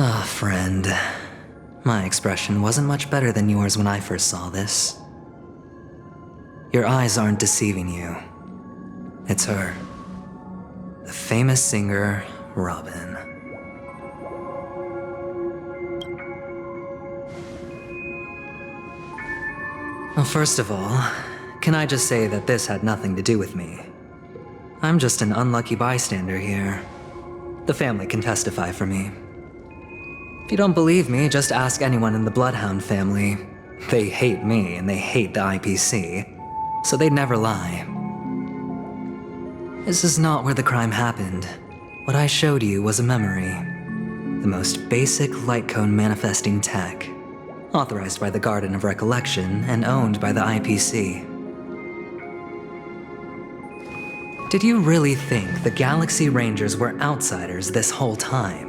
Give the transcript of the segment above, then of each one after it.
Ah, friend. My expression wasn't much better than yours when I first saw this. Your eyes aren't deceiving you. It's her. The famous singer, Robin. Well, first of all, can I just say that this had nothing to do with me? I'm just an unlucky bystander here. The family can testify for me. If you don't believe me, just ask anyone in the Bloodhound family. They hate me and they hate the IPC, so they'd never lie. This is not where the crime happened. What I showed you was a memory. The most basic light cone manifesting tech, authorized by the Garden of Recollection and owned by the IPC. Did you really think the Galaxy Rangers were outsiders this whole time?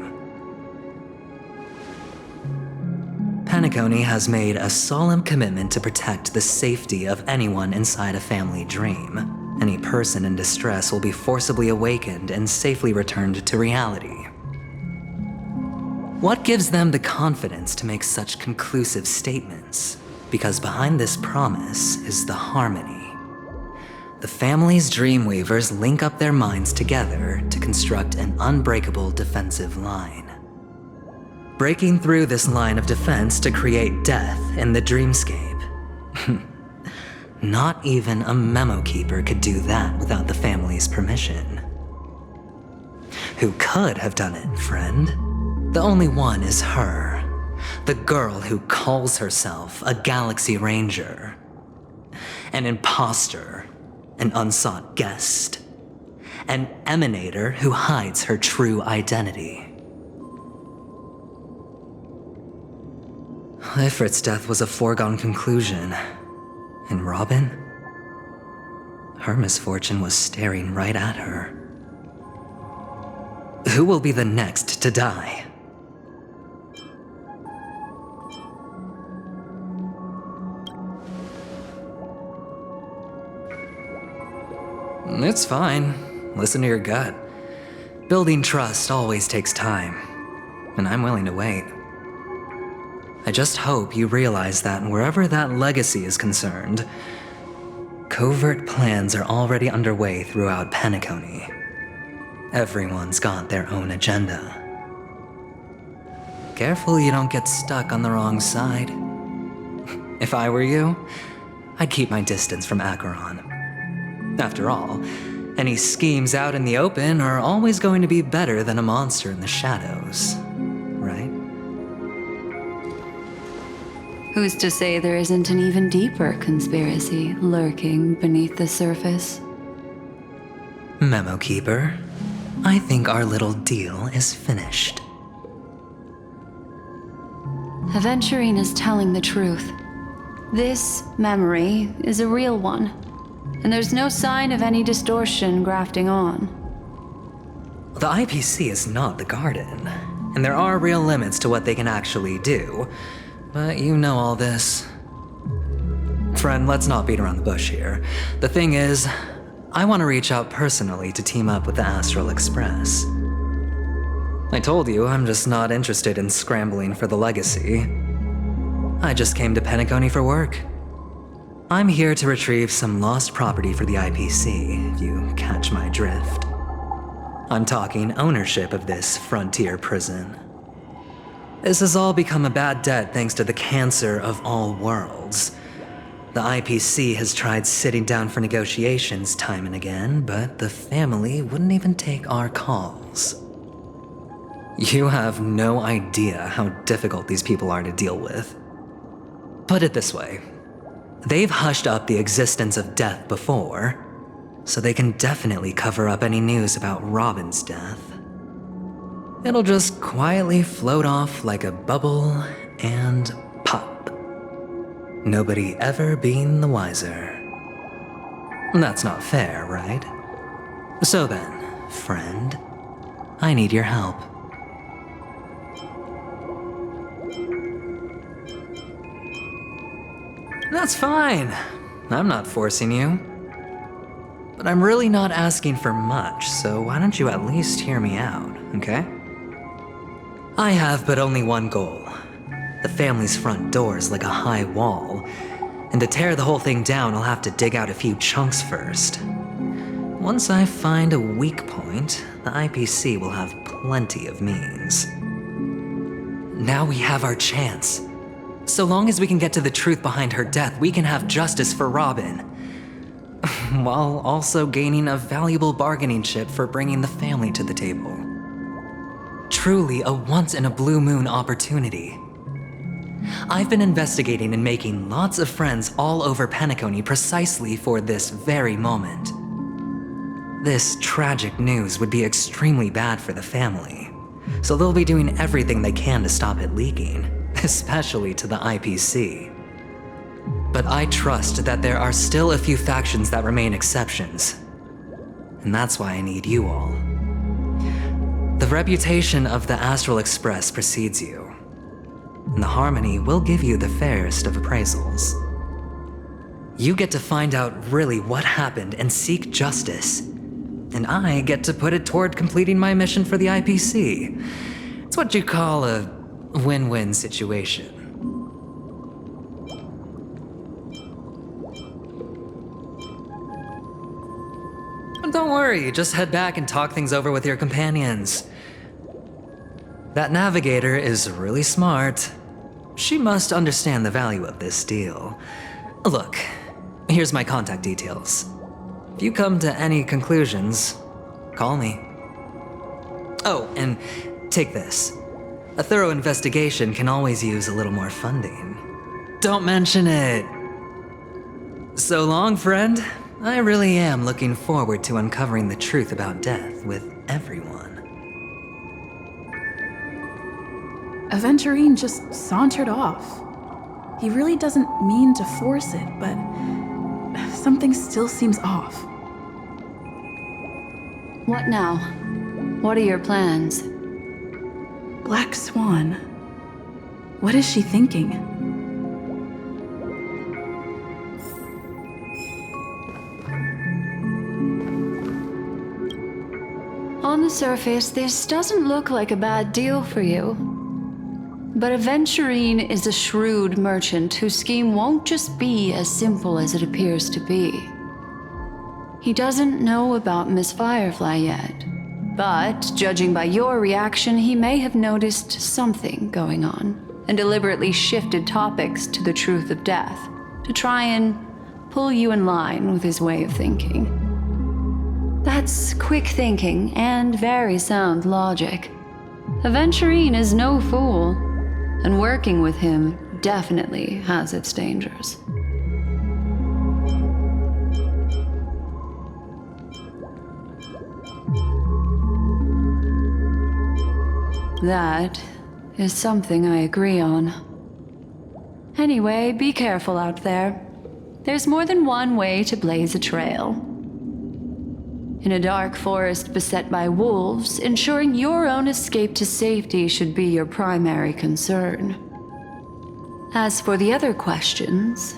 Penacony has made a solemn commitment to protect the safety of anyone inside a family dream. Any person in distress will be forcibly awakened and safely returned to reality. What gives them the confidence to make such conclusive statements? Because behind this promise is the harmony. The family's Dreamweavers link up their minds together to construct an unbreakable defensive line. Breaking through this line of defense to create death in the dreamscape. Not even a memo keeper could do that without the family's permission. Who could have done it, friend? The only one is her. The girl who calls herself a Galaxy Ranger. An imposter. An unsought guest. An emanator who hides her true identity. Ifrit's death was a foregone conclusion. And Robin? Her misfortune was staring right at her. Who will be the next to die? It's fine. Listen to your gut. Building trust always takes time, and I'm willing to wait. I just hope you realize that wherever that legacy is concerned, covert plans are already underway throughout Penacony. Everyone's got their own agenda. Careful you don't get stuck on the wrong side. If I were you, I'd keep my distance from Acheron. After all, any schemes out in the open are always going to be better than a monster in the shadows, right? Who's to say there isn't an even deeper conspiracy lurking beneath the surface? Memo Keeper, I think our little deal is finished. Aventurine is telling the truth. This memory is a real one, and there's no sign of any distortion grafting on. The IPC is not the Garden, and there are real limits to what they can actually do. But you know all this. Friend, let's not beat around the bush here. The thing is, I want to reach out personally to team up with the Astral Express. I told you I'm just not interested in scrambling for the legacy. I just came to Penacony for work. I'm here to retrieve some lost property for the IPC, if you catch my drift. I'm talking ownership of this frontier prison. This has all become a bad debt thanks to the cancer of all worlds. The IPC has tried sitting down for negotiations time and again, but the family wouldn't even take our calls. You have no idea how difficult these people are to deal with. Put it this way, they've hushed up the existence of death before, so they can definitely cover up any news about Robin's death. It'll just quietly float off like a bubble and pop. Nobody ever being the wiser. That's not fair, right? So then, friend, I need your help. That's fine. I'm not forcing you. But I'm really not asking for much, so why don't you at least hear me out, okay? I have but only one goal. The family's front door is like a high wall, and to tear the whole thing down, I'll have to dig out a few chunks first. Once I find a weak point, the IPC will have plenty of means. Now we have our chance. So long as we can get to the truth behind her death, we can have justice for Robin. While also gaining a valuable bargaining chip for bringing the family to the table. Truly a once-in-a-blue-moon opportunity. I've been investigating and making lots of friends all over Penacony precisely for this very moment. This tragic news would be extremely bad for the family, so they'll be doing everything they can to stop it leaking, especially to the IPC. But I trust that there are still a few factions that remain exceptions, and that's why I need you all. The reputation of the Astral Express precedes you, and the Harmony will give you the fairest of appraisals. You get to find out really what happened and seek justice, and I get to put it toward completing my mission for the IPC. It's what you call a win-win situation. Don't worry, just head back and talk things over with your companions. That navigator is really smart. She must understand the value of this deal. Look, here's my contact details. If you come to any conclusions, call me. Oh, and take this. A thorough investigation can always use a little more funding. Don't mention it. So long, friend. I really am looking forward to uncovering the truth about death with everyone. Aventurine just sauntered off. He really doesn't mean to force it, but something still seems off. What now? What are your plans? Black Swan. What is she thinking? On the surface, this doesn't look like a bad deal for you. But Aventurine is a shrewd merchant whose scheme won't just be as simple as it appears to be. He doesn't know about Miss Firefly yet, but judging by your reaction, he may have noticed something going on and deliberately shifted topics to the truth of death to try and pull you in line with his way of thinking. That's quick thinking and very sound logic. Aventurine is no fool, and working with him definitely has its dangers. That is something I agree on. Anyway, be careful out there. There's more than one way to blaze a trail. In a dark forest beset by wolves, ensuring your own escape to safety should be your primary concern. As for the other questions,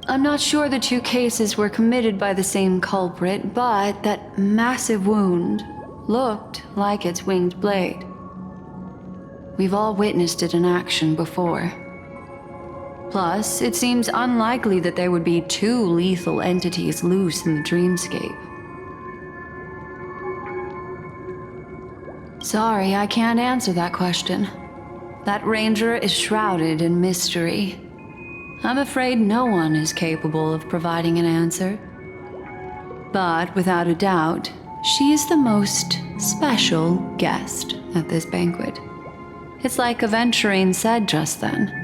I'm not sure the two cases were committed by the same culprit, but that massive wound looked like its winged blade. We've all witnessed it in action before. Plus, it seems unlikely that there would be two lethal entities loose in the dreamscape. Sorry, I can't answer that question. That ranger is shrouded in mystery. I'm afraid no one is capable of providing an answer. But without a doubt, she is the most special guest at this banquet. It's like Aventurine said just then.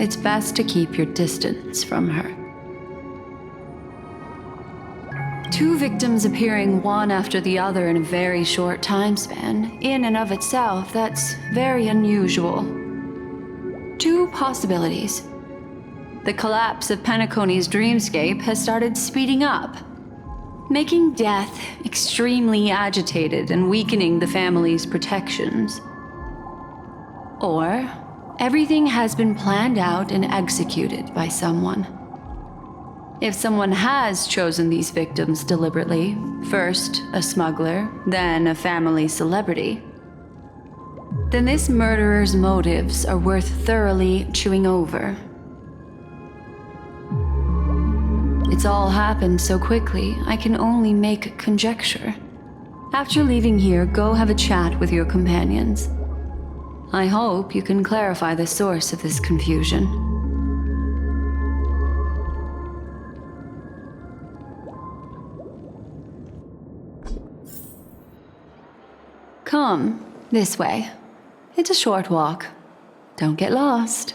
It's best to keep your distance from her. Two victims appearing one after the other in a very short time span, in and of itself, that's very unusual. Two possibilities. The collapse of Penacony's dreamscape has started speeding up, making death extremely agitated and weakening the family's protections. Or everything has been planned out and executed by someone. If someone has chosen these victims deliberately, first a smuggler, then a family celebrity, then this murderer's motives are worth thoroughly chewing over. It's all happened so quickly, I can only make conjecture. After leaving here, go have a chat with your companions. I hope you can clarify the source of this confusion. Come, this way. It's a short walk. Don't get lost.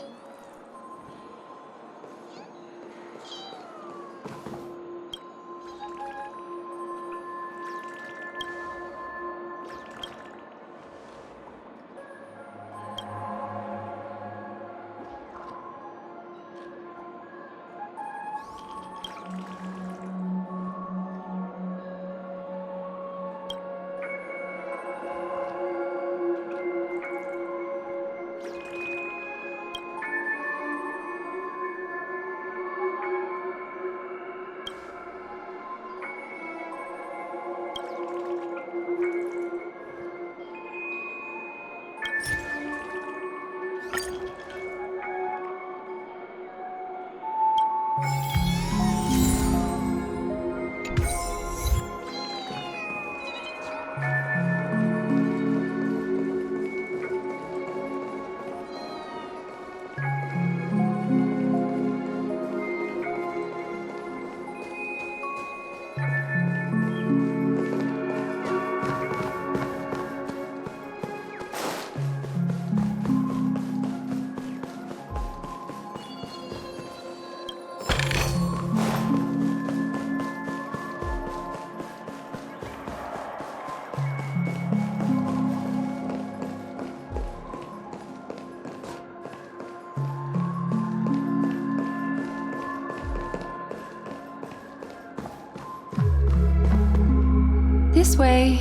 This way.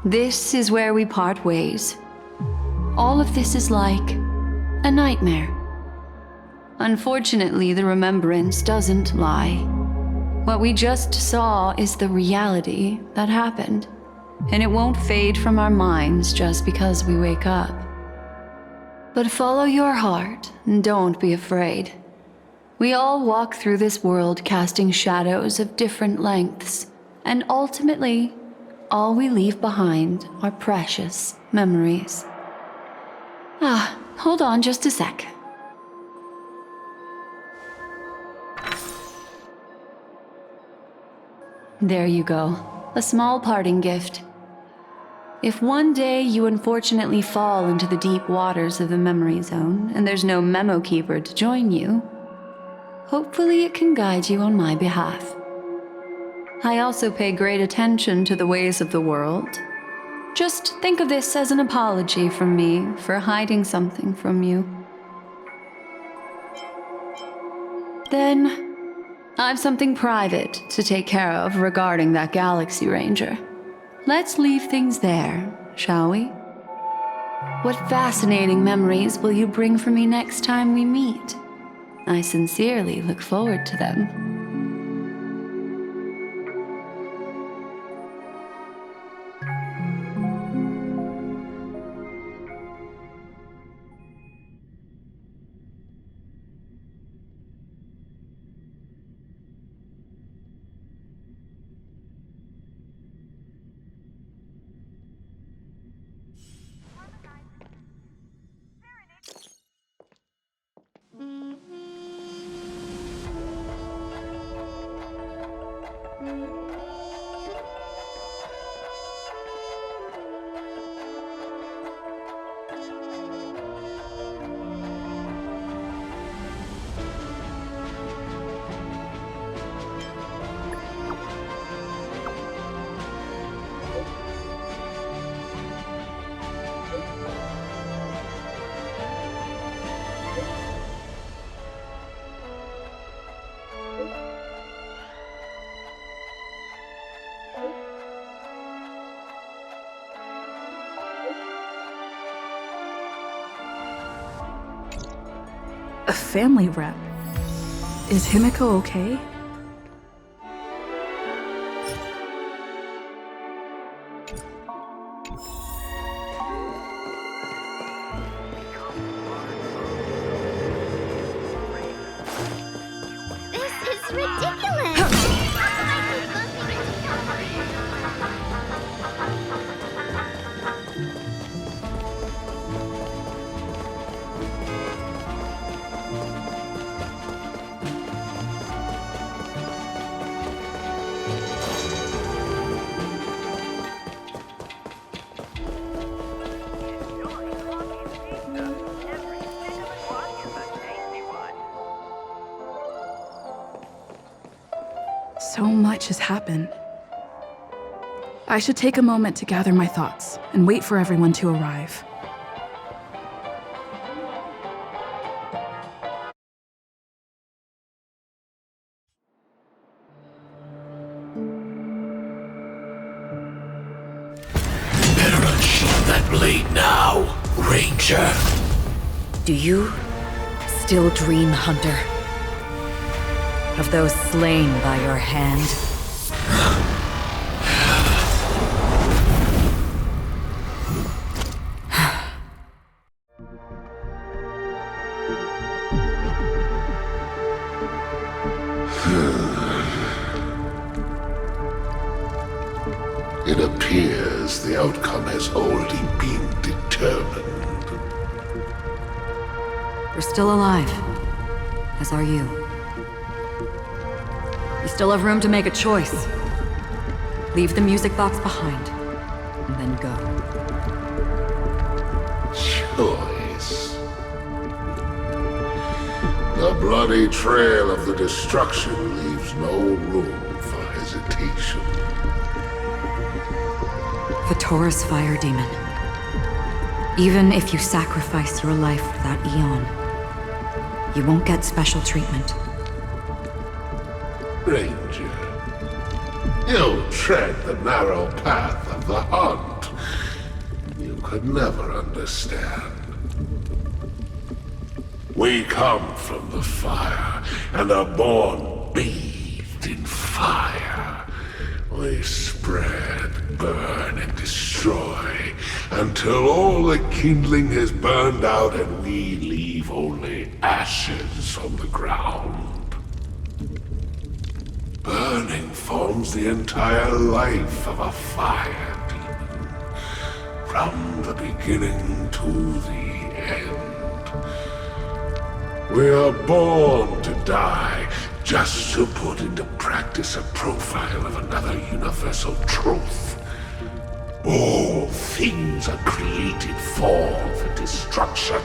This is where we part ways. All of this is like a nightmare. Unfortunately, the remembrance doesn't lie. What we just saw is the reality that happened, and it won't fade from our minds just because we wake up. But follow your heart and don't be afraid. We all walk through this world casting shadows of different lengths, and ultimately, all we leave behind are precious memories. Hold on just a sec. There you go, a small parting gift. If one day you unfortunately fall into the deep waters of the memory zone and there's no memo keeper to join you, hopefully it can guide you on my behalf. I also pay great attention to the ways of the world. Just think of this as an apology from me for hiding something from you. Then, I've something private to take care of regarding that Galaxy Ranger. Let's leave things there, shall we? What fascinating memories will you bring for me next time we meet? I sincerely look forward to them. family rep. Is Himiko okay? This is ridiculous! So much has happened. I should take a moment to gather my thoughts and wait for everyone to arrive. Better unsheath that blade now, Ranger. Do you still dream, Hunter? Of those slain by your hand? It appears the outcome has already been determined. You're still alive, as are you. You still have room to make a choice. Leave the music box behind, and then go. Choice. The bloody trail of the destruction leaves no room for hesitation. The Taurus Fire Demon. Even if you sacrifice your life for that Eon, you won't get special treatment. Ranger, you tread the narrow path of the hunt. You could never understand. We come from the fire and are born bathed in fire. We spread, burn, and destroy until all the kindling has burned out and we leave only ashes on the ground. Burning forms the entire life of a fire demon, from the beginning to the end. We are born to die, just to put into practice a profile of another universal truth. All things are created for the destruction.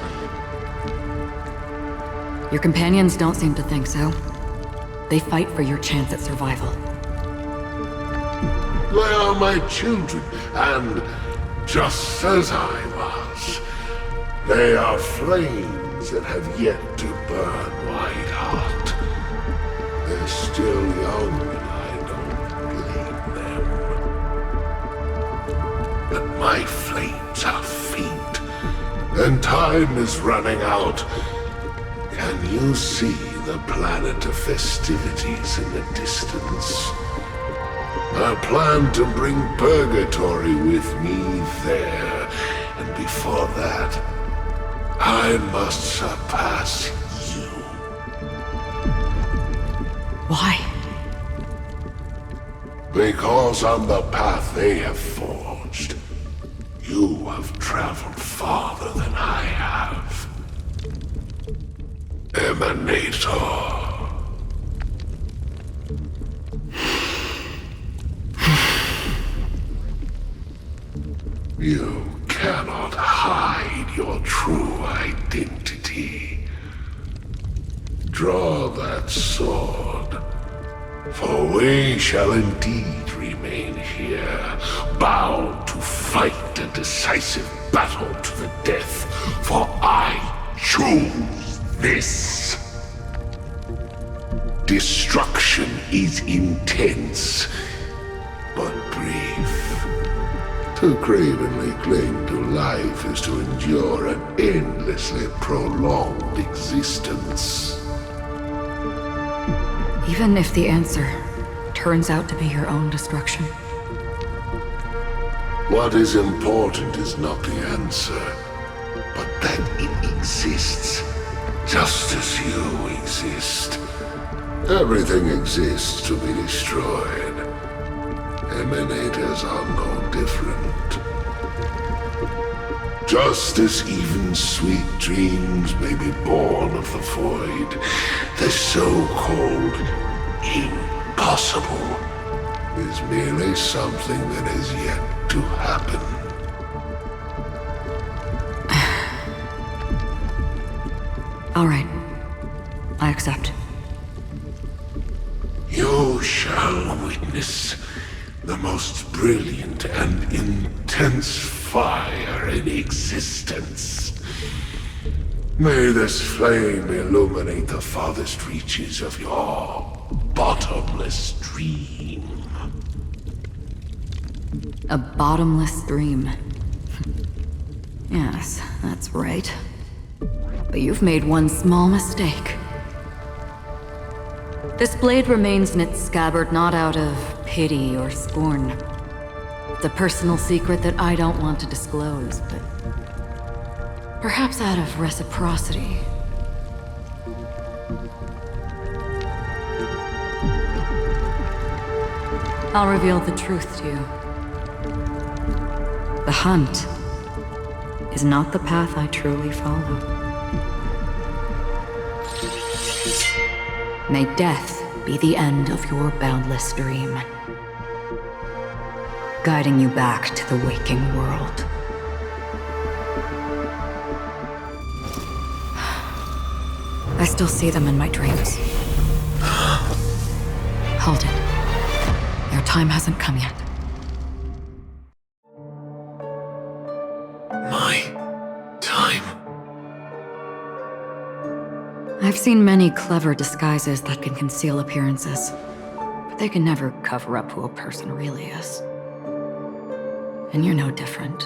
Your companions don't seem to think so. They fight for your chance at survival. They are my children, and just as I was, they are flames that have yet to burn white hot. They're still young, and I don't blame them. But my flames are faint, and time is running out. Can you see the planet of festivities in the distance? I plan to bring Purgatory with me there, and before that, I must surpass you. Why? Because on the path they have forged, you have traveled farther than I have. Emanator. You cannot hide your true identity. Draw that sword, for we shall indeed remain here, bound to fight a decisive battle to the death, for I choose this. Destruction is intense, but brief. To cravenly cling to life is to endure an endlessly prolonged existence. Even if the answer turns out to be your own destruction. What is important is not the answer, but that it exists, just as you exist. Everything exists to be destroyed. Emanators are no different. Just as even sweet dreams may be born of the void, the so-called impossible is merely something that is yet to happen. All right. I accept. You shall witness the most brilliant and intense fire in existence. May this flame illuminate the farthest reaches of your bottomless dream. A bottomless dream. Yes, that's right. But you've made one small mistake. This blade remains in its scabbard not out of pity or scorn. It's a personal secret that I don't want to disclose, but perhaps out of reciprocity. I'll reveal the truth to you. The hunt is not the path I truly follow. May death be the end of your boundless dream, guiding you back to the waking world. I still see them in my dreams. Hold it. Your time hasn't come yet. My time? I've seen many clever disguises that can conceal appearances, but they can never cover up who a person really is. And you're no different.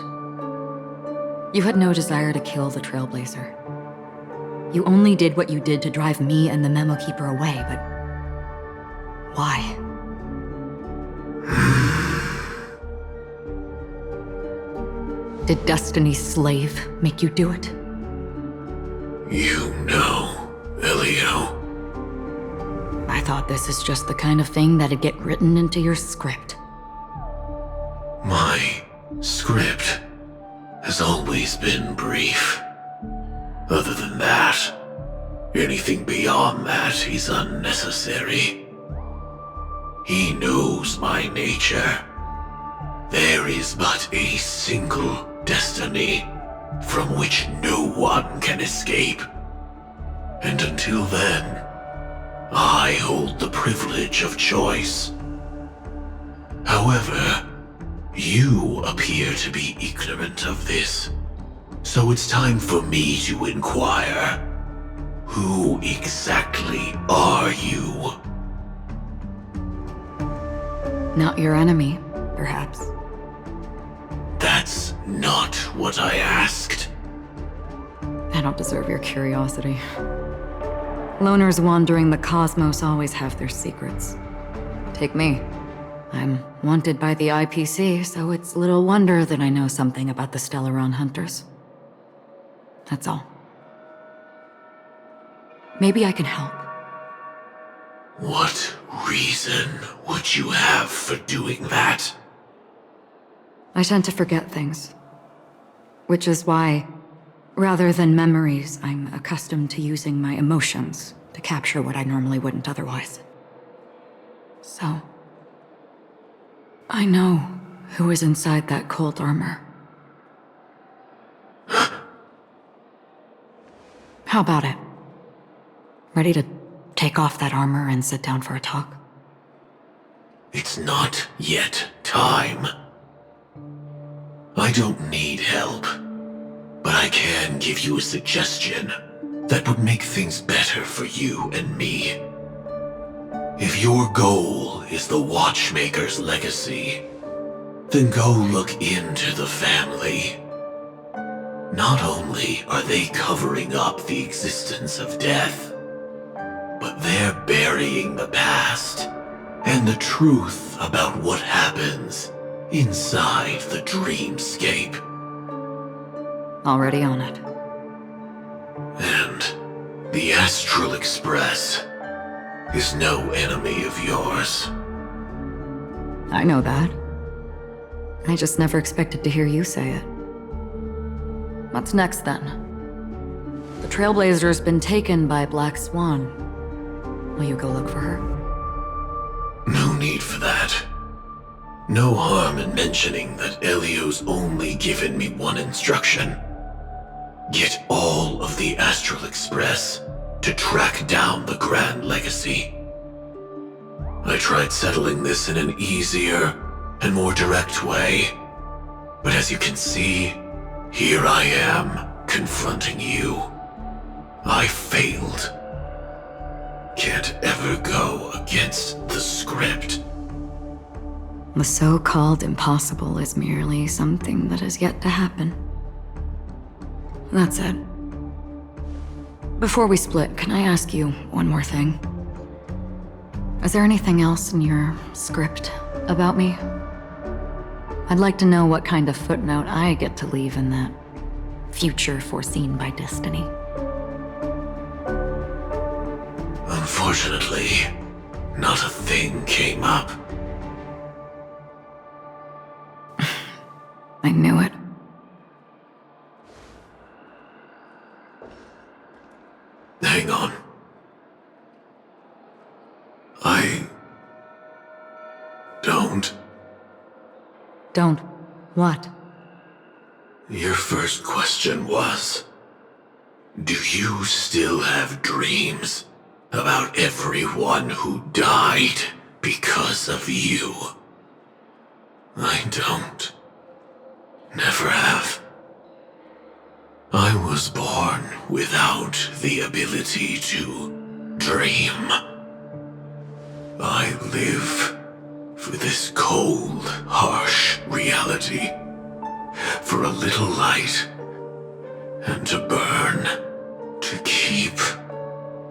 You had no desire to kill the Trailblazer. You only did what you did to drive me and the Memo Keeper away, but why? Did Destiny's slave make you do it? You know, Elio. I thought this is just the kind of thing that'd get written into your script. My script has always been brief. Other than that, anything beyond that is unnecessary. He knows my nature. There is but a single destiny from which no one can escape. And until then, I hold the privilege of choice. However, you appear to be ignorant of this. So it's time for me to inquire. Who exactly are you? Not your enemy, perhaps. That's not what I asked. I don't deserve your curiosity. Loners wandering the cosmos always have their secrets. Take me. I'm wanted by the IPC, so it's little wonder that I know something about the Stellaron hunters. That's all. Maybe I can help. What reason would you have for doing that? I tend to forget things. Which is why, rather than memories, I'm accustomed to using my emotions to capture what I normally wouldn't otherwise. So, I know who is inside that cold armor. How about it? Ready to take off that armor and sit down for a talk? It's not yet time. I don't need help, but I can give you a suggestion that would make things better for you and me. If your goal is the Watchmaker's legacy, Then go look into the family. Not only are they covering up the existence of death, but they're burying the past and the truth about what happens inside the dreamscape. Already on it. And the Astral Express is no enemy of yours. I know that. I just never expected to hear you say it. What's next, then? The Trailblazer's been taken by Black Swan. Will you go look for her? No need for that. No harm in mentioning that Elio's only given me one instruction. Get all of the Astral Express to track down the Grand Legacy. I tried settling this in an easier and more direct way, but as you can see, here I am, confronting you. I failed. Can't ever go against the script. The so-called impossible is merely something that has yet to happen. That's it. Before we split, can I ask you one more thing? Is there anything else in your script about me? I'd like to know what kind of footnote I get to leave in that future foreseen by destiny. Unfortunately, not a thing came up. I knew it. Hang on. I don't. Don't. What? Your first question was, do you still have dreams about everyone who died because of you? I don't. Never have. I was born without the ability to dream. I live for this cold, harsh reality, for a little light, and to burn, to keep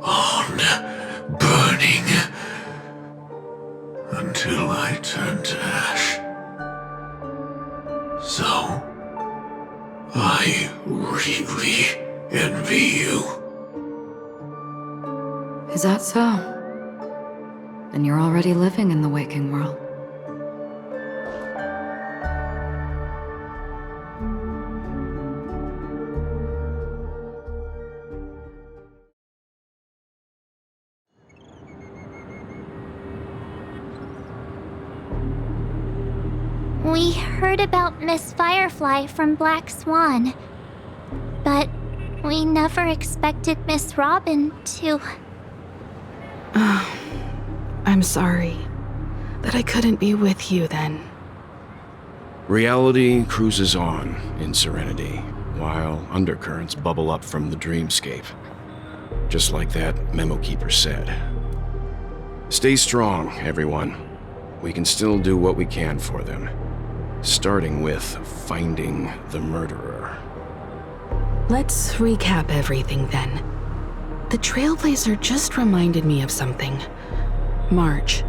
on burning, until I turn to ash. So, I really envy you. Is that so? Then you're already living in the waking world. We heard about Miss Firefly from Black Swan, but we never expected Miss Robin to... I'm sorry that I couldn't be with you then. Reality cruises on in serenity, while undercurrents bubble up from the dreamscape. Just like that memo keeper said. Stay strong, everyone. We can still do what we can for them. Starting with finding the murderer. Let's recap everything then. The Trailblazer just reminded me of something. March,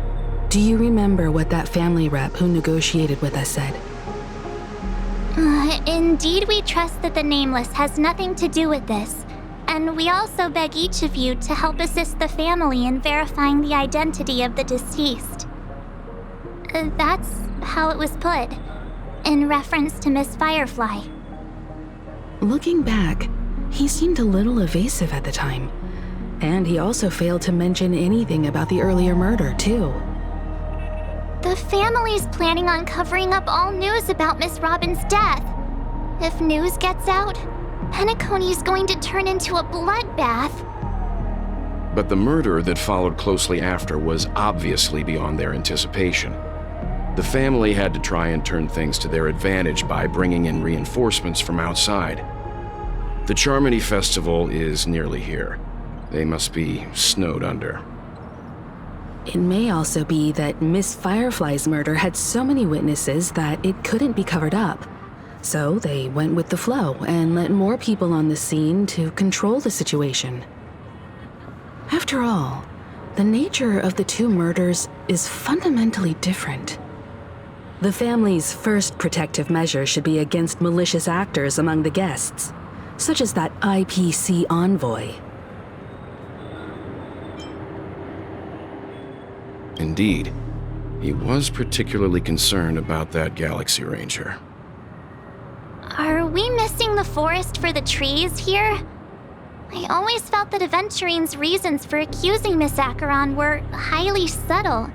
do you remember what that family rep who negotiated with us said? Indeed, we trust that the Nameless has nothing to do with this, and we also beg each of you to help assist the family in verifying the identity of the deceased. That's how it was put, in reference to Miss Firefly. Looking back, he seemed a little evasive at the time. And he also failed to mention anything about the earlier murder, too. The family's planning on covering up all news about Miss Robin's death. If news gets out, Penacony's going to turn into a bloodbath. But the murder that followed closely after was obviously beyond their anticipation. The family had to try and turn things to their advantage by bringing in reinforcements from outside. The Charmony Festival is nearly here. They must be snowed under. It may also be that Miss Firefly's murder had so many witnesses that it couldn't be covered up. So they went with the flow and let more people on the scene to control the situation. After all, the nature of the two murders is fundamentally different. The family's first protective measure should be against malicious actors among the guests, such as that IPC envoy. Indeed. He was particularly concerned about that Galaxy Ranger. Are we missing the forest for the trees here? I always felt that Aventurine's reasons for accusing Miss Acheron were highly subtle.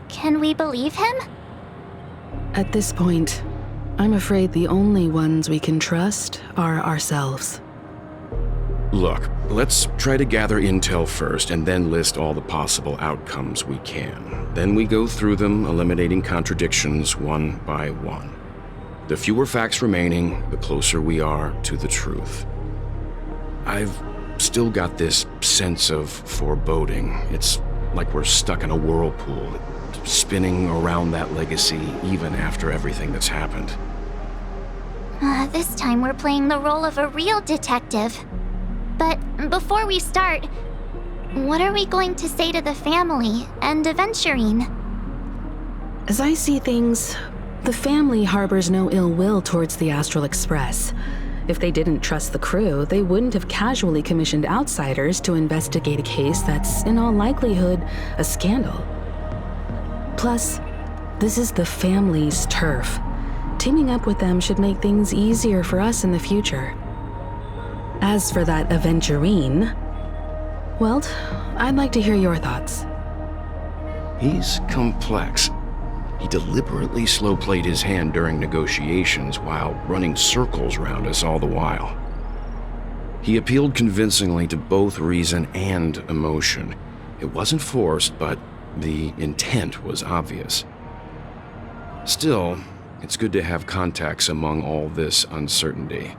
Can we believe him? At this point, I'm afraid the only ones we can trust are ourselves. Look, let's try to gather intel first and then list all the possible outcomes we can. Then we go through them, eliminating contradictions one by one. The fewer facts remaining, the closer we are to the truth. I've still got this sense of foreboding. It's like we're stuck in a whirlpool, spinning around that legacy even after everything that's happened. This time we're playing the role of a real detective. But before we start, what are we going to say to the family and Aventurine? As I see things, the family harbors no ill will towards the Astral Express. If they didn't trust the crew, they wouldn't have casually commissioned outsiders to investigate a case that's, in all likelihood, a scandal. Plus, this is the family's turf. Teaming up with them should make things easier for us in the future. As for that Aventurine, well, I'd like to hear your thoughts. He's complex. He deliberately slow-played his hand during negotiations while running circles around us all the while. He appealed convincingly to both reason and emotion. It wasn't forced, but the intent was obvious. Still, it's good to have contacts among all this uncertainty.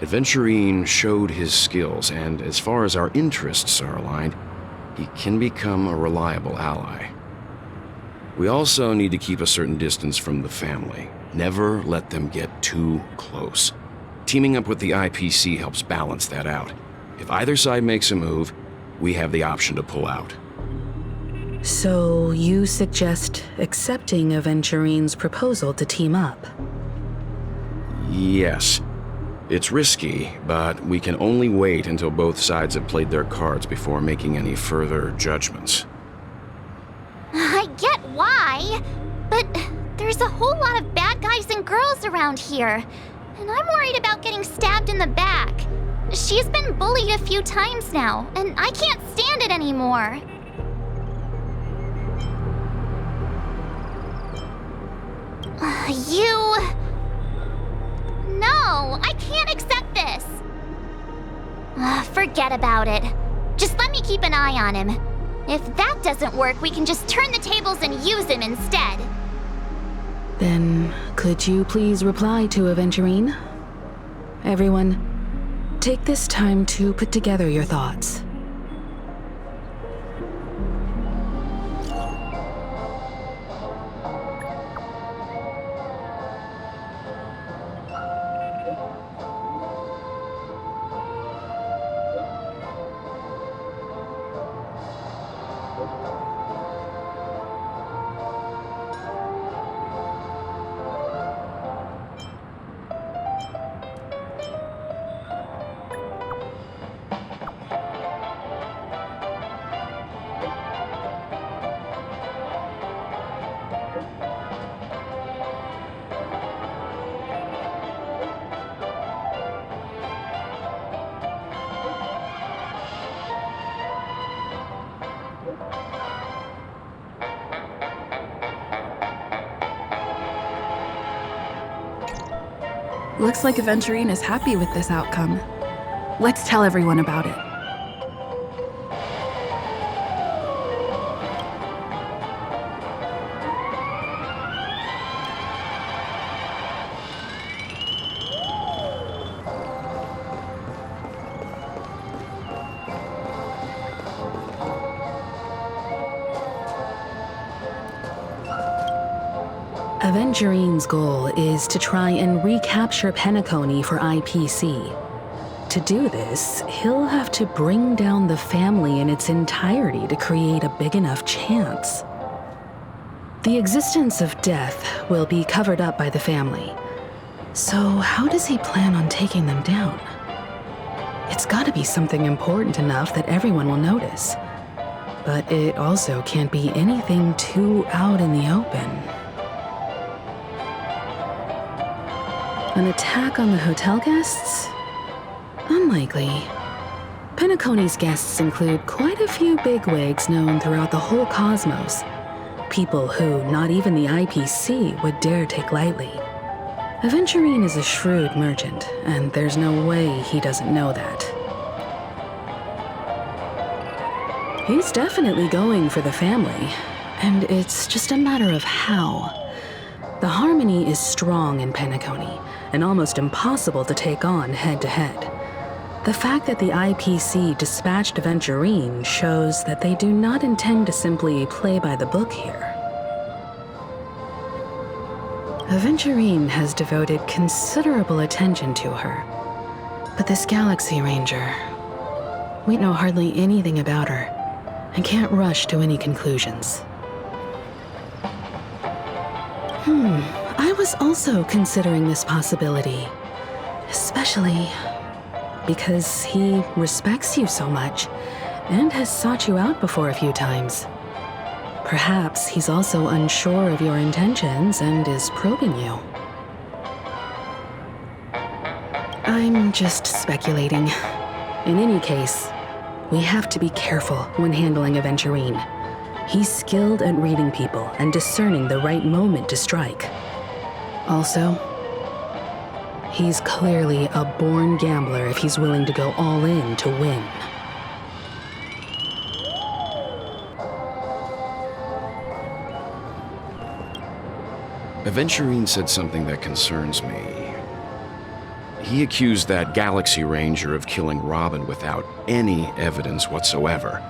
Aventurine showed his skills, and as far as our interests are aligned, he can become a reliable ally. We also need to keep a certain distance from the family. Never let them get too close. Teaming up with the IPC helps balance that out. If either side makes a move, we have the option to pull out. So you suggest accepting Aventurine's proposal to team up? Yes. It's risky, but we can only wait until both sides have played their cards before making any further judgments. I get why, but there's a whole lot of bad guys and girls around here, and I'm worried about getting stabbed in the back. She's been bullied a few times now, and I can't stand it anymore. No, I can't accept this. Forget about it. Just let me keep an eye on him. If that doesn't work, we can just turn the tables and use him instead. Then, could you please reply to Aventurine? Everyone, take this time to put together your thoughts. Looks like Aventurine is happy with this outcome. Let's tell everyone about it. Aventurine's goal is to try and recapture Penacony for IPC. To do this, he'll have to bring down the family in its entirety to create a big enough chance. The existence of death will be covered up by the family. So how does he plan on taking them down? It's gotta be something important enough that everyone will notice. But it also can't be anything too out in the open. An attack on the hotel guests? Unlikely. Penacony's guests include quite a few bigwigs known throughout the whole cosmos. People who not even the IPC would dare take lightly. Aventurine is a shrewd merchant, and there's no way he doesn't know that. He's definitely going for the family, and it's just a matter of how. The harmony is strong in Penacony, and almost impossible to take on head-to-head. The fact that the IPC dispatched Aventurine shows that they do not intend to simply play by the book here. Aventurine has devoted considerable attention to her. But this Galaxy Ranger, we know hardly anything about her, and can't rush to any conclusions. I was also considering this possibility, especially because he respects you so much and has sought you out before a few times. Perhaps he's also unsure of your intentions and is probing you. I'm just speculating. In any case, we have to be careful when handling Aventurine. He's skilled at reading people and discerning the right moment to strike. Also, he's clearly a born gambler if he's willing to go all in to win. Aventurine said something that concerns me. He accused that Galaxy Ranger of killing Robin without any evidence whatsoever,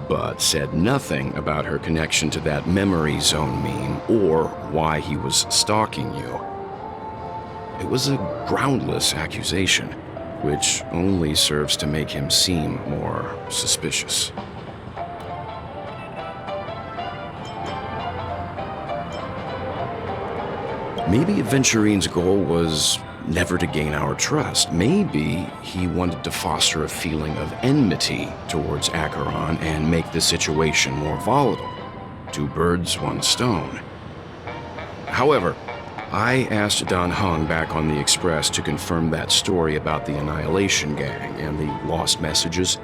but said nothing about her connection to that memory zone meme or why he was stalking you. It was a groundless accusation, which only serves to make him seem more suspicious. Maybe Aventurine's goal was never to gain our trust. Maybe he wanted to foster a feeling of enmity towards Acheron and make the situation more volatile. Two birds, one stone. However, I asked Don Hung back on the Express to confirm that story about the Annihilation Gang and the lost messages.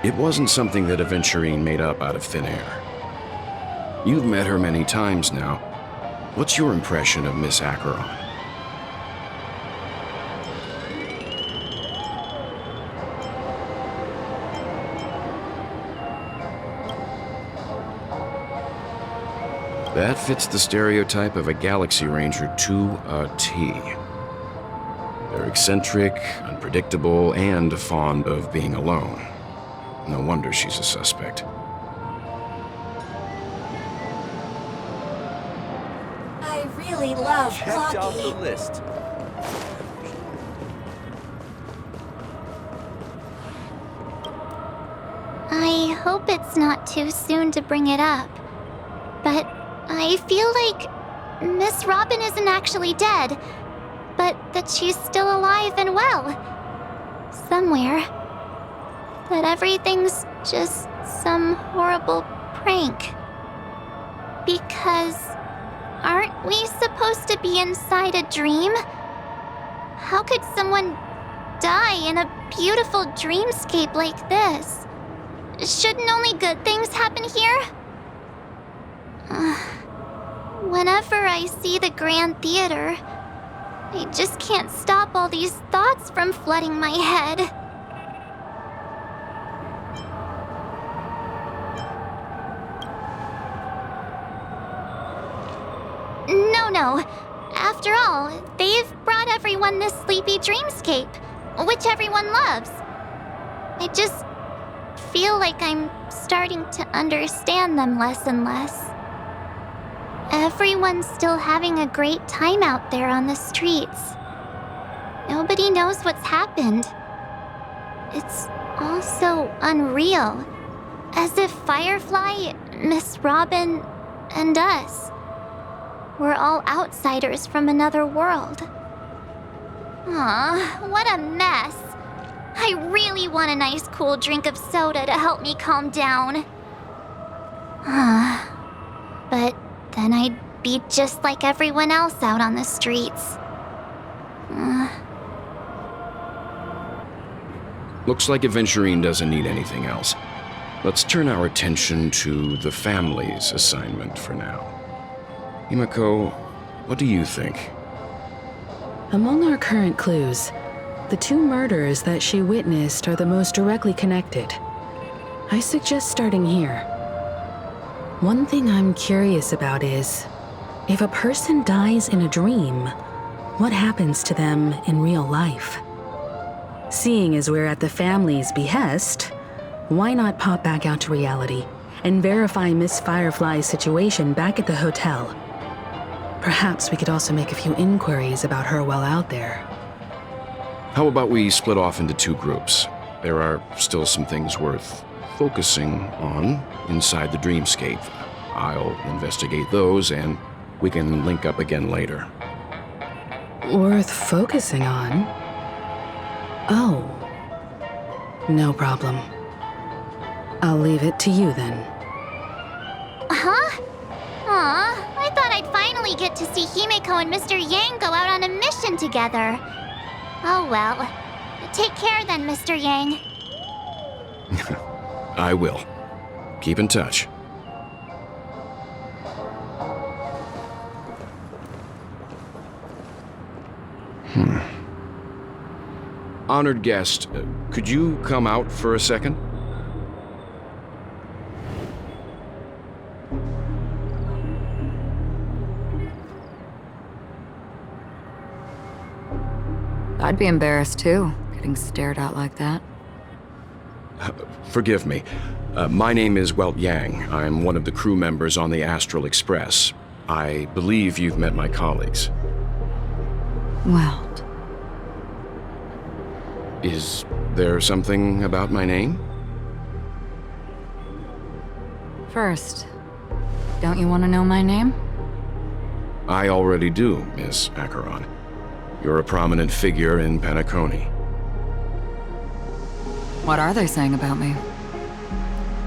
It wasn't something that Aventurine made up out of thin air. You've met her many times now. What's your impression of Miss Acheron? That fits the stereotype of a Galaxy Ranger to a T. They're eccentric, unpredictable, and fond of being alone. No wonder she's a suspect. I really love Checked off the hockey. list. I hope it's not too soon to bring it up, but I feel like Miss Robin isn't actually dead, but that she's still alive and well. Somewhere. That everything's just some horrible prank. Because aren't we supposed to be inside a dream? How could someone die in a beautiful dreamscape like this? Shouldn't only good things happen here? Whenever I see the Grand Theater, I just can't stop all these thoughts from flooding my head. No. After all, they've brought everyone this sleepy dreamscape, which everyone loves. I just feel like I'm starting to understand them less and less. Everyone's still having a great time out there on the streets. Nobody knows what's happened. It's all so unreal. As if Firefly, Miss Robin, and us were all outsiders from another world. Aw, what a mess. I really want a nice cool drink of soda to help me calm down. But then I'd be just like everyone else out on the streets. Looks like Aventurine doesn't need anything else. Let's turn our attention to the family's assignment for now. Himiko, what do you think? Among our current clues, the 2 murders that she witnessed are the most directly connected. I suggest starting here. One thing I'm curious about is, if a person dies in a dream, what happens to them in real life? Seeing as we're at the family's behest, why not pop back out to reality and verify Miss Firefly's situation back at the hotel? Perhaps we could also make a few inquiries about her while out there. How about we split off into 2 groups? There are still some things worth focusing on inside the dreamscape. I'll investigate those, and we can link up again later. Worth focusing on? Oh. No problem. I'll leave it to you then. Huh? Aw, I thought I'd finally get to see Himiko and Mr. Yang go out on a mission together. Oh well. Take care then, Mr. Yang. I will. Keep in touch. Honored guest, could you come out for a second? I'd be embarrassed too, getting stared at like that. Forgive me. My name is Welt Yang. I'm one of the crew members on the Astral Express. I believe you've met my colleagues. Welt. Is there something about my name? First, don't you want to know my name? I already do, Miss Acheron. You're a prominent figure in Penacony. What are they saying about me?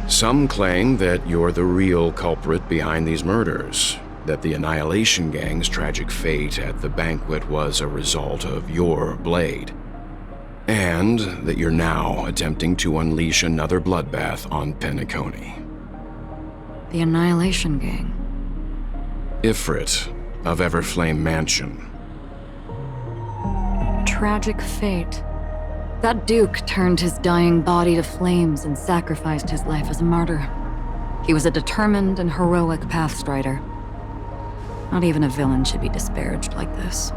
Some claim that you're the real culprit behind these murders, that the Annihilation Gang's tragic fate at the banquet was a result of your blade, and that you're now attempting to unleash another bloodbath on Penacony. The Annihilation Gang. Ifrit of Everflame Mansion. Tragic fate. That Duke turned his dying body to flames and sacrificed his life as a martyr. He was a determined and heroic pathstrider. Not even a villain should be disparaged like this.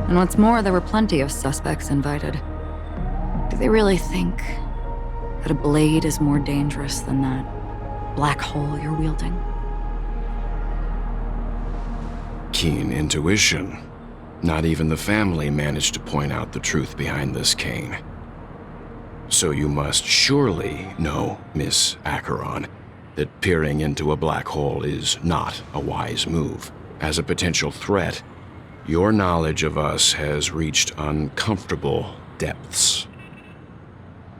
And what's more, there were plenty of suspects invited. Do they really think that a blade is more dangerous than that black hole you're wielding? Keen intuition. Not even the family managed to point out the truth behind this cane. So you must surely know, Miss Acheron, that peering into a black hole is not a wise move. As a potential threat, your knowledge of us has reached uncomfortable depths.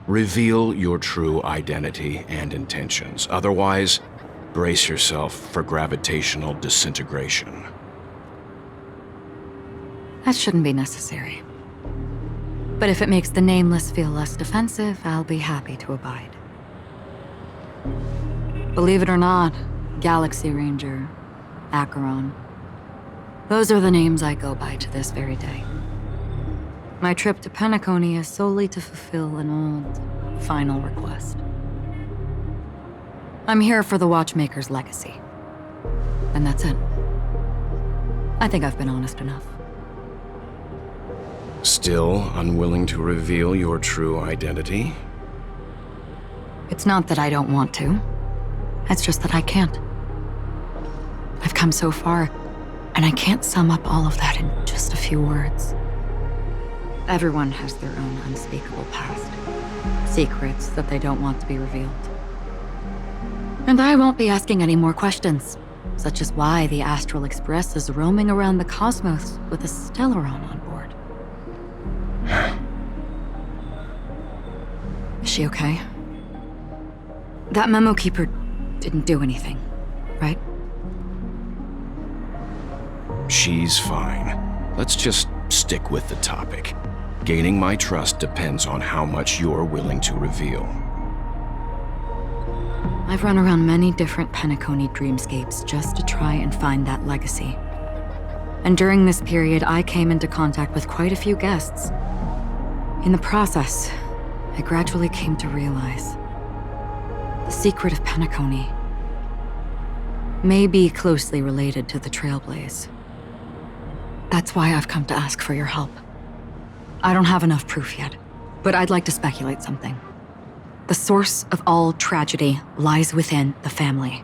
Reveal your true identity and intentions. Otherwise, brace yourself for gravitational disintegration. That shouldn't be necessary. But if it makes the Nameless feel less defensive, I'll be happy to abide. Believe it or not, Galaxy Ranger, Acheron, those are the names I go by to this very day. My trip to Penacony is solely to fulfill an old, final request. I'm here for the Watchmaker's legacy. And that's it. I think I've been honest enough. Still unwilling to reveal your true identity? It's not that I don't want to. It's just that I can't. I've come so far, and I can't sum up all of that in just a few words. Everyone has their own unspeakable past. Secrets that they don't want to be revealed. And I won't be asking any more questions, such as why the Astral Express is roaming around the cosmos with a Stellaron on board. Is she okay? That memo keeper didn't do anything, right? She's fine. Let's just stick with the topic. Gaining my trust depends on how much you're willing to reveal. I've run around many different Penacony dreamscapes just to try and find that legacy. And during this period, I came into contact with quite a few guests. In the process, I gradually came to realize the secret of Penacony may be closely related to the Trailblaze. That's why I've come to ask for your help. I don't have enough proof yet, but I'd like to speculate something. The source of all tragedy lies within the family.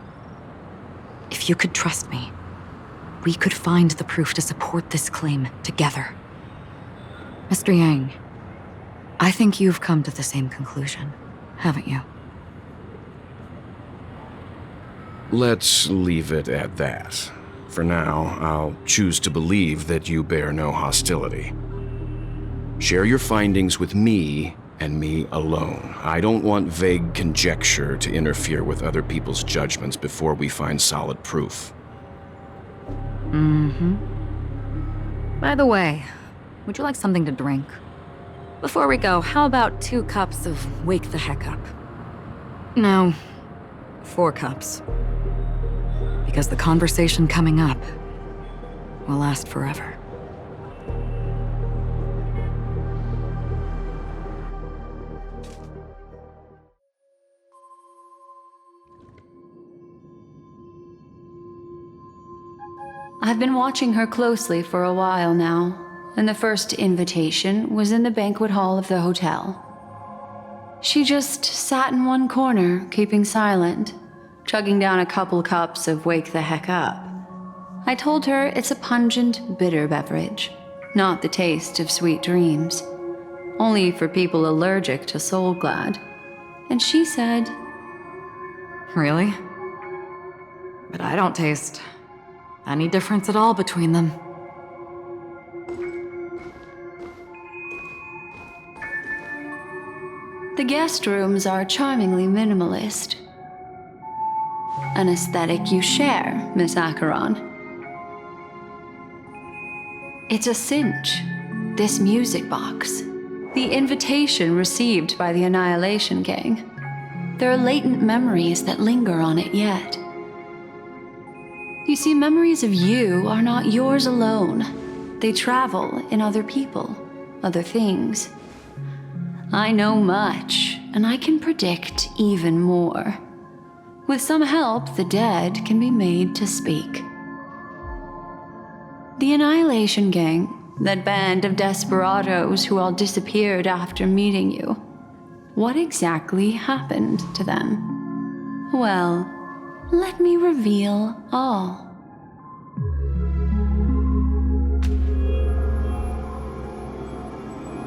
If you could trust me, we could find the proof to support this claim together. Mr. Yang, I think you've come to the same conclusion, haven't you? Let's leave it at that. For now, I'll choose to believe that you bear no hostility. Share your findings with me and me alone. I don't want vague conjecture to interfere with other people's judgments before we find solid proof. By the way, would you like something to drink? Before we go, how about 2 cups of Wake the Heck Up? No, 4 cups. Because the conversation coming up will last forever. I've been watching her closely for a while now, and the first invitation was in the banquet hall of the hotel. She just sat in one corner, keeping silent, chugging down a couple cups of Wake the Heck Up. I told her it's a pungent, bitter beverage, not the taste of sweet dreams, only for people allergic to Soul Glad. And she said, Really? But I don't taste any difference at all between them. the guest rooms are charmingly minimalist. An aesthetic you share, Miss Acheron. It's a cinch, this music box. The invitation received by the Annihilation Gang. There are latent memories that linger on it yet. You see, memories of you are not yours alone. They travel in other people, other things. I know much, and I can predict even more. With some help, the dead can be made to speak. The Annihilation Gang, that band of desperados who all disappeared after meeting you. What exactly happened to them? Well, let me reveal all.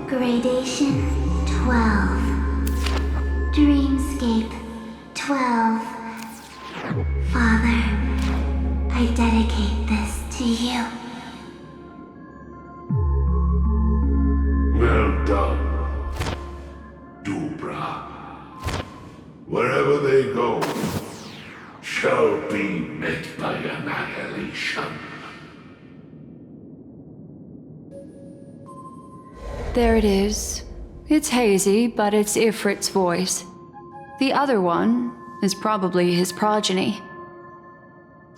Gradation 12. Dreamscape 12. Father, I dedicate this to you. Well done, Dubra. Wherever they go, shall be met by annihilation. There it is. It's hazy, but it's Ifrit's voice. The other one is probably his progeny.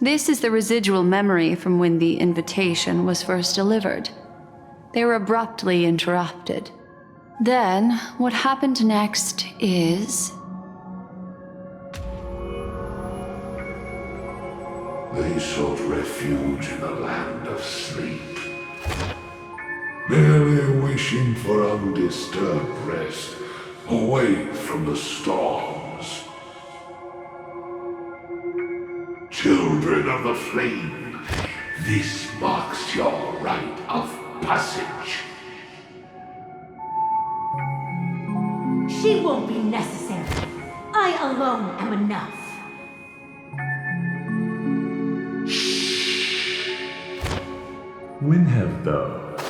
This is the residual memory from when the invitation was first delivered. They were abruptly interrupted. Then, what happened next is... They sought refuge in the land of sleep, merely wishing for undisturbed rest, away from the storms. Children of the Flame, this marks your rite of passage. She won't be necessary. I alone am enough. When have those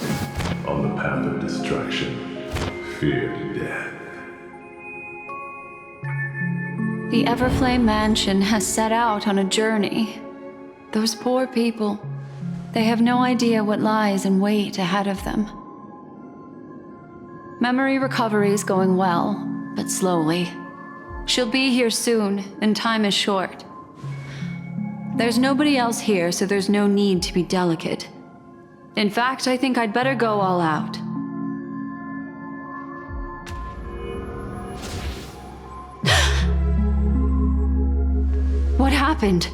on the path of destruction feared death? The Everflame Mansion has set out on a journey. Those poor people, they have no idea what lies in wait ahead of them. Memory recovery is going well, but slowly. She'll be here soon, and time is short. There's nobody else here, so there's no need to be delicate. In fact, I think I'd better go all out. What happened?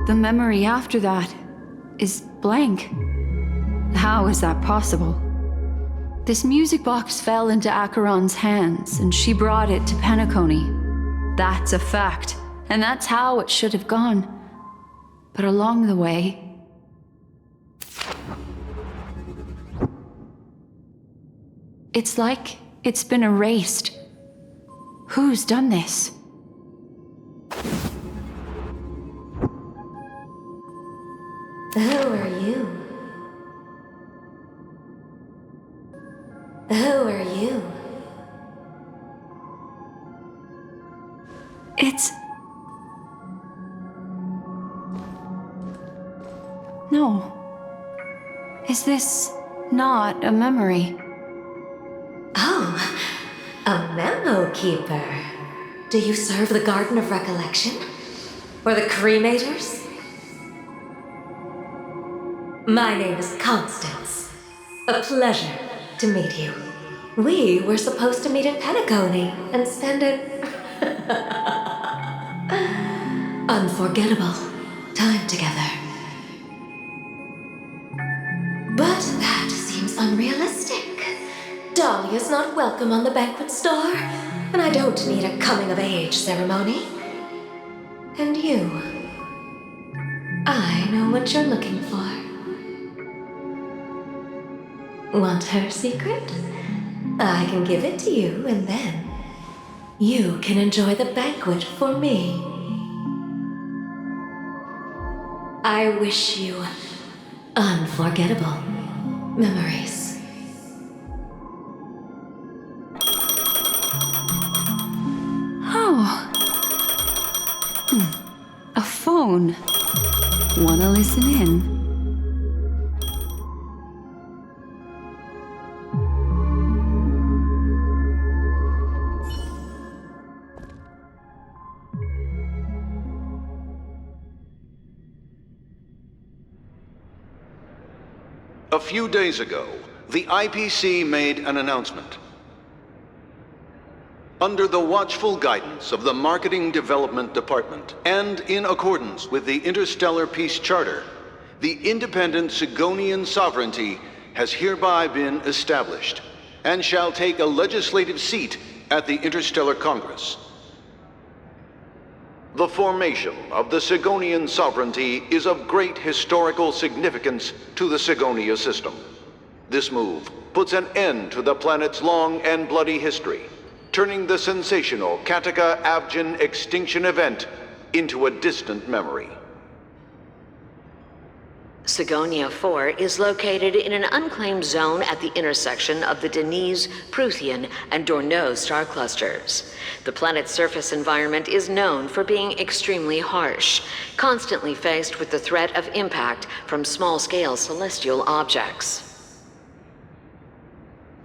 The memory after that is blank. How is that possible? This music box fell into Acheron's hands, and she brought it to Penacony. That's a fact, and that's how it should have gone. But along the way, it's like it's been erased. Who's done this? Who are you? Who are you? It's... No. Is this not a memory? Oh, a memo keeper. Do you serve the Garden of Recollection? Or the Cremators? My name is Constance. A pleasure to meet you. We were supposed to meet in Penacony and spend an unforgettable time together. But that seems unrealistic. Dahlia's not welcome on the banquet star, and I don't need a coming-of-age ceremony. And you, I know what you're looking for. Want her secret? I can give it to you, and then you can enjoy the banquet for me. I wish you unforgettable memories. Oh. A phone. Wanna listen in? A few days ago, the IPC made an announcement. Under the watchful guidance of the Marketing Development Department, and in accordance with the Interstellar Peace Charter, the independent Sigonian sovereignty has hereby been established, and shall take a legislative seat at the Interstellar Congress. The formation of the Sigonian sovereignty is of great historical significance to the Sigonia system. This move puts an end to the planet's long and bloody history, turning the sensational Kataka-Avgin extinction event into a distant memory. Sigonia 4 is located in an unclaimed zone at the intersection of the Denise, Prothean, and Dorneau star clusters. The planet's surface environment is known for being extremely harsh, constantly faced with the threat of impact from small-scale celestial objects.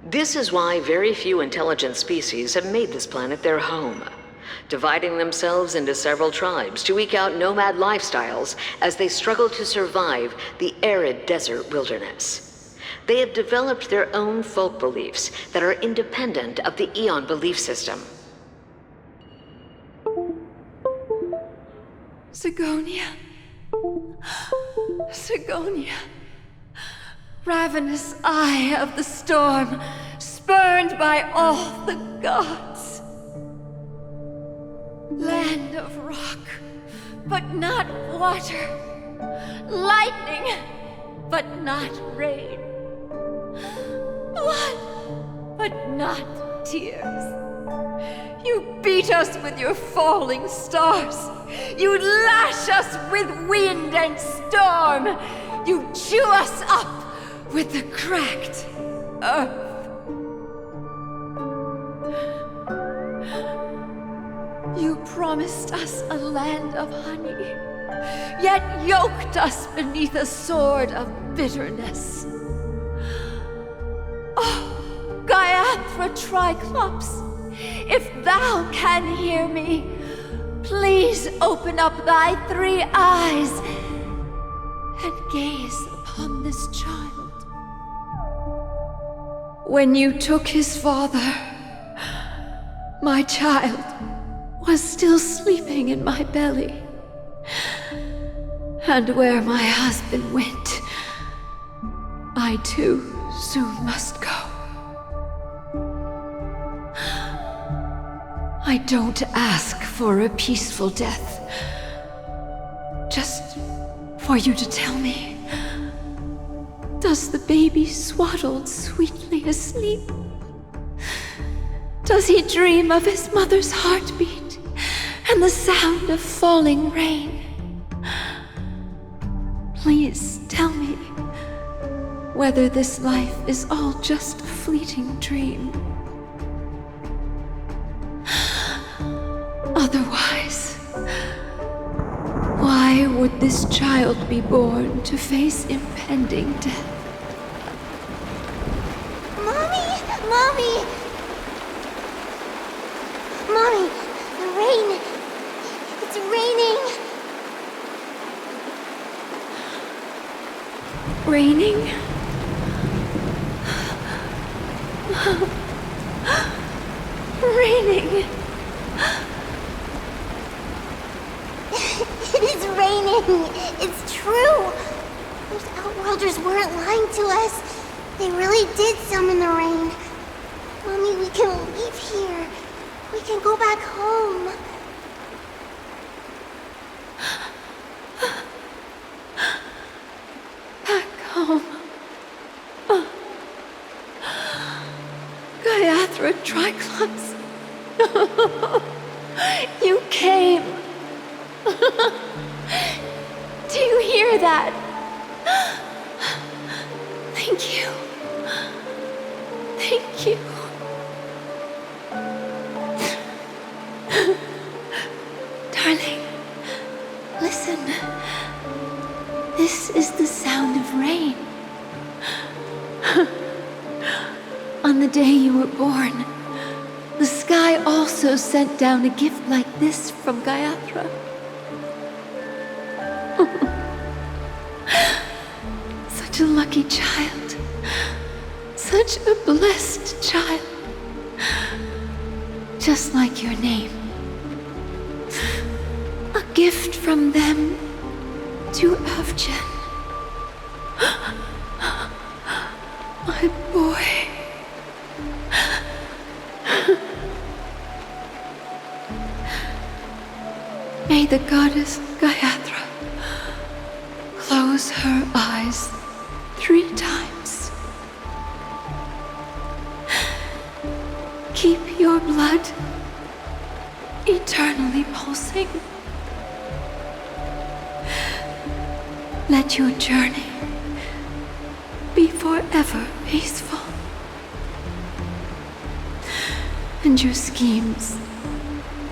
This is why very few intelligent species have made this planet their home, dividing themselves into several tribes to eke out nomad lifestyles as they struggle to survive the arid desert wilderness. They have developed their own folk beliefs that are independent of the Eon belief system. Sigonia. Sigonia. Ravenous eye of the storm, spurned by all the gods. Land of rock, but not water. Lightning, but not rain. Blood, but not tears. You beat us with your falling stars. You lash us with wind and storm. You chew us up with the cracked earth. You promised us a land of honey, yet yoked us beneath a sword of bitterness. Oh, Gaiathra Triclops, if thou can hear me, please open up thy 3 eyes and gaze upon this child. When you took his father, my child was still sleeping in my belly. And where my husband went, I too soon must go. I don't ask for a peaceful death, just for you to tell me, does the baby swaddled sweetly asleep? Does he dream of his mother's heartbeat and the sound of falling rain? Please tell me whether this life is all just a fleeting dream. Otherwise, why would this child be born to face impending death? Mommy! Mommy! Mommy! The rain! It's raining! Raining? Raining! It is raining! It's true! Those Outworlders weren't lying to us. They really did summon the rain. Mommy, we can leave here. We can go back home. Back home. Gaiathra Triclops. You came. Do you hear that? Thank you. Thank you. Darling, listen. This is the sound of rain. On the day you were born, the sky also sent down a gift like this from Gaiathra. Such a lucky child. Such a blessed child. Just like your name. A gift from them to Avjen. My boy. May the goddess Gaiathra close her eyes 3 times. Keep your blood eternally pulsing. Let your journey be forever peaceful. And your schemes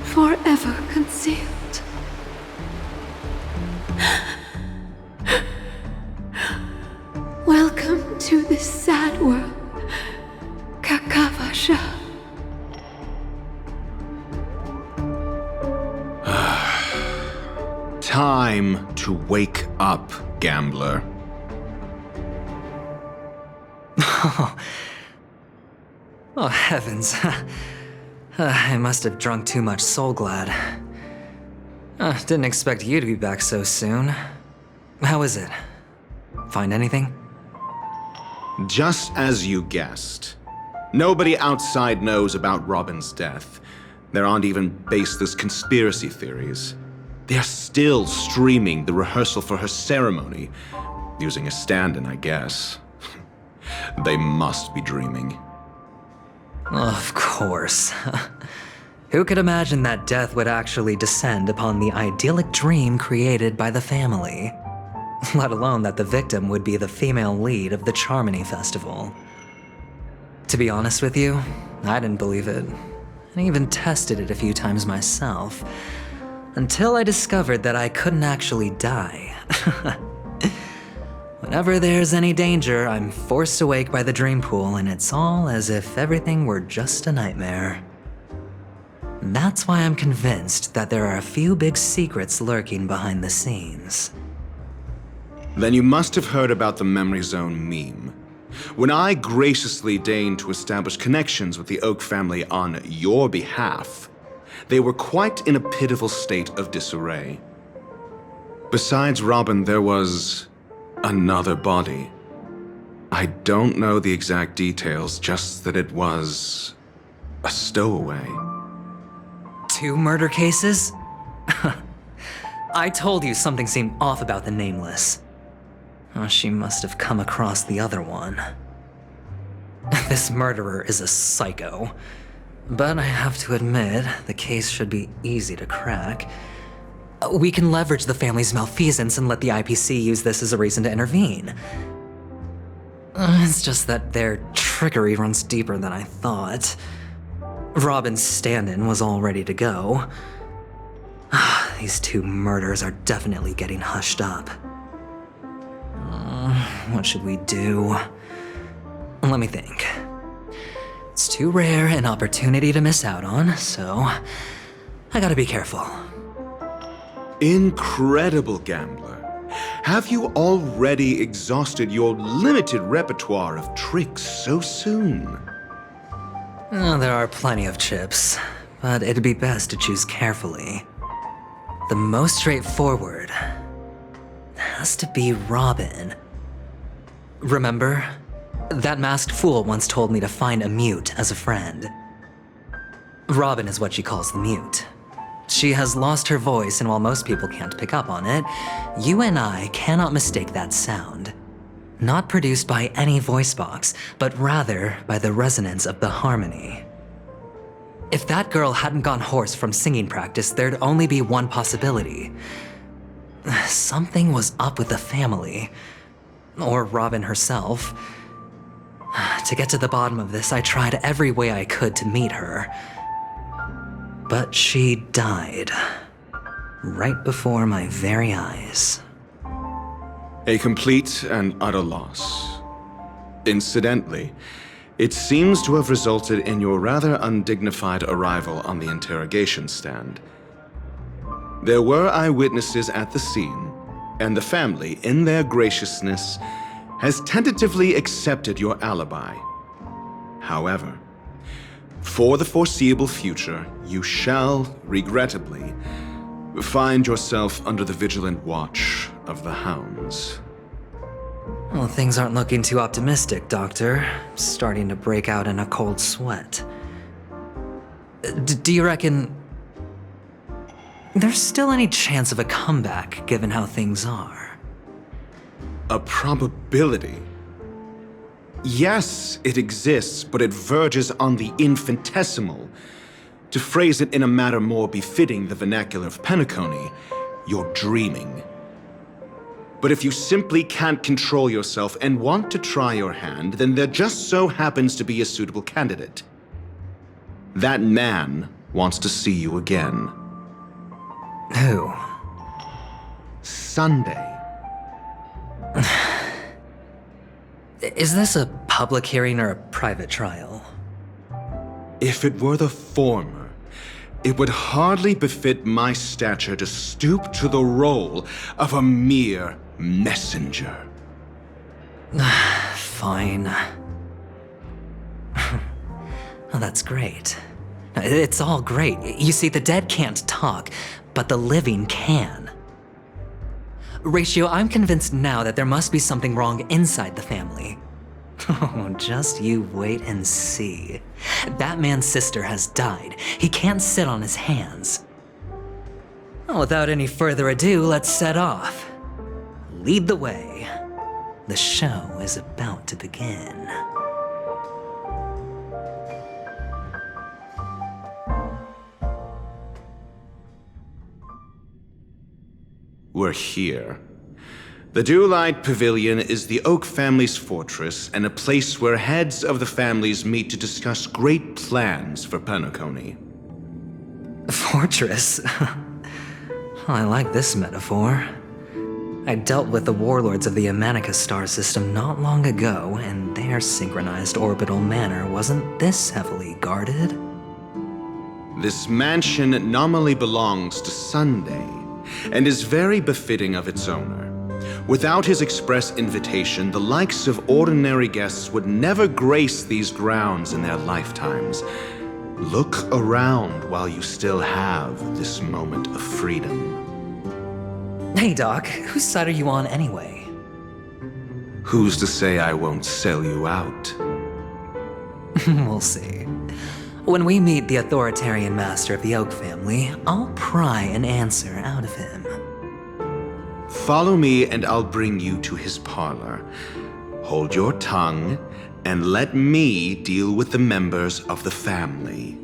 forever concealed. Welcome to this sad world, Kakavasha. Time to wake up, gambler. Oh, heavens. I must have drunk too much Soul Glad. Didn't expect you to be back so soon. How is it? Find anything? Just as you guessed. Nobody outside knows about Robin's death. There aren't even baseless conspiracy theories. They're still streaming the rehearsal for her ceremony, using a stand-in, I guess. They must be dreaming. Of course. Who could imagine that death would actually descend upon the idyllic dream created by the family? Let alone that the victim would be the female lead of the Charmony Festival. To be honest with you, I didn't believe it. I even tested it a few times myself, until I discovered that I couldn't actually die. Whenever there's any danger, I'm forced awake by the dream pool, and it's all as if everything were just a nightmare. That's why I'm convinced that there are a few big secrets lurking behind the scenes. Then you must have heard about the Memory Zone meme. When I graciously deigned to establish connections with the Oak family on your behalf, they were quite in a pitiful state of disarray. Besides Robin, there was another body. I don't know the exact details, just that it was a stowaway. 2 murder cases? I told you something seemed off about the Nameless. Oh, she must have come across the other one. This murderer is a psycho. But I have to admit, the case should be easy to crack. We can leverage the family's malfeasance and let the IPC use this as a reason to intervene. It's just that their trickery runs deeper than I thought. Robin's stand-in was all ready to go. These 2 murders are definitely getting hushed up. What should we do? Let me think. It's too rare an opportunity to miss out on, so I gotta be careful. Incredible, Gambler. Have you already exhausted your limited repertoire of tricks so soon? There are plenty of chips, but it'd be best to choose carefully. The most straightforward has to be Robin. Remember? That masked fool once told me to find a mute as a friend. Robin is what she calls the mute. She has lost her voice, and while most people can't pick up on it, you and I cannot mistake that sound. Not produced by any voice box, but rather by the resonance of the harmony. If that girl hadn't gone hoarse from singing practice, there'd only be one possibility. Something was up with the family. Or Robin herself. To get to the bottom of this, I tried every way I could to meet her. But she died. Right before my very eyes. A complete and utter loss. Incidentally, it seems to have resulted in your rather undignified arrival on the interrogation stand. There were eyewitnesses at the scene, and the family, in their graciousness, has tentatively accepted your alibi. However, for the foreseeable future, you shall, regrettably, find yourself under the vigilant watch of the hounds. Well, things aren't looking too optimistic, Doctor. I'm starting to break out in a cold sweat. Do you reckon there's still any chance of a comeback, given how things are? A probability? Yes, it exists, but it verges on the infinitesimal. To phrase it in a manner more befitting the vernacular of Penacony, you're dreaming. But if you simply can't control yourself and want to try your hand, then there just so happens to be a suitable candidate. That man wants to see you again. Who? Sunday. Is this a public hearing or a private trial? If it were the former, it would hardly befit my stature to stoop to the role of a mere messenger. Fine. Oh, that's great. It's all great. You see, the dead can't talk, but the living can. Ratio, I'm convinced now that there must be something wrong inside the family. Oh, just you wait and see. That man's sister has died. He can't sit on his hands. Well, without any further ado, let's set off. Lead the way. The show is about to begin. We're here. The Dewlight Pavilion is the Oak family's fortress and a place where heads of the families meet to discuss great plans for Penacony. Fortress? I like this metaphor. I dealt with the warlords of the Among Star system not long ago, and their synchronized orbital manor wasn't this heavily guarded. This mansion nominally belongs to Sunday, and is very befitting of its owner. Without his express invitation, the likes of ordinary guests would never grace these grounds in their lifetimes. Look around while you still have this moment of freedom. Hey, Doc, whose side are you on anyway? Who's to say I won't sell you out? We'll see. When we meet the authoritarian master of the Oak family, I'll pry an answer out of him. Follow me and I'll bring you to his parlor. Hold your tongue and let me deal with the members of the family.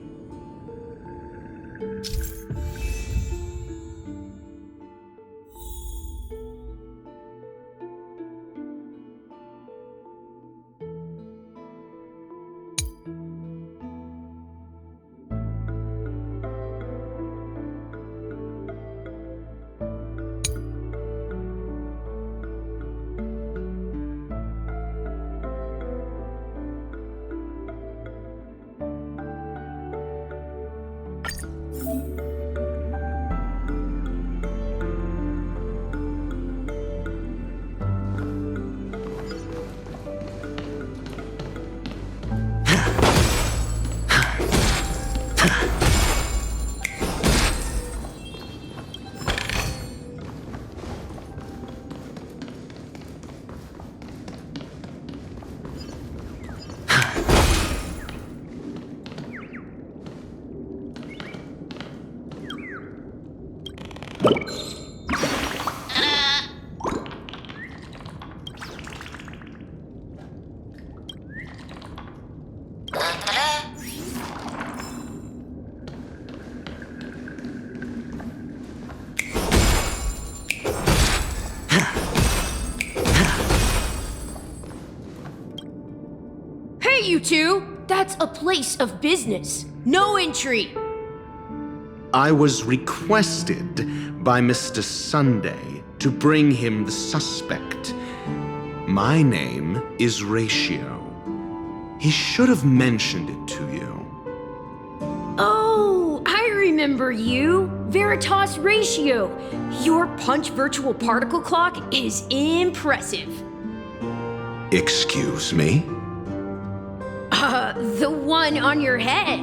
You two, that's a place of business. No entry. I was requested by Mr. Sunday to bring him the suspect. My name is Ratio. He should have mentioned it to you. Oh, I remember you. Veritas Ratio. Your punch virtual particle clock is impressive. Excuse me? The one on your head.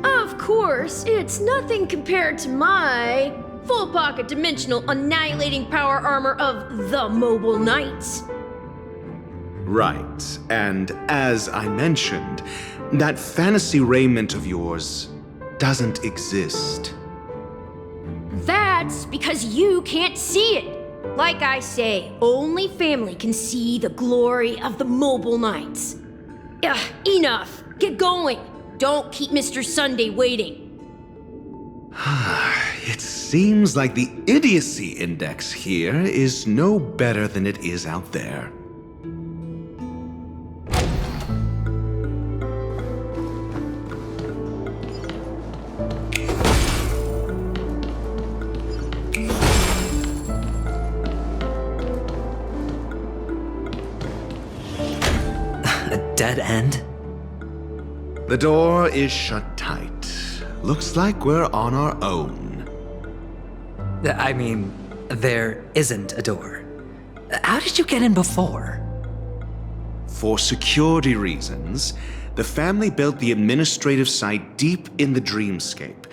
Of course, it's nothing compared to my full pocket dimensional annihilating power armor of the Mobile Knights. Right, and as I mentioned, that fantasy raiment of yours doesn't exist. That's because you can't see it. Like I say, only family can see the glory of the Mobile Knights. Enough. Get going. Don't keep Mr. Sunday waiting. It seems like the idiocy index here is no better than it is out there. A dead end? The door is shut tight. Looks like we're on our own. I mean, there isn't a door. How did you get in before? For security reasons, the family built the administrative site deep in the dreamscape,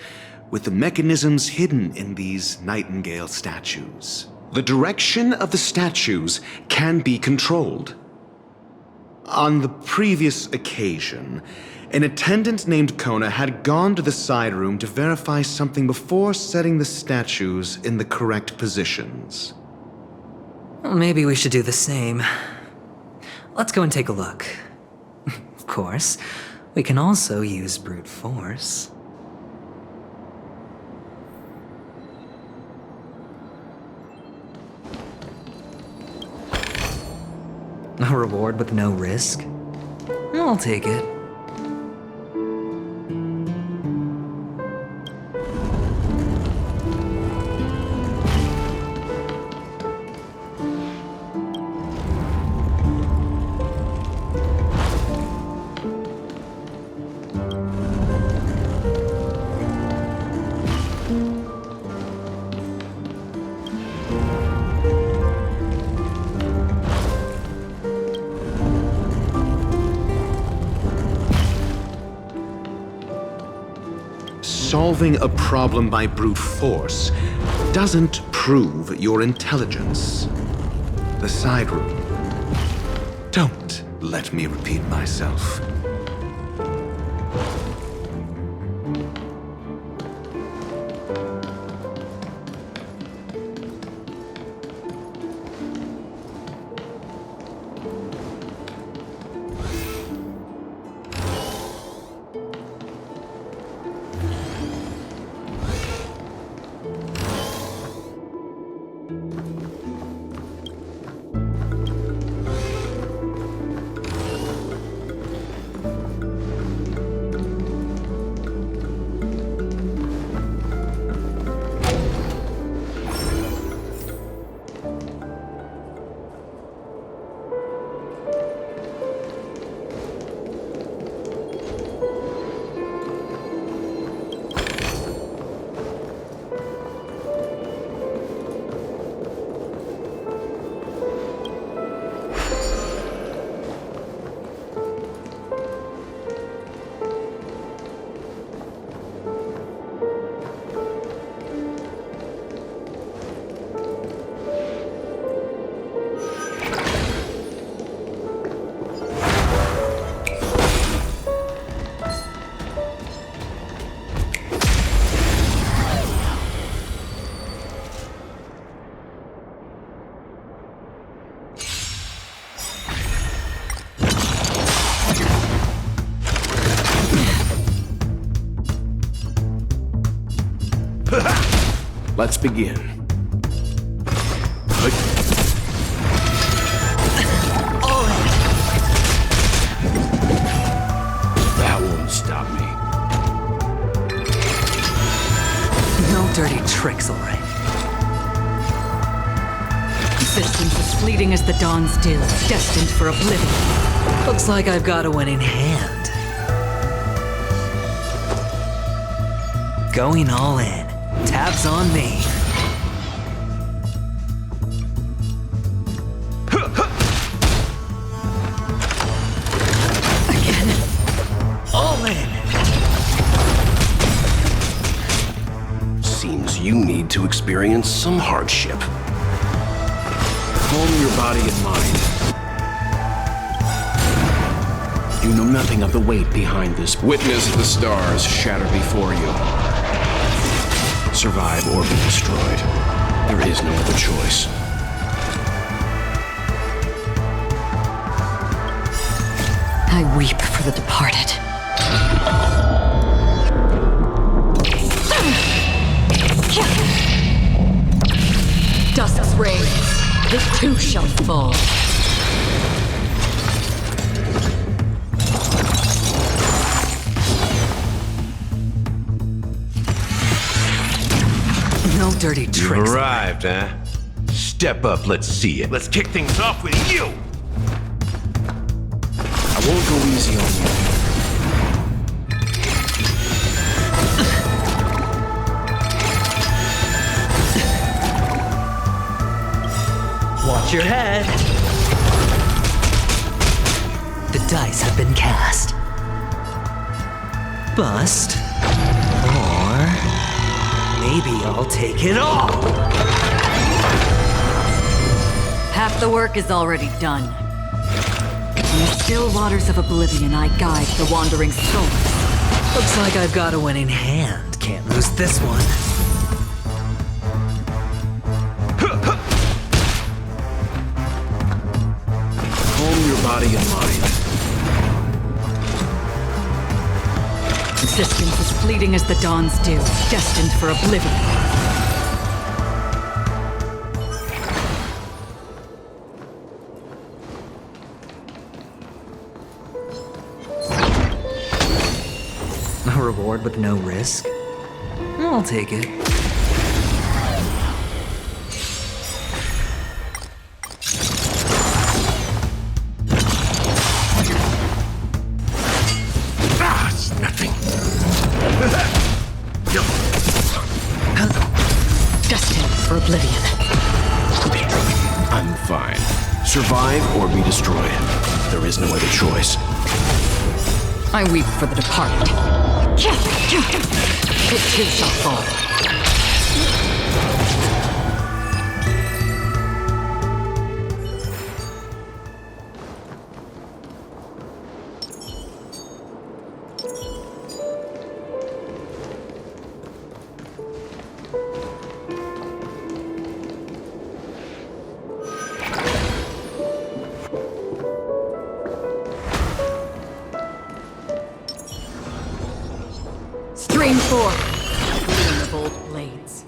with the mechanisms hidden in these nightingale statues. The direction of the statues can be controlled. On the previous occasion, an attendant named Kona had gone to the side room to verify something before setting the statues in the correct positions. Well, maybe we should do the same. Let's go and take a look. Of course, we can also use brute force. A reward with no risk? I'll take it. Solving a problem by brute force doesn't prove your intelligence. The side room. Don't let me repeat myself. Let's begin. That won't stop me. No dirty tricks, all right. Existence as fleeting as the dawn's dew, destined for oblivion. Looks like I've got a winning hand. Going all in. Tabs on me. Again. All in. Seems you need to experience some hardship. Calm your body and mind. You know nothing of the weight behind this. Witness the stars shatter before you. Survive or be destroyed. There is no other choice. I weep for the departed. Dusk's rays, this too shall fall. No dirty tricks. You've arrived, huh? Step up, let's see it. Let's kick things off with you! I won't go easy on you. Watch your head. The dice have been cast. Bust. Or maybe I'll take it all. Half the work is already done. In the still waters of oblivion, I guide the wandering souls. Looks like I've got a winning hand. Can't lose this one. Calm your body and mind. Existence as fleeting as the dawn's dew, destined for oblivion. A reward with no risk? I'll take it. It's nothing. Destined for oblivion. I'm fine. Survive or be destroyed. There is no other choice. I weep for the departed. It too shall fall. Stream 4. Gleam of old blades.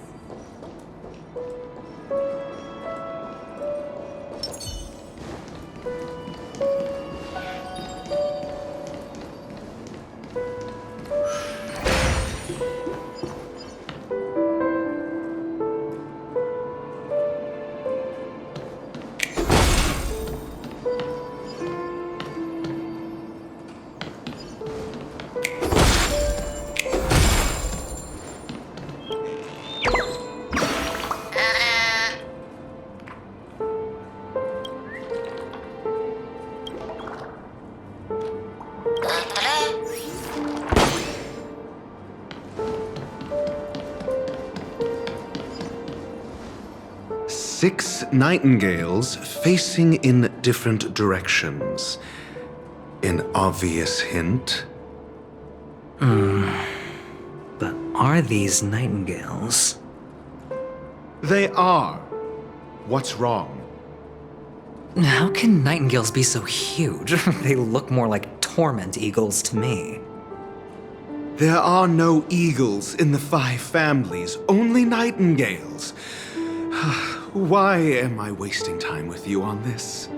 Six nightingales facing in different directions. An obvious hint. But are these nightingales? They are. What's wrong? How can nightingales be so huge? They look more like torment eagles to me. There are no eagles in the 5 families, only nightingales. Why am I wasting time with you on this?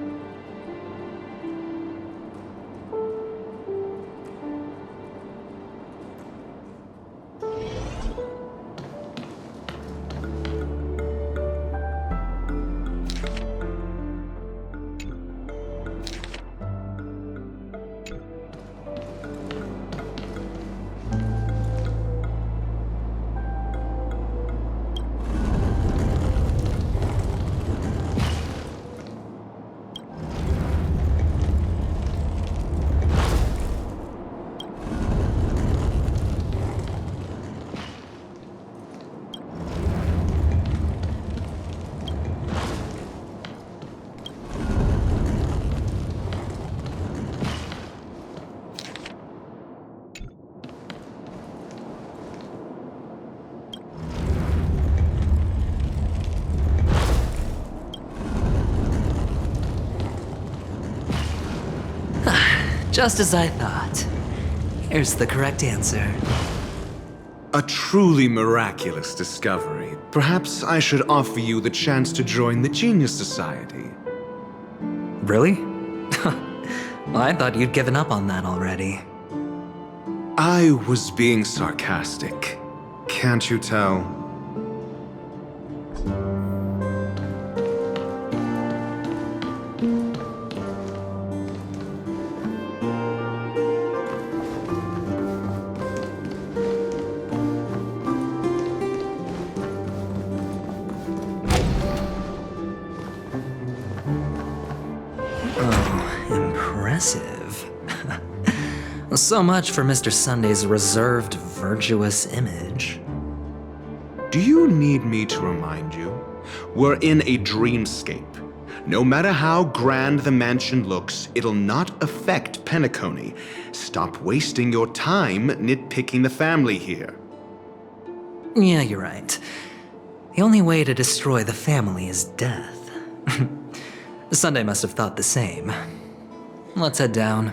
Just as I thought. Here's the correct answer. A truly miraculous discovery. Perhaps I should offer you the chance to join the Genius Society. Really? Well, I thought you'd given up on that already. I was being sarcastic. Can't you tell? Impressive. So much for Mr. Sunday's reserved, virtuous image. Do you need me to remind you? We're in a dreamscape. No matter how grand the mansion looks, it'll not affect Penacony. Stop wasting your time nitpicking the family here. Yeah, you're right. The only way to destroy the family is death. Sunday must have thought the same. Let's head down.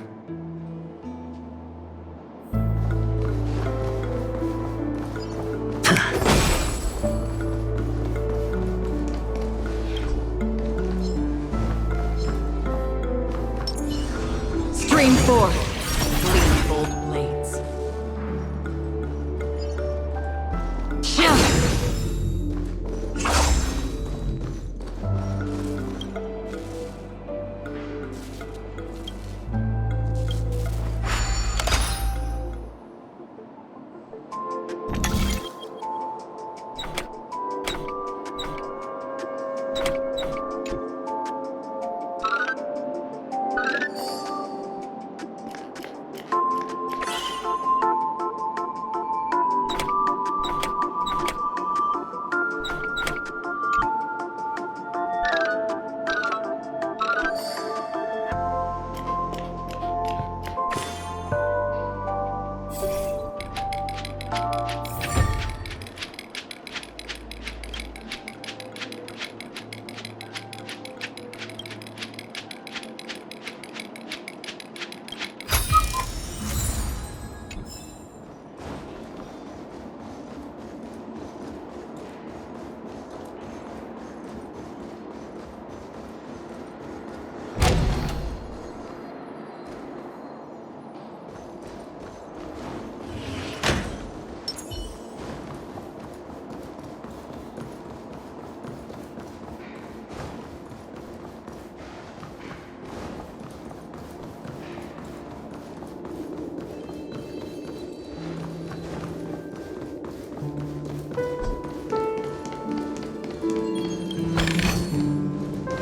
Stream 4. Clean bold blades.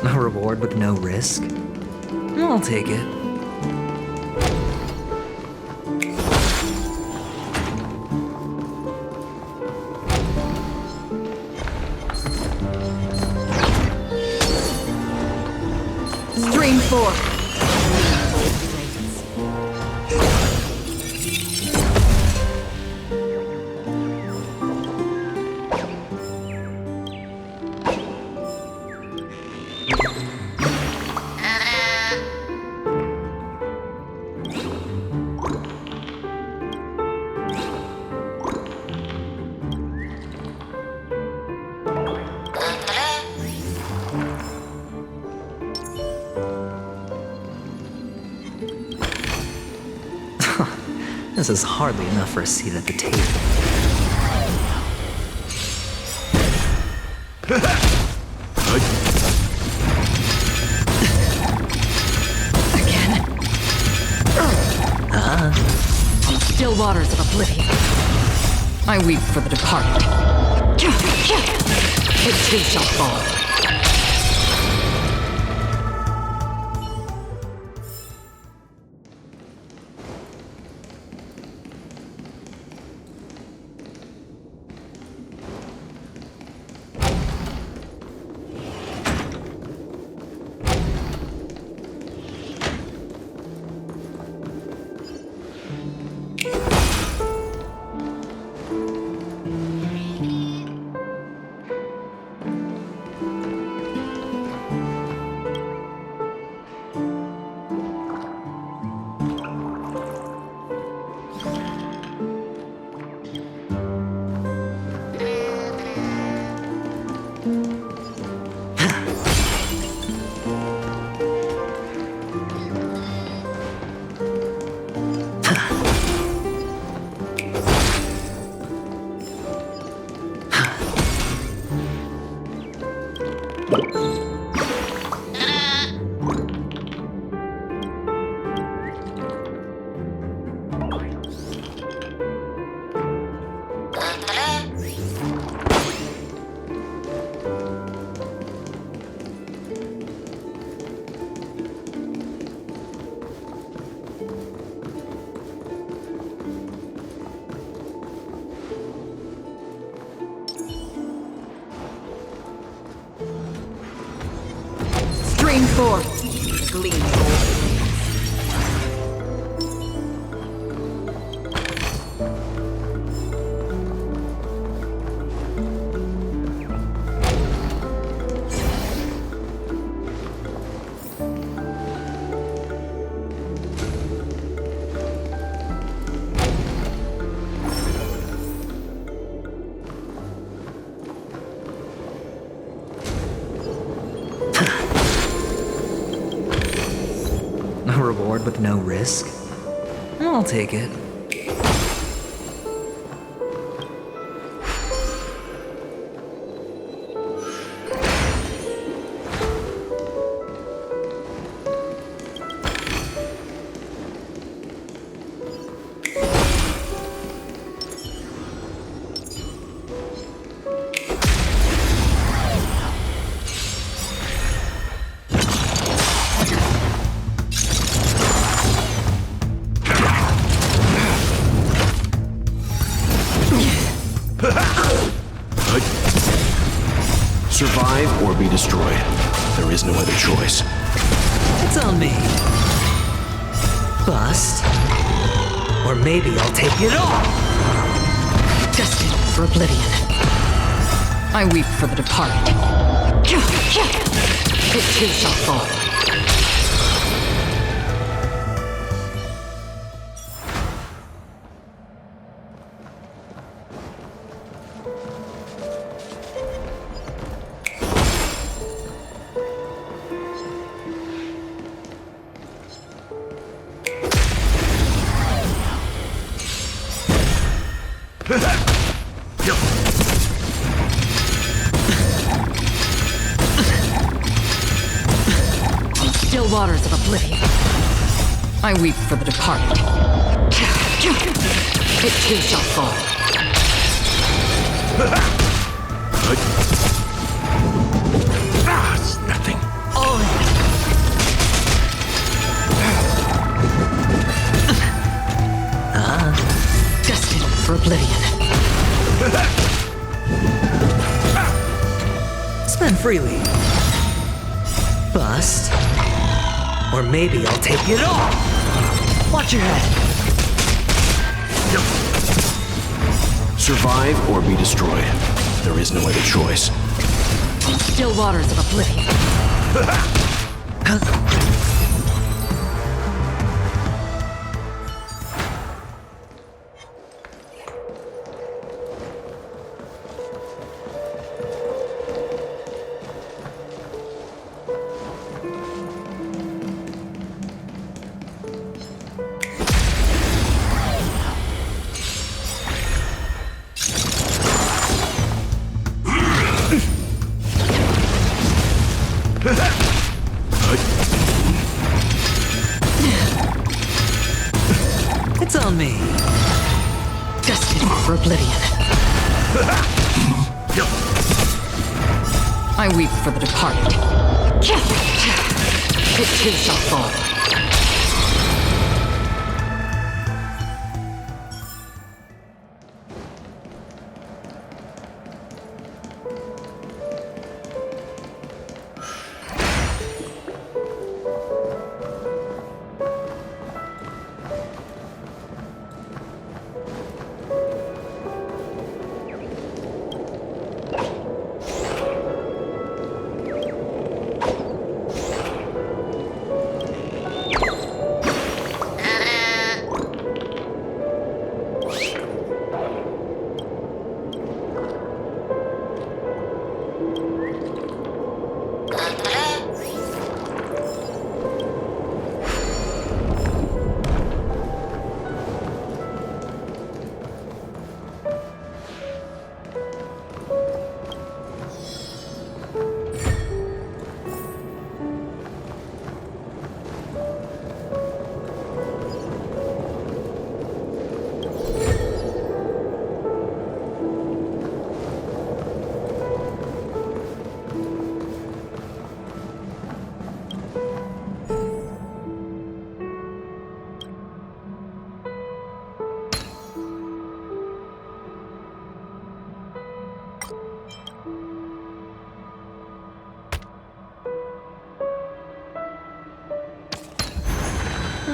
A reward with no risk? I'll take it. Stream 4. This is hardly enough for a seat at the table. Still waters of oblivion. I weep for the departed. It too shall fall. Scream forth. Gleam golden. A reward with no risk? I'll take it. Survive or be destroyed. There is no other choice. It's on me. Bust. Or maybe I'll take it all. Destined for oblivion. I weep for the departed. It too shall fall. Still waters of oblivion. I weep for the departed. It too shall fall. It's nothing. Destined for oblivion. Spend freely. Bust. Or maybe I'll take it all. Watch your head. Survive or be destroyed. There is no other choice. Still waters of oblivion. It's on me. Destined for oblivion. I weep for the departed. It too shall fall.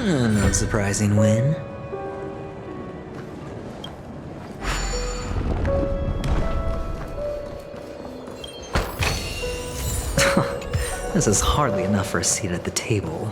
No surprising win. This is hardly enough for a seat at the table.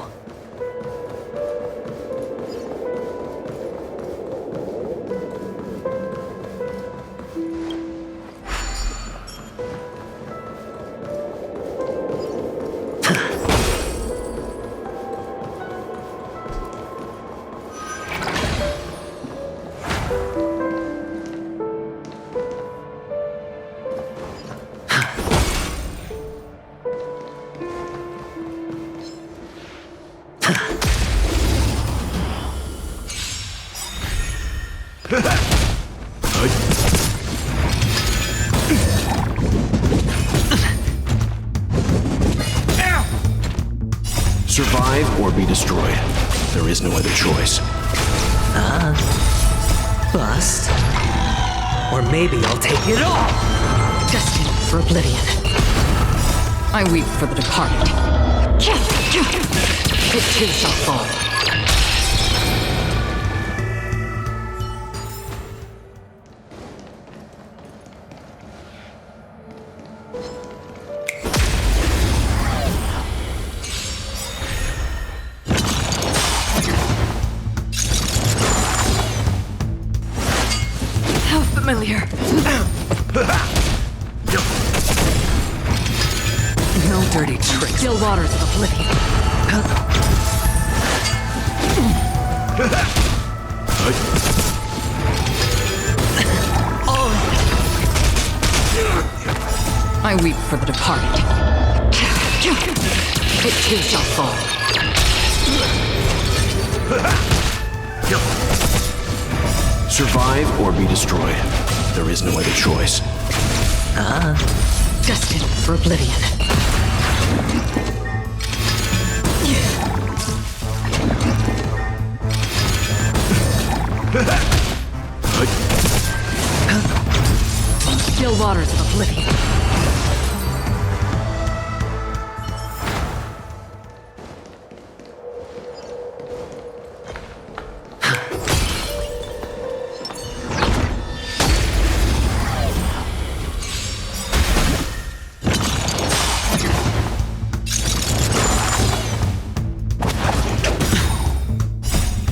Survive or be destroyed. There is no other choice. Bust. Or maybe I'll take it all! Destined for oblivion. I weep for the departed. It too shall fall. Familiar. No dirty tricks. Still waters of oblivion. I weep for the departed. It too shall fall. Survive or be destroyed. There is no other choice. Destined for oblivion. Still waters of oblivion.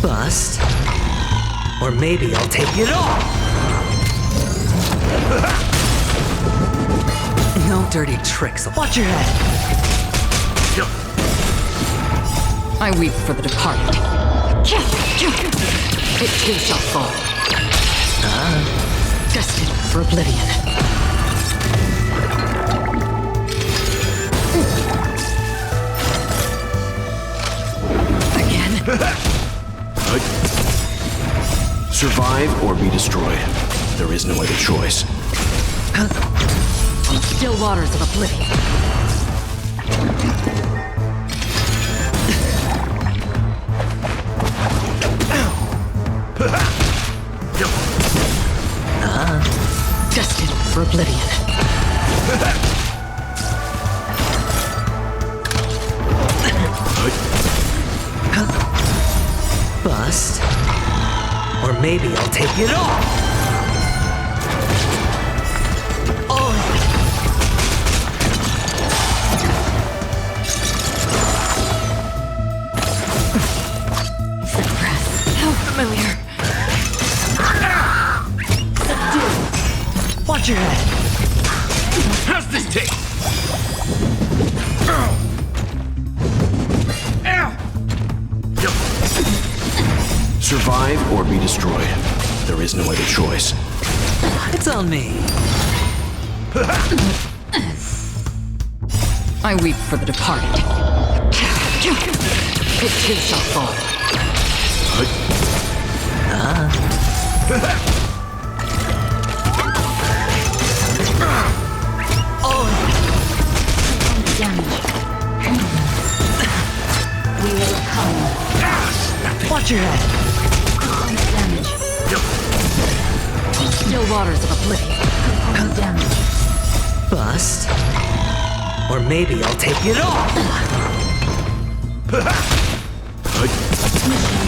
Bust. Or maybe I'll take it all! No dirty tricks. Watch your head! I weep for the departed. It too shall fall. Destined for oblivion. Survive or be destroyed. There is no other choice. Still waters of oblivion. Destined for oblivion. Bust. Or maybe I'll take it all! How familiar. Watch your head! How's this taste? Survive or be destroyed. There is no other choice. It's on me. I weep for the departed. It too shall fall. We will come. Watch your head! Damage. Still waters of oblivion. Damage. Bust. Or maybe I'll take it all! Mission ready.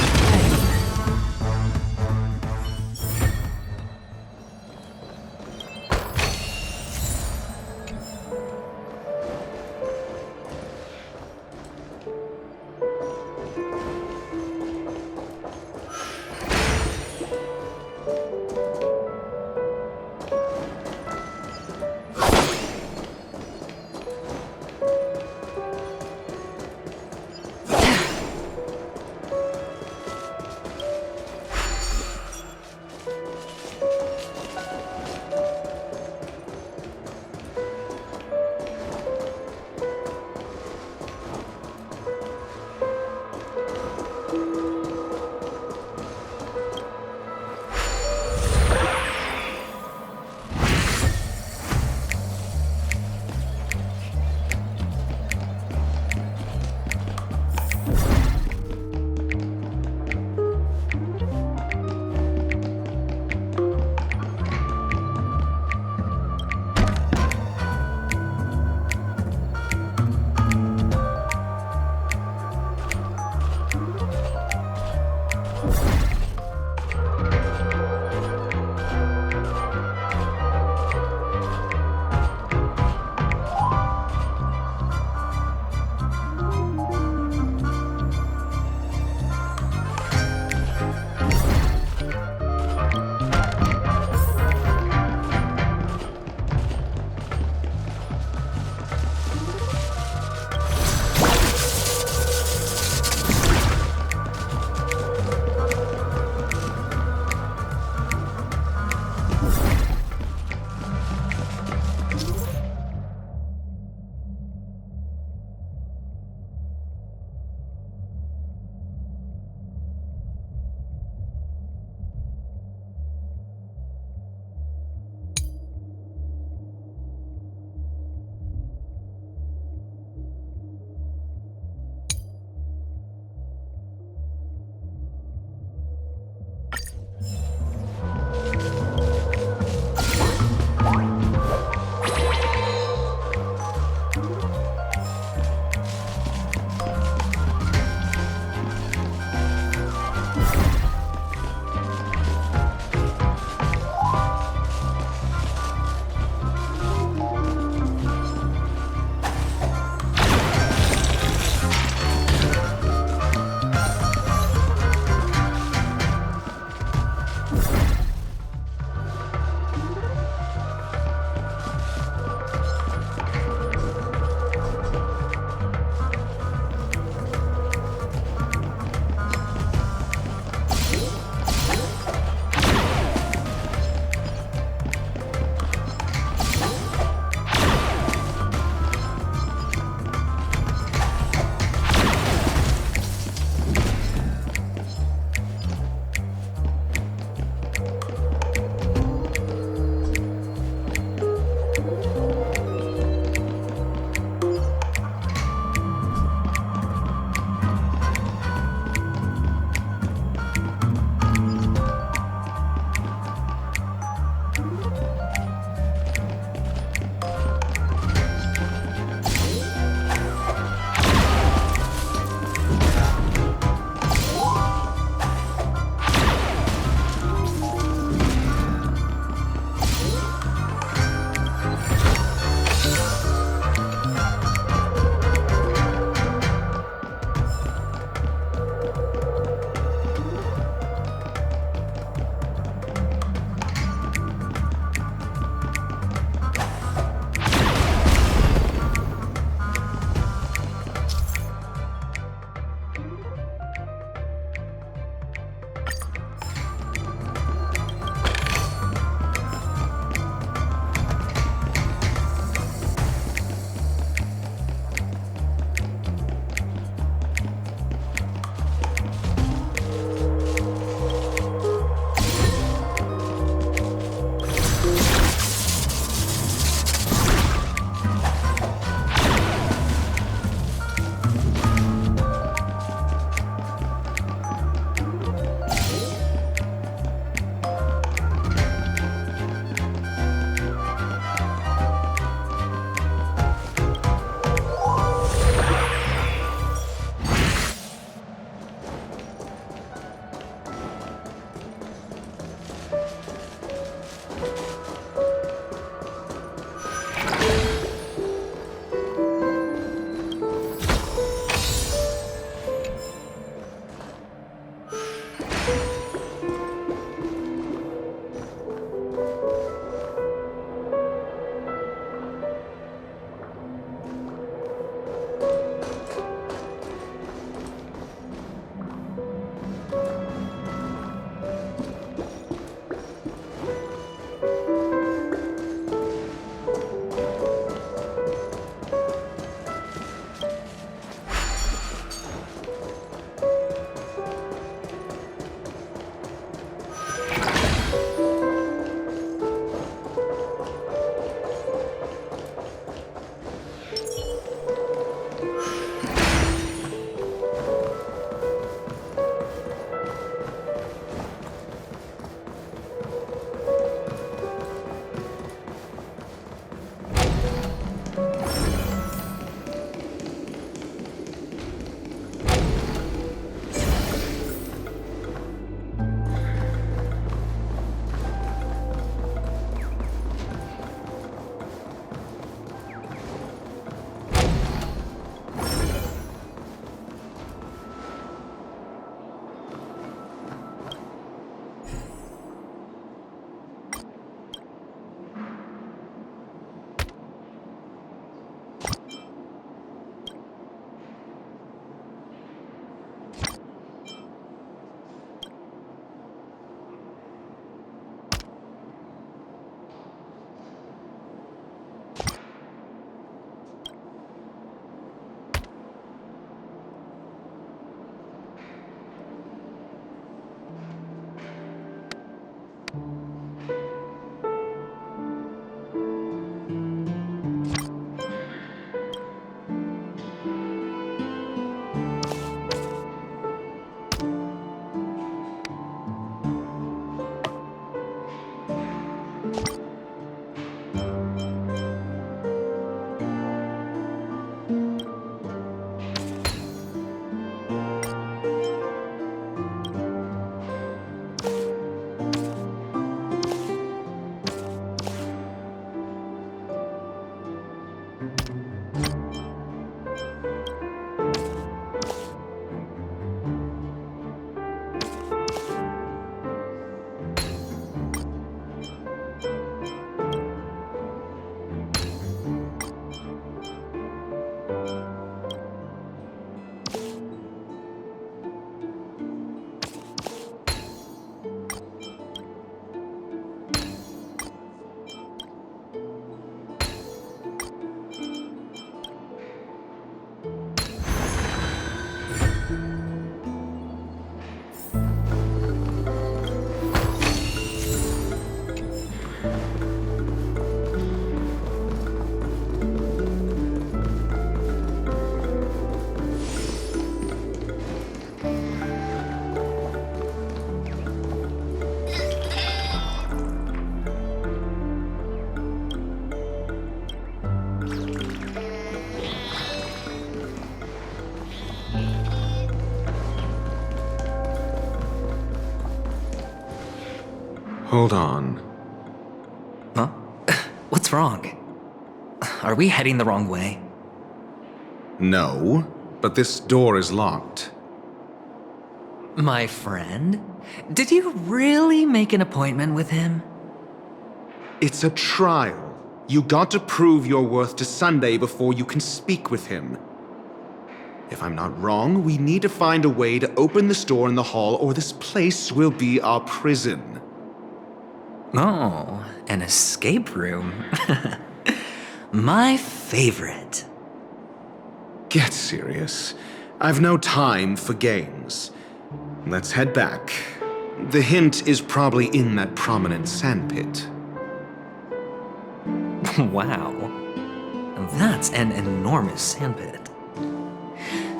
Hold on. Huh? What's wrong? Are we heading the wrong way? No, but this door is locked. My friend? Did you really make an appointment with him? It's a trial. You got to prove your worth to Sunday before you can speak with him. If I'm not wrong, we need to find a way to open this door in the hall, or this place will be our prison. Oh, an escape room. My favorite. Get serious. I've no time for games. Let's head back. The hint is probably in that prominent sandpit. Wow. That's an enormous sandpit.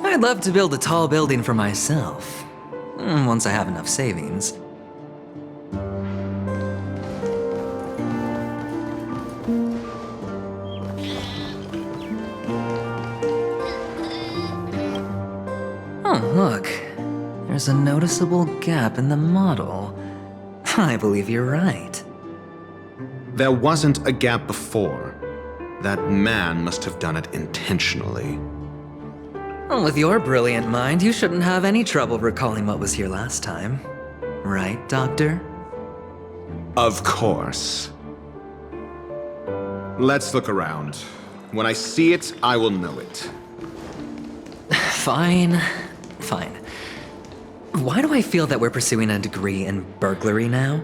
I'd love to build a tall building for myself, once I have enough savings. Oh, look. There's a noticeable gap in the model. I believe you're right. There wasn't a gap before. That man must have done it intentionally. Well, with your brilliant mind, you shouldn't have any trouble recalling what was here last time. Right, Doctor? Of course. Let's look around. When I see it, I will know it. Fine. Fine. Why do I feel that we're pursuing a degree in burglary now?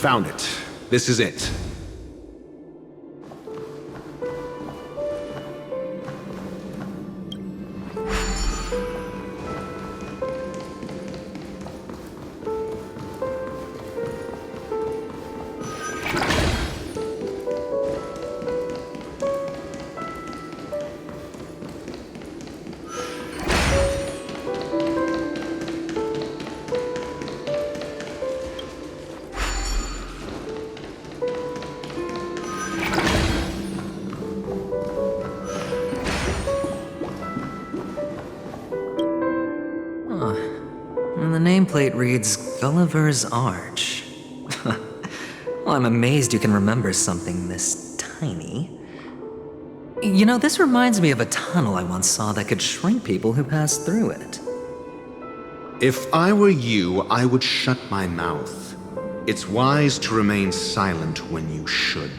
Found it. This is it. And the nameplate reads Gulliver's Arch. Well, I'm amazed you can remember something this tiny. You know, this reminds me of a tunnel I once saw that could shrink people who passed through it. If I were you, I would shut my mouth. It's wise to remain silent when you should.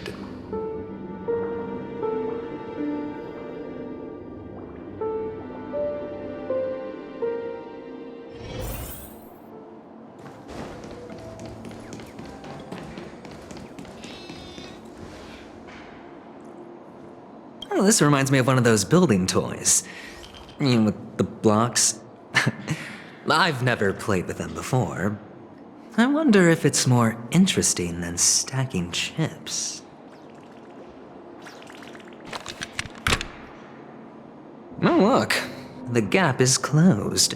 Oh, this reminds me of one of those building toys. You know, with the blocks. I've never played with them before. I wonder if it's more interesting than stacking chips. Oh, look. The gap is closed.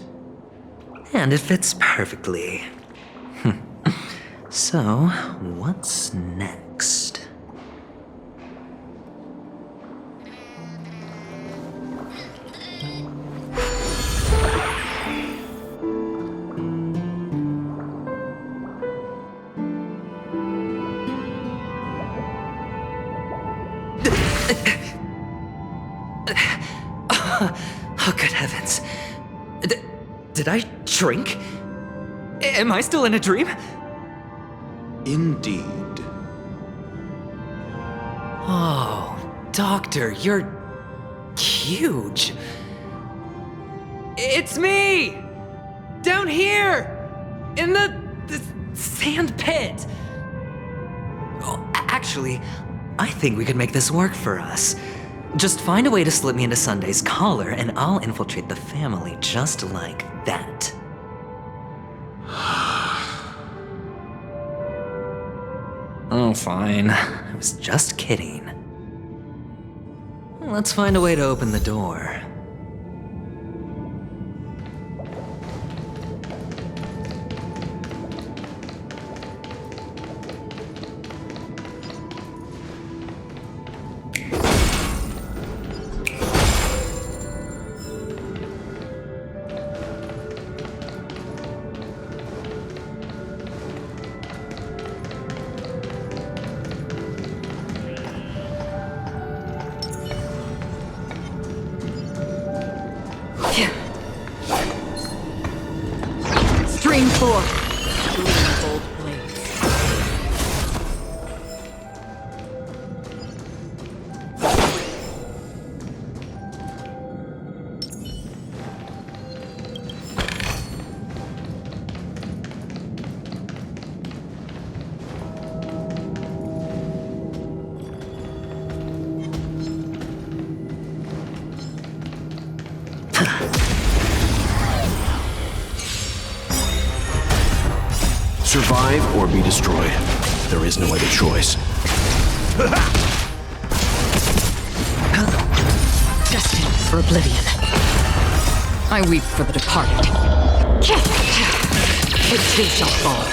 And it fits perfectly. So, what's next? Oh, good heavens. Did I shrink? Am I still in a dream? Indeed. Oh, Doctor, you're huge. It's me! Down here! In the sand pit! Oh, actually, I think we could make this work for us. Just find a way to slip me into Sunday's collar, and I'll infiltrate the family just like that. Oh, fine. I was just kidding. Let's find a way to open the door. Stream 4. Bold blades. Survive or be destroyed. There is no other choice. Destined for oblivion. I weep for the departed. It too shall fall.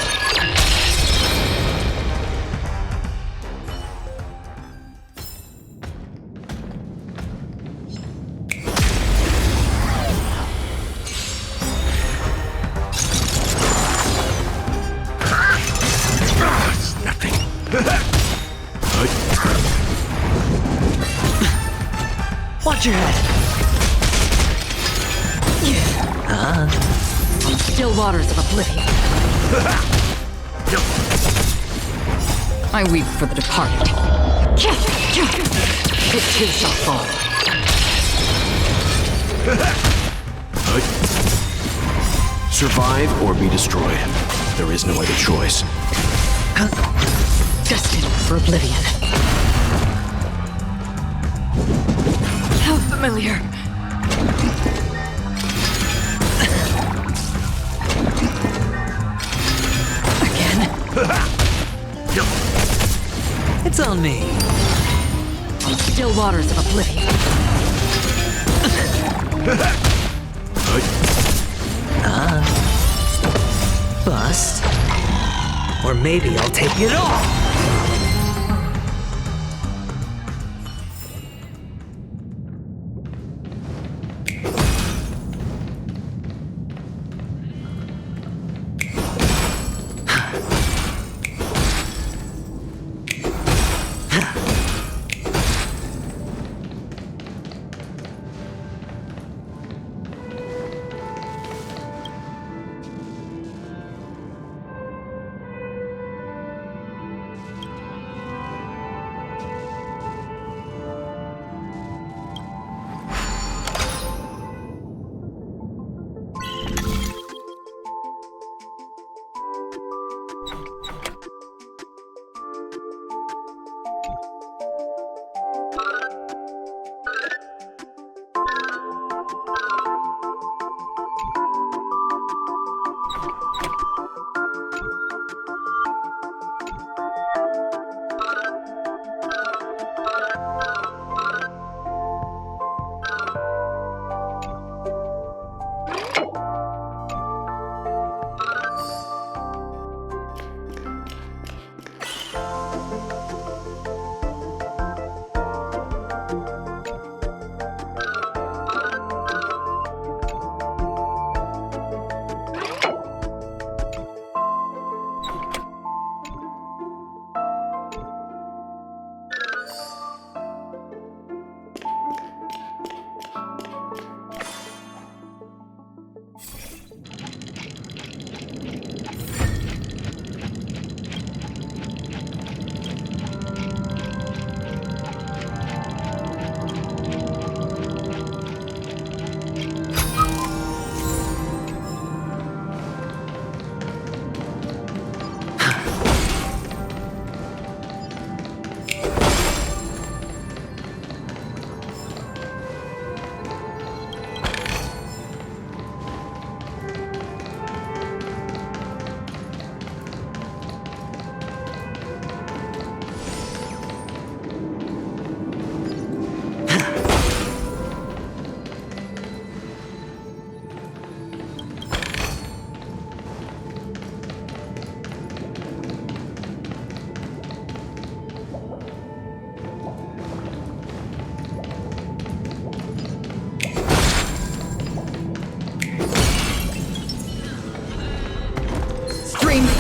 Watch your head. Still waters of oblivion. I weep for the departed. It too shall fall. Survive or be destroyed. There is no other choice. Destined for oblivion. How familiar. Again. It's on me. Still waters of oblivion. Bust. Or maybe I'll take it all.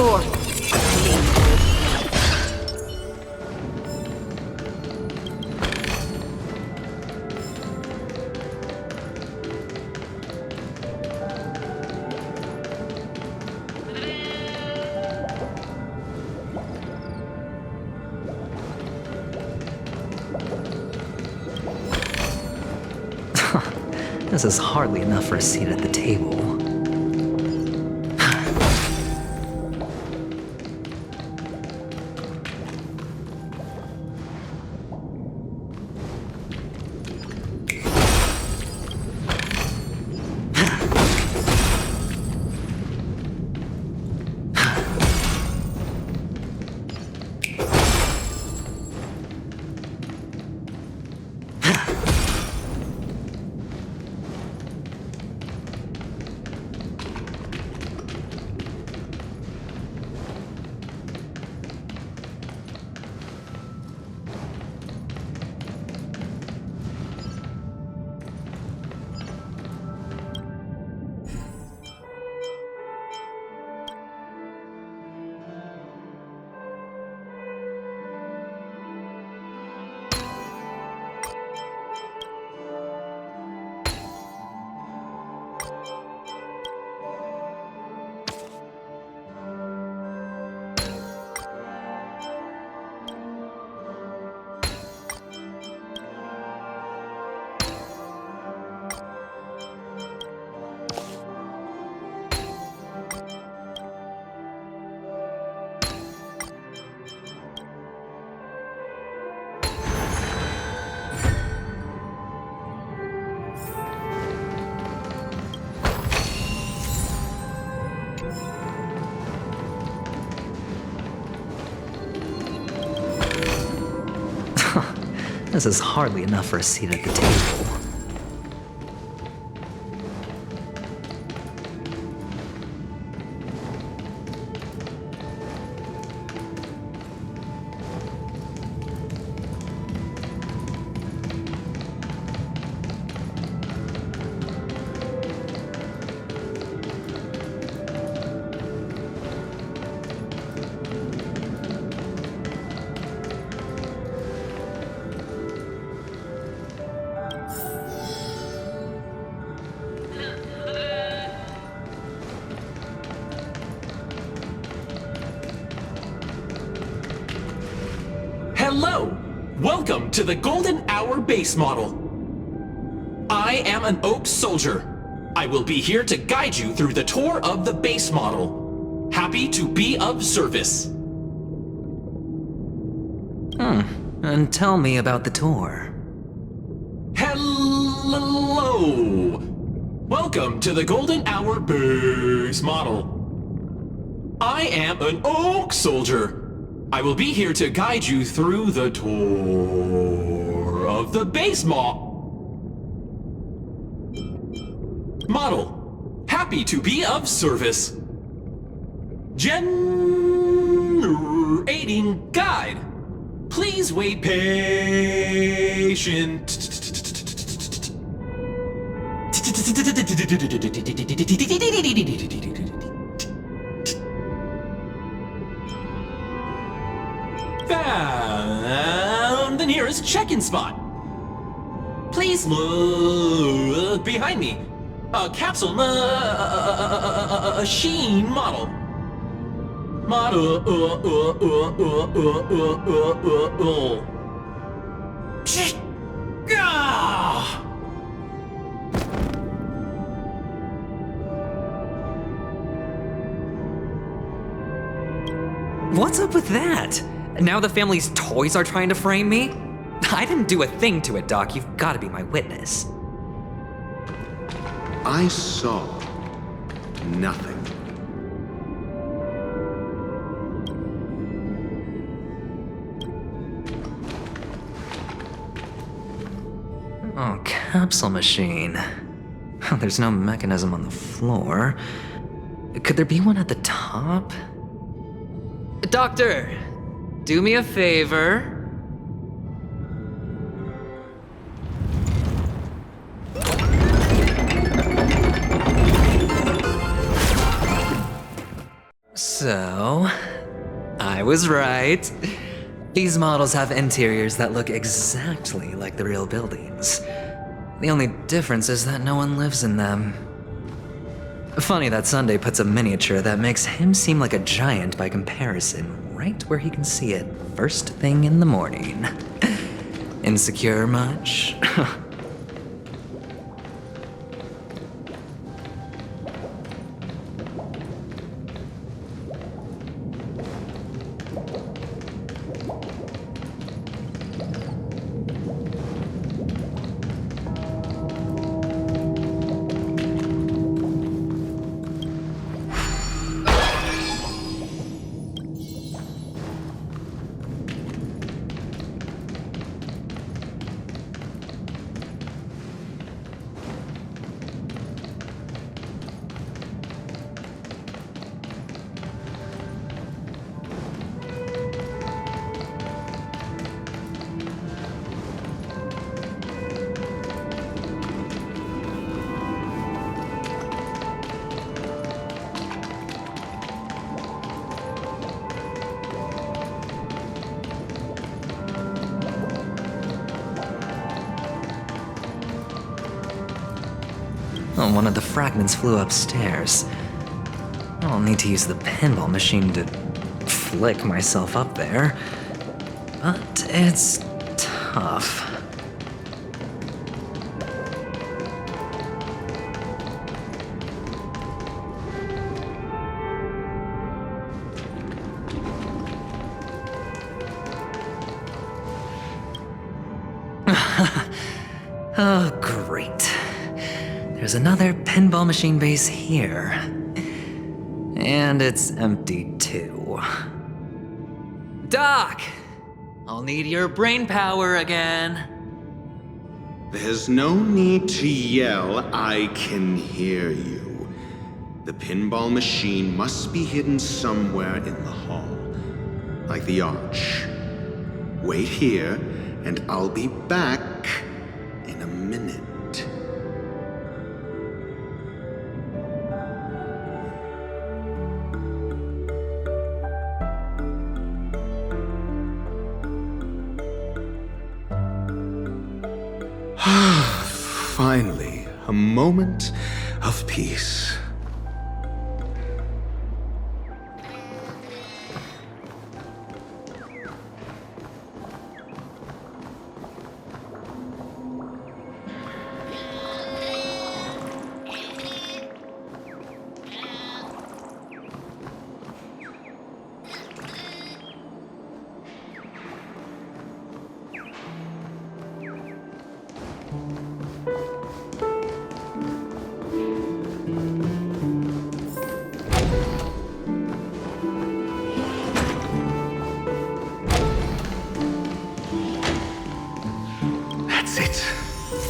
4. This is hardly enough for a seat at the table. This is hardly enough for a seat at the table. Hello! Welcome to the Golden Hour base model. I am an Oak Soldier. I will be here to guide you through the tour of the base model. Happy to be of service. And tell me about the tour. Hello! Welcome to the Golden Hour base model. I am an Oak Soldier. I will be here to guide you through the tour of the base model. Happy to be of service. Generating guide. Please wait patient. Found the nearest check-in spot. Please look behind me. A capsule machine model. What's up with that? Now the family's toys are trying to frame me? I didn't do a thing to it, Doc. You've got to be my witness. I saw nothing. Oh, capsule machine. There's no mechanism on the floor. Could there be one at the top? Doctor, do me a favor. So, I was right. These models have interiors that look exactly like the real buildings. The only difference is that no one lives in them. Funny that Sunday puts a miniature that makes him seem like a giant by comparison right where he can see it first thing in the morning. Insecure much? Oh, one of the fragments flew upstairs. I'll need to use the pinball machine to flick myself up there. But it's tough. Oh, great. There's another pinball machine base here. And it's empty too. Doc! I'll need your brain power again. There's no need to yell, I can hear you. The pinball machine must be hidden somewhere in the hall. Like the arch. Wait here, and I'll be back in a minute. Finally, a moment of peace.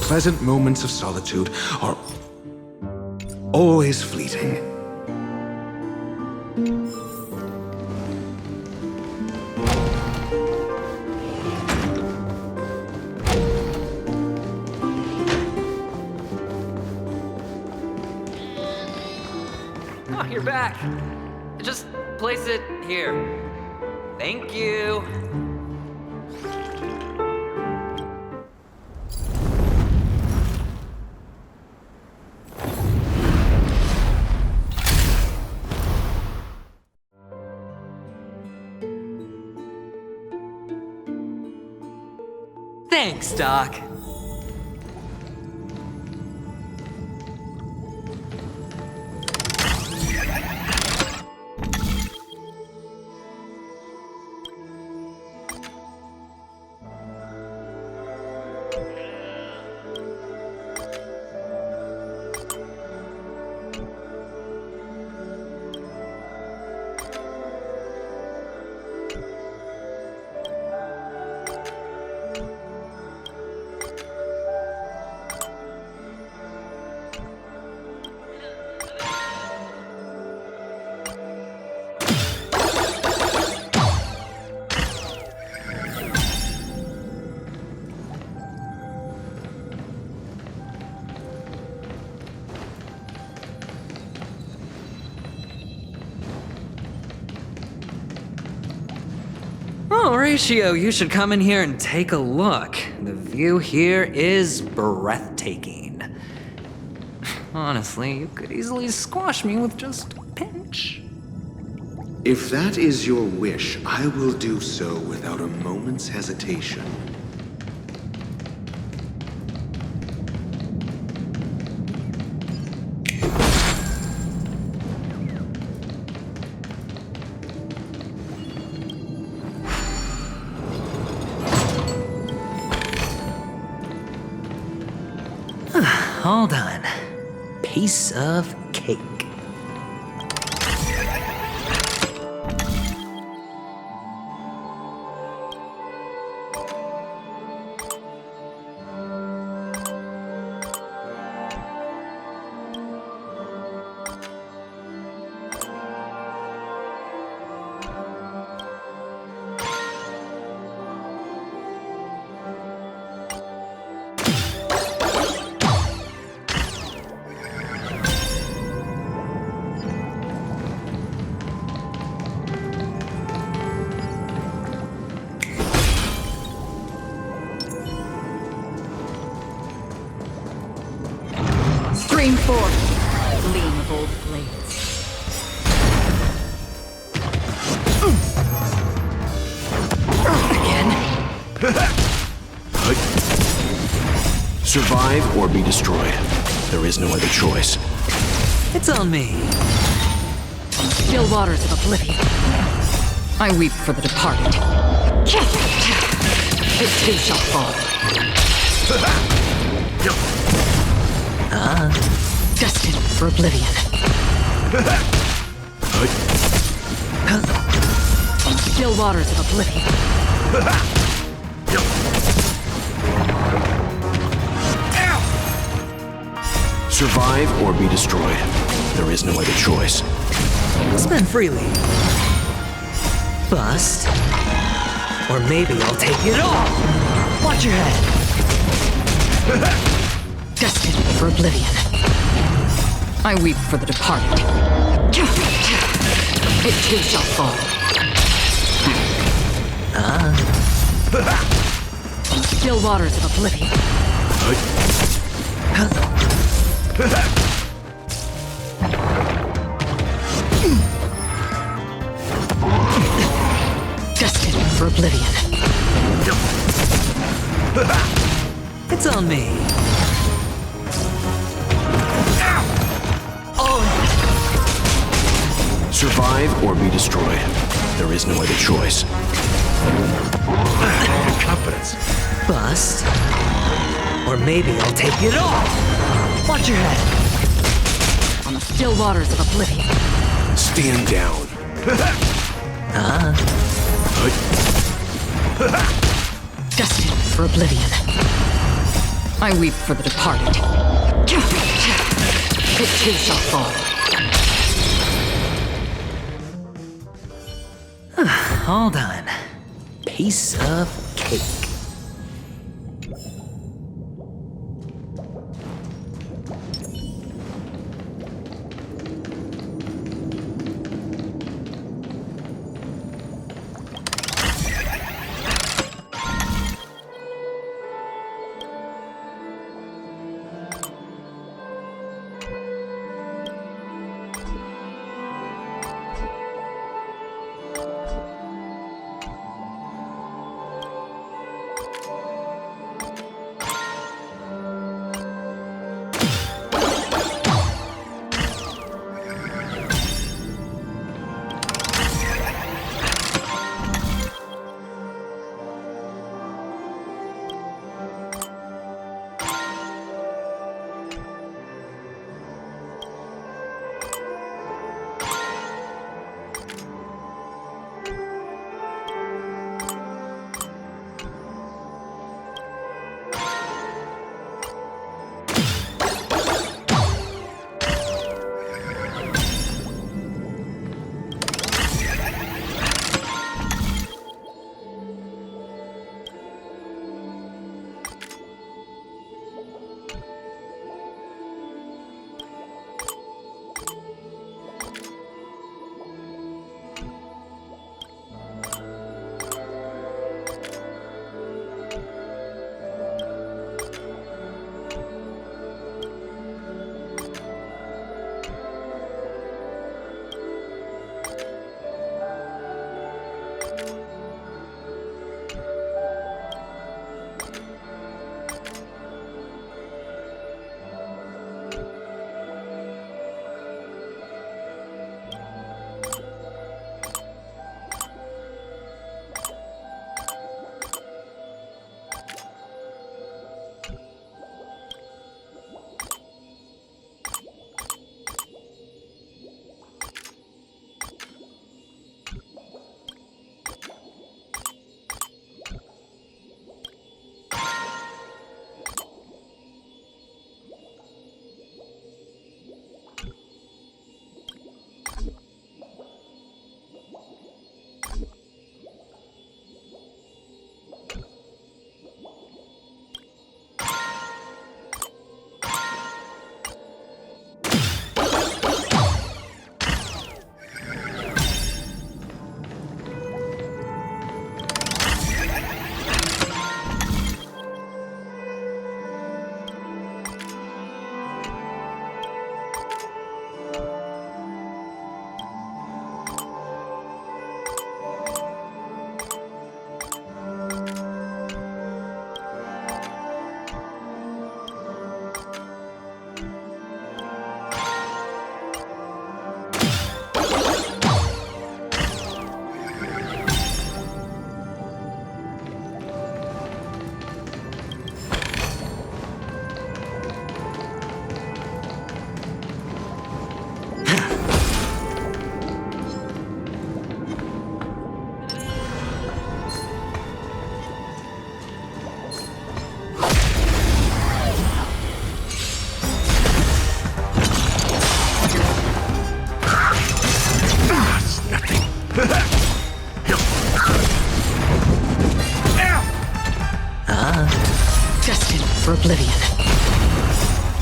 Pleasant moments of solitude are always fleeting. Oh, you're back. Just place it here. Thank you. Thanks, Doc. Horatio, you should come in here and take a look. The view here is breathtaking. Honestly, you could easily squash me with just a pinch. If that is your wish, I will do so without a moment's hesitation. All done. Piece of cake. Stream forth, gleam of old blades. Survive or be destroyed. There is no other choice. It's on me. On the still waters of oblivion, I weep for the departed. It too shall fall. Destined for oblivion. On the still waters of oblivion. Survive or be destroyed. There is no other choice. Spend freely. Bust. Or maybe I'll take it all. Watch your head. Destined for oblivion. I weep for the departed. It too shall fall. On the still waters of oblivion. Destined for oblivion. It's on me. Survive or be destroyed. There is no other choice. Confidence. Bust. Or maybe I'll take it all. Watch your head. On the still waters of oblivion. Stand down. Destined for oblivion. I weep for the departed. It too shall fall. All done. Piece of cake.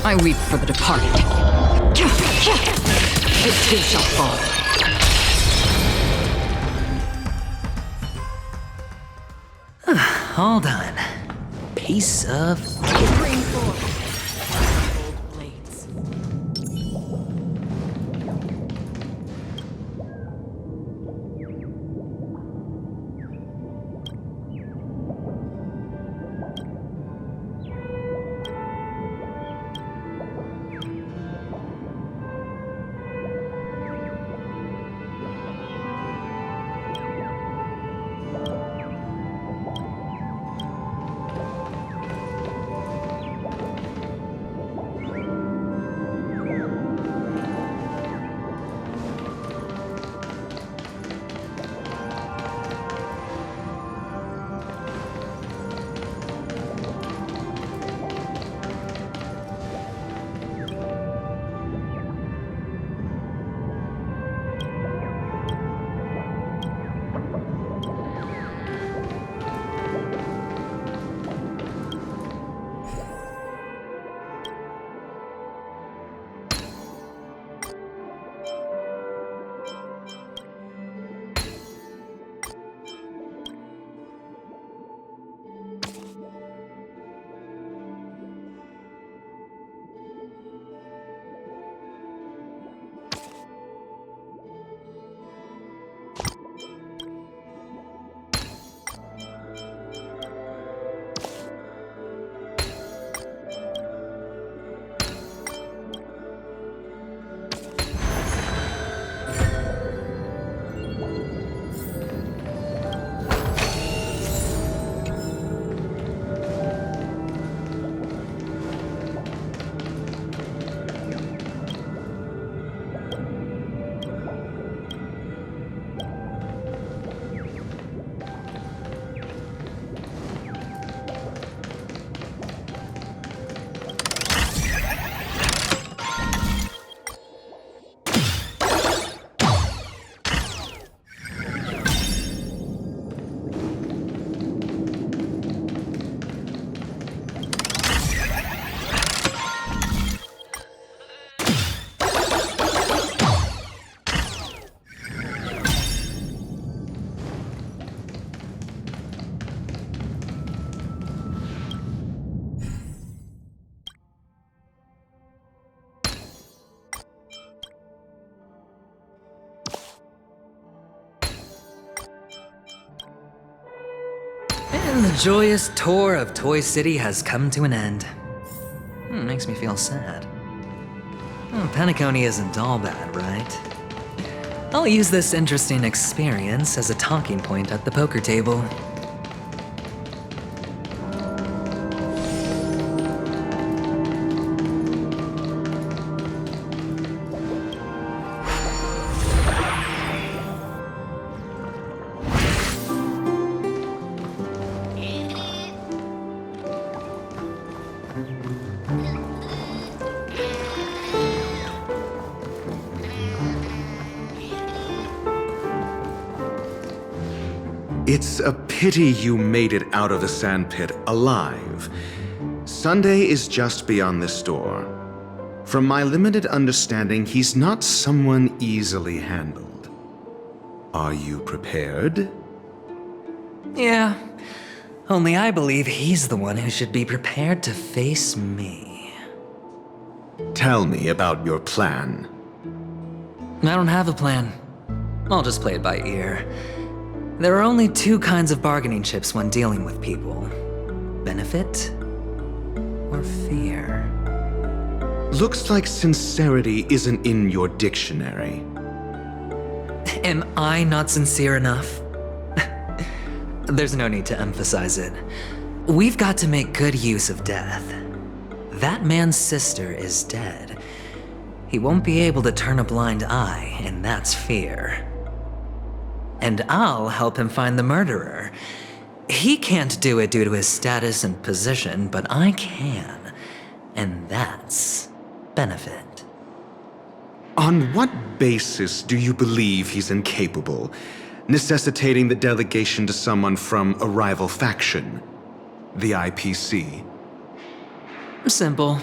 I weep for the departed. It too shall fall. All done. Piece of And the joyous tour of Toy City has come to an end. Makes me feel sad. Penacony isn't all bad, right? I'll use this interesting experience as a talking point at the poker table. It's a pity you made it out of the sandpit alive. Sunday is just beyond this door. From my limited understanding, he's not someone easily handled. Are you prepared? Yeah, only I believe he's the one who should be prepared to face me. Tell me about your plan. I don't have a plan. I'll just play it by ear. There are only two kinds of bargaining chips when dealing with people: benefit or fear. Looks like sincerity isn't in your dictionary. Am I not sincere enough? There's no need to emphasize it. We've got to make good use of death. That man's sister is dead. He won't be able to turn a blind eye, and that's fear. And I'll help him find the murderer. He can't do it due to his status and position, but I can. And that's benefit. On what basis do you believe he's incapable, necessitating the delegation to someone from a rival faction, the IPC? Simple.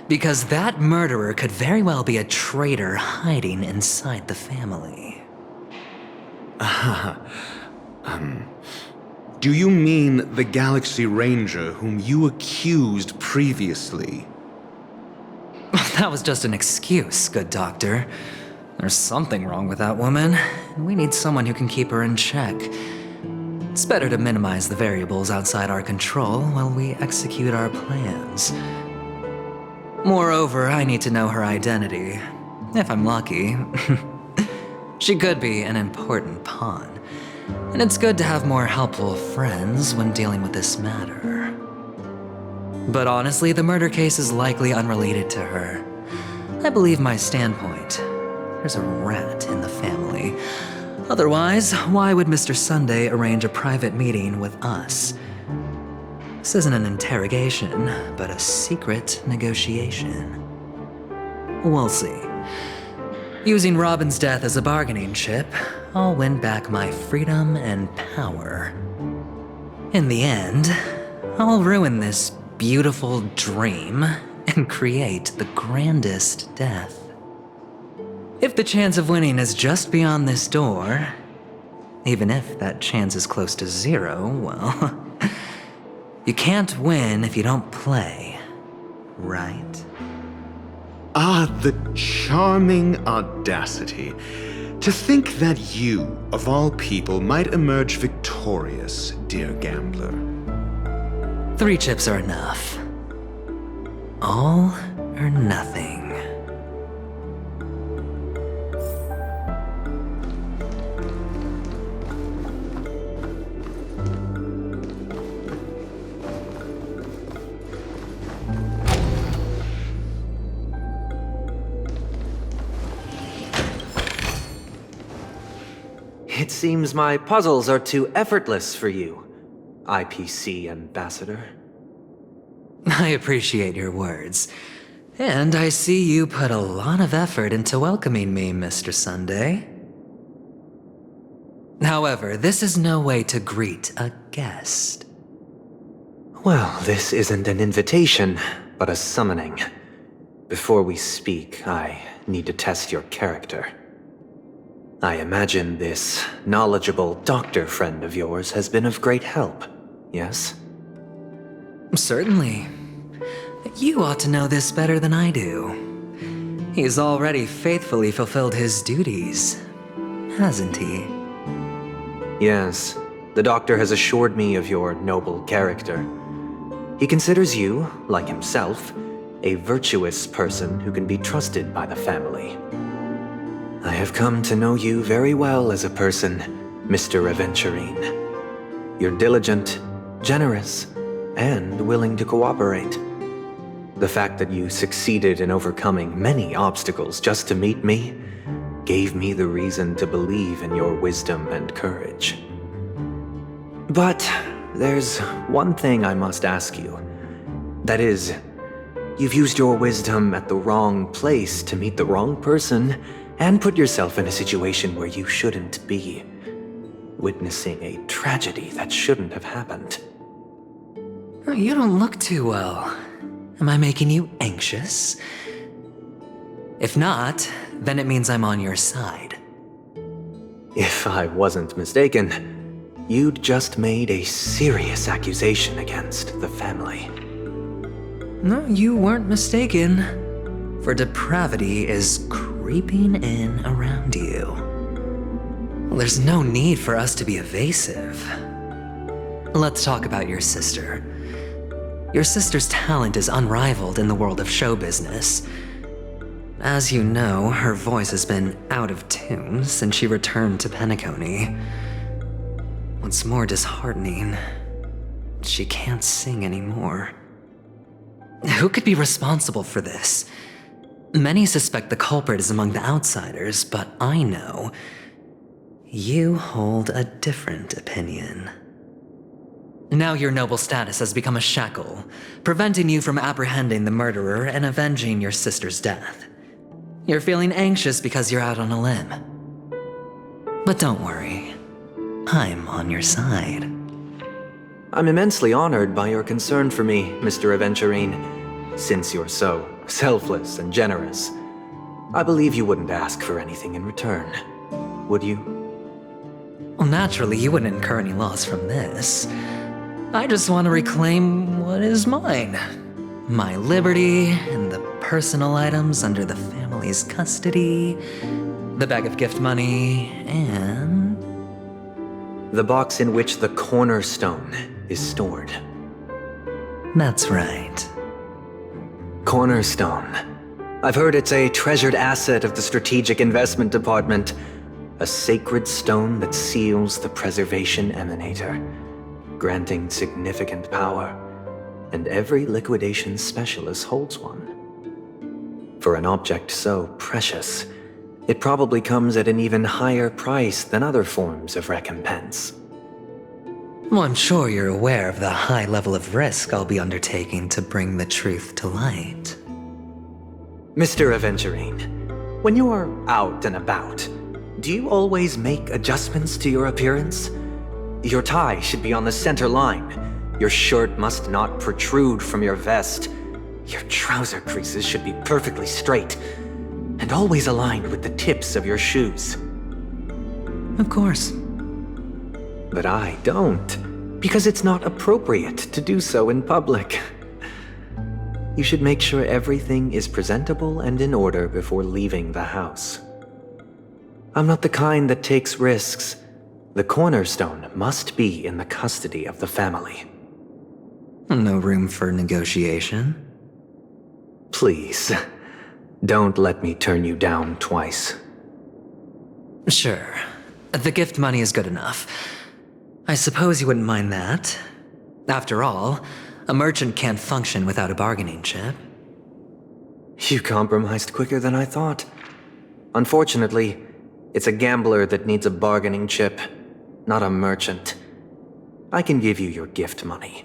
Because that murderer could very well be a traitor hiding inside the family. Do you mean the Galaxy Ranger whom you accused previously? That was just an excuse, good doctor. There's something wrong with that woman, and we need someone who can keep her in check. It's better to minimize the variables outside our control while we execute our plans. Moreover, I need to know her identity. If I'm lucky. She could be an important pawn, and it's good to have more helpful friends when dealing with this matter. But honestly, the murder case is likely unrelated to her. I believe my standpoint. There's a rat in the family. Otherwise, why would Mr. Sunday arrange a private meeting with us? This isn't an interrogation, but a secret negotiation. We'll see. Using Robin's death as a bargaining chip, I'll win back my freedom and power. In the end, I'll ruin this beautiful dream and create the grandest death. If the chance of winning is just beyond this door, even if that chance is close to zero, well, you can't win if you don't play, right? Ah, the charming audacity. To think that you, of all people, might emerge victorious, dear gambler. 3 chips are enough. All or nothing. It seems my puzzles are too effortless for you, IPC Ambassador. I appreciate your words. And I see you put a lot of effort into welcoming me, Mr. Sunday. However, this is no way to greet a guest. Well, this isn't an invitation, but a summoning. Before we speak, I need to test your character. I imagine this knowledgeable doctor friend of yours has been of great help, yes? Certainly. You ought to know this better than I do. He's already faithfully fulfilled his duties, hasn't he? Yes, the doctor has assured me of your noble character. He considers you, like himself, a virtuous person who can be trusted by the family. I have come to know you very well as a person, Mr. Aventurine. You're diligent, generous, and willing to cooperate. The fact that you succeeded in overcoming many obstacles just to meet me gave me the reason to believe in your wisdom and courage. But there's one thing I must ask you. That is, you've used your wisdom at the wrong place to meet the wrong person and put yourself in a situation where you shouldn't be, witnessing a tragedy that shouldn't have happened. You don't look too well. Am I making you anxious? If not, then it means I'm on your side. If I wasn't mistaken, you'd just made a serious accusation against the family. No, you weren't mistaken. For depravity is creeping in around you. Well, there's no need for us to be evasive. Let's talk about your sister. Your sister's talent is unrivaled in the world of show business. As you know, her voice has been out of tune since she returned to Penacony. What's more disheartening, she can't sing anymore. Who could be responsible for this? Many suspect the culprit is among the outsiders, but I know you hold a different opinion. Now your noble status has become a shackle, preventing you from apprehending the murderer and avenging your sister's death. You're feeling anxious because you're out on a limb. But don't worry, I'm on your side. I'm immensely honored by your concern for me, Mr. Aventurine. Since you're so selfless and generous, I believe you wouldn't ask for anything in return, would you? Well, naturally, you wouldn't incur any loss from this. I just want to reclaim what is mine. My liberty and the personal items under the family's custody, the bag of gift money, and... the box in which the cornerstone is stored. That's right. Cornerstone. I've heard it's a treasured asset of the Strategic Investment Department. A sacred stone that seals the Preservation Emanator, granting significant power, and every liquidation specialist holds one. For an object so precious, it probably comes at an even higher price than other forms of recompense. Well, I'm sure you're aware of the high level of risk I'll be undertaking to bring the truth to light. Mr. Aventurine, when you're out and about, do you always make adjustments to your appearance? Your tie should be on the center line. Your shirt must not protrude from your vest. Your trouser creases should be perfectly straight, and always aligned with the tips of your shoes. Of course. But I don't, because it's not appropriate to do so in public. You should make sure everything is presentable and in order before leaving the house. I'm not the kind that takes risks. The cornerstone must be in the custody of the family. No room for negotiation? Please, don't let me turn you down twice. Sure. The gift money is good enough. I suppose you wouldn't mind that. After all, a merchant can't function without a bargaining chip. You compromised quicker than I thought. Unfortunately, it's a gambler that needs a bargaining chip, not a merchant. I can give you your gift money,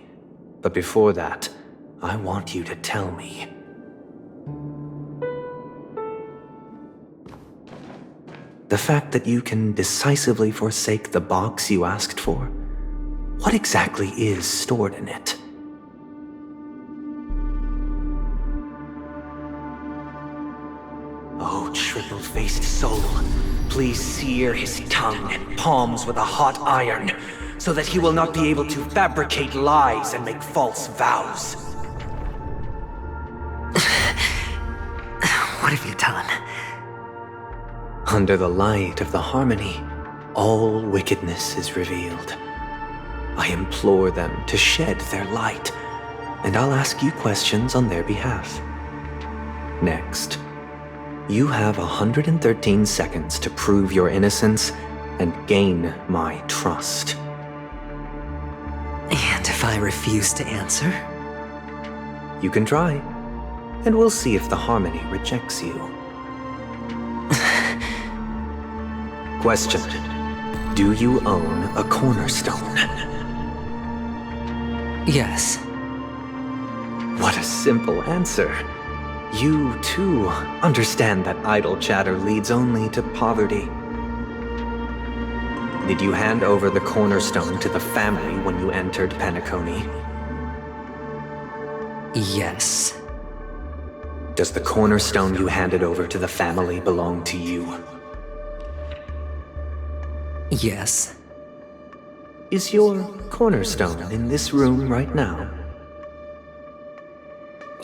but before that, I want you to tell me. The fact that you can decisively forsake the box you asked for, what exactly is stored in it? Oh, triple-faced soul, please sear his tongue and palms with a hot iron, so that he will not be able to fabricate lies and make false vows. What have you done? Under the light of the harmony, all wickedness is revealed. I implore them to shed their light, and I'll ask you questions on their behalf. Next, you have 113 seconds to prove your innocence and gain my trust. And if I refuse to answer? You can try, and we'll see if the harmony rejects you. Question: do you own a cornerstone? Yes. What a simple answer. You, too, understand that idle chatter leads only to poverty. Did you hand over the cornerstone to the family when you entered Penacony? Yes. Does the cornerstone you handed over to the family belong to you? Yes. Is your cornerstone in this room right now?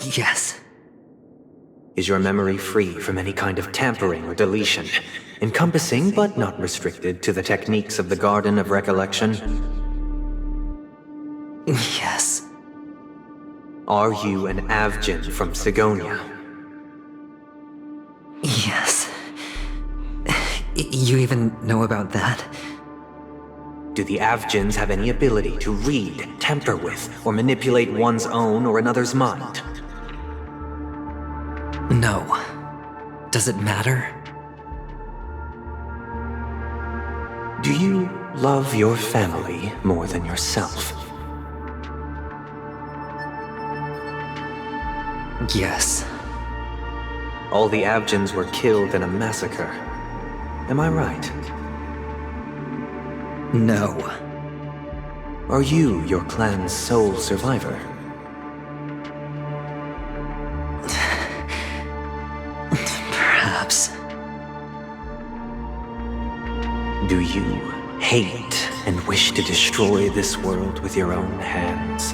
Yes. Is your memory free from any kind of tampering or deletion, encompassing but not restricted to the techniques of the Garden of Recollection? Yes. Are you an Avgin from Sigonia? Yes. You even know about that? Do the Avgins have any ability to read, tamper with, or manipulate one's own or another's mind? No. Does it matter? Do you love your family more than yourself? Yes. All the Avgins were killed in a massacre. Am I right? No. Are you your clan's sole survivor? Do you hate and wish to destroy this world with your own hands?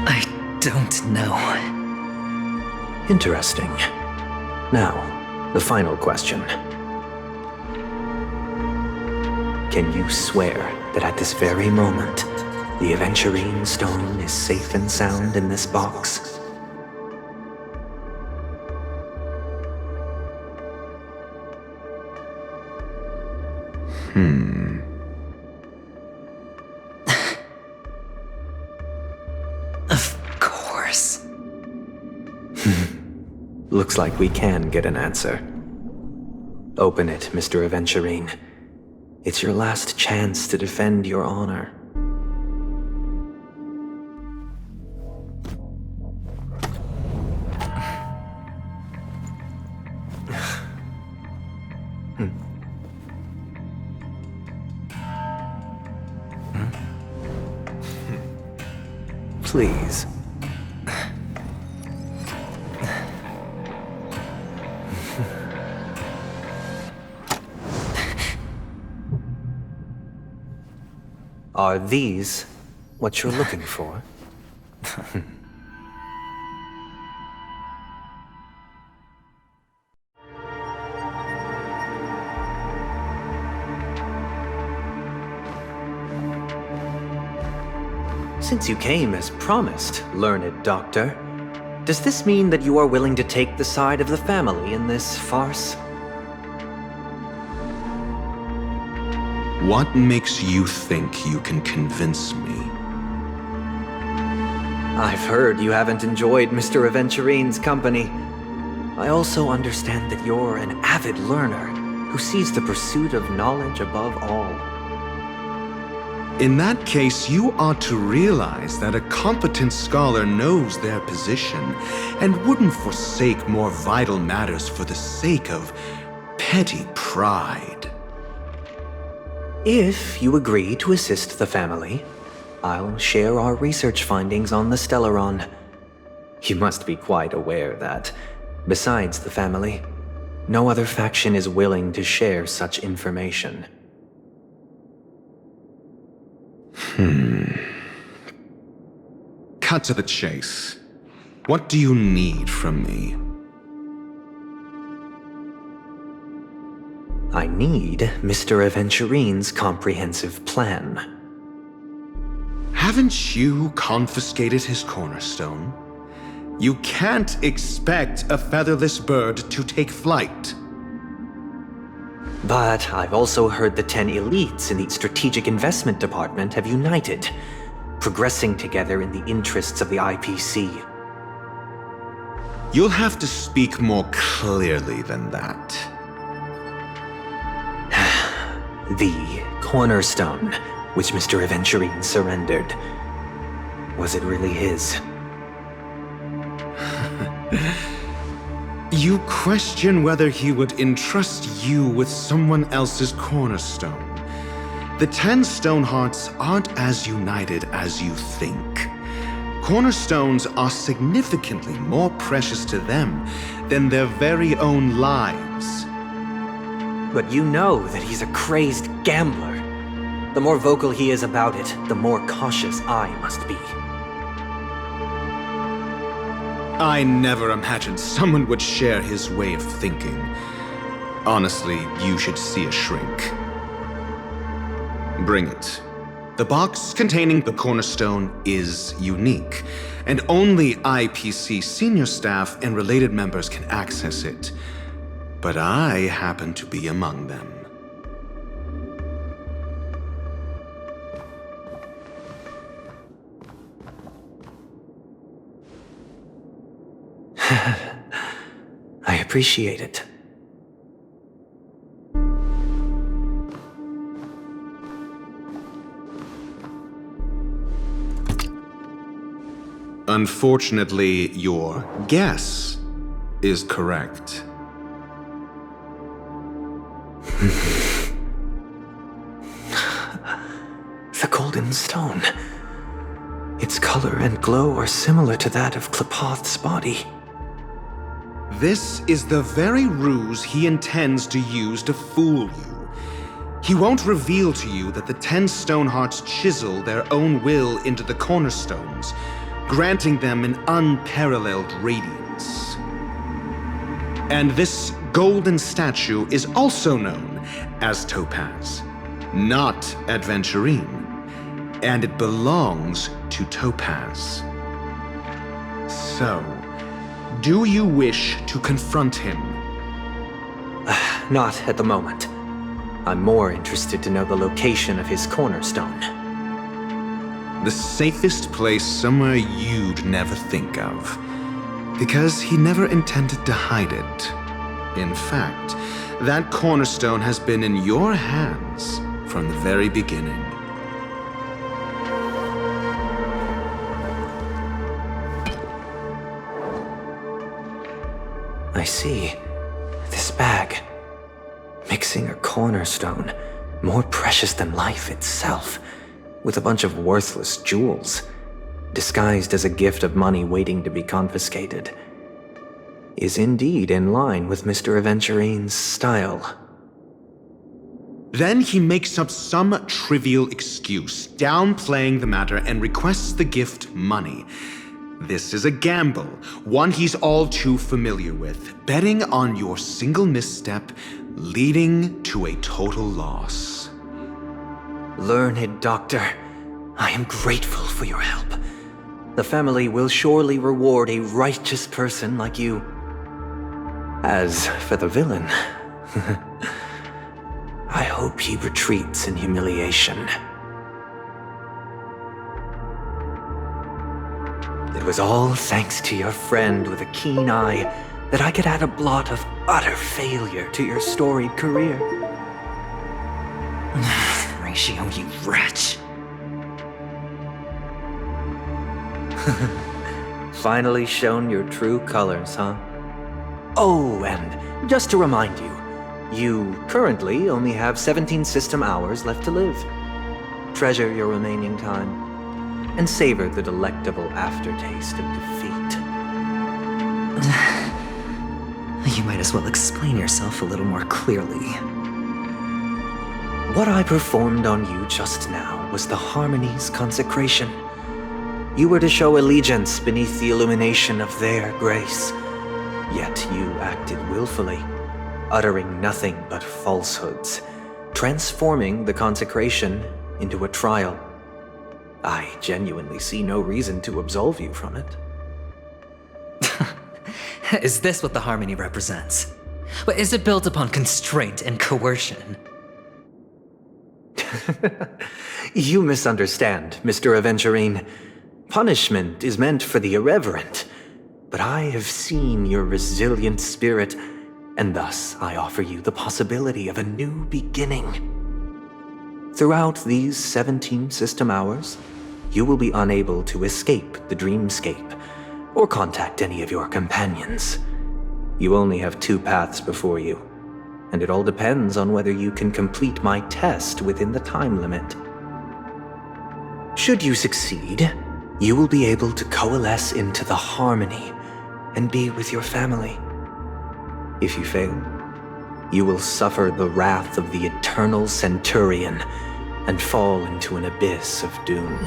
I don't know. Interesting. Now, the final question. Can you swear that at this very moment, the Aventurine Stone is safe and sound in this box? Of course. Looks like we can get an answer. Open it, Mr. Aventurine. It's your last chance to defend your honor. Please. Are these what you're looking for? Since you came as promised, learned doctor, does this mean that you are willing to take the side of the family in this farce? What makes you think you can convince me? I've heard you haven't enjoyed Mr. Aventurine's company. I also understand that you're an avid learner who sees the pursuit of knowledge above all. In that case, you ought to realize that a competent scholar knows their position and wouldn't forsake more vital matters for the sake of petty pride. If you agree to assist the family, I'll share our research findings on the Stellaron. You must be quite aware that, besides the family, no other faction is willing to share such information. Cut to the chase. What do you need from me? I need Mr. Aventurine's comprehensive plan. Haven't you confiscated his cornerstone? You can't expect a featherless bird to take flight. But I've also heard the 10 elites in the Strategic Investment Department have united, progressing together in the interests of the IPC. You'll have to speak more clearly than that. The cornerstone, which Mr. Aventurine surrendered. Was it really his? You question whether he would entrust you with someone else's cornerstone. The 10 Stonehearts aren't as united as you think. Cornerstones are significantly more precious to them than their very own lives. But you know that he's a crazed gambler. The more vocal he is about it, the more cautious I must be. I never imagined someone would share his way of thinking. Honestly, you should see a shrink. Bring it. The box containing the cornerstone is unique, and only IPC senior staff and related members can access it. But I happen to be among them. I appreciate it. Unfortunately, your guess is correct. The golden stone. Its color and glow are similar to that of Klepoth's body. This is the very ruse he intends to use to fool you. He won't reveal to you that the 10 Stonehearts chisel their own will into the cornerstones, granting them an unparalleled radiance. And this golden statue is also known as Topaz, not Adventurine, and it belongs to Topaz. So, do you wish to confront him? Not at the moment. I'm more interested to know the location of his cornerstone. The safest place somewhere you'd never think of. Because he never intended to hide it. In fact, that cornerstone has been in your hands from the very beginning. I see. This bag. Mixing a cornerstone, more precious than life itself, with a bunch of worthless jewels, disguised as a gift of money waiting to be confiscated, is indeed in line with Mr. Aventurine's style. Then he makes up some trivial excuse, downplaying the matter, and requests the gift money. This is a gamble, one he's all too familiar with, betting on your single misstep, leading to a total loss. Learned doctor, I am grateful for your help. The family will surely reward a righteous person like you. As for the villain, I hope he retreats in humiliation. It was all thanks to your friend with a keen eye that I could add a blot of utter failure to your storied career. Ratio, you wretch. Finally shown your true colors, huh? Oh, and just to remind you, you currently only have 17 system hours left to live. Treasure your remaining time, and savor the delectable aftertaste of defeat. You might as well explain yourself a little more clearly. What I performed on you just now was the Harmony's consecration. You were to show allegiance beneath the illumination of their grace. Yet you acted willfully, uttering nothing but falsehoods, transforming the consecration into a trial. I genuinely see no reason to absolve you from it. Is this what the Harmony represents? But is it built upon constraint and coercion? You misunderstand, Mr. Aventurine. Punishment is meant for the irreverent, but I have seen your resilient spirit, and thus I offer you the possibility of a new beginning. Throughout these 17 system hours, you will be unable to escape the dreamscape or contact any of your companions. You only have 2 paths before you, and it all depends on whether you can complete my test within the time limit. Should you succeed, you will be able to coalesce into the Harmony and be with your family. If you fail, you will suffer the wrath of the eternal Centurion and fall into an abyss of doom.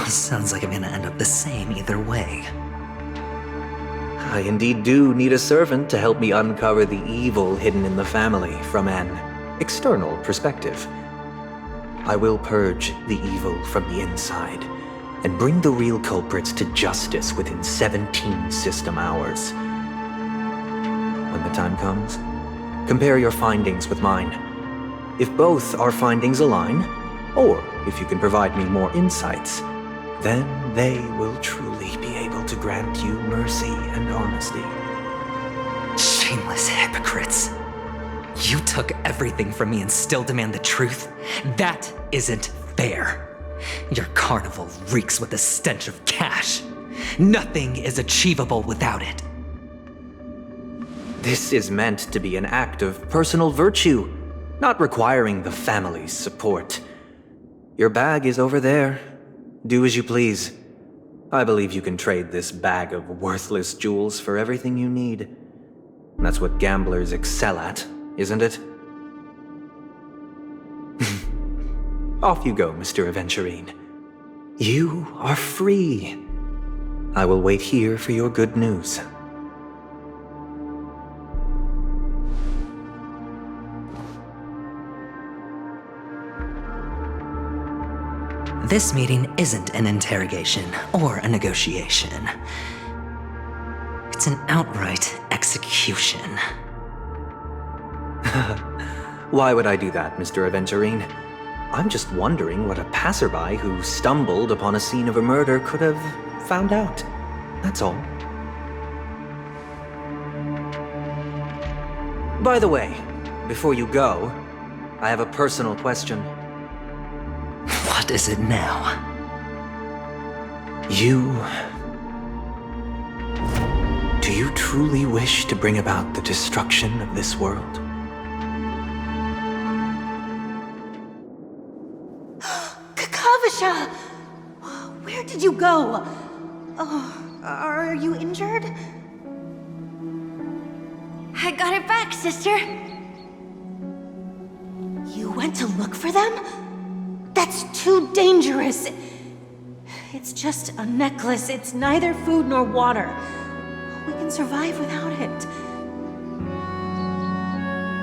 Sounds like I'm gonna end up the same either way. I indeed do need a servant to help me uncover the evil hidden in the family from an external perspective. I will purge the evil from the inside and bring the real culprits to justice within 17 system hours. When the time comes, compare your findings with mine. If both our findings align, or if you can provide me more insights, then they will truly be able to grant you mercy and honesty. Shameless hypocrites. You took everything from me and still demand the truth? That isn't fair. Your carnival reeks with the stench of cash. Nothing is achievable without it. This is meant to be an act of personal virtue, not requiring the family's support. Your bag is over there. Do as you please. I believe you can trade this bag of worthless jewels for everything you need. That's what gamblers excel at, isn't it? Off you go, Mr. Aventurine. You are free. I will wait here for your good news. This meeting isn't an interrogation or a negotiation. It's an outright execution. Why would I do that, Mr. Aventurine? I'm just wondering what a passerby who stumbled upon a scene of a murder could have found out. That's all. By the way, before you go, I have a personal question. What is it now? Do you truly wish to bring about the destruction of this world? Kakavasha! Where did you go? Oh, are you injured? I got it back, sister. You went to look for them? That's too dangerous. It's just a necklace. It's neither food nor water. We can survive without it.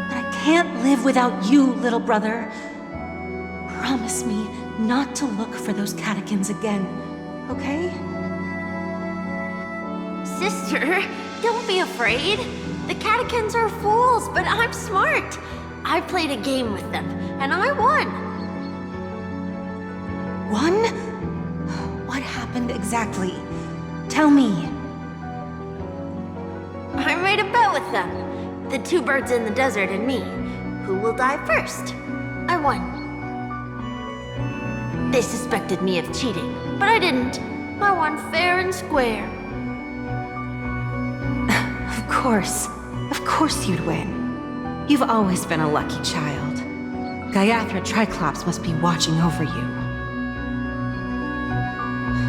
But I can't live without you, little brother. Promise me not to look for those catechins again, okay? Sister, don't be afraid. The catechins are fools, but I'm smart. I played a game with them, and I won. Won? What happened exactly? Tell me. I made a bet with them. The two birds in the desert and me. Who will die first? I won. They suspected me of cheating, but I didn't. I won fair and square. Of course you'd win. You've always been a lucky child. Gaiathra Triclops must be watching over you.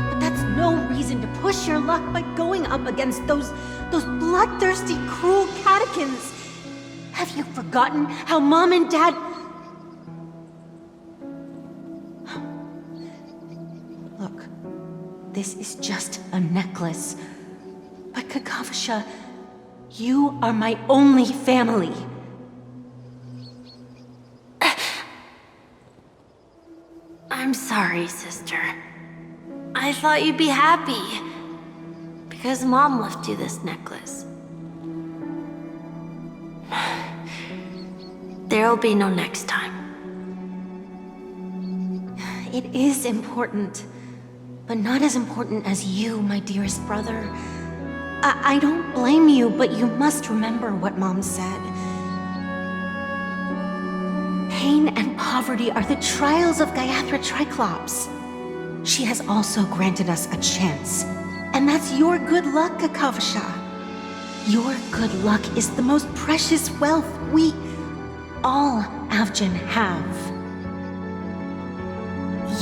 But that's no reason to push your luck by going up against those bloodthirsty, cruel catechins. Have you forgotten how Mom and Dad... Look, this is just a necklace. But Kakavasha, you are my only family. I'm sorry, sister. I thought you'd be happy. Because Mom left you this necklace. There'll be no next time. It is important. But not as important as you, my dearest brother. I don't blame you, but you must remember what Mom said. Pain and poverty are the trials of Gaiathra Triclops. She has also granted us a chance. And that's your good luck, Kakavasha. Your good luck is the most precious wealth we, all Avgin, have.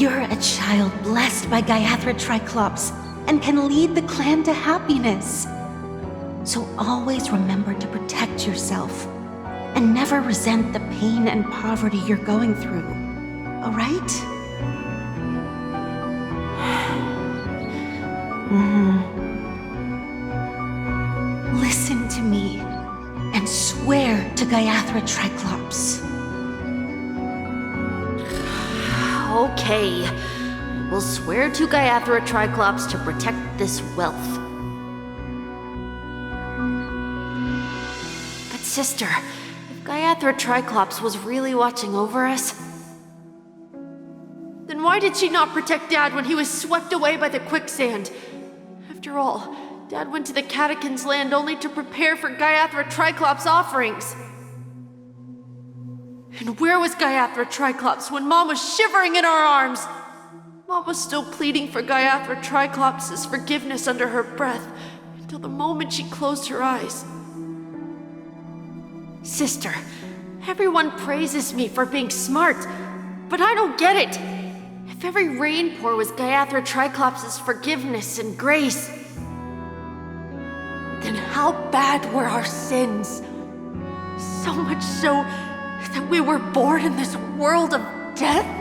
You're a child blessed by Gaiathra Triclops and can lead the clan to happiness. So always remember to protect yourself and never resent the pain and poverty you're going through, all right? Listen to me and swear to Gaiathra Triclops. Okay. We'll swear to Gaiathra Triclops to protect this wealth. But sister, if Gaiathra Triclops was really watching over us, then why did she not protect Dad when he was swept away by the quicksand? After all, Dad went to the Catechins' land only to prepare for Gaiathra Triclops' offerings. And where was Gaiathra Triclops when Mom was shivering in our arms? Mom was still pleading for Gaiathra Triclops' forgiveness under her breath until the moment she closed her eyes. Sister, everyone praises me for being smart, but I don't get it. If If every rain pour was Gaiathra Triclops' forgiveness and grace, then how bad were our sins? So much so that we were born in this world of death?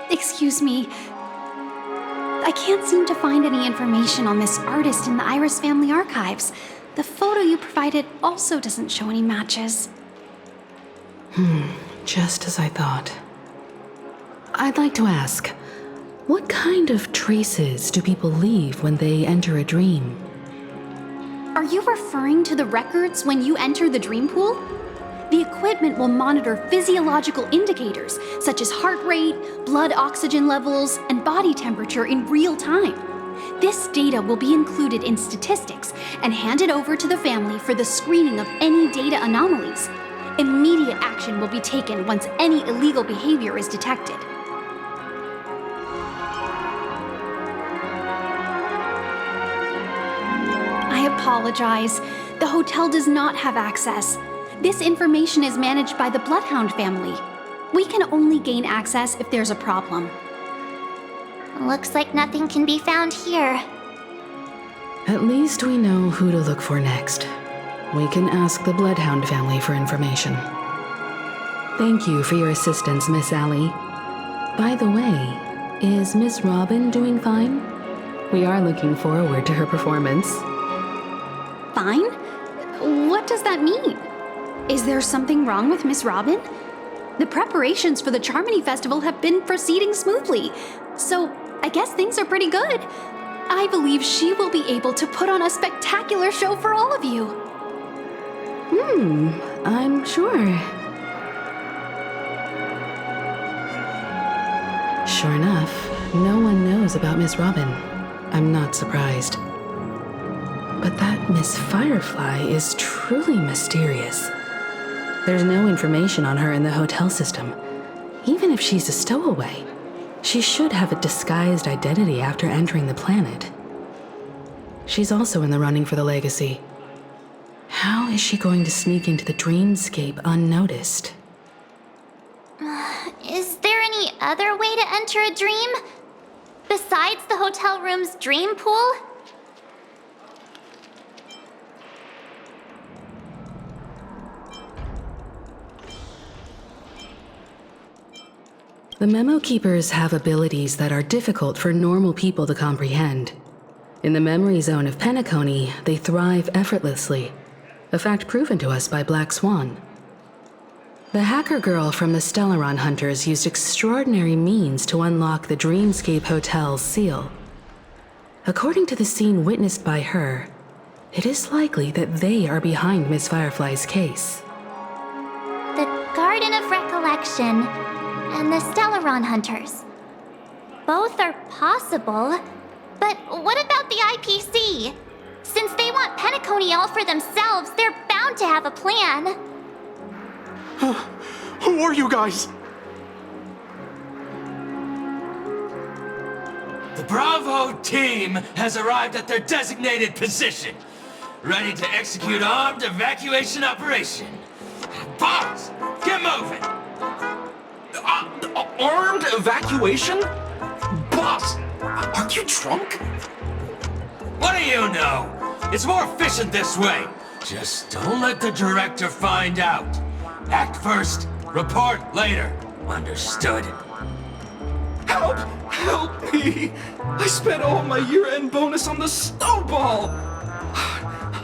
Excuse me. I can't seem to find any information on this artist in the Iris family archives. The photo you provided also doesn't show any matches. Just as I thought. I'd like to ask, what kind of traces do people leave when they enter a dream? Are you referring to the records when you enter the dream pool? The equipment will monitor physiological indicators such as heart rate, blood oxygen levels, and body temperature in real time. This data will be included in statistics and handed over to the family for the screening of any data anomalies. Immediate action will be taken once any illegal behavior is detected. I apologize. The hotel does not have access. This information is managed by the Bloodhound family. We can only gain access if there's a problem. Looks like nothing can be found here. At least we know who to look for next. We can ask the Bloodhound family for information. Thank you for your assistance, Miss Allie. By the way, is Miss Robin doing fine? We are looking forward to her performance. Fine? What does that mean? Is there something wrong with Miss Robin? The preparations for the Charmony Festival have been proceeding smoothly, so I guess things are pretty good. I believe she will be able to put on a spectacular show for all of you. I'm sure. Sure enough, no one knows about Miss Robin. I'm not surprised. But that Miss Firefly is truly mysterious. There's no information on her in the hotel system. Even if she's a stowaway, she should have a disguised identity after entering the planet. She's also in the running for the legacy. How is she going to sneak into the dreamscape unnoticed? Is there any other way to enter a dream? Besides the hotel room's dream pool? The Memo Keepers have abilities that are difficult for normal people to comprehend. In the memory zone of Penacony, they thrive effortlessly, a fact proven to us by Black Swan. The hacker girl from the Stellaron Hunters used extraordinary means to unlock the Dreamscape Hotel's seal. According to the scene witnessed by her, it is likely that they are behind Miss Firefly's case. The Garden of Recollection and the Stellaron Hunters. Both are possible, but what about the IPC? Since they want Penacony all for themselves, they're bound to have a plan. Who are you guys? The Bravo team has arrived at their designated position, ready to execute armed evacuation operation. Boss, get moving! Armed evacuation? Boss, are you drunk? What do you know? It's more efficient this way. Just don't let the director find out. Act first, report later. Understood? Help! Help me! I spent all my year-end bonus on the snowball!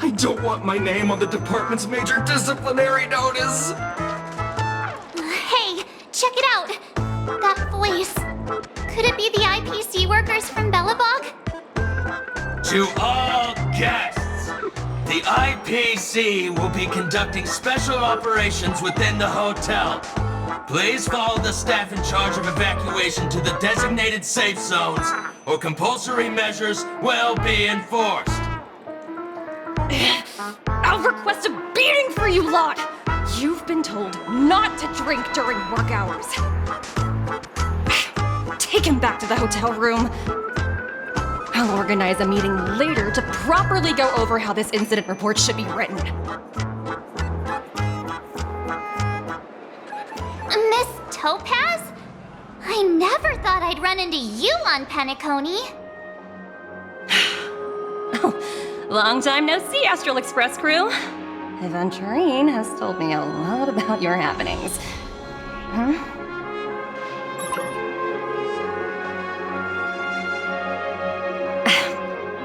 I don't want my name on the department's major disciplinary notice! Hey, check it out! That voice. Could it be the IPC workers from Bellabog? To all guests, the IPC will be conducting special operations within the hotel. Please follow the staff in charge of evacuation to the designated safe zones, or compulsory measures will be enforced. I'll request a beating for you lot! You've been told not to drink during work hours. Take him back to the hotel room. I'll organize a meeting later to properly go over how this incident report should be written. Miss Topaz? I never thought I'd run into you on Penacony. Long time no see, Astral Express crew. Aventurine has told me a lot about your happenings. Huh?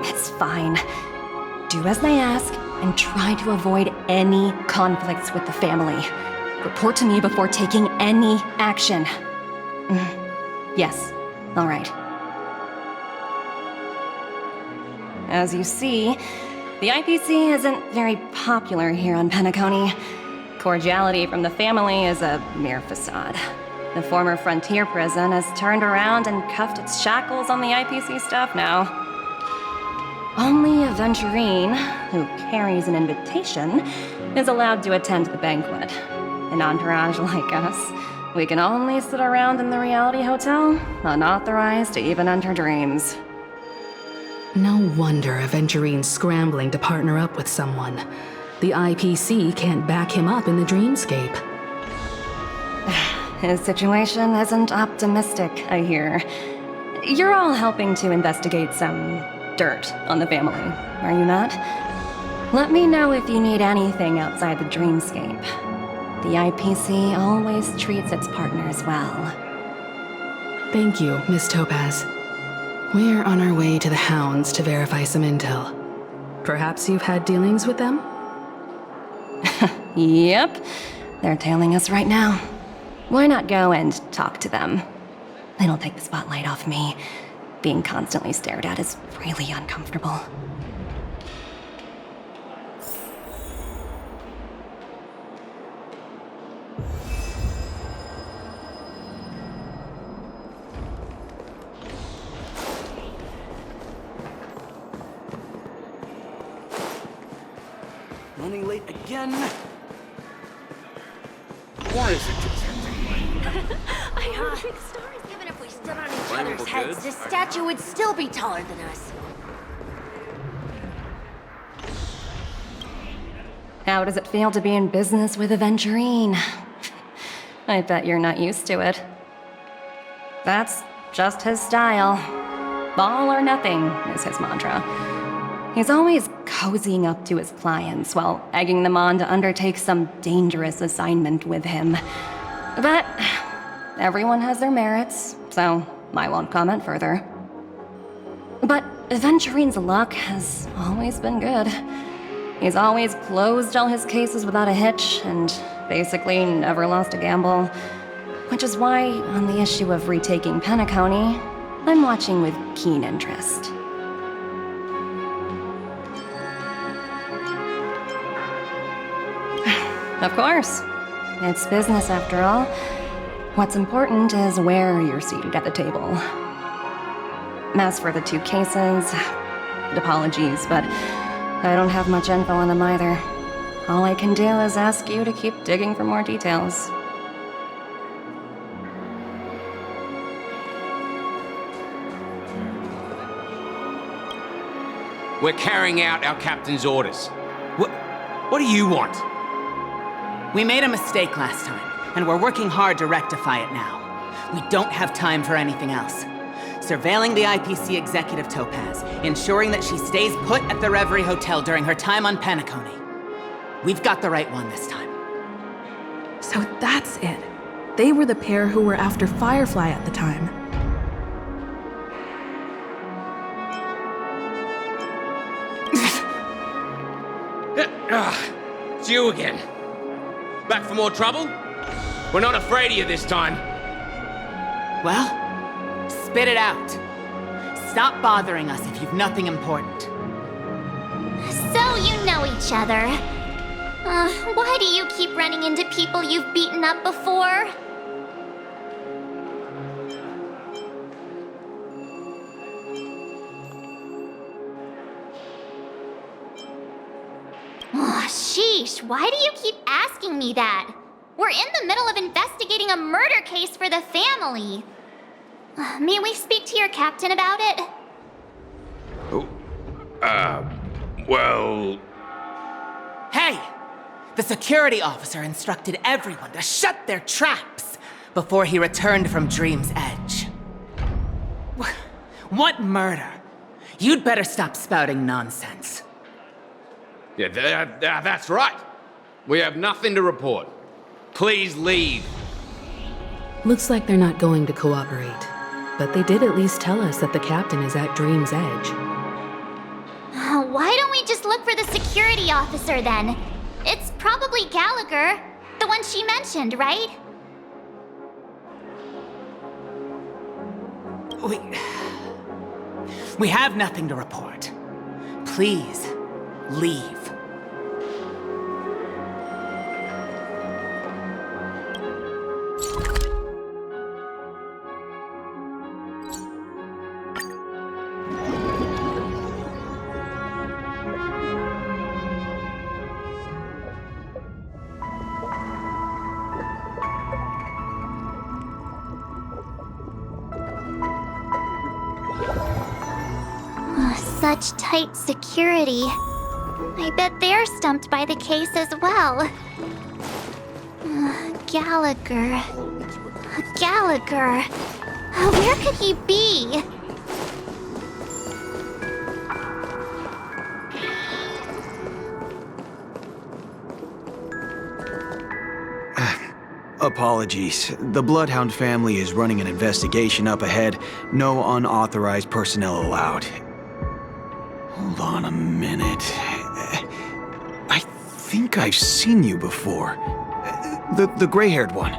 It's fine. Do as they ask and try to avoid any conflicts with the family. Report to me before taking any action. Yes, all right. As you see, the IPC isn't very popular here on Penacony. Cordiality from the family is a mere facade. The former frontier prison has turned around and cuffed its shackles on the IPC staff now. Only Aventurine, who carries an invitation, is allowed to attend the banquet. An entourage like us, we can only sit around in the reality hotel, unauthorized to even enter dreams. No wonder Aventurine's scrambling to partner up with someone. The IPC can't back him up in the dreamscape. His situation isn't optimistic, I hear. You're all helping to investigate some dirt on the family, are you not? Let me know if you need anything outside the dreamscape. The IPC always treats its partners well. Thank you, Miss Topaz. We're on our way to the Hounds to verify some intel. Perhaps you've had dealings with them? Yep. They're tailing us right now. Why not go and talk to them? It'll take the spotlight off me. Being constantly stared at is really uncomfortable. Running late again? Why is it just I heard big stars. Even if we stood on each Flammable other's heads, goods? this statue would still be taller than us. How does it feel to be in business with Aventurine? I bet you're not used to it. That's just his style. All or nothing is his mantra. He's always cozying up to his clients while egging them on to undertake some dangerous assignment with him. But everyone has their merits, so I won't comment further. But Aventurine's luck has always been good. He's always closed all his cases without a hitch and basically never lost a gamble. Which is why, on the issue of retaking Penacony, I'm watching with keen interest. Of course. It's business after all. What's important is where you're seated at the table. As for the two cases, apologies, but I don't have much info on them either. All I can do is ask you to keep digging for more details. We're carrying out our captain's orders. What do you want? We made a mistake last time, and we're working hard to rectify it now. We don't have time for anything else. Surveilling the IPC executive Topaz, ensuring that she stays put at the Reverie Hotel during her time on Penacony. We've got the right one this time. So that's it. They were the pair who were after Firefly at the time. It's you again. Back for more trouble? We're not afraid of you this time. Well, spit it out. Stop bothering us if you've nothing important. So you know each other. Why do you keep running into people you've beaten up before? Sheesh, why do you keep asking me that? We're in the middle of investigating a murder case for the family. May we speak to your captain about it? Well... Hey! The security officer instructed everyone to shut their traps before he returned from Dream's Edge. What murder? You'd better stop spouting nonsense. Yeah, that's right. We have nothing to report. Please leave. Looks like they're not going to cooperate. But they did at least tell us that the captain is at Dream's Edge. Why don't we just look for the security officer then? It's probably Gallagher, the one she mentioned, right? We have nothing to report. Please, leave. Such tight security. I bet they're stumped by the case as well. Gallagher. Gallagher. Where could he be? Apologies. The Bloodhound family is running an investigation up ahead. No unauthorized personnel allowed. Hold on a minute. I think I've seen you before. The gray-haired one.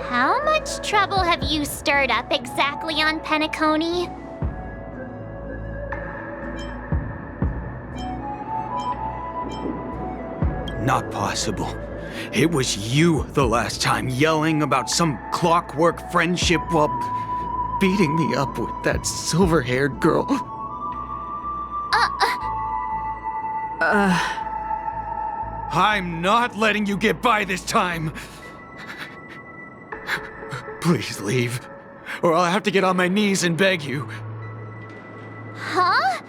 How much trouble have you stirred up exactly on Penacony? Not possible. It was you the last time, yelling about some clockwork friendship while beating me up with that silver-haired girl. I'm not letting you get by this time. Please leave, or I'll have to get on my knees and beg you. Huh?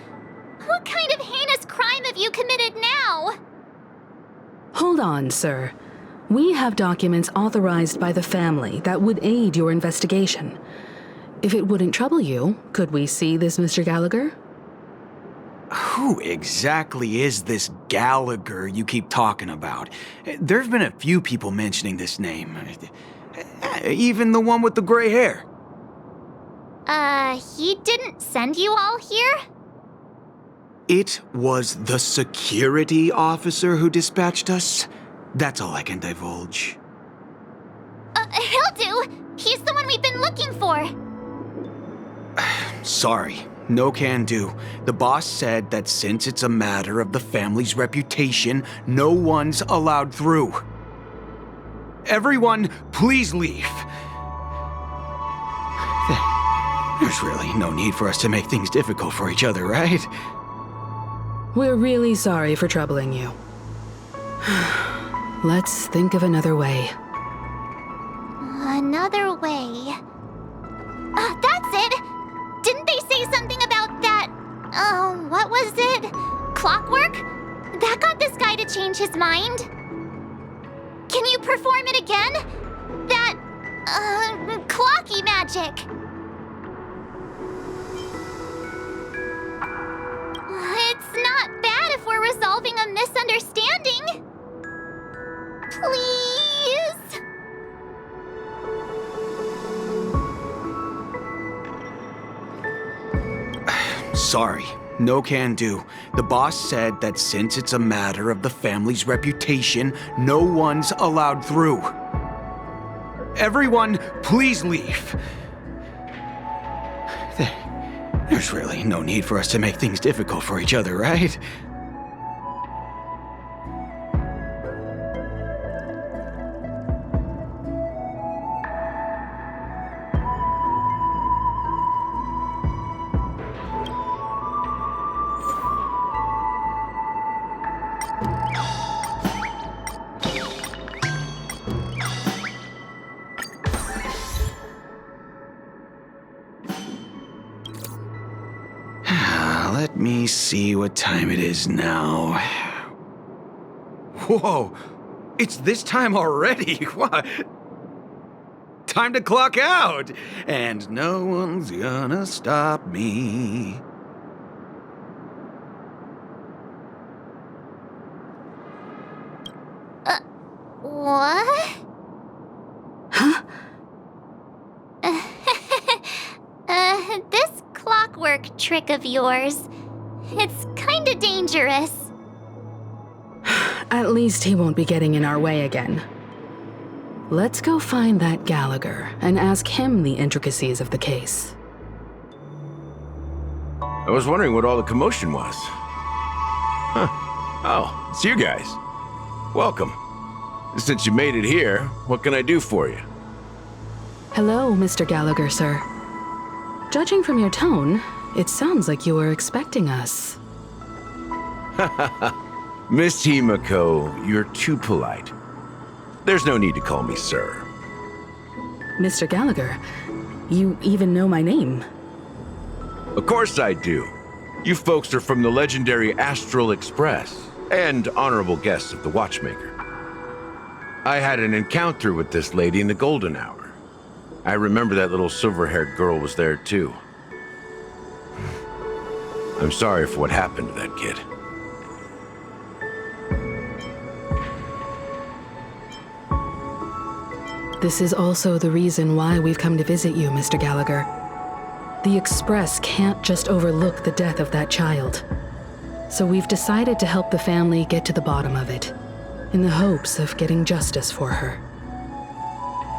What kind of heinous crime have you committed now? Hold on, sir. We have documents authorized by the family that would aid your investigation. If it wouldn't trouble you, could we see this Mr. Gallagher? Who exactly is this Gallagher you keep talking about? There's been a few people mentioning this name. Even the one with the gray hair. He didn't send you all here? It was the security officer who dispatched us. That's all I can divulge. He'll do. He's the one we've been looking for. Sorry, no can do. The boss said that since it's a matter of the family's reputation, no one's allowed through. Everyone, please leave. There's really no need for us to make things difficult for each other, right? We're really sorry for troubling you. Let's think of another way. Another way. That's it! Didn't they say something about that? What was it? Clockwork? That got this guy to change his mind. Can you perform it again? That, clocky magic. It's not bad if we're resolving a misunderstanding. Please? Sorry, no can do. The boss said that since it's a matter of the family's reputation, no one's allowed through. Everyone, please leave. There's really no need for us to make things difficult for each other, right? Let me see what time it is now. Whoa! It's this time already! What? Time to clock out! And no one's gonna stop me. What? Huh? This clockwork trick of yours, it's kinda dangerous. At least he won't be getting in our way again. Let's go find that Gallagher and ask him the intricacies of the case. I was wondering what all the commotion was. Huh. Oh, it's you guys. Welcome. Since you made it here, what can I do for you? Hello, Mr. Gallagher, sir. Judging from your tone, it sounds like you were expecting us. Miss Himiko, you're too polite. There's no need to call me sir. Mr. Gallagher, you even know my name. Of course I do. You folks are from the legendary Astral Express and honorable guests of the Watchmaker. I had an encounter with this lady in the golden hour. I remember that little silver-haired girl was there too. I'm sorry for what happened to that kid. This is also the reason why we've come to visit you, Mr. Gallagher. The Express can't just overlook the death of that child. So we've decided to help the family get to the bottom of it, in the hopes of getting justice for her.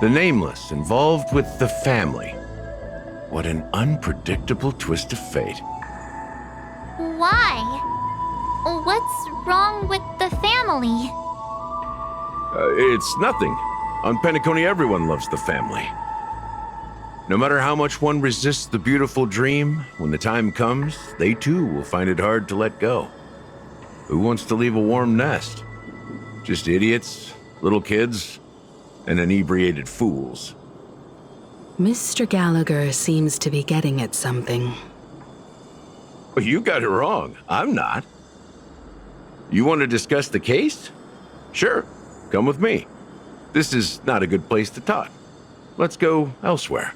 The Nameless involved with the family. What an unpredictable twist of fate. Why? What's wrong with the family? It's nothing. On Penacony, everyone loves the family. No matter how much one resists the beautiful dream, when the time comes, they too will find it hard to let go. Who wants to leave a warm nest? Just idiots, little kids, and inebriated fools. Mr. Gallagher seems to be getting at something. Well, you got it wrong. I'm not. You want to discuss the case? Sure, come with me. This is not a good place to talk. Let's go elsewhere.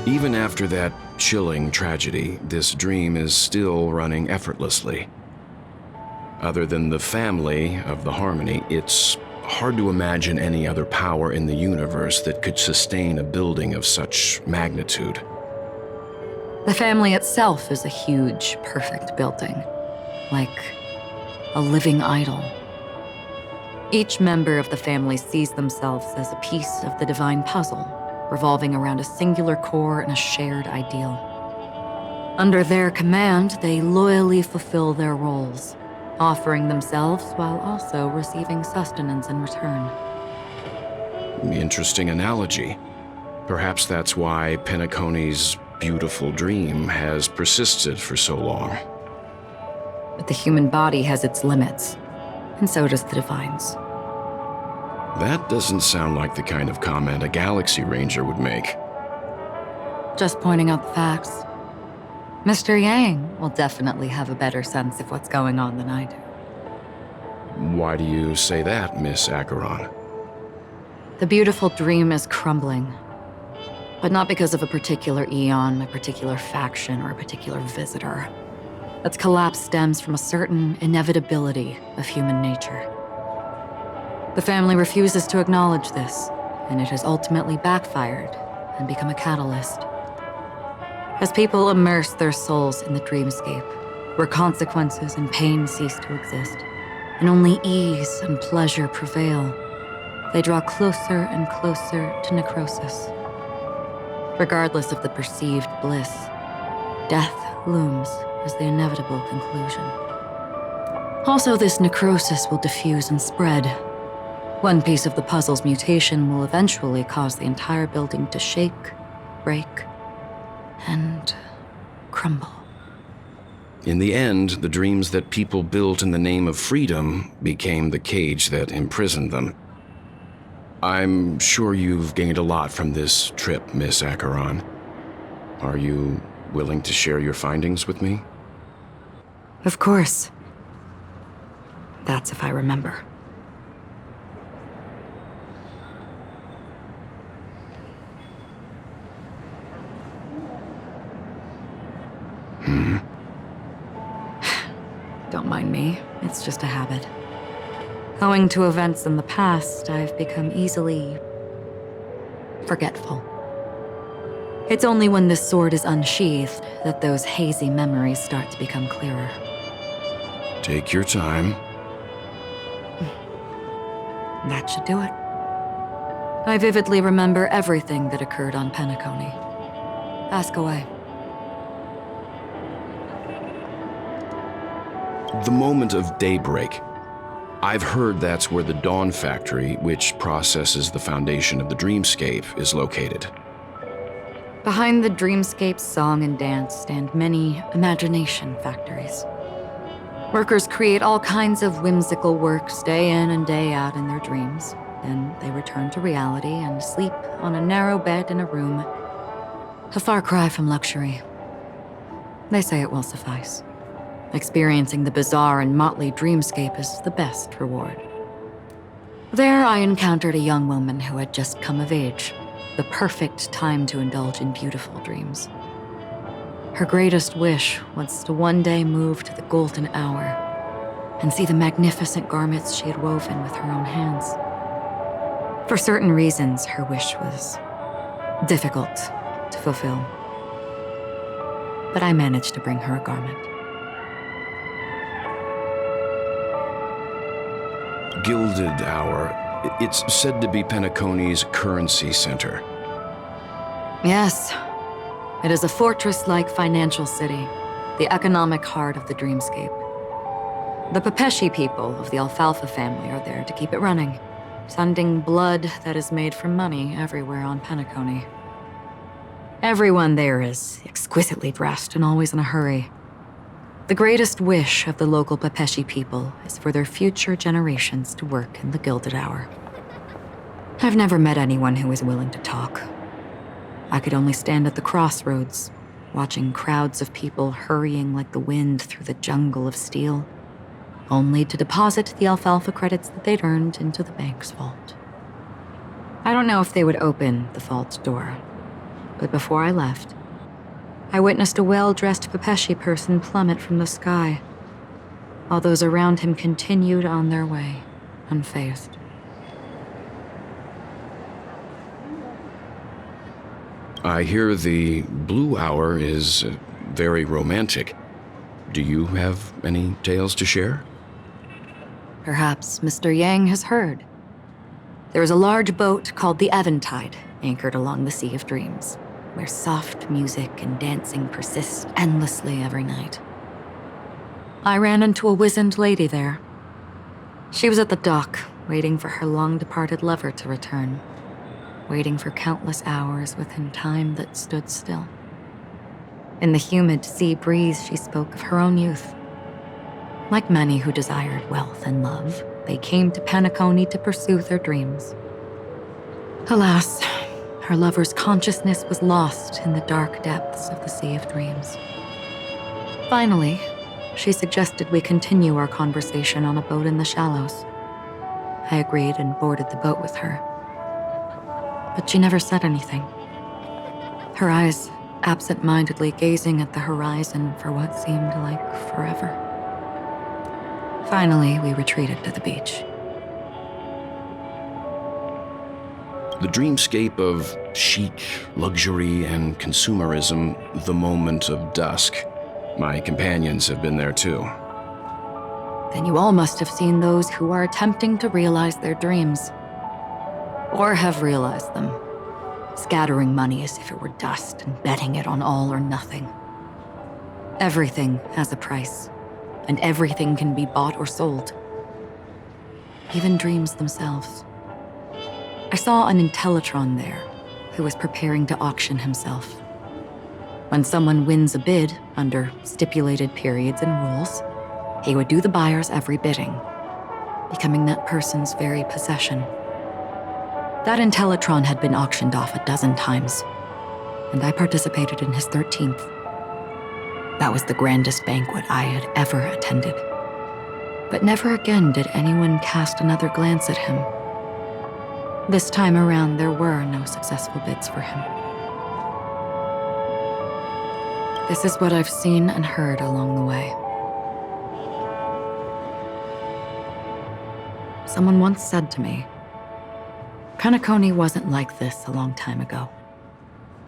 Even after that chilling tragedy, this dream is still running effortlessly. Other than the family of the Harmony, it's hard to imagine any other power in the universe that could sustain a building of such magnitude. The family itself is a huge, perfect building, like a living idol. Each member of the family sees themselves as a piece of the divine puzzle, revolving around a singular core and a shared ideal. Under their command, they loyally fulfill their roles, offering themselves while also receiving sustenance in return. Interesting analogy. Perhaps that's why Penacony's beautiful dream has persisted for so long. But the human body has its limits, and so does the divine's. That doesn't sound like the kind of comment a Galaxy Ranger would make. Just pointing out the facts. Mr. Yang will definitely have a better sense of what's going on than I do. Why do you say that, Miss Acheron? The beautiful dream is crumbling. But not because of a particular eon, a particular faction, or a particular visitor. Its collapse stems from a certain inevitability of human nature. The family refuses to acknowledge this, and it has ultimately backfired and become a catalyst. As people immerse their souls in the dreamscape, where consequences and pain cease to exist, and only ease and pleasure prevail, they draw closer and closer to necrosis. Regardless of the perceived bliss, death looms as the inevitable conclusion. Also, this necrosis will diffuse and spread, One piece of the puzzle's mutation will eventually cause the entire building to shake, break, and crumble. In the end, the dreams that people built in the name of freedom became the cage that imprisoned them. I'm sure you've gained a lot from this trip, Miss Acheron. Are you willing to share your findings with me? Of course. That's if I remember. Don't mind me, it's just a habit. Owing to events in the past, I've become easily forgetful. It's only when this sword is unsheathed that those hazy memories start to become clearer. Take your time. That should do it. I vividly remember everything that occurred on Penacony. Ask away. The moment of daybreak. I've heard that's where the Dawn Factory, which processes the foundation of the dreamscape, is located. Behind the dreamscape's song and dance stand many imagination factories. Workers create all kinds of whimsical works day in and day out in their dreams. Then they return to reality and sleep on a narrow bed in a room. A far cry from luxury. They say it will suffice. Experiencing the bizarre and motley dreamscape is the best reward. There I encountered a young woman who had just come of age, the perfect time to indulge in beautiful dreams. Her greatest wish was to one day move to the golden hour and see the magnificent garments she had woven with her own hands. For certain reasons, her wish was difficult to fulfill. But I managed to bring her a garment. Gilded Hour. It's said to be Penacony's currency center. Yes. It is a fortress-like financial city, the economic heart of the dreamscape. The Pepeshi people of the Alfalfa family are there to keep it running, sending blood that is made from money everywhere on Penacony. Everyone there is exquisitely dressed and always in a hurry. The greatest wish of the local Pepeshi people is for their future generations to work in the Gilded Hour. I've never met anyone who is willing to talk. I could only stand at the crossroads, watching crowds of people hurrying like the wind through the jungle of steel, only to deposit the alfalfa credits that they'd earned into the bank's vault. I don't know if they would open the vault door, but before I left, I witnessed a well-dressed Pepeshi person plummet from the sky, while those around him continued on their way, unfazed. I hear the Blue Hour is very romantic. Do you have any tales to share? Perhaps Mr. Yang has heard. There is a large boat called the Eventide anchored along the Sea of Dreams, where soft music and dancing persist endlessly every night. I ran into a wizened lady there. She was at the dock, waiting for her long-departed lover to return, waiting for countless hours within time that stood still. In the humid sea breeze, she spoke of her own youth. Like many who desired wealth and love, they came to Penacony to pursue their dreams. Alas, her lover's consciousness was lost in the dark depths of the Sea of Dreams. Finally, she suggested we continue our conversation on a boat in the shallows. I agreed and boarded the boat with her. But she never said anything. Her eyes absent-mindedly gazing at the horizon for what seemed like forever. Finally, we retreated to the beach. The dreamscape of chic, luxury, and consumerism, the moment of dusk. My companions have been there too. Then you all must have seen those who are attempting to realize their dreams. Or have realized them, scattering money as if it were dust and betting it on all or nothing. Everything has a price, and everything can be bought or sold. Even dreams themselves. I saw an Intellitron there who was preparing to auction himself. When someone wins a bid under stipulated periods and rules, he would do the buyer's every bidding, becoming that person's very possession. That Intellitron had been auctioned off 12 times, and I participated in his 13th. That was the grandest banquet I had ever attended. But never again did anyone cast another glance at him. This time around, there were no successful bids for him. This is what I've seen and heard along the way. Someone once said to me, Penacony wasn't like this a long time ago,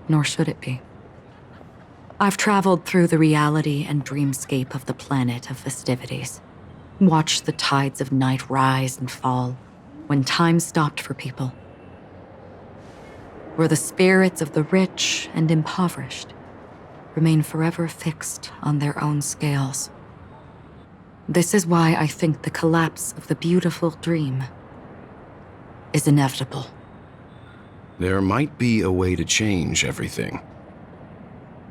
nor should it be. I've traveled through the reality and dreamscape of the planet of festivities, watched the tides of night rise and fall when time stopped for people, where the spirits of the rich and impoverished remain forever fixed on their own scales. This is why I think the collapse of the beautiful dream is inevitable. There might be a way to change everything.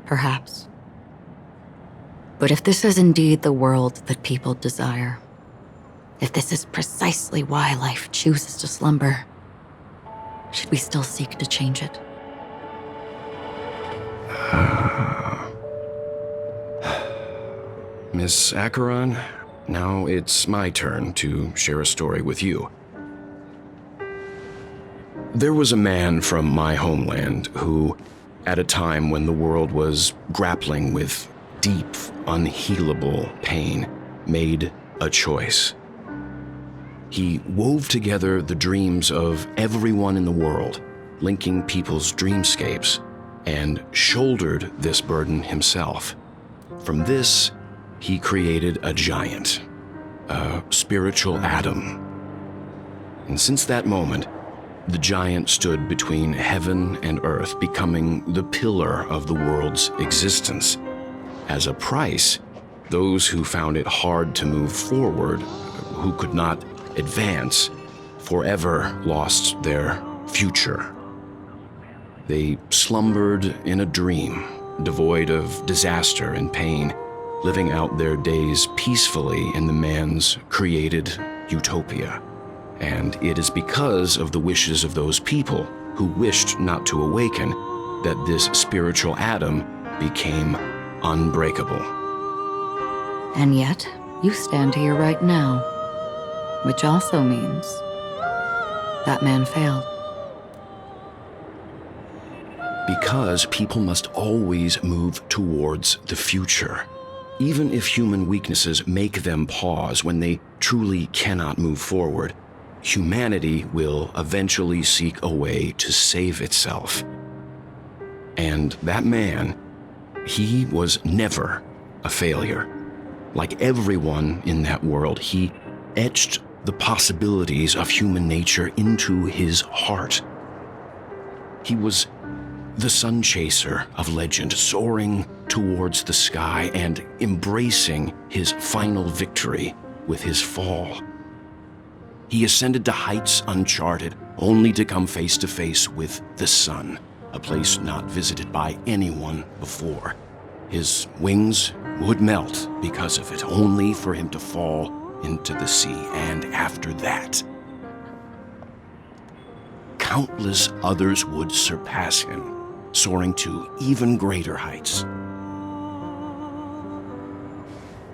Perhaps. But if this is indeed the world that people desire, if this is precisely why life chooses to slumber, should we still seek to change it? Miss Acheron, now it's my turn to share a story with you. There was a man from my homeland who, at a time when the world was grappling with deep, unhealable pain, made a choice. He wove together the dreams of everyone in the world, linking people's dreamscapes, and shouldered this burden himself. From this, he created a giant, a spiritual atom. And since that moment, the giant stood between heaven and earth, becoming the pillar of the world's existence. As a price, those who found it hard to move forward, who could not advance, forever lost their future. They slumbered in a dream, devoid of disaster and pain, living out their days peacefully in the man's created utopia. And it is because of the wishes of those people who wished not to awaken that this spiritual atom became unbreakable. And yet, you stand here right now, which also means that man failed. Because people must always move towards the future. Even if human weaknesses make them pause when they truly cannot move forward, humanity will eventually seek a way to save itself. And that man, he was never a failure. Like everyone in that world, he etched the possibilities of human nature into his heart. He was the sun chaser of legend, soaring towards the sky and embracing his final victory with his fall. He ascended to heights uncharted, only to come face to face with the sun, a place not visited by anyone before. His wings would melt because of it, only for him to fall into the sea. And after that, countless others would surpass him, soaring to even greater heights.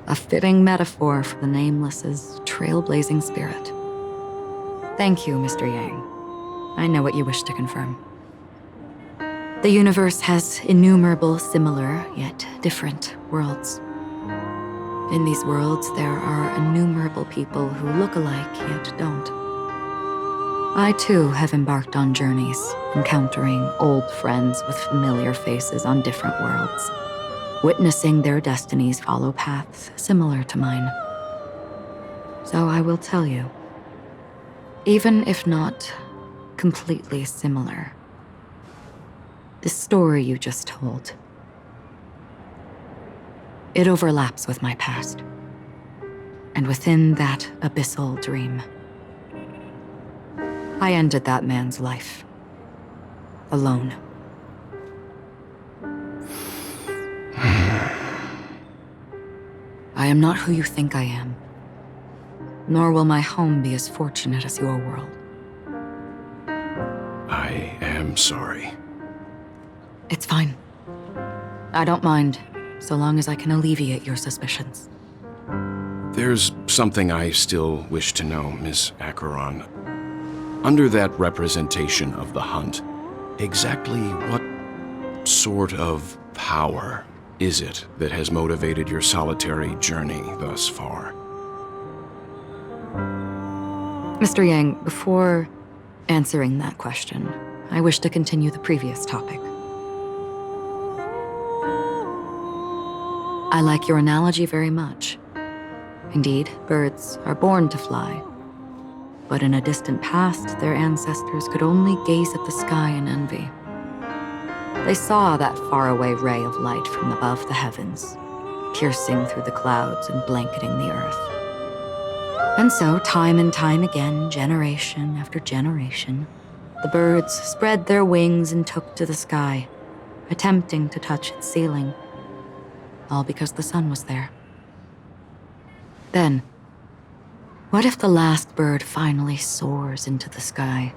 A fitting metaphor for the Nameless's trailblazing spirit. Thank you, Mr. Yang. I know what you wish to confirm. The universe has innumerable similar, yet different worlds. In these worlds, there are innumerable people who look alike, yet don't. I, too, have embarked on journeys, encountering old friends with familiar faces on different worlds, witnessing their destinies follow paths similar to mine. So I will tell you, even if not completely similar, the story you just told, it overlaps with my past, and within that abyssal dream, I ended that man's life. Alone. I am not who you think I am. Nor will my home be as fortunate as your world. I am sorry. It's fine. I don't mind, so long as I can alleviate your suspicions. There's something I still wish to know, Miss Acheron. Under that representation of the hunt, exactly what sort of power is it that has motivated your solitary journey thus far? Mr. Yang, before answering that question, I wish to continue the previous topic. I like your analogy very much. Indeed, birds are born to fly. But in a distant past, their ancestors could only gaze at the sky in envy. They saw that faraway ray of light from above the heavens, piercing through the clouds and blanketing the earth. And so, time and time again, generation after generation, the birds spread their wings and took to the sky, attempting to touch its ceiling, all because the sun was there. Then, what if the last bird finally soars into the sky,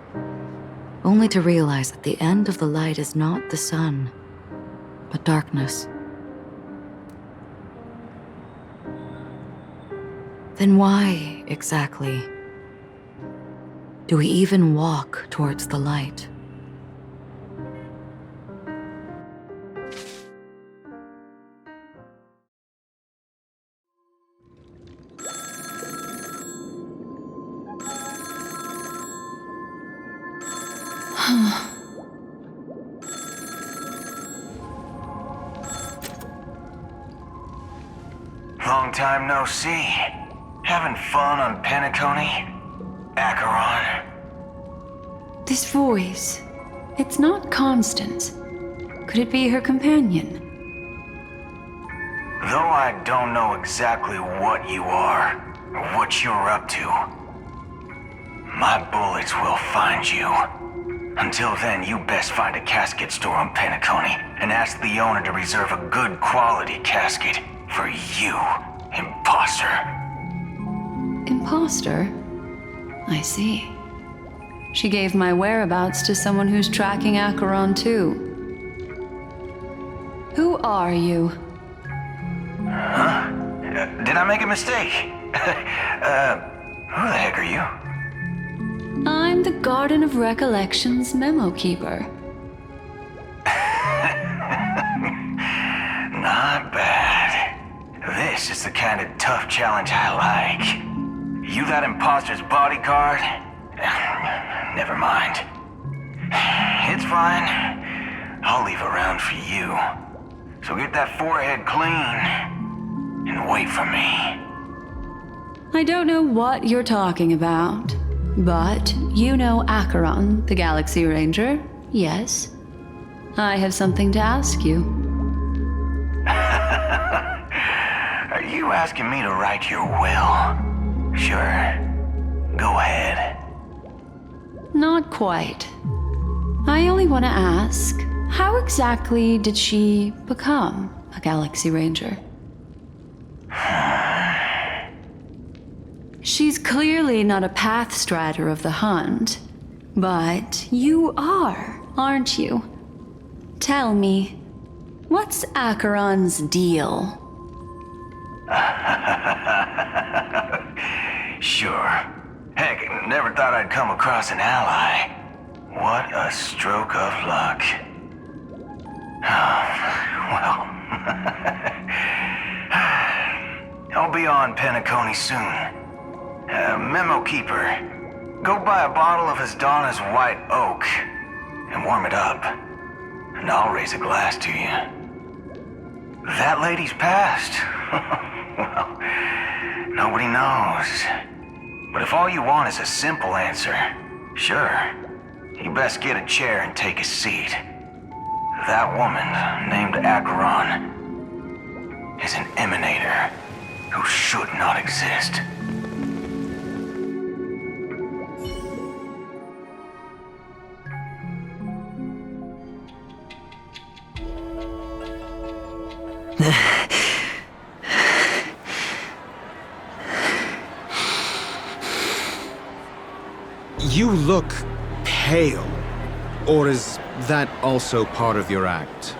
only to realize that the end of the light is not the sun, but darkness? Then why, exactly, do we even walk towards the light? Long time no see. Having fun on Penacony? Acheron? This voice, it's not Constance. Could it be her companion? Though I don't know exactly what you are, or what you're up to, my bullets will find you. Until then, you best find a casket store on Penacony and ask the owner to reserve a good quality casket for you, imposter. Imposter? I see. She gave my whereabouts to someone who's tracking Acheron too. Who are you? Huh? Did I make a mistake? Who the heck are you? I'm the Garden of Recollection's memo keeper. Not bad. This is the kind of tough challenge I like. You that imposter's bodyguard? Never mind. It's fine. I'll leave a round for you. So get that forehead clean and wait for me. I don't know what you're talking about, but you know Acheron, the Galaxy Ranger, yes? I have something to ask you. Are you asking me to write your will? Sure. Go ahead. Not quite. I only want to ask, how exactly did she become a Galaxy Ranger? She's clearly not a pathstrider of the hunt, but you are, aren't you? Tell me, what's Acheron's deal? Sure. Heck, never thought I'd come across an ally. What a stroke of luck. Well, I'll be on Penacony soon. Memo Keeper, go buy a bottle of Hasdana's White Oak and warm it up, and I'll raise a glass to you. That lady's passed. Well, nobody knows. But if all you want is a simple answer, sure, you best get a chair and take a seat. That woman, named Acheron, is an emanator who should not exist. You look pale. Or is that also part of your act?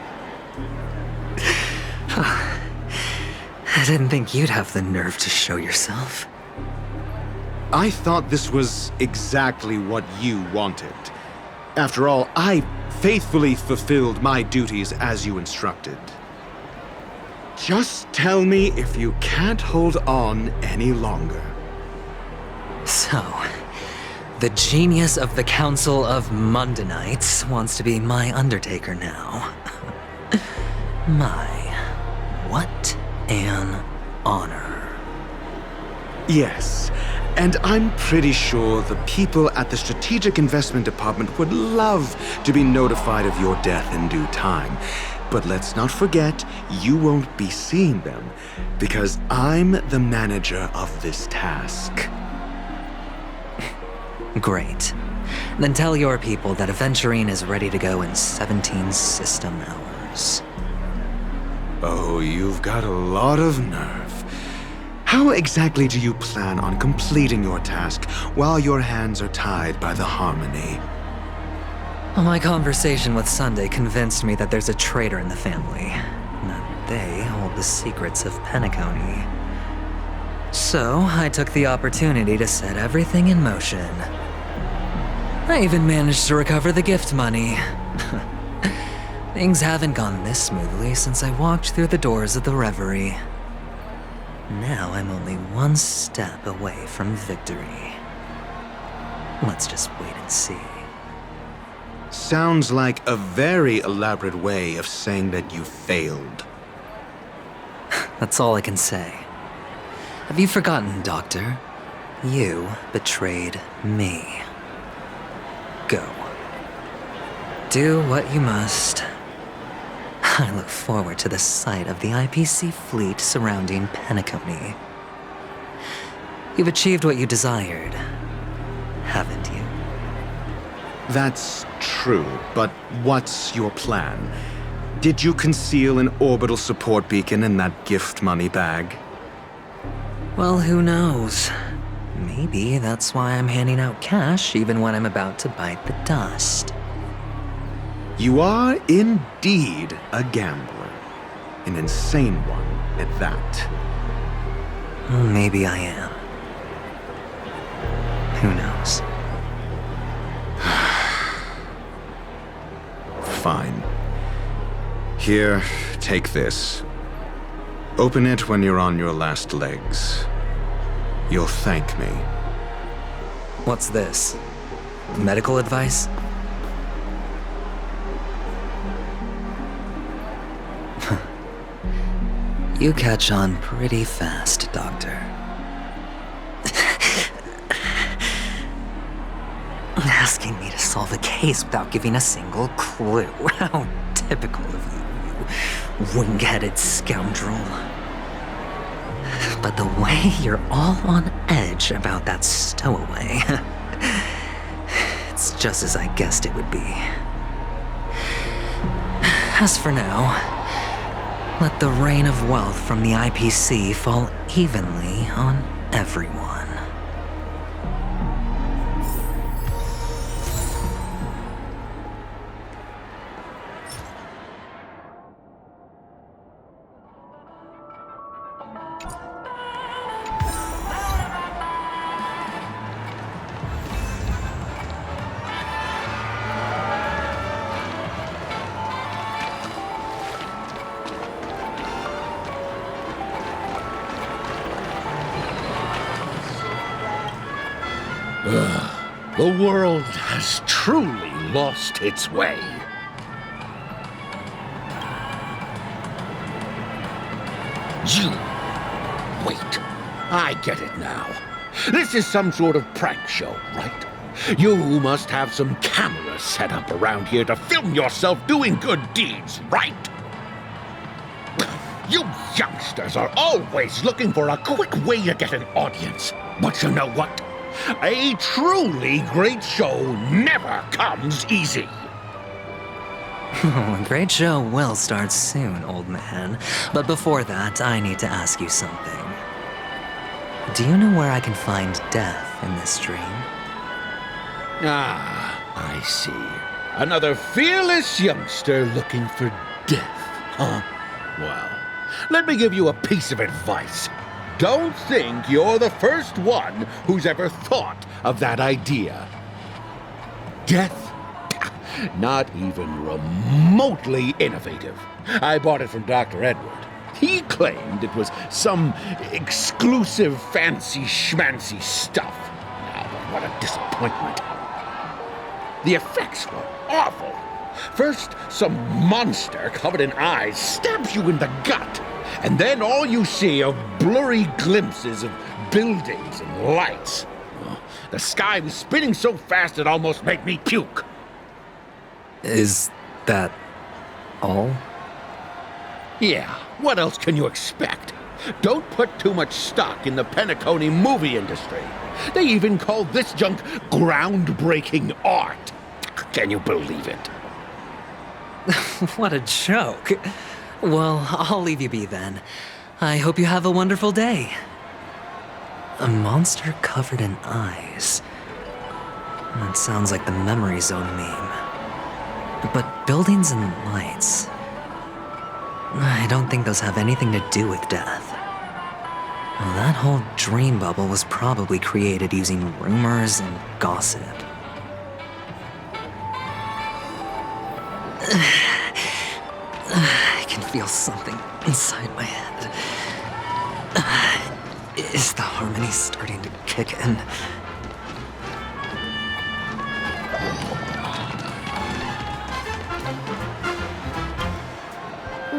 I didn't think you'd have the nerve to show yourself. I thought this was exactly what you wanted. After all, I faithfully fulfilled my duties as you instructed. Just tell me if you can't hold on any longer. So, the genius of the Council of Mundanites wants to be my Undertaker now. What an honor. Yes, and I'm pretty sure the people at the Strategic Investment Department would love to be notified of your death in due time. But let's not forget, you won't be seeing them, because I'm the manager of this task. Great. Then tell your people that Aventurine is ready to go in 17 system hours. Oh, you've got a lot of nerve. How exactly do you plan on completing your task while your hands are tied by the Harmony? Well, my conversation with Sunday convinced me that there's a traitor in the family. That they hold the secrets of Penacony. So, I took the opportunity to set everything in motion. I even managed to recover the gift money. Things haven't gone this smoothly since I walked through the doors of the Reverie. Now I'm only one step away from victory. Let's just wait and see. Sounds like a very elaborate way of saying that you failed. That's all I can say. Have you forgotten, Doctor? You betrayed me. Go. Do what you must. I look forward to the sight of the IPC fleet surrounding Penacony. You've achieved what you desired, haven't you? That's true, but what's your plan? Did you conceal an orbital support beacon in that gift money bag? Well, who knows? Maybe that's why I'm handing out cash even when I'm about to bite the dust. You are indeed a gambler. An insane one at that. Maybe I am. Who knows? Fine. Here, take this. Open it when you're on your last legs. You'll thank me. What's this? Medical advice? You catch on pretty fast, Doctor. Asking me to solve a case without giving a single clue. How typical of you, you wing-headed scoundrel. But the way you're all on edge about that stowaway, it's just as I guessed it would be. As for now, let the rain of wealth from the IPC fall evenly on everyone. The world has truly lost its way. You... Wait. I get it now. This is some sort of prank show, right? You must have some cameras set up around here to film yourself doing good deeds, right? You youngsters are always looking for a quick way to get an audience. But you know what? A truly great show never comes easy. A great show will start soon, old man. But before that, I need to ask you something. Do you know where I can find death in this dream? Ah, I see. Another fearless youngster looking for death, huh? Well, let me give you a piece of advice. Don't think you're the first one who's ever thought of that idea. Death? Not even remotely innovative. I bought it from Dr. Edward. He claimed it was some exclusive fancy schmancy stuff. Ah, but what a disappointment. The effects were awful. First, some monster covered in eyes stabs you in the gut, and then all you see are blurry glimpses of buildings and lights. The sky was spinning so fast it almost made me puke. Is that all? Yeah, what else can you expect? Don't put too much stock in the Penacony movie industry. They even call this junk groundbreaking art. Can you believe it? What a joke. Well, I'll leave you be then. I hope you have a wonderful day. A monster covered in eyes. That sounds like the Memory Zone meme. But buildings and lights... I don't think those have anything to do with death. Well, that whole dream bubble was probably created using rumors and gossip. I can feel something inside my head. Is the harmony starting to kick in?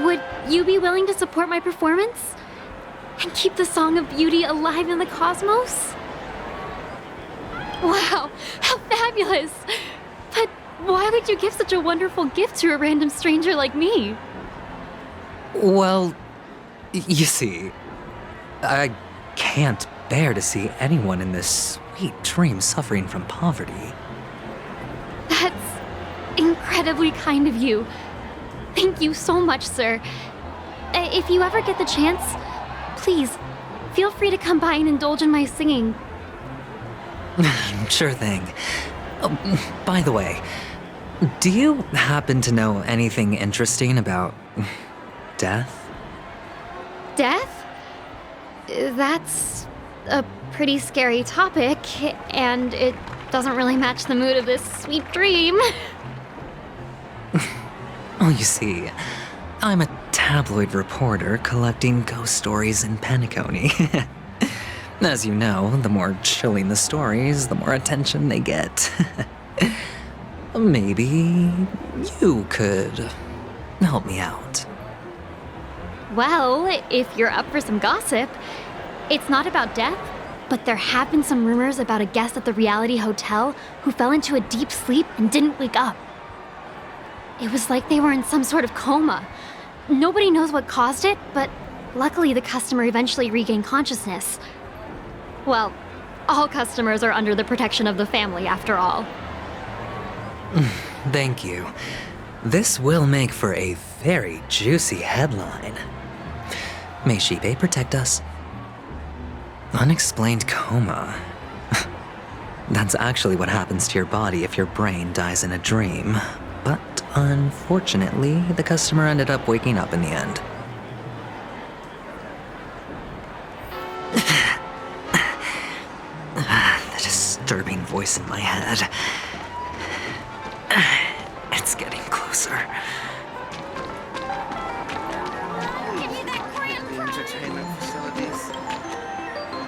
Would you be willing to support my performance? And keep the Song of Beauty alive in the cosmos? Wow, how fabulous! But why would you give such a wonderful gift to a random stranger like me? Well, you see, I can't bear to see anyone in this sweet dream suffering from poverty. That's incredibly kind of you. Thank you so much, sir. If you ever get the chance, please, feel free to come by and indulge in my singing. Sure thing. Oh, by the way, do you happen to know anything interesting about death? Death? That's a pretty scary topic, and it doesn't really match the mood of this sweet dream. Oh, you see, I'm a tabloid reporter collecting ghost stories in Penacony. As you know, the more chilling the stories, the more attention they get. Maybe you could help me out. Well, if you're up for some gossip, it's not about death, but there have been some rumors about a guest at the reality hotel who fell into a deep sleep and didn't wake up. It was like they were in some sort of coma. Nobody knows what caused it, but luckily the customer eventually regained consciousness. Well, all customers are under the protection of the family, after all. Thank you. This will make for a very juicy headline. May Shibe protect us. Unexplained coma. That's actually what happens to your body if your brain dies in a dream. But unfortunately, the customer ended up waking up in the end. The disturbing voice in my head. It's getting closer.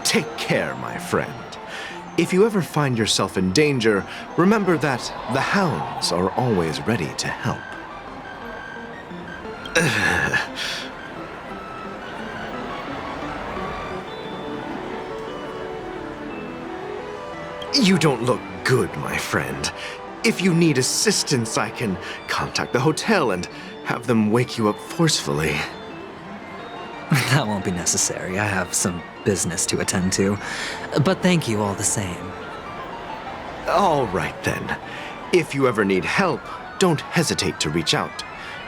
Take care, my friend. If you ever find yourself in danger, remember that the hounds are always ready to help. You don't look good, my friend. If you need assistance, I can contact the hotel and have them wake you up forcefully. That won't be necessary. I have some business to attend to. But thank you all the same. All right, then. If you ever need help, don't hesitate to reach out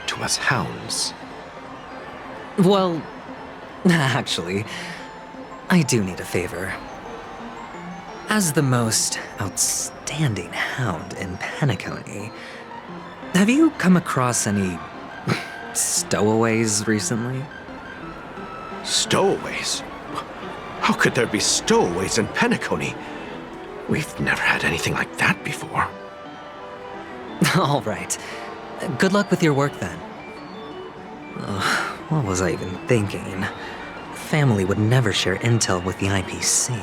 to us hounds. Well, actually, I do need a favor. As the most outstanding hound in Penacony, have you come across any stowaways recently? Stowaways? How could there be stowaways in Penacony? We've never had anything like that before. All right. Good luck with your work then. What was I even thinking? Family would never share intel with the IPC.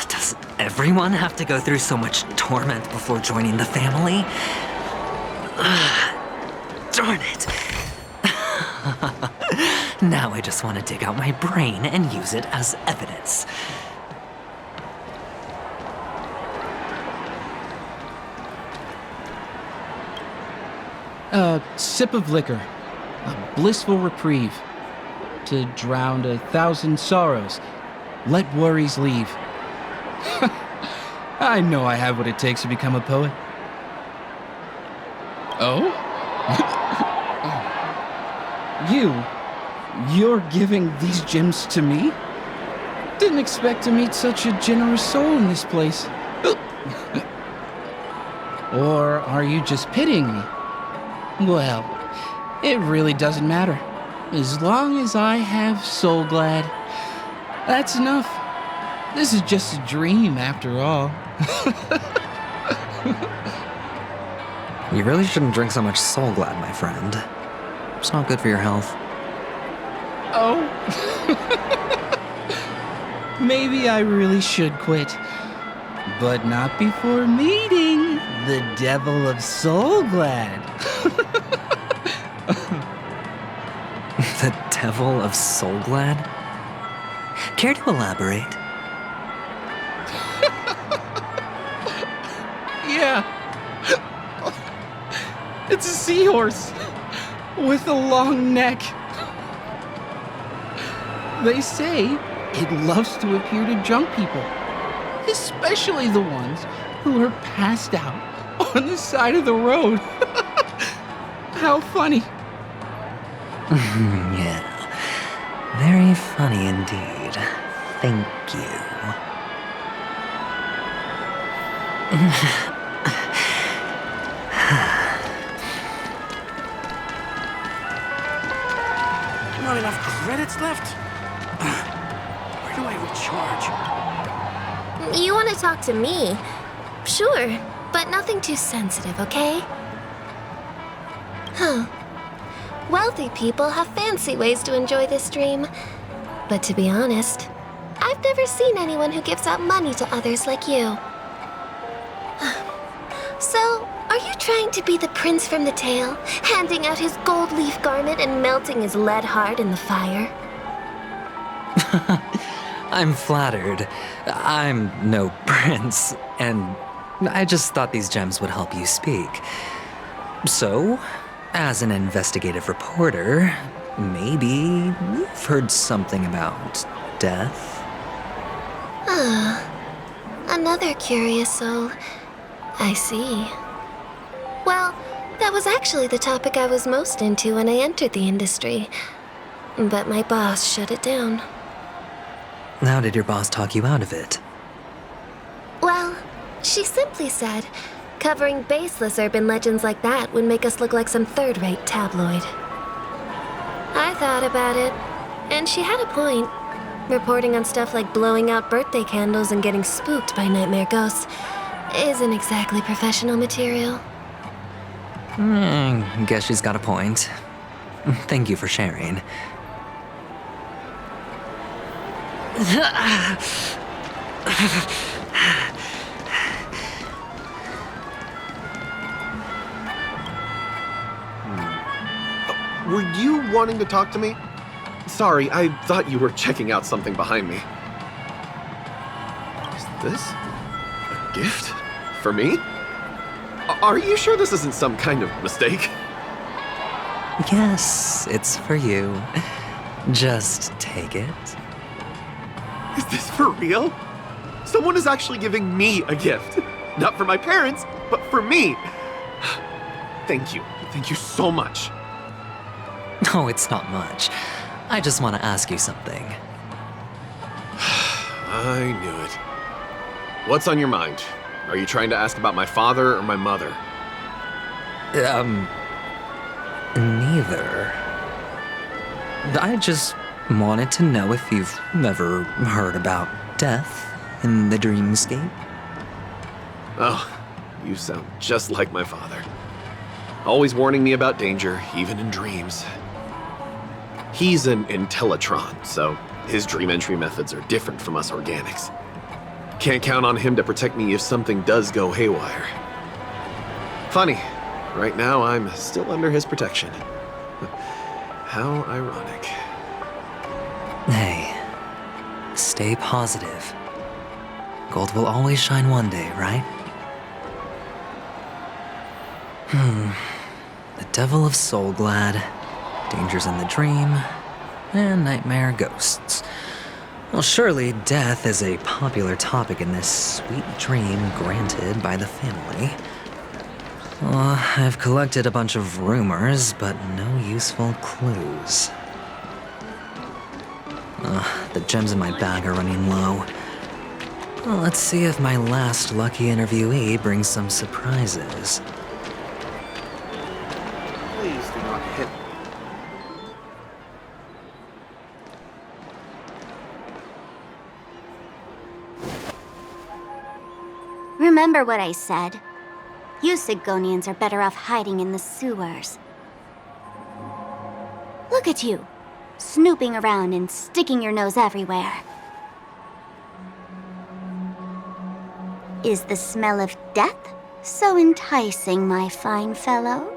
Does everyone have to go through so much torment before joining the family? Darn it. Now I just want to dig out my brain and use it as evidence. A sip of liquor, a blissful reprieve, to drown 1,000 sorrows, let worries leave. I know I have what it takes to become a poet. Oh? You're giving these gems to me? Didn't expect to meet such a generous soul in this place. Or are you just pitying me? Well, it really doesn't matter. As long as I have Soul Glad, that's enough. This is just a dream after all. You really shouldn't drink so much Soul Glad, my friend. It's not good for your health. Oh. Maybe I really should quit. But not before meeting the Devil of Soul Glad. The Devil of Soul Glad? Care to elaborate? Yeah. It's a seahorse with a long neck. They say it loves to appear to drunk people, especially the ones who are passed out on the side of the road. How funny. Yeah. Very funny indeed. Thank you. Not enough credits left? Where do I recharge? You want to talk to me? Sure, but nothing too sensitive, okay? Huh. Wealthy people have fancy ways to enjoy this dream. But to be honest, I've never seen anyone who gives out money to others like you. So, are you trying to be the prince from the tale, handing out his gold leaf garment and melting his lead heart in the fire? I'm flattered. I'm no prince, and I just thought these gems would help you speak. So, as an investigative reporter, maybe you've heard something about death? Another curious soul. I see. Well, that was actually the topic I was most into when I entered the industry. But my boss shut it down. How did your boss talk you out of it? Well, she simply said, covering baseless urban legends like that would make us look like some third-rate tabloid. I thought about it, and she had a point. Reporting on stuff like blowing out birthday candles and getting spooked by nightmare ghosts isn't exactly professional material. Guess she's got a point. Thank you for sharing. Were you wanting to talk to me? Sorry, I thought you were checking out something behind me. Is this a gift? For me? Are you sure this isn't some kind of mistake? Yes, it's for you. Just take it. Is this for real? Someone is actually giving me a gift. Not for my parents, but for me. Thank you. Thank you so much. No, it's not much. I just want to ask you something. I knew it. What's on your mind? Are you trying to ask about my father or my mother? Neither. I just wanted to know if you've ever heard about death in the dreamscape. Oh, you sound just like my father. Always warning me about danger, even in dreams. He's an Intellitron, so his dream entry methods are different from us organics. Can't count on him to protect me if something does go haywire. Funny, right now I'm still under his protection. How ironic. Hey, stay positive. Gold will always shine one day, right? The Devil of Soulglad, Dangers in the Dream, and Nightmare Ghosts. Well, surely death is a popular topic in this sweet dream granted by the family. Well, I've collected a bunch of rumors, but no useful clues. The gems in my bag are running low. Well, let's see if my last lucky interviewee brings some surprises. Please do not hit. Remember what I said. You Sigonians are better off hiding in the sewers. Look at you, snooping around and sticking your nose everywhere. Is the smell of death so enticing, my fine fellow?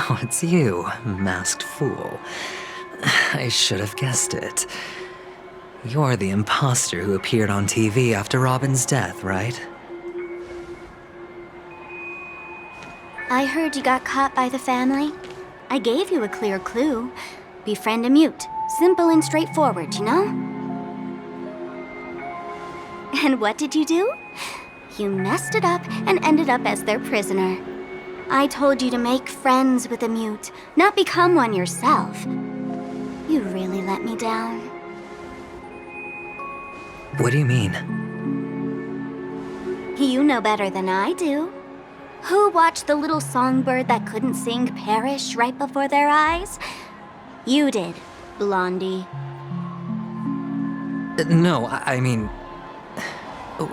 Oh, it's you, masked fool. I should have guessed it. You're the imposter who appeared on TV after Robin's death, right? I heard you got caught by the family. I gave you a clear clue. Befriend a mute. Simple and straightforward, you know? And what did you do? You messed it up and ended up as their prisoner. I told you to make friends with a mute, not become one yourself. You really let me down. What do you mean? You know better than I do. Who watched the little songbird that couldn't sing perish right before their eyes? You did, Blondie. No, I mean...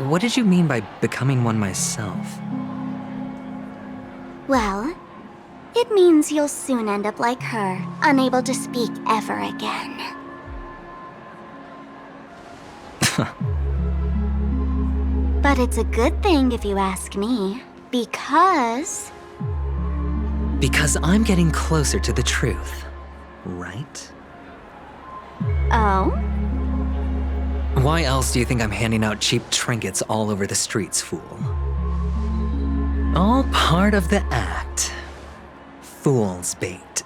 What did you mean by becoming one myself? Well, it means you'll soon end up like her, unable to speak ever again. But it's a good thing if you ask me, because... Because I'm getting closer to the truth, right? Oh? Why else do you think I'm handing out cheap trinkets all over the streets, fool? All part of the act. Fool's bait.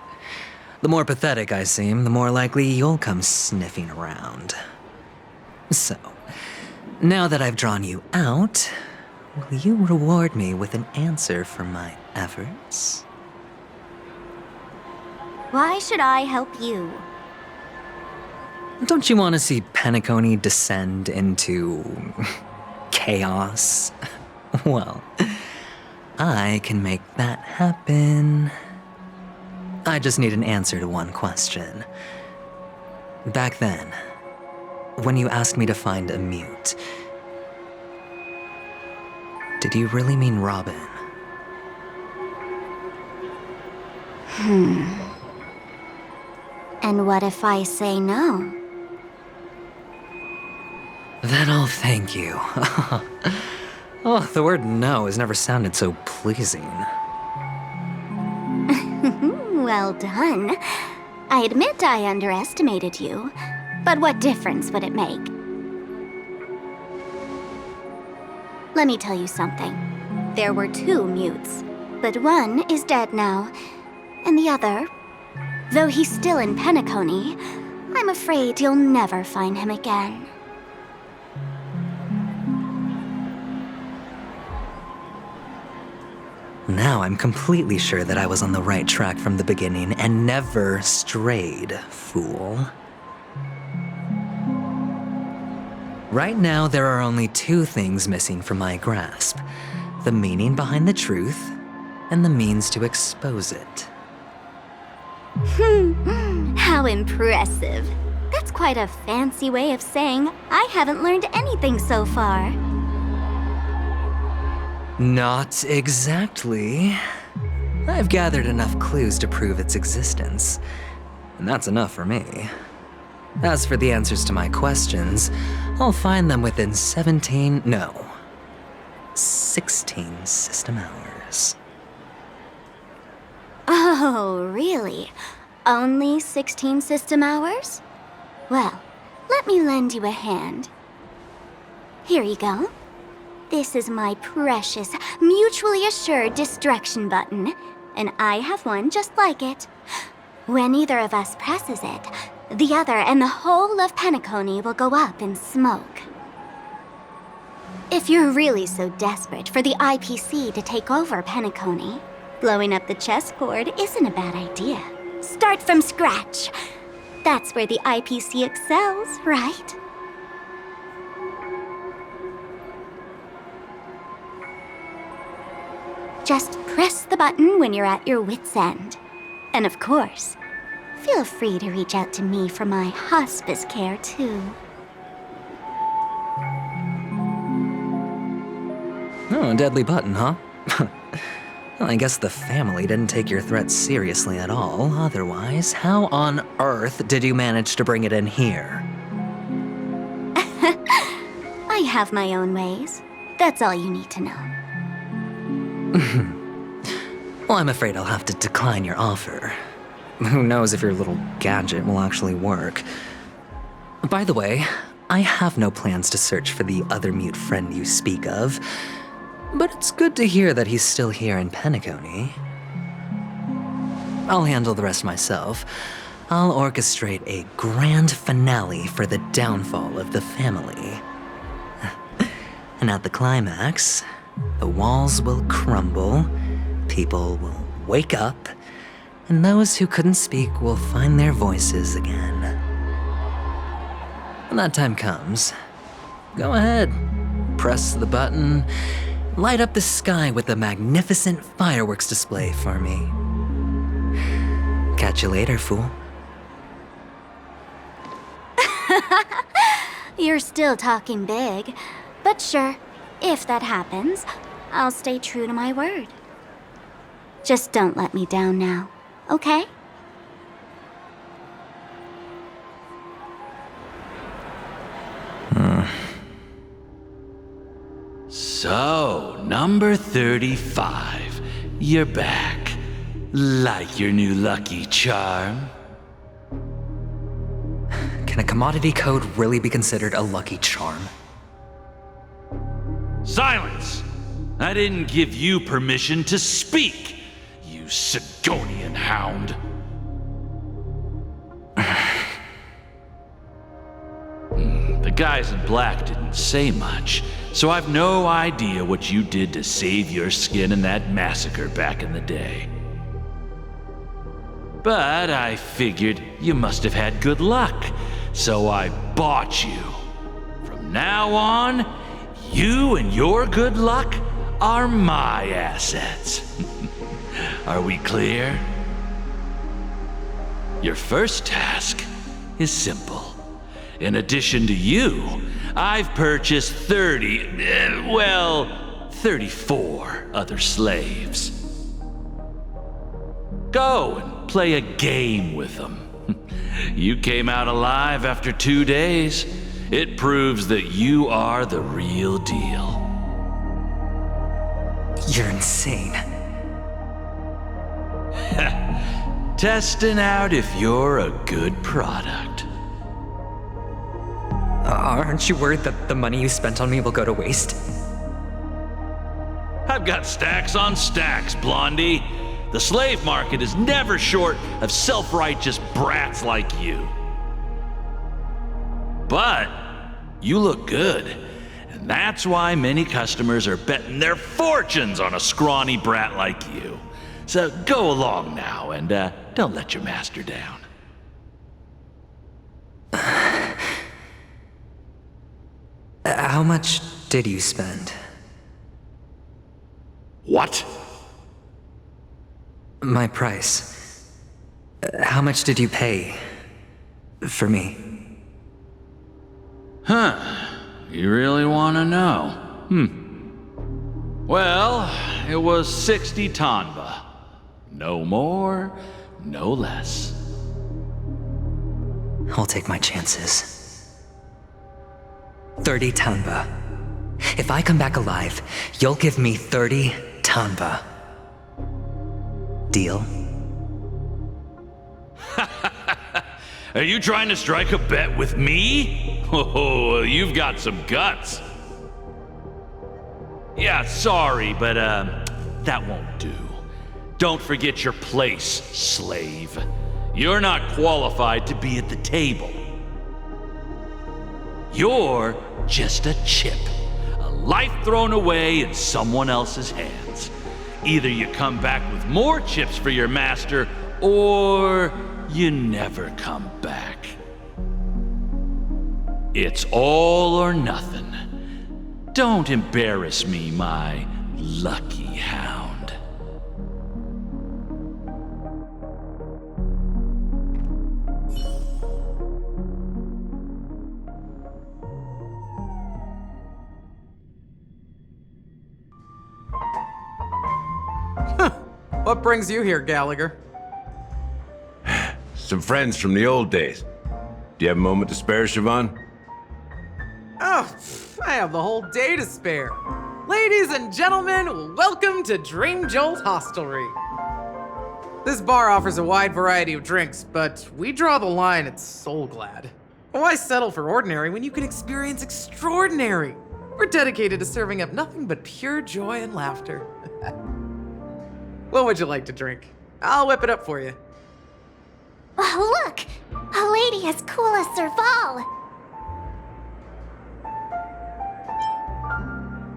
The more pathetic I seem, the more likely you'll come sniffing around. So, now that I've drawn you out, will you reward me with an answer for my efforts? Why should I help you? Don't you want to see Penacony descend into... chaos? Well, I can make that happen. I just need an answer to one question. Back then, when you asked me to find a mute, did you really mean Robin? And what if I say no? Then I'll thank you. Oh, the word no has never sounded so pleasing. Well done. I admit I underestimated you, but what difference would it make? Let me tell you something. There were 2 mutes, but one is dead now, and the other, though he's still in Penacony, I'm afraid you'll never find him again. Now I'm completely sure that I was on the right track from the beginning and never strayed, fool. Right now, there are only two things missing from my grasp: the meaning behind the truth and the means to expose it. How impressive. That's quite a fancy way of saying I haven't learned anything so far. Not exactly. I've gathered enough clues to prove its existence, and that's enough for me. As for the answers to my questions, I'll find them within 16 system hours. Oh, really? Only 16 system hours? Well, let me lend you a hand. Here you go. This is my precious, mutually assured destruction button, and I have one just like it. When either of us presses it, the other and the whole of Penacony will go up in smoke. If you're really so desperate for the IPC to take over Penacony, blowing up the chessboard isn't a bad idea. Start from scratch. That's where the IPC excels, right? Just press the button when you're at your wit's end. And of course, feel free to reach out to me for my hospice care, too. Oh, a deadly button, huh? Well, I guess the family didn't take your threat seriously at all. Otherwise, how on earth did you manage to bring it in here? I have my own ways. That's all you need to know. Well, I'm afraid I'll have to decline your offer. Who knows if your little gadget will actually work. By the way, I have no plans to search for the other mute friend you speak of, but it's good to hear that he's still here in Penacony. I'll handle the rest myself. I'll orchestrate a grand finale for the downfall of the family. And at the climax, the walls will crumble, people will wake up, and those who couldn't speak will find their voices again. When that time comes, go ahead, press the button, light up the sky with a magnificent fireworks display for me. Catch you later, fool. You're still talking big, but sure, if that happens, I'll stay true to my word. Just don't let me down now, okay? So, number 35. You're back. Like your new lucky charm? Can a commodity code really be considered a lucky charm? Silence! I didn't give you permission to speak, you Sigonian hound. The guys in black didn't say much, so I've no idea what you did to save your skin in that massacre back in the day. But I figured you must have had good luck, so I bought you. From now on, you and your good luck are my assets. Are we clear? Your first task is simple. In addition to you, I've purchased 34 other slaves. Go and play a game with them. You came out alive after 2 days. It proves that you are the real deal. You're insane. Testing out if you're a good product. Aren't you worried that the money you spent on me will go to waste? I've got stacks on stacks, Blondie. The slave market is never short of self-righteous brats like you. But you look good, And that's why many customers are betting their fortunes on a scrawny brat like you. So go along now and don't let your master down. How much did you spend? What? My price. How much did you pay for me? Huh. You really want to know? Well, it was 60 tanba. No more, no less. I'll take my chances. 30 tanba. If I come back alive, you'll give me 30 tanba. Deal? Are you trying to strike a bet with me? Oh, you've got some guts. Yeah, sorry, but that won't do. Don't forget your place, slave. You're not qualified to be at the table. You're just a chip. A life thrown away in someone else's hands. Either you come back with more chips for your master, or you never come back. It's all or nothing. Don't embarrass me, my lucky hound. What brings you here, Gallagher? Some friends from the old days. Do you have a moment to spare, Siobhan? Oh, I have the whole day to spare. Ladies and gentlemen, welcome to Dream Jolt Hostelry. This bar offers a wide variety of drinks, but we draw the line at Soul Glad. Why settle for ordinary when you can experience extraordinary? We're dedicated to serving up nothing but pure joy and laughter. What would you like to drink? I'll whip it up for you. Oh, look! A lady as cool as Serval!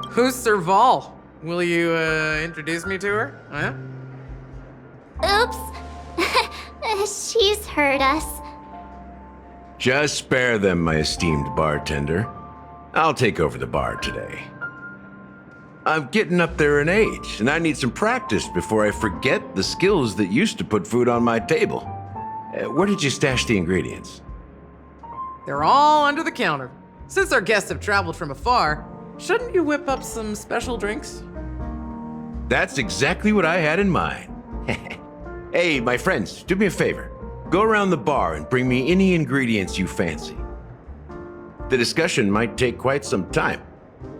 Who's Serval? Will you, introduce me to her? Huh? Oops. She's heard us. Just spare them, my esteemed bartender. I'll take over the bar today. I'm getting up there in age, and I need some practice before I forget the skills that used to put food on my table. Where did you stash the ingredients? They're all under the counter. Since our guests have traveled from afar, shouldn't you whip up some special drinks? That's exactly what I had in mind. Hey, my friends, do me a favor. Go around the bar and bring me any ingredients you fancy. The discussion might take quite some time,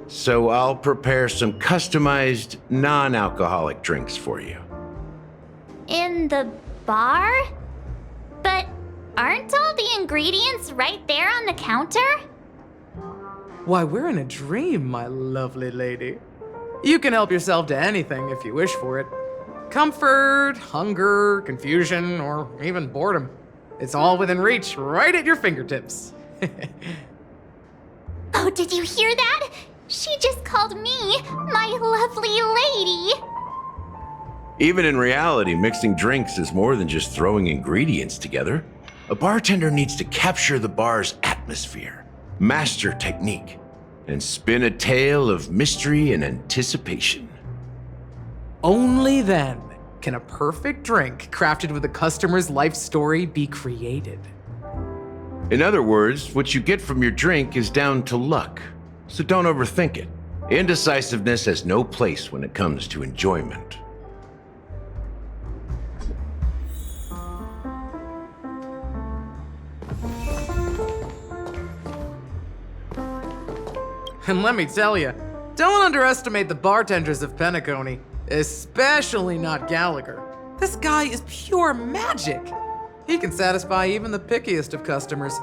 so I'll prepare some customized, non-alcoholic drinks for you. In the bar? But aren't all the ingredients right there on the counter? Why, we're in a dream, my lovely lady. You can help yourself to anything if you wish for it. Comfort, hunger, confusion, or even boredom. It's all within reach, right at your fingertips. Oh, did you hear that? She just called me my lovely lady. Even in reality, mixing drinks is more than just throwing ingredients together. A bartender needs to capture the bar's atmosphere, master technique, and spin a tale of mystery and anticipation. Only then can a perfect drink crafted with a customer's life story be created. In other words, what you get from your drink is down to luck, so don't overthink it. Indecisiveness has no place when it comes to enjoyment. And let me tell you, don't underestimate the bartenders of Penacony, especially not Gallagher. This guy is pure magic. He can satisfy even the pickiest of customers.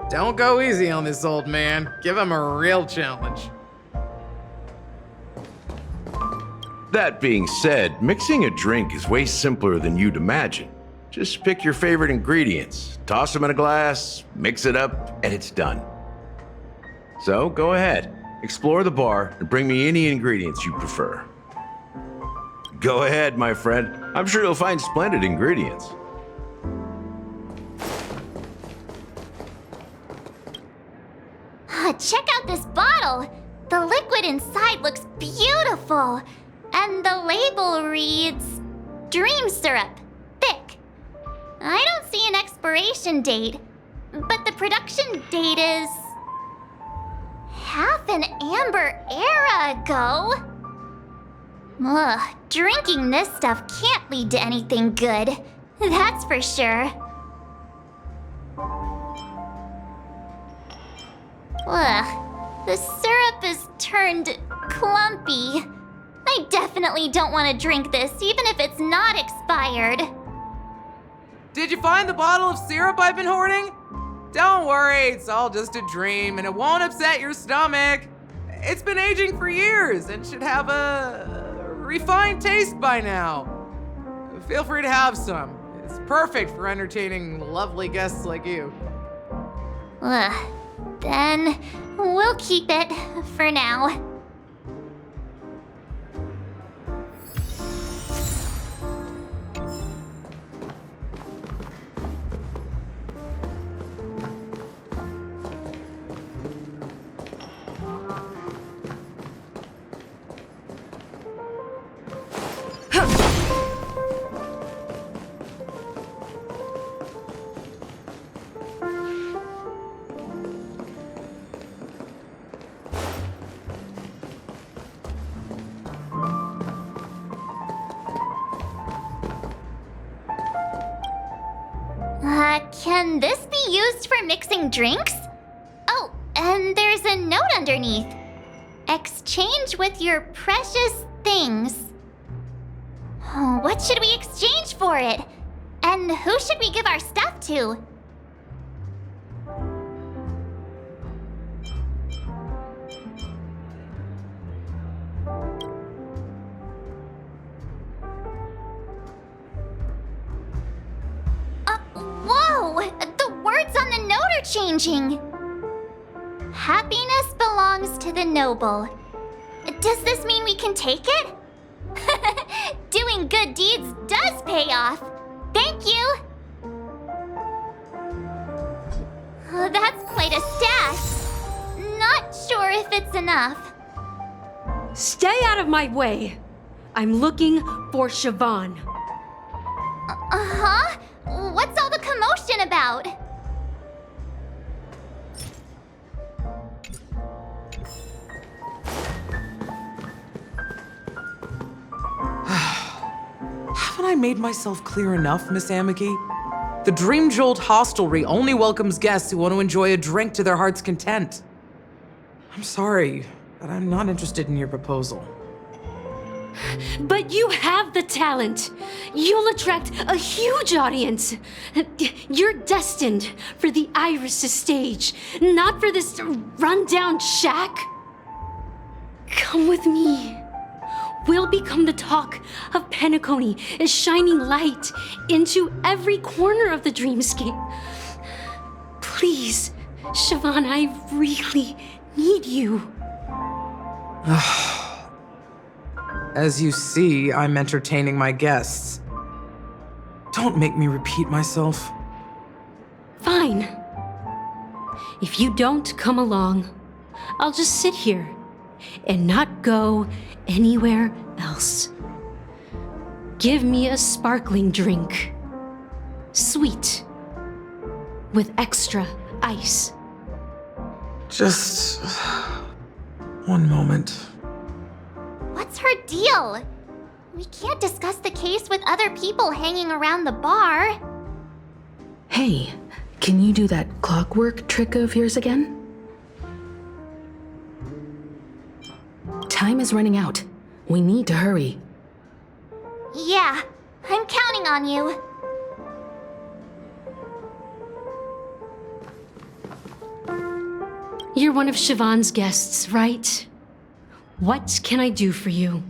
Don't go easy on this old man. Give him a real challenge. That being said, mixing a drink is way simpler than you'd imagine. Just pick your favorite ingredients, toss them in a glass, mix it up, and it's done. So go ahead, explore the bar and bring me any ingredients you prefer. Go ahead, my friend. I'm sure you'll find splendid ingredients. Check out this bottle! The liquid inside looks beautiful. And the label reads, Dream Syrup, thick. I don't see an expiration date, but the production date is half an amber era ago. Ugh, drinking this stuff can't lead to anything good. That's for sure. Ugh, the syrup is turned clumpy. I definitely don't want to drink this, even if it's not expired. Did you find the bottle of syrup I've been hoarding? Don't worry, it's all just a dream and it won't upset your stomach. It's been aging for years and should have a refined taste by now. Feel free to have some. It's perfect for entertaining lovely guests like you. Then we'll keep it for now. Can this be used for mixing drinks? Oh, and there's a note underneath. Exchange with your precious things. Oh, what should we exchange for it? And who should we give our stuff to? Changing. Happiness belongs to the noble. Does this mean we can take it? Doing good deeds does pay off. Thank you. Oh, that's quite a stash. Not sure if it's enough. Stay out of my way. I'm looking for Siobhan. Uh-huh? What's all the commotion about? Haven't I made myself clear enough, Miss Amiki? The Dream Jolt hostelry only welcomes guests who want to enjoy a drink to their heart's content. I'm sorry, but I'm not interested in your proposal. But you have the talent. You'll attract a huge audience. You're destined for the Iris' stage, not for this rundown shack. Come with me. We'll become the talk of Penacony, is shining light into every corner of the dreamscape. Please, Siobhan, I really need you. As you see, I'm entertaining my guests. Don't make me repeat myself. Fine. If you don't come along, I'll just sit here and not go anywhere else. Give me a sparkling drink. Sweet. With extra ice. Just one moment. What's her deal? We can't discuss the case with other people hanging around the bar. Hey, can you do that clockwork trick of yours again? Time is running out. We need to hurry. Yeah, I'm counting on you. You're one of Siobhan's guests, right? What can I do for you?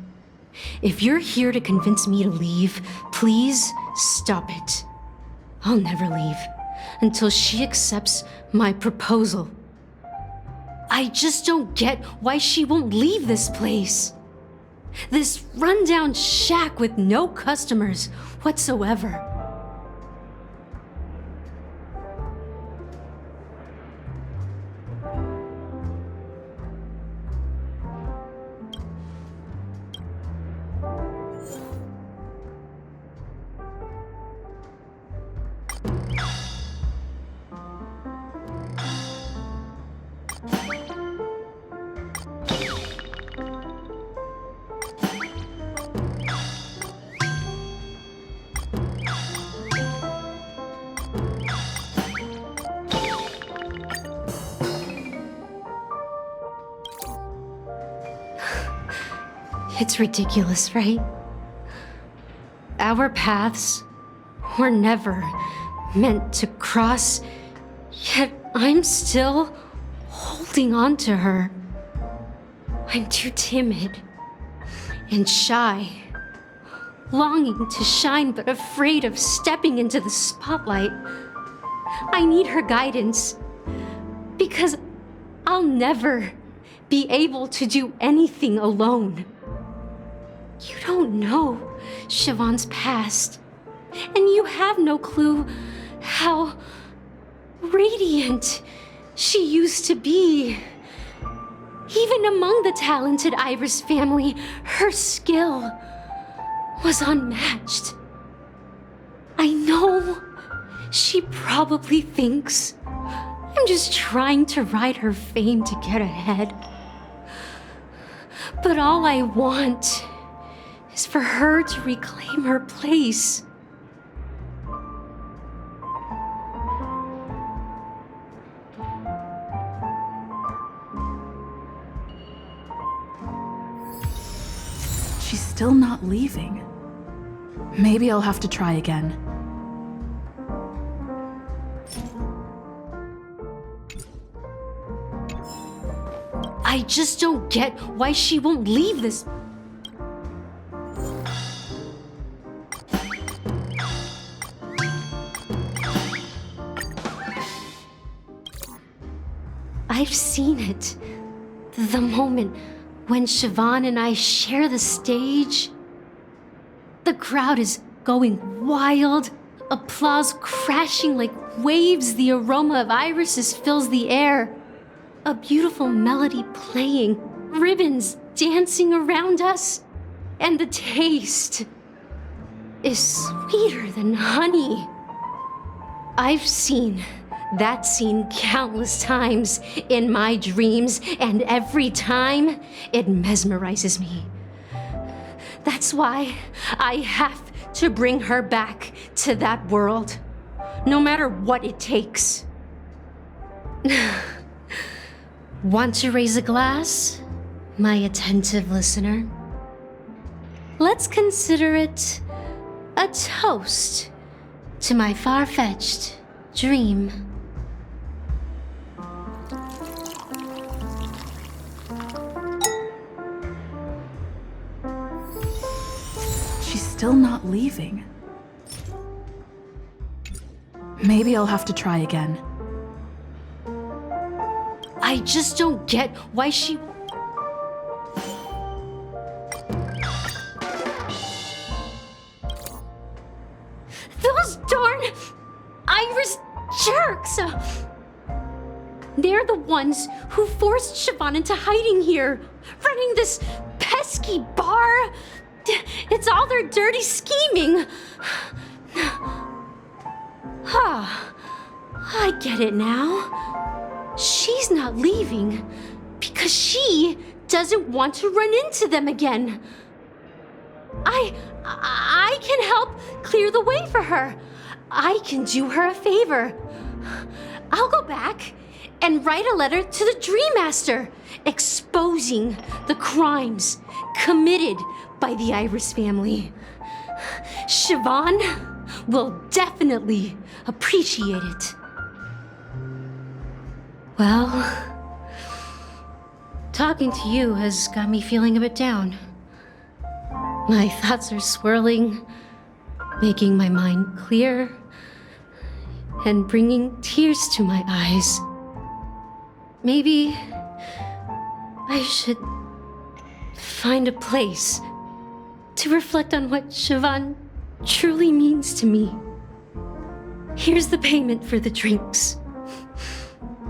If you're here to convince me to leave, please stop it. I'll never leave until she accepts my proposal. I just don't get why she won't leave this place. This rundown shack with no customers whatsoever. It's ridiculous, right? Our paths were never meant to cross, yet I'm still holding on to her. I'm too timid and shy, longing to shine but afraid of stepping into the spotlight. I need her guidance because I'll never be able to do anything alone. You don't know Siobhan's past, and you have no clue how radiant she used to be. Even among the talented Iris family, her skill was unmatched. I know she probably thinks I'm just trying to ride her fame to get ahead. But all I want is for her to reclaim her place. She's still not leaving. Maybe I'll have to try again. I just don't get why she won't leave this. I've seen it. The moment when Siobhan and I share the stage. The crowd is going wild, applause crashing like waves, the aroma of irises fills the air. A beautiful melody playing, ribbons dancing around us, and the taste is sweeter than honey. I've seen that scene countless times in my dreams, and every time it mesmerizes me. That's why I have to bring her back to that world, no matter what it takes. Want to raise a glass, my attentive listener? Let's consider it a toast to my far-fetched dream. She's still not leaving. Maybe I'll have to try again. I just don't get why she... Those darn Iris jerks! They're the ones who forced Siobhan into hiding here, running this pesky bar. It's all their dirty scheming. I get it now. She's not leaving because she doesn't want to run into them again. I can help clear the way for her. I can do her a favor. I'll go back and write a letter to the Dream Master exposing the crimes committed by the Iris family. Siobhan will definitely appreciate it. Well, talking to you has got me feeling a bit down. My thoughts are swirling, making my mind clear, and bringing tears to my eyes. Maybe I should find a place to reflect on what Siobhan truly means to me. Here's the payment for the drinks.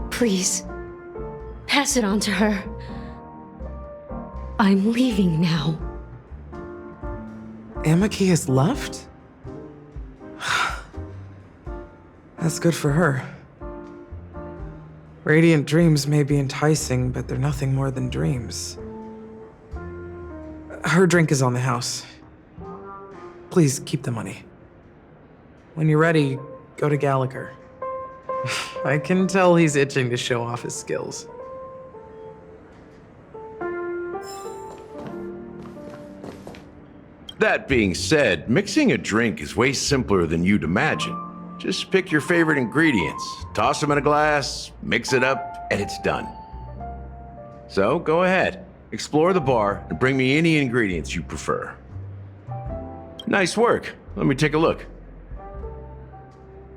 Please, pass it on to her. I'm leaving now. Amaki has left? That's good for her. Radiant dreams may be enticing, but they're nothing more than dreams. Her drink is on the house. Please keep the money. When you're ready, go to Gallagher. I can tell he's itching to show off his skills. That being said, mixing a drink is way simpler than you'd imagine. Just pick your favorite ingredients, toss them in a glass, mix it up, and it's done. So go ahead, explore the bar, and bring me any ingredients you prefer. Nice work. Let me take a look.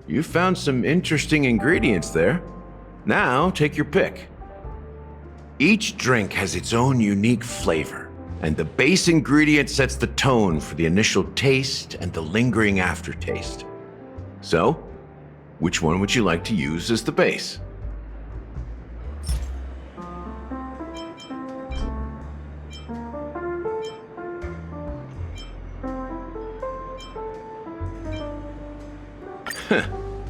You found some interesting ingredients there. Now take your pick. Each drink has its own unique flavor, and the base ingredient sets the tone for the initial taste and the lingering aftertaste. So, which one would you like to use as the base?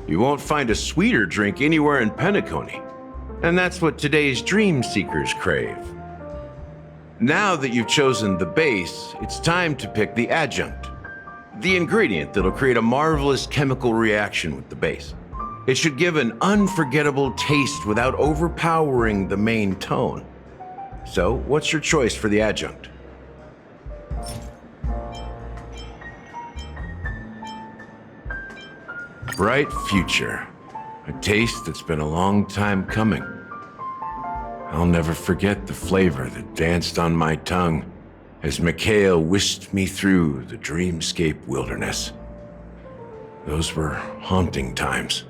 You won't find a sweeter drink anywhere in Penacony, and that's what today's dream seekers crave. Now that you've chosen the base, it's time to pick the adjunct. The ingredient that'll create a marvelous chemical reaction with the base. It should give an unforgettable taste without overpowering the main tone. So, what's your choice for the adjunct? Bright future. A taste that's been a long time coming. I'll never forget the flavor that danced on my tongue as Mikhail whisked me through the dreamscape wilderness. Those were haunting times.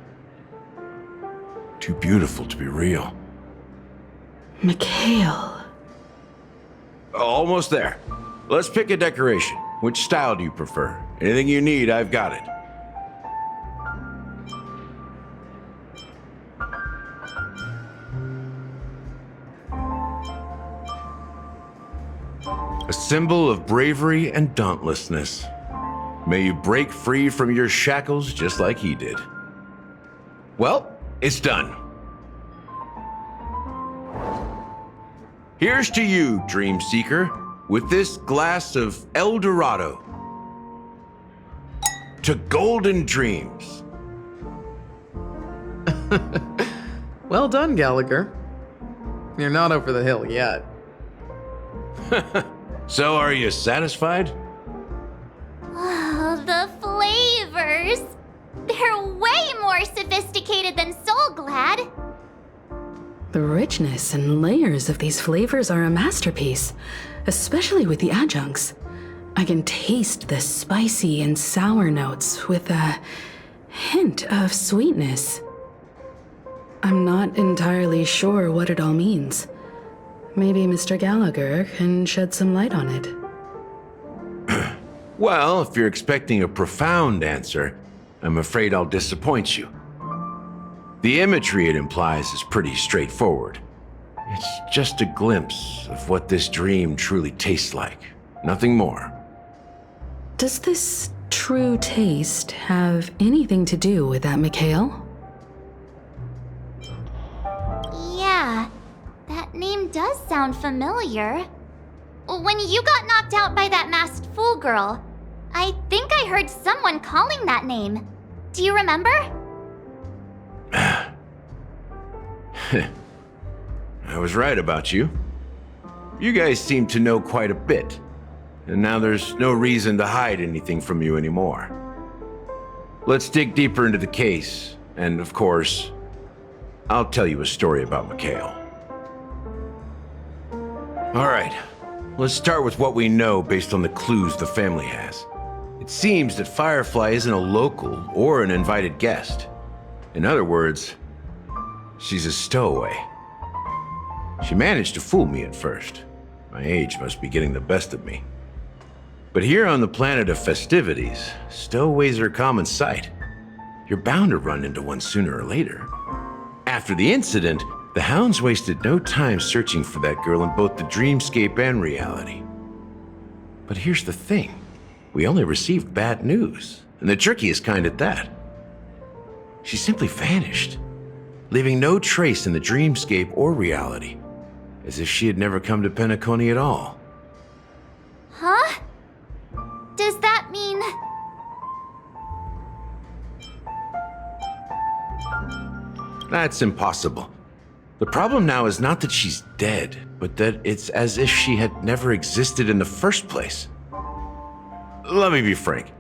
Too beautiful to be real. Mikhail. Almost there. Let's pick a decoration. Which style do you prefer? Anything you need, I've got it. A symbol of bravery and dauntlessness. May you break free from your shackles just like he did. Well, it's done. Here's to you, Dream Seeker, with this glass of El Dorado. To golden dreams. Well done, Gallagher. You're not over the hill yet. So are you satisfied? Oh, the flavors! They're way more sophisticated than Soulglad. The richness and layers of these flavors are a masterpiece, especially with the adjuncts. I can taste the spicy and sour notes with a hint of sweetness. I'm not entirely sure what it all means. Maybe Mr. Gallagher can shed some light on it. Well, if you're expecting a profound answer, I'm afraid I'll disappoint you. The imagery it implies is pretty straightforward. It's just a glimpse of what this dream truly tastes like. Nothing more. Does this true taste have anything to do with that Mikhail? Yeah, that name does sound familiar. When you got knocked out by that masked fool girl, I think I heard someone calling that name. Do you remember? I was right about you. You guys seem to know quite a bit, and now there's no reason to hide anything from you anymore. Let's dig deeper into the case, and of course, I'll tell you a story about Mikhail. All right, let's start with what we know based on the clues the family has. It seems that Firefly isn't a local or an invited guest. In other words, she's a stowaway. She managed to fool me at first. My age must be getting the best of me. But here on the planet of festivities, stowaways are a common sight. You're bound to run into one sooner or later. After the incident, the hounds wasted no time searching for that girl in both the dreamscape and reality. But here's the thing. We only received bad news, and the trickiest kind at that. She simply vanished, leaving no trace in the dreamscape or reality, as if she had never come to Penacony at all. Huh? Does that mean... That's impossible. The problem now is not that she's dead, but that it's as if she had never existed in the first place. Let me be frank.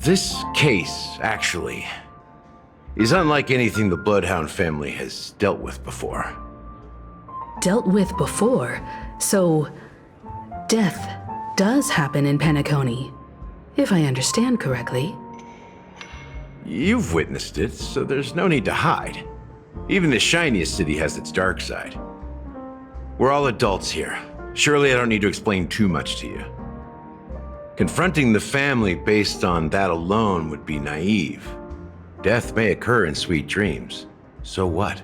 This case, actually, is unlike anything the Bloodhound family has dealt with before. Dealt with before? So, death does happen in Penacony, if I understand correctly. You've witnessed it, so there's no need to hide. Even the shiniest city has its dark side. We're all adults here. Surely I don't need to explain too much to you. Confronting the family based on that alone would be naive. Death may occur in sweet dreams. So what?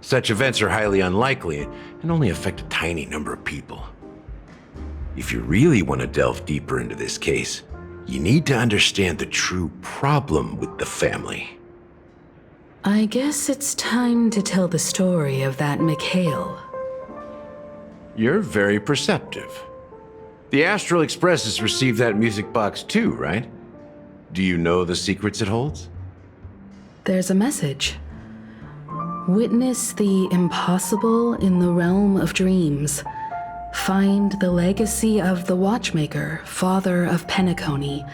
Such events are highly unlikely and only affect a tiny number of people. If you really want to delve deeper into this case, you need to understand the true problem with the family. I guess it's time to tell the story of that Mikhail. You're very perceptive. The Astral Express has received that music box too, right? Do you know the secrets it holds? There's a message. Witness the impossible in the realm of dreams. Find the legacy of the Watchmaker, father of Penacony,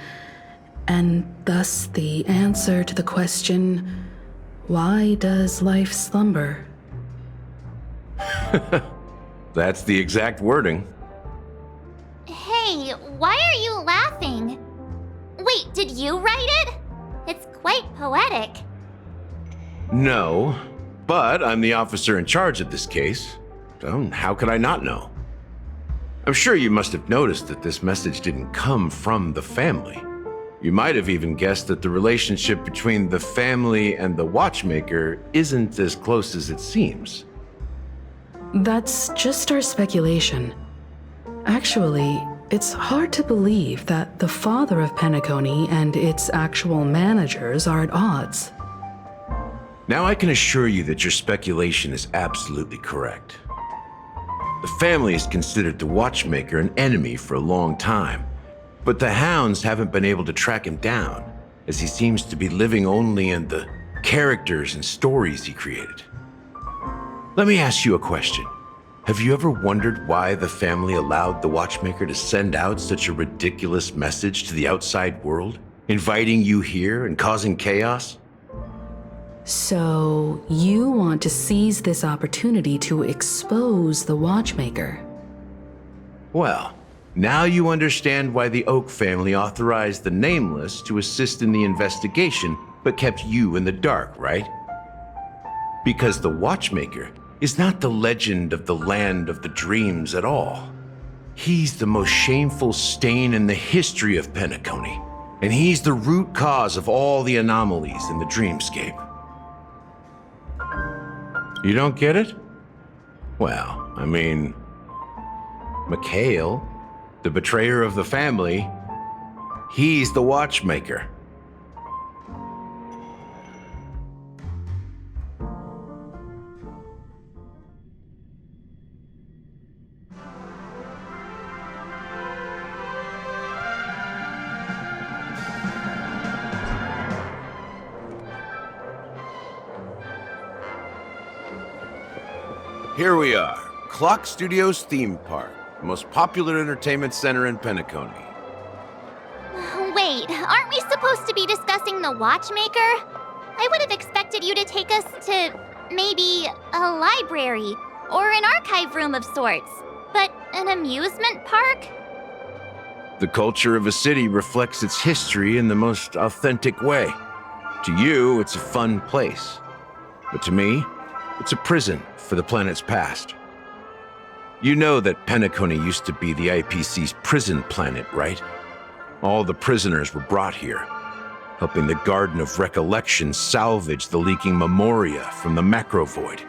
and thus the answer to the question, why does life slumber? That's the exact wording. Hey, why are you laughing? Wait, did you write it? It's quite poetic. No, but I'm the officer in charge of this case, so how could I not know? I'm sure you must have noticed that this message didn't come from the family. You might have even guessed that the relationship between the family and the Watchmaker isn't as close as it seems. That's just our speculation. Actually, it's hard to believe that the father of Penacony and its actual managers are at odds. Now I can assure you that your speculation is absolutely correct. The family has considered the Watchmaker an enemy for a long time, but the hounds haven't been able to track him down, as he seems to be living only in the characters and stories he created. Let me ask you a question. Have you ever wondered why the family allowed the Watchmaker to send out such a ridiculous message to the outside world, inviting you here and causing chaos? So, you want to seize this opportunity to expose the Watchmaker? Well, now you understand why the Oak family authorized the Nameless to assist in the investigation, but kept you in the dark, right? Because the Watchmaker is not the legend of the land of the dreams at all. He's the most shameful stain in the history of Penacony, and he's the root cause of all the anomalies in the dreamscape. You don't get it? Well, I mean, Mikhail, the betrayer of the family, he's the Watchmaker. Here we are, Clock Studios Theme Park, the most popular entertainment center in Penacony. Wait, aren't we supposed to be discussing the Watchmaker? I would have expected you to take us to maybe a library or an archive room of sorts, but an amusement park? The culture of a city reflects its history in the most authentic way. To you, it's a fun place, but to me, it's a prison for the planet's past. You know that Penacony used to be the IPC's prison planet, right? All the prisoners were brought here, helping the Garden of Recollection salvage the leaking memoria from the macrovoid.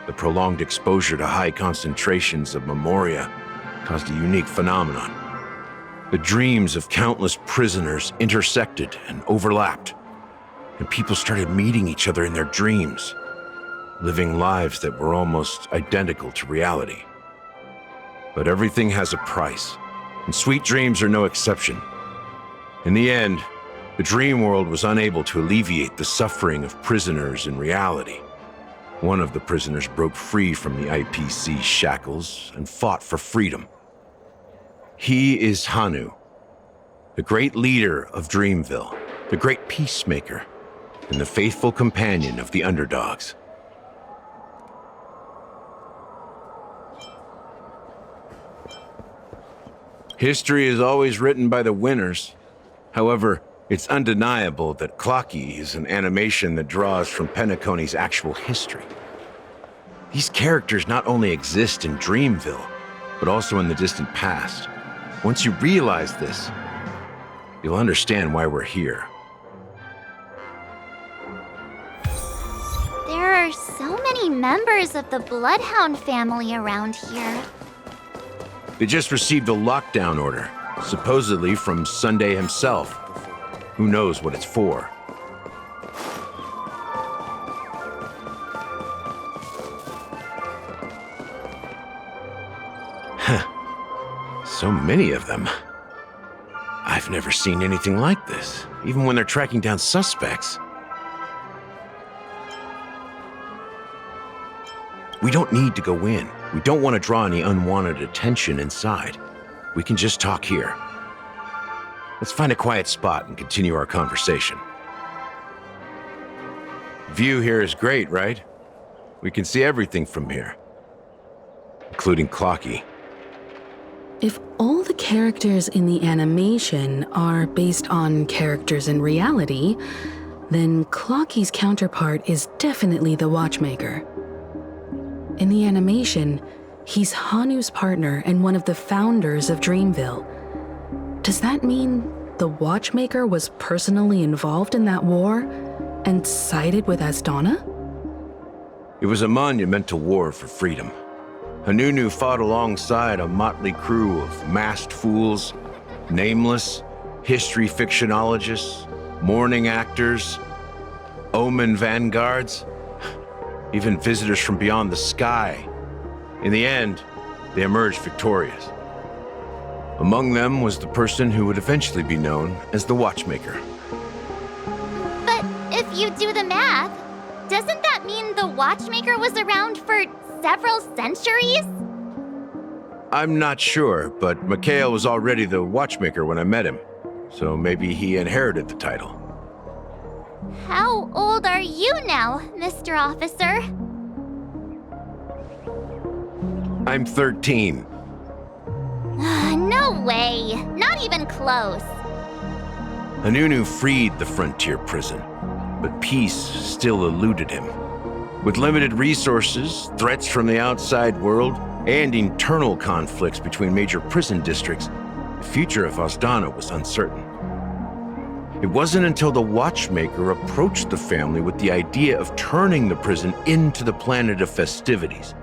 The prolonged exposure to high concentrations of memoria caused a unique phenomenon. The dreams of countless prisoners intersected and overlapped, and people started meeting each other in their dreams, living lives that were almost identical to reality. But everything has a price, and sweet dreams are no exception. In the end, the dream world was unable to alleviate the suffering of prisoners in reality. One of the prisoners broke free from the IPC's shackles and fought for freedom. He is Hanu, the great leader of Dreamville, the great peacemaker, and the faithful companion of the underdogs. History is always written by the winners. However, it's undeniable that Clocky is an animation that draws from Penacony's actual history. These characters not only exist in Dreamville, but also in the distant past. Once you realize this, you'll understand why we're here. There are so many members of the Bloodhound family around here. They just received a lockdown order, supposedly from Sunday himself. Who knows what it's for? So many of them. I've never seen anything like this, even when they're tracking down suspects. We don't need to go in. We don't want to draw any unwanted attention inside. We can just talk here. Let's find a quiet spot and continue our conversation. View here is great, right? We can see everything from here, including Clocky. If all the characters in the animation are based on characters in reality, then Clocky's counterpart is definitely the Watchmaker. In the animation, he's Hanu's partner and one of the founders of Dreamville. Does that mean the Watchmaker was personally involved in that war and sided with Asdana? It was a monumental war for freedom. Hanunu fought alongside a motley crew of masked fools, nameless, history fictionologists, mourning actors, omen vanguards, even visitors from beyond the sky. In the end, they emerged victorious. Among them was the person who would eventually be known as the Watchmaker. But if you do the math, doesn't that mean the Watchmaker was around for several centuries? I'm not sure, but Mikhail was already the Watchmaker when I met him, so maybe he inherited the title. How old are you now, Mr. Officer? I'm 13. No way. Not even close. Hanunu freed the frontier prison, but peace still eluded him. With limited resources, threats from the outside world, and internal conflicts between major prison districts, the future of Asdana was uncertain. It wasn't until the Watchmaker approached the family with the idea of turning the prison into the planet of festivities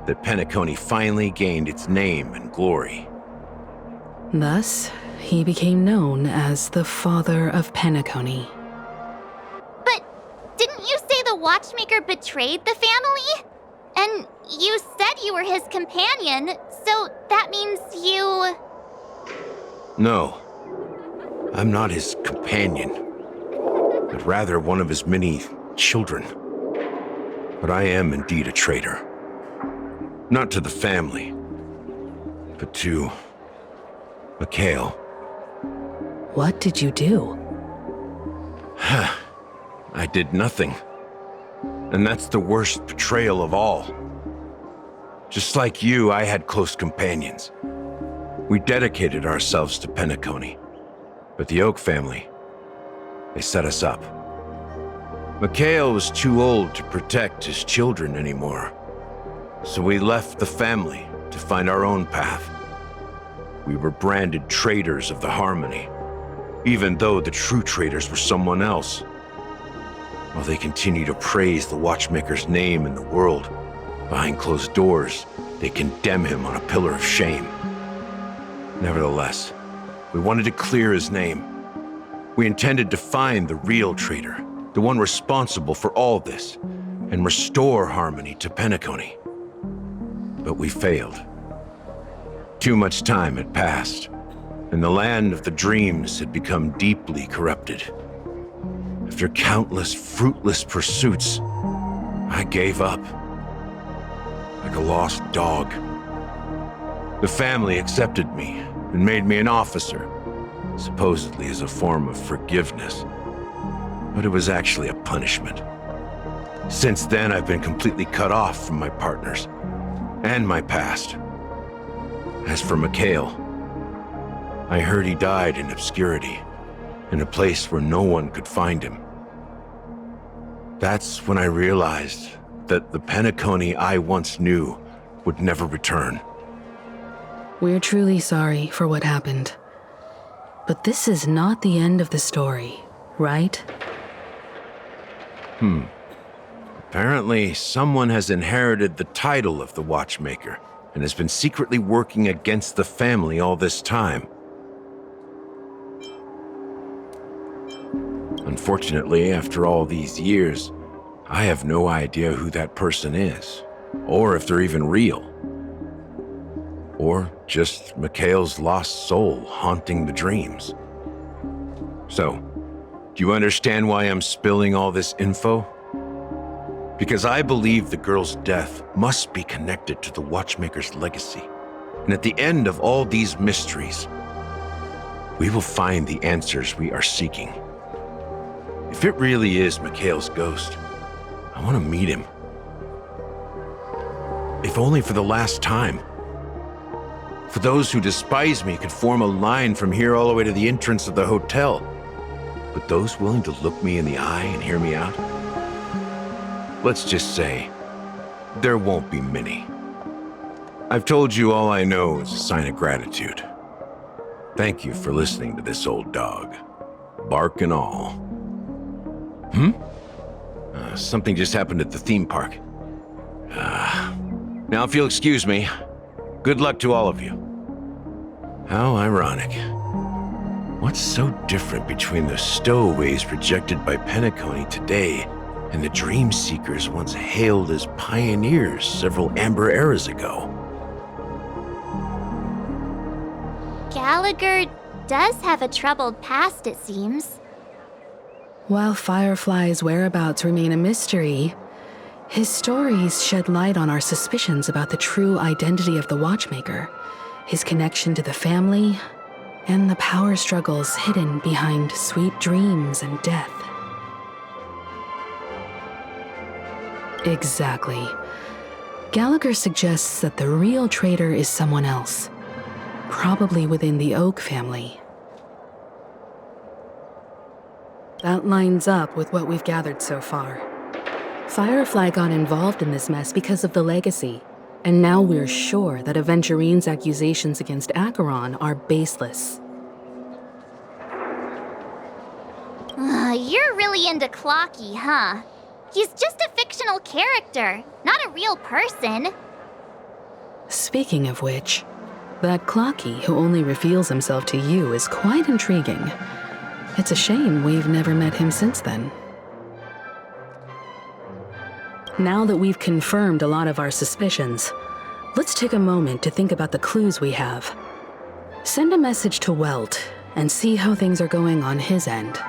that Penacony finally gained its name and glory. Thus, he became known as the Father of Penacony. But didn't you say the Watchmaker betrayed the family? And you said you were his companion, so that means you... No, I'm not his companion, but rather one of his many children. But I am indeed a traitor. Not to the family, but to Mikhail. What did you do? I did nothing. And that's the worst betrayal of all. Just like you, I had close companions. We dedicated ourselves to Penacony. But the Oak family, they set us up. Mikhail was too old to protect his children anymore. So we left the family to find our own path. We were branded traitors of the Harmony, even though the true traitors were someone else. While they continue to praise the Watchmaker's name in the world, behind closed doors, they condemn him on a pillar of shame. Nevertheless, we wanted to clear his name. We intended to find the real traitor, the one responsible for all this, and restore Harmony to Penacony. But we failed. Too much time had passed, and the land of the dreams had become deeply corrupted. After countless fruitless pursuits, I gave up. Like a lost dog. The family accepted me and made me an officer, supposedly as a form of forgiveness. But it was actually a punishment. Since then, I've been completely cut off from my partners and my past. As for Mikhail, I heard he died in obscurity, in a place where no one could find him. That's when I realized that the Penacony I once knew would never return. We're truly sorry for what happened. But this is not the end of the story, right? Apparently, someone has inherited the title of the Watchmaker and has been secretly working against the family all this time. Unfortunately, after all these years, I have no idea who that person is, or if they're even real. Or just Mikhail's lost soul haunting the dreams. So, do you understand why I'm spilling all this info? Because I believe the girl's death must be connected to the Watchmaker's legacy. And at the end of all these mysteries, we will find the answers we are seeking. If it really is Mikhail's ghost, I want to meet him. If only for the last time. For those who despise me could form a line from here all the way to the entrance of the hotel. But those willing to look me in the eye and hear me out? Let's just say, there won't be many. I've told you all I know is a sign of gratitude. Thank you for listening to this old dog. Bark and all. Something just happened at the theme park. Now if you'll excuse me, good luck to all of you. How ironic. What's so different between the stowaways rejected by Penacony today and the dream seekers once hailed as pioneers several amber eras ago? Gallagher does have a troubled past, it seems. While Firefly's whereabouts remain a mystery, his stories shed light on our suspicions about the true identity of the Watchmaker, his connection to the family, and the power struggles hidden behind sweet dreams and death. Exactly. Gallagher suggests that the real traitor is someone else, probably within the Oak family. That lines up with what we've gathered so far. Firefly got involved in this mess because of the legacy, and now we're sure that Aventurine's accusations against Acheron are baseless. You're really into Clocky, huh? He's just a fictional character, not a real person. Speaking of which, that Clocky who only reveals himself to you is quite intriguing. It's a shame we've never met him since then. Now that we've confirmed a lot of our suspicions, let's take a moment to think about the clues we have. Send a message to Welt and see how things are going on his end.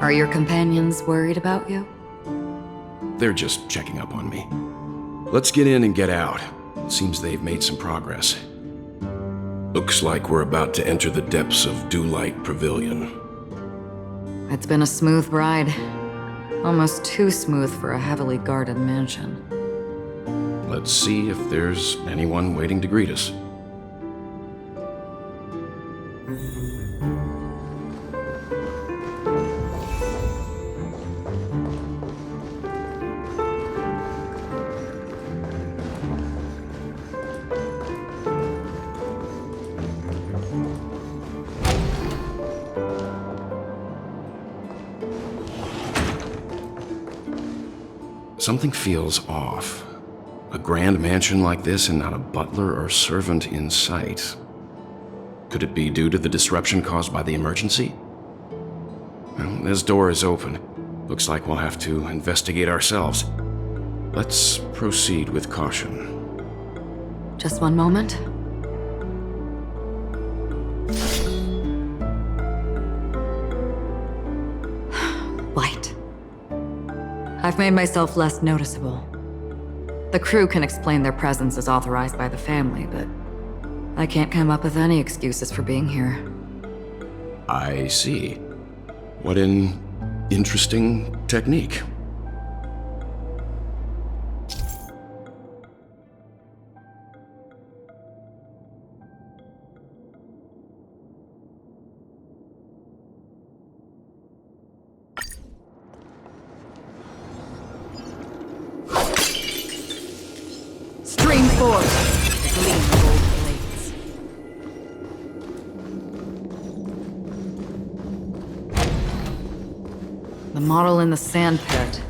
Are your companions worried about you? They're just checking up on me. Let's get in and get out. Seems they've made some progress. Looks like we're about to enter the depths of Dewlight Pavilion. It's been a smooth ride. Almost too smooth for a heavily guarded mansion. Let's see if there's anyone waiting to greet us. Something feels off. A grand mansion like this and not a butler or servant in sight. Could it be due to the disruption caused by the emergency? Well, this door is open. Looks like we'll have to investigate ourselves. Let's proceed with caution. Just one moment. Light. I've made myself less noticeable. The crew can explain their presence as authorized by the family, but I can't come up with any excuses for being here. I see. What an interesting technique. Stream forth, gleam of gold blades. The model in the sand pit.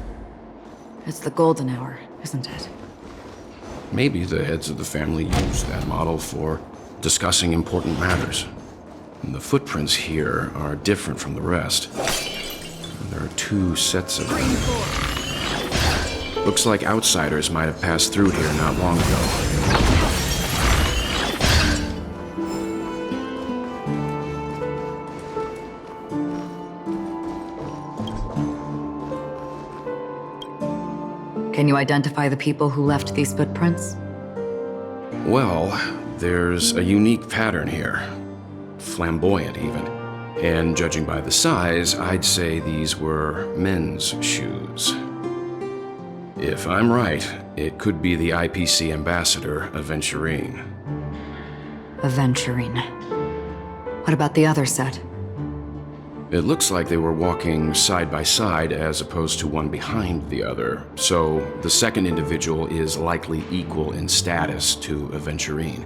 It's the golden hour, isn't it? Maybe the heads of the family used that model for discussing important matters. And the footprints here are different from the rest. There are two sets of them. Looks like outsiders might have passed through here not long ago. Can you identify the people who left these footprints? Well, there's a unique pattern here. Flamboyant, even. And judging by the size, I'd say these were men's shoes. If I'm right, it could be the IPC ambassador, Aventurine. Aventurine. What about the other set? It looks like they were walking side by side as opposed to one behind the other, so the second individual is likely equal in status to Aventurine.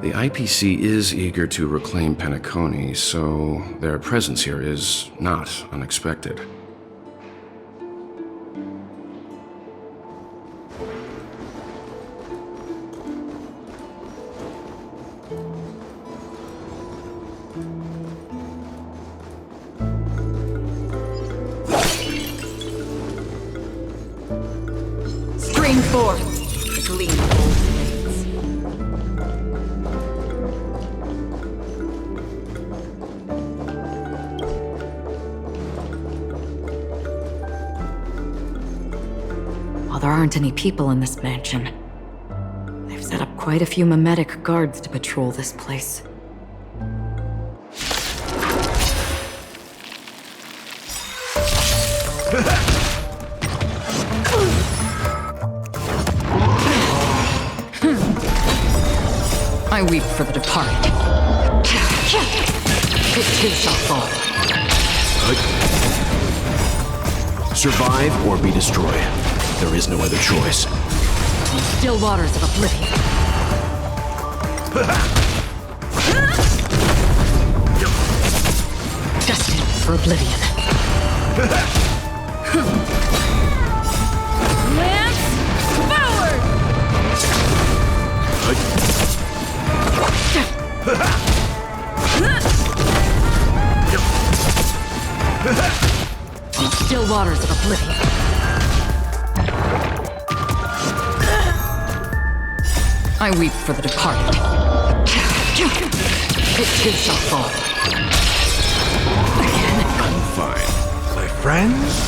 The IPC is eager to reclaim Penacony, so their presence here is not unexpected. Stream forth, the gleam of gold blades. While there aren't any people in this mansion, they've set up quite a few mimetic guards to patrol this place. I weep for the departed. It too shall fall. Survive or be destroyed. There is no other choice. Still waters of oblivion. Destined for oblivion. Lance forward! Still waters of oblivion. I weep for the departed. It too shall fall. I'm fine. friends?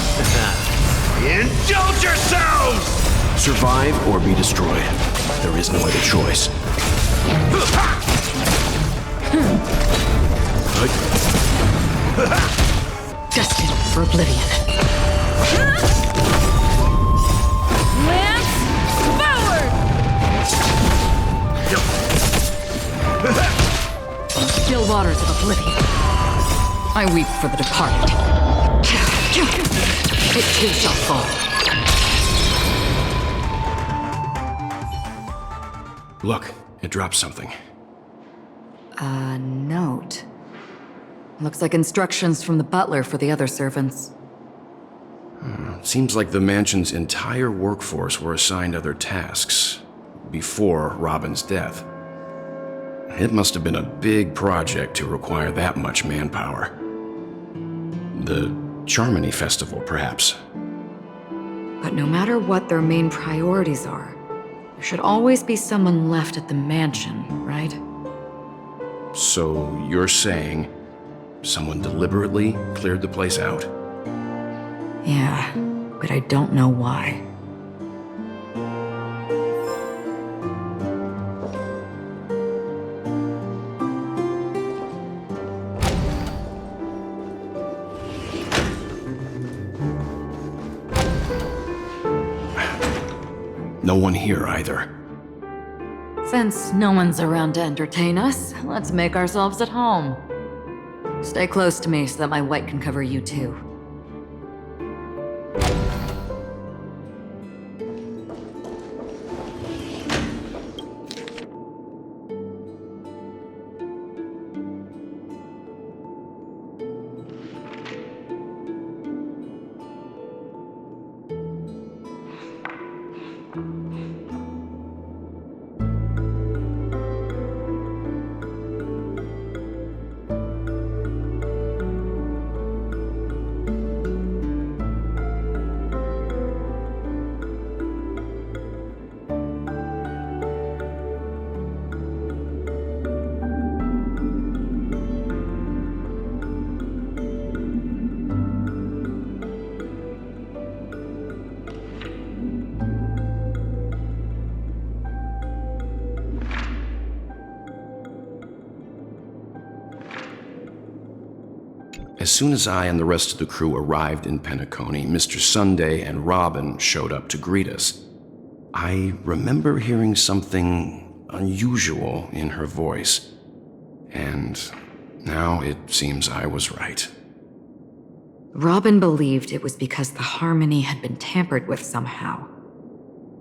Indulge yourselves! Survive or be destroyed. There is no other choice. Destined for oblivion. Lance forward! Still waters of oblivion. I weep for the departed. It too shall fall. Look, it dropped something. A note. Looks like instructions from the butler for the other servants. Seems like the mansion's entire workforce were assigned other tasks before Robin's death. It must have been a big project to require that much manpower. The Charmony Festival, perhaps. But no matter what their main priorities are, there should always be someone left at the mansion, right? So you're saying someone deliberately cleared the place out? Yeah, but I don't know why. No one here either. Since no one's around to entertain us, let's make ourselves at home. Stay close to me so that my white can cover you too. As soon as I and the rest of the crew arrived in Penacony, Mr. Sunday and Robin showed up to greet us. I remember hearing something unusual in her voice, and now it seems I was right. Robin believed it was because the harmony had been tampered with somehow.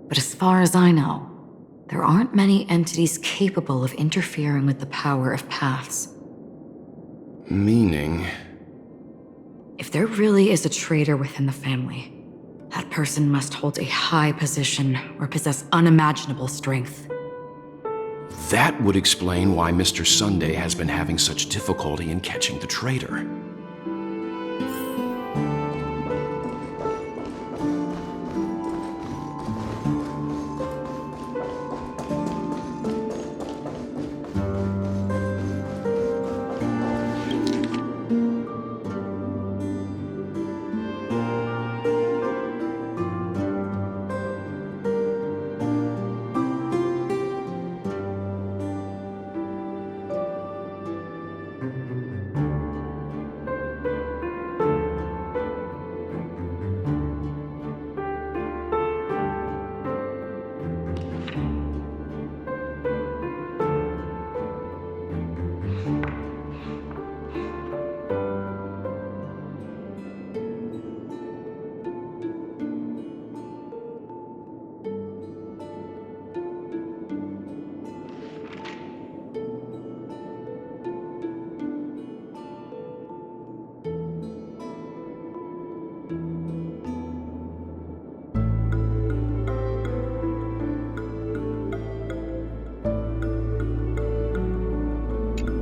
But as far as I know, there aren't many entities capable of interfering with the power of paths. Meaning? If there really is a traitor within the family, that person must hold a high position or possess unimaginable strength. That would explain why Mr. Sunday has been having such difficulty in catching the traitor.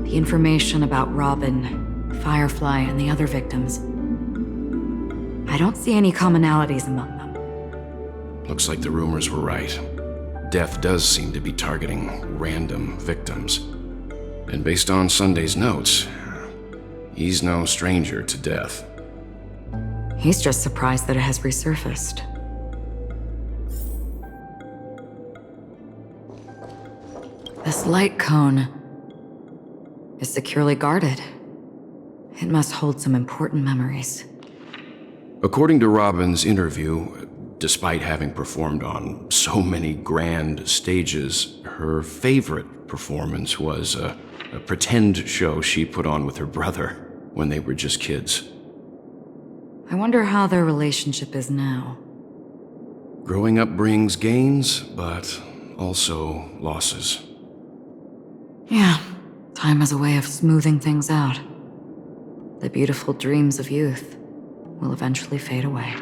The information about Robin, Firefly, and the other victims. I don't see any commonalities among them. Looks like the rumors were right. Death does seem to be targeting random victims. And based on Sunday's notes, he's no stranger to death. He's just surprised that it has resurfaced. This light cone is securely guarded. It must hold some important memories. According to Robin's interview, despite having performed on so many grand stages, her favorite performance was a pretend show she put on with her brother when they were just kids. I wonder how their relationship is now. Growing up brings gains, but also losses. Yeah, time has a way of smoothing things out. The beautiful dreams of youth will eventually fade away.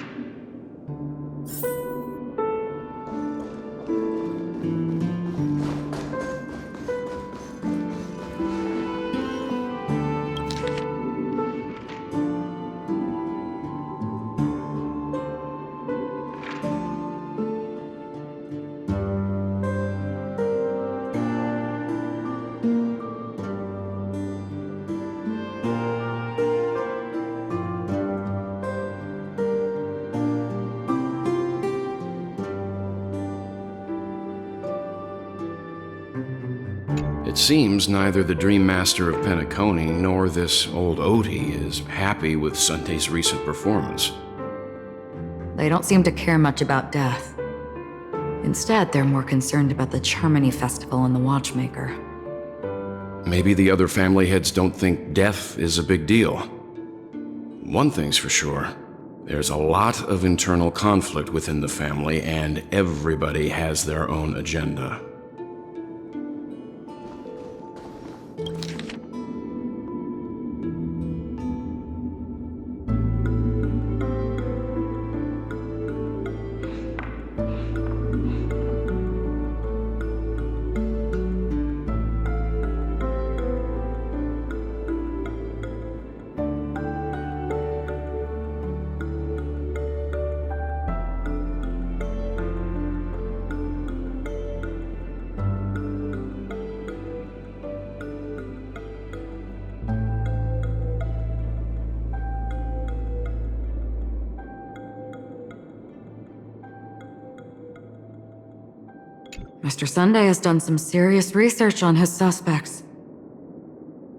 It seems neither the Dream Master of Penacony nor this old Odie is happy with Sunday's recent performance. They don't seem to care much about death. Instead, they're more concerned about the Charmony Festival and the Watchmaker. Maybe the other family heads don't think death is a big deal. One thing's for sure, there's a lot of internal conflict within the family, and everybody has their own agenda. Mr. Sunday has done some serious research on his suspects.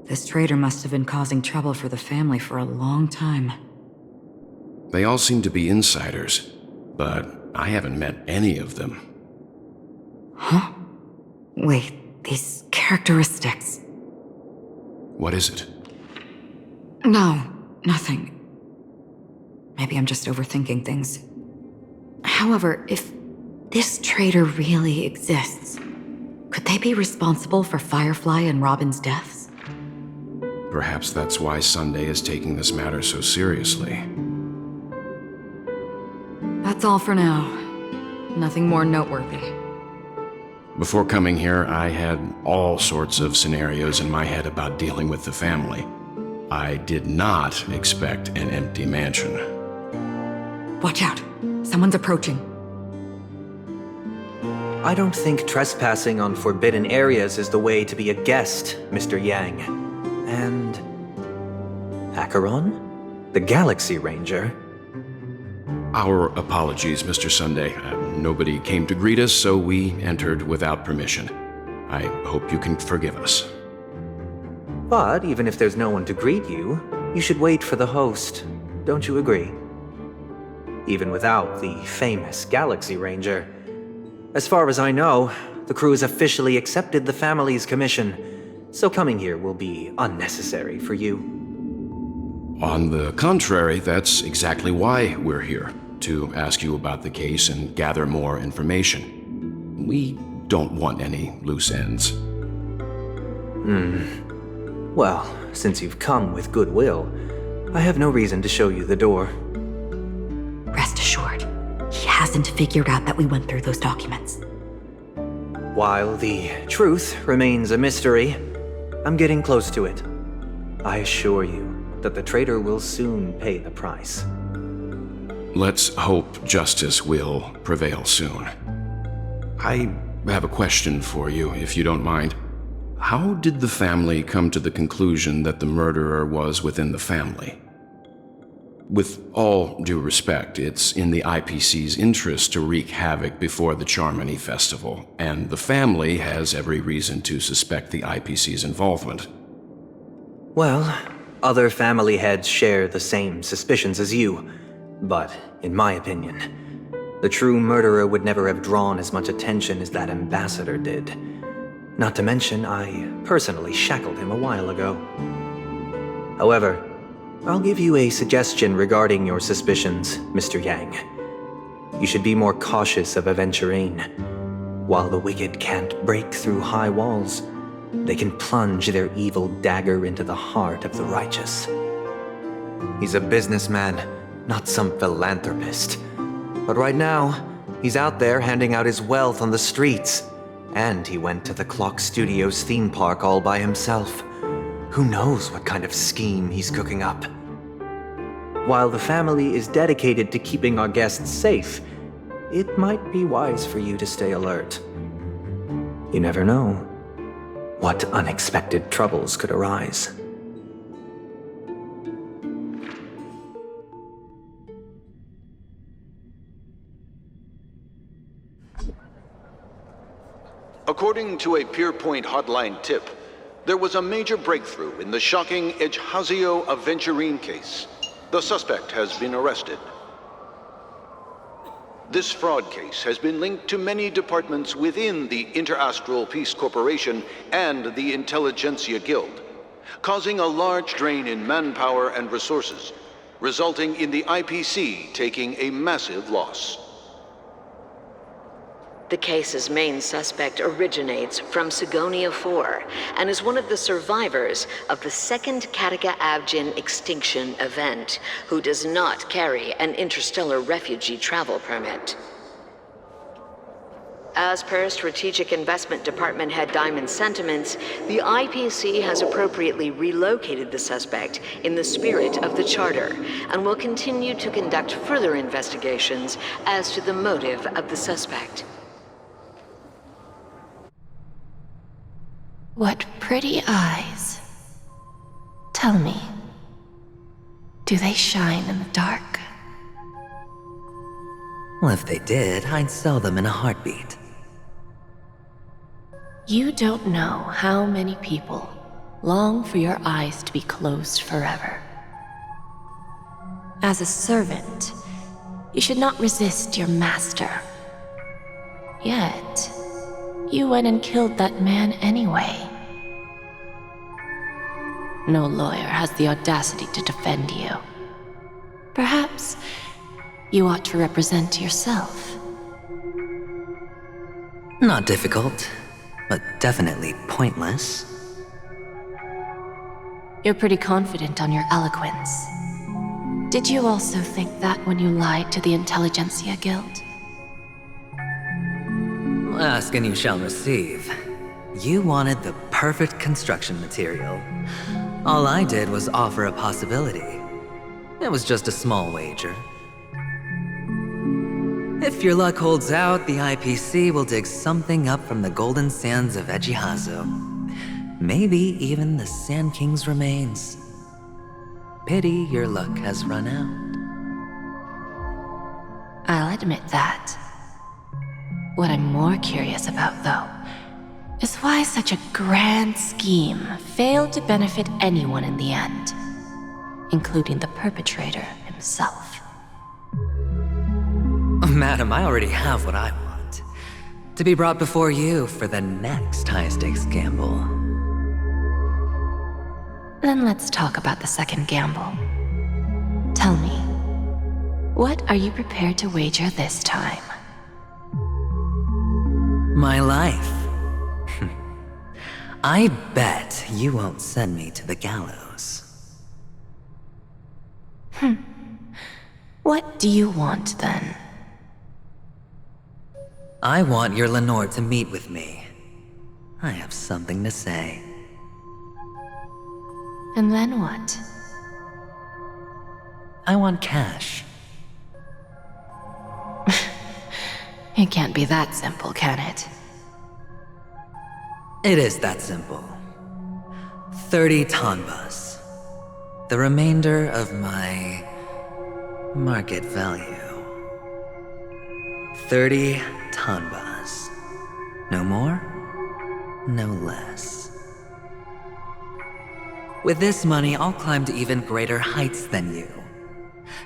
This traitor must have been causing trouble for the family for a long time. They all seem to be insiders, but I haven't met any of them. Huh? Wait, these characteristics. What is it? No, nothing. Maybe I'm just overthinking things. However, if this traitor really exists, could they be responsible for Firefly and Robin's deaths? Perhaps that's why Sunday is taking this matter so seriously. That's all for now. Nothing more noteworthy. Before coming here, I had all sorts of scenarios in my head about dealing with the family. I did not expect an empty mansion. Watch out. Someone's approaching. I don't think trespassing on forbidden areas is the way to be a guest, Mr. Yang. And Acheron? The Galaxy Ranger? Our apologies, Mr. Sunday. Nobody came to greet us, so we entered without permission. I hope you can forgive us. But even if there's no one to greet you, you should wait for the host. Don't you agree? Even without the famous Galaxy Ranger. As far as I know, the crew has officially accepted the family's commission, so coming here will be unnecessary for you. On the contrary, that's exactly why we're here, to ask you about the case and gather more information. We don't want any loose ends. Well, since you've come with goodwill, I have no reason to show you the door. Rest assured, he hasn't figured out that we went through those documents. While the truth remains a mystery, I'm getting close to it. I assure you that the traitor will soon pay the price. Let's hope justice will prevail soon. I have a question for you, if you don't mind. How did the family come to the conclusion that the murderer was within the family? With all due respect, it's in the IPC's interest to wreak havoc before the Charmony Festival, and the family has every reason to suspect the IPC's involvement. Well, other family heads share the same suspicions as you, but in my opinion, the true murderer would never have drawn as much attention as that ambassador did. Not to mention, I personally shackled him a while ago. However, I'll give you a suggestion regarding your suspicions, Mr. Yang. You should be more cautious of Aventurine. While the wicked can't break through high walls, they can plunge their evil dagger into the heart of the righteous. He's a businessman, not some philanthropist. But right now, he's out there handing out his wealth on the streets. And he went to the Clock Studios theme park all by himself. Who knows what kind of scheme he's cooking up? While the family is dedicated to keeping our guests safe, it might be wise for you to stay alert. You never know what unexpected troubles could arise. According to a Pierpoint hotline tip, there was a major breakthrough in the shocking Ejhazio Aventurine case. The suspect has been arrested. This fraud case has been linked to many departments within the Interastral Peace Corporation and the Intelligentsia Guild, causing a large drain in manpower and resources, resulting in the IPC taking a massive loss. The case's main suspect originates from Sigonia 4 and is one of the survivors of the second Kataka Avgin extinction event, who does not carry an interstellar refugee travel permit. As per Strategic Investment Department Head Diamond's sentiments, the IPC has appropriately relocated the suspect in the spirit of the Charter and will continue to conduct further investigations as to the motive of the suspect. What pretty eyes. Tell me, do they shine in the dark? Well, if they did, I'd sell them in a heartbeat. You don't know how many people long for your eyes to be closed forever. As a servant, you should not resist your master. Yet, you went and killed that man anyway. No lawyer has the audacity to defend you. Perhaps you ought to represent yourself. Not difficult, but definitely pointless. You're pretty confident on your eloquence. Did you also think that when you lied to the Intelligentsia Guild? Ask and you shall receive. You wanted the perfect construction material. All I did was offer a possibility. It was just a small wager. If your luck holds out, the IPC will dig something up from the golden sands of Ejhazio. Maybe even the Sand King's remains. Pity your luck has run out. I'll admit that. What I'm more curious about, though, is why such a grand scheme failed to benefit anyone in the end, including the perpetrator himself. Madam, I already have what I want. To be brought before you for the next high-stakes gamble. Then let's talk about the second gamble. Tell me, what are you prepared to wager this time? My life. I bet you won't send me to the gallows. What do you want, then? I want your Lenore to meet with me. I have something to say. And then what? I want cash. It can't be that simple, can it? It is that simple. 30 tanbas. The remainder of my Market value. 30 tanbas. No more, no less. With this money, I'll climb to even greater heights than you.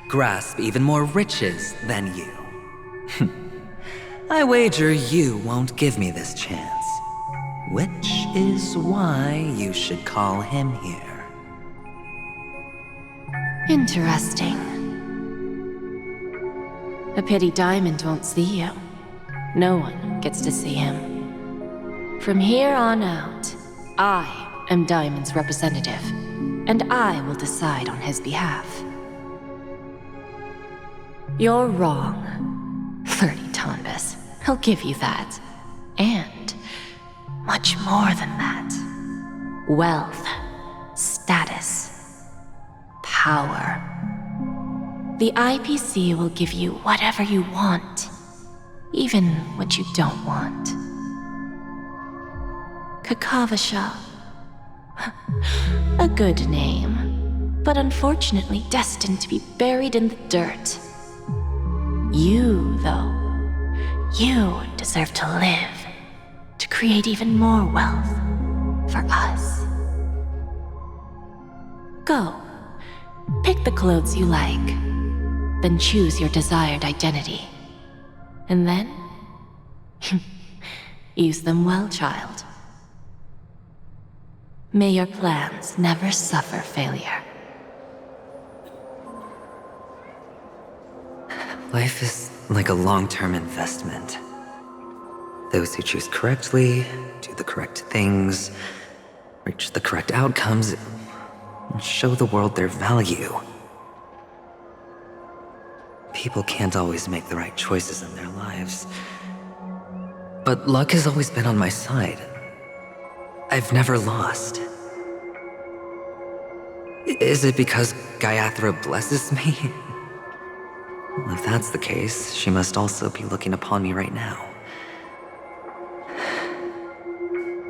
Grasp even more riches than you. I wager you won't give me this chance. Which is why you should call him here. Interesting. A pity Diamond won't see you. No one gets to see him. From here on out, I am Diamond's representative, and I will decide on his behalf. You're wrong. 30 tanbas. He'll give you that. And much more than that. Wealth, status, power. The IPC will give you whatever you want, even what you don't want. Kakavasha. A good name, but unfortunately destined to be buried in the dirt. You, though, you deserve to live, to create even more wealth for us. Go, pick the clothes you like, then choose your desired identity. And then, use them well, child. May your plans never suffer failure. Life is like a long-term investment. Those who choose correctly, do the correct things, reach the correct outcomes, and show the world their value. People can't always make the right choices in their lives. But luck has always been on my side. I've never lost. Is it because Gayatri blesses me? Well, if that's the case, she must also be looking upon me right now.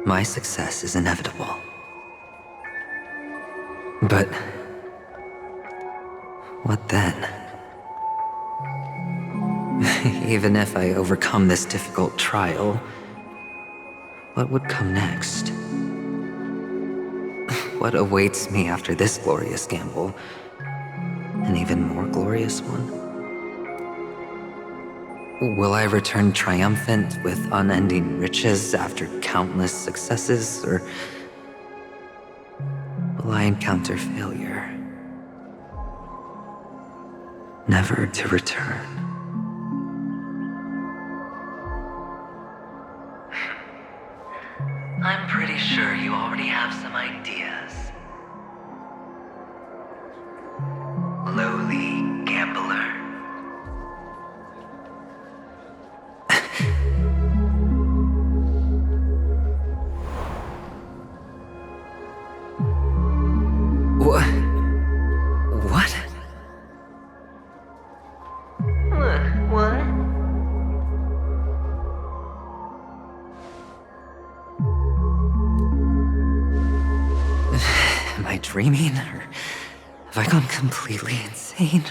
My success is inevitable. But what then? Even if I overcome this difficult trial, what would come next? What awaits me after this glorious gamble? An even more glorious one? Will I return triumphant with unending riches after countless successes, or will I encounter failure, never to return? I'm pretty sure you already have some ideas. Lowly gambler. What? What? Am I dreaming, or have I gone completely insane?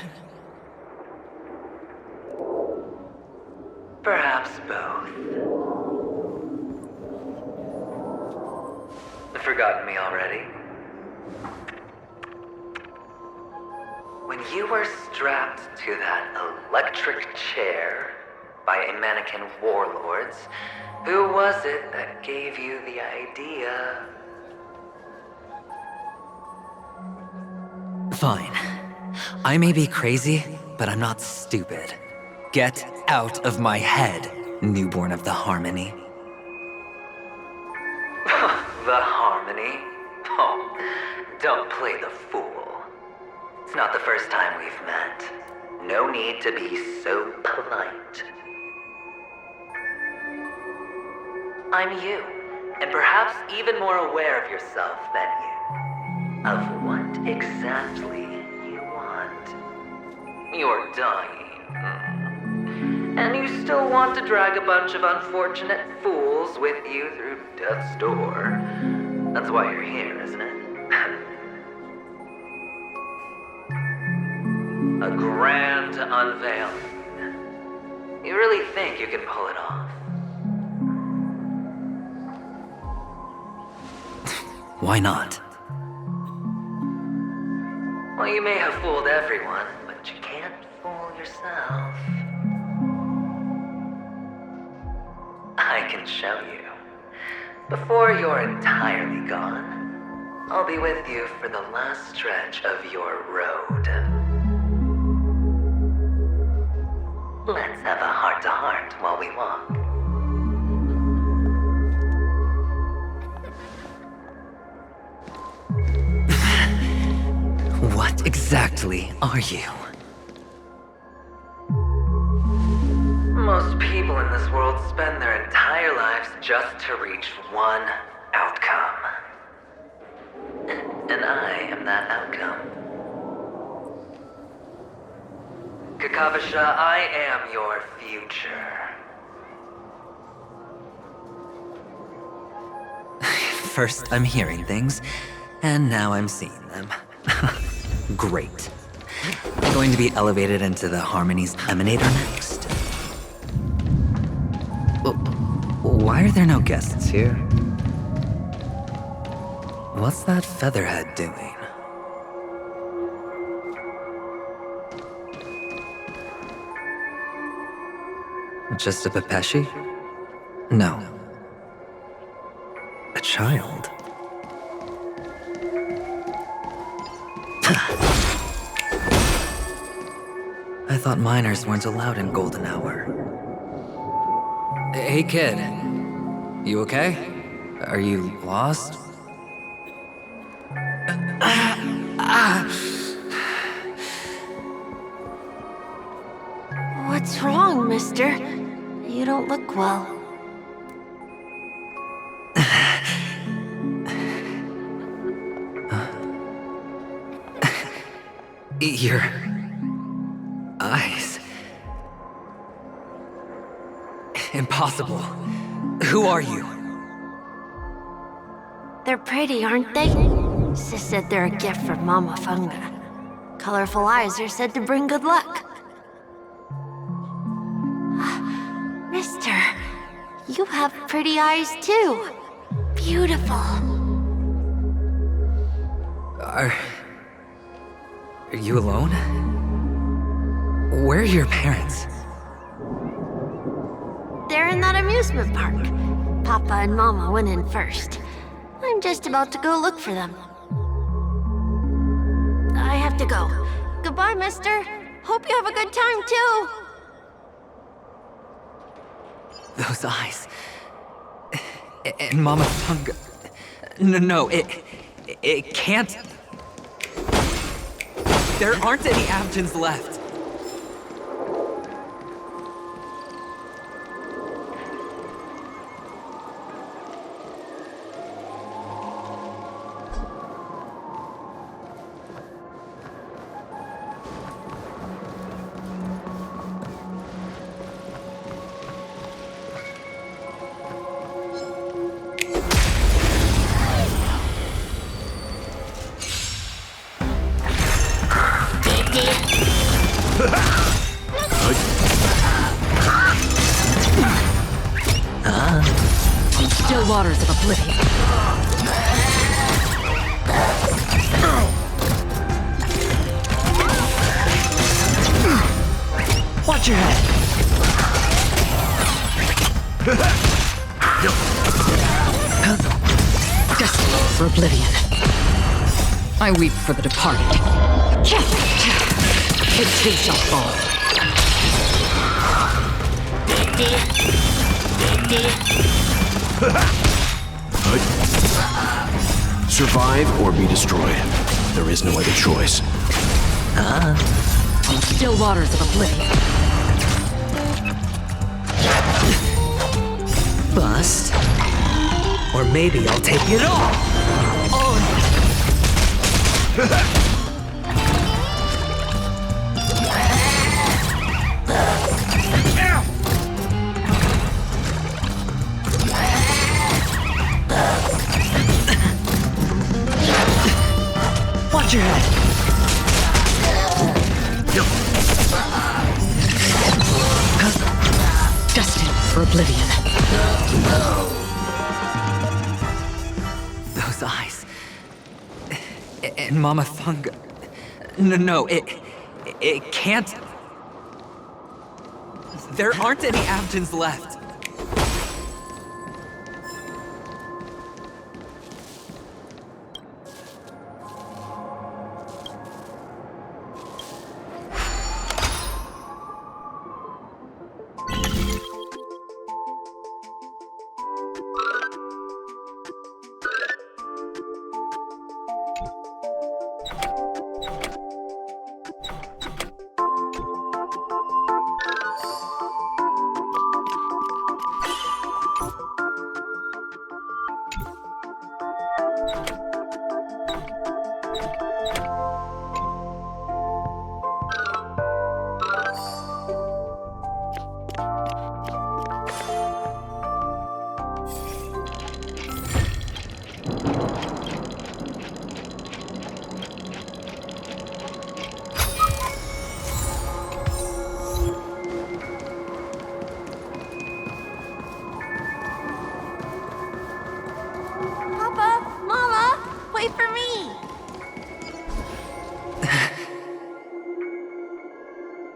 Perhaps both. Forgotten me already? When you were strapped to that electric chair by a mannequin warlords, who was it that gave you the idea? Fine. I may be crazy, but I'm not stupid. Get out of my head, newborn of the Harmony. The Harmony? Oh, don't play the fool. It's not the first time we've met. No need to be so polite. I'm you, and perhaps even more aware of yourself than you. Of what exactly you want. You're dying. And you still want to drag a bunch of unfortunate fools with you through death's door. That's why you're here, isn't it? A grand unveiling. You really think you can pull it off? Why not? Well, you may have fooled everyone, but you can't fool yourself. I can show you. Before you're entirely gone, I'll be with you for the last stretch of your road. Let's have a heart-to-heart while we walk. What exactly are you? Most people in this world spend their entire lives just to reach one outcome. And I am that outcome. Kakavasha, I am your future. First I'm hearing things, and now I'm seeing them. Great. I'm going to be elevated into the Harmony's Emanator next. Why are there no guests here? What's that featherhead doing? Just a Pepeshi? No. A child. I thought minors weren't allowed in Golden Hour. Hey kid, you okay? Are you lost? What's wrong, mister? You don't look well. Your eyes. Impossible. Who are you? They're pretty, aren't they? Sis said they're a gift from Mama Funga. Colorful eyes are said to bring good luck. Mister, you have pretty eyes too. Beautiful. Are you alone? Where are your parents? They're in that amusement park. Papa and Mama went in first. I'm just about to go look for them. I have to go. Goodbye, mister. Hope you have a good time, too. Those eyes. And Mama Funga. No, it can't. There aren't any Abjins left. Still waters of oblivion. Watch your head. Destiny for oblivion. I weep for the departed. It too shall fall. Survive or be destroyed. There is no other choice. Still waters of oblivion. Bust. Or maybe I'll take it all. Watch your head. for oblivion. Those eyes. And Mama Funga. No, it can't. There aren't any Avgens left.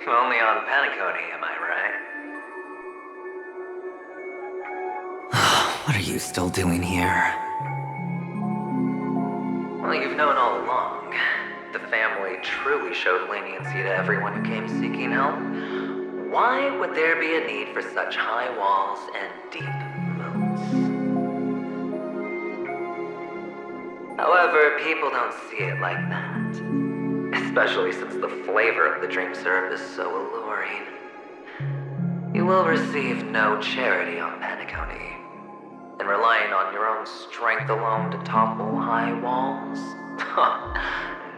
Only on Paniconi, am I right? What are you still doing here? Well, you've known all along. The family truly showed leniency to everyone who came seeking help. Why would there be a need for such high walls and deep moats? However, people don't see it like that. Especially since the flavor of the dream syrup is so alluring. You will receive no charity on Paniconi. And relying on your own strength alone to topple high walls?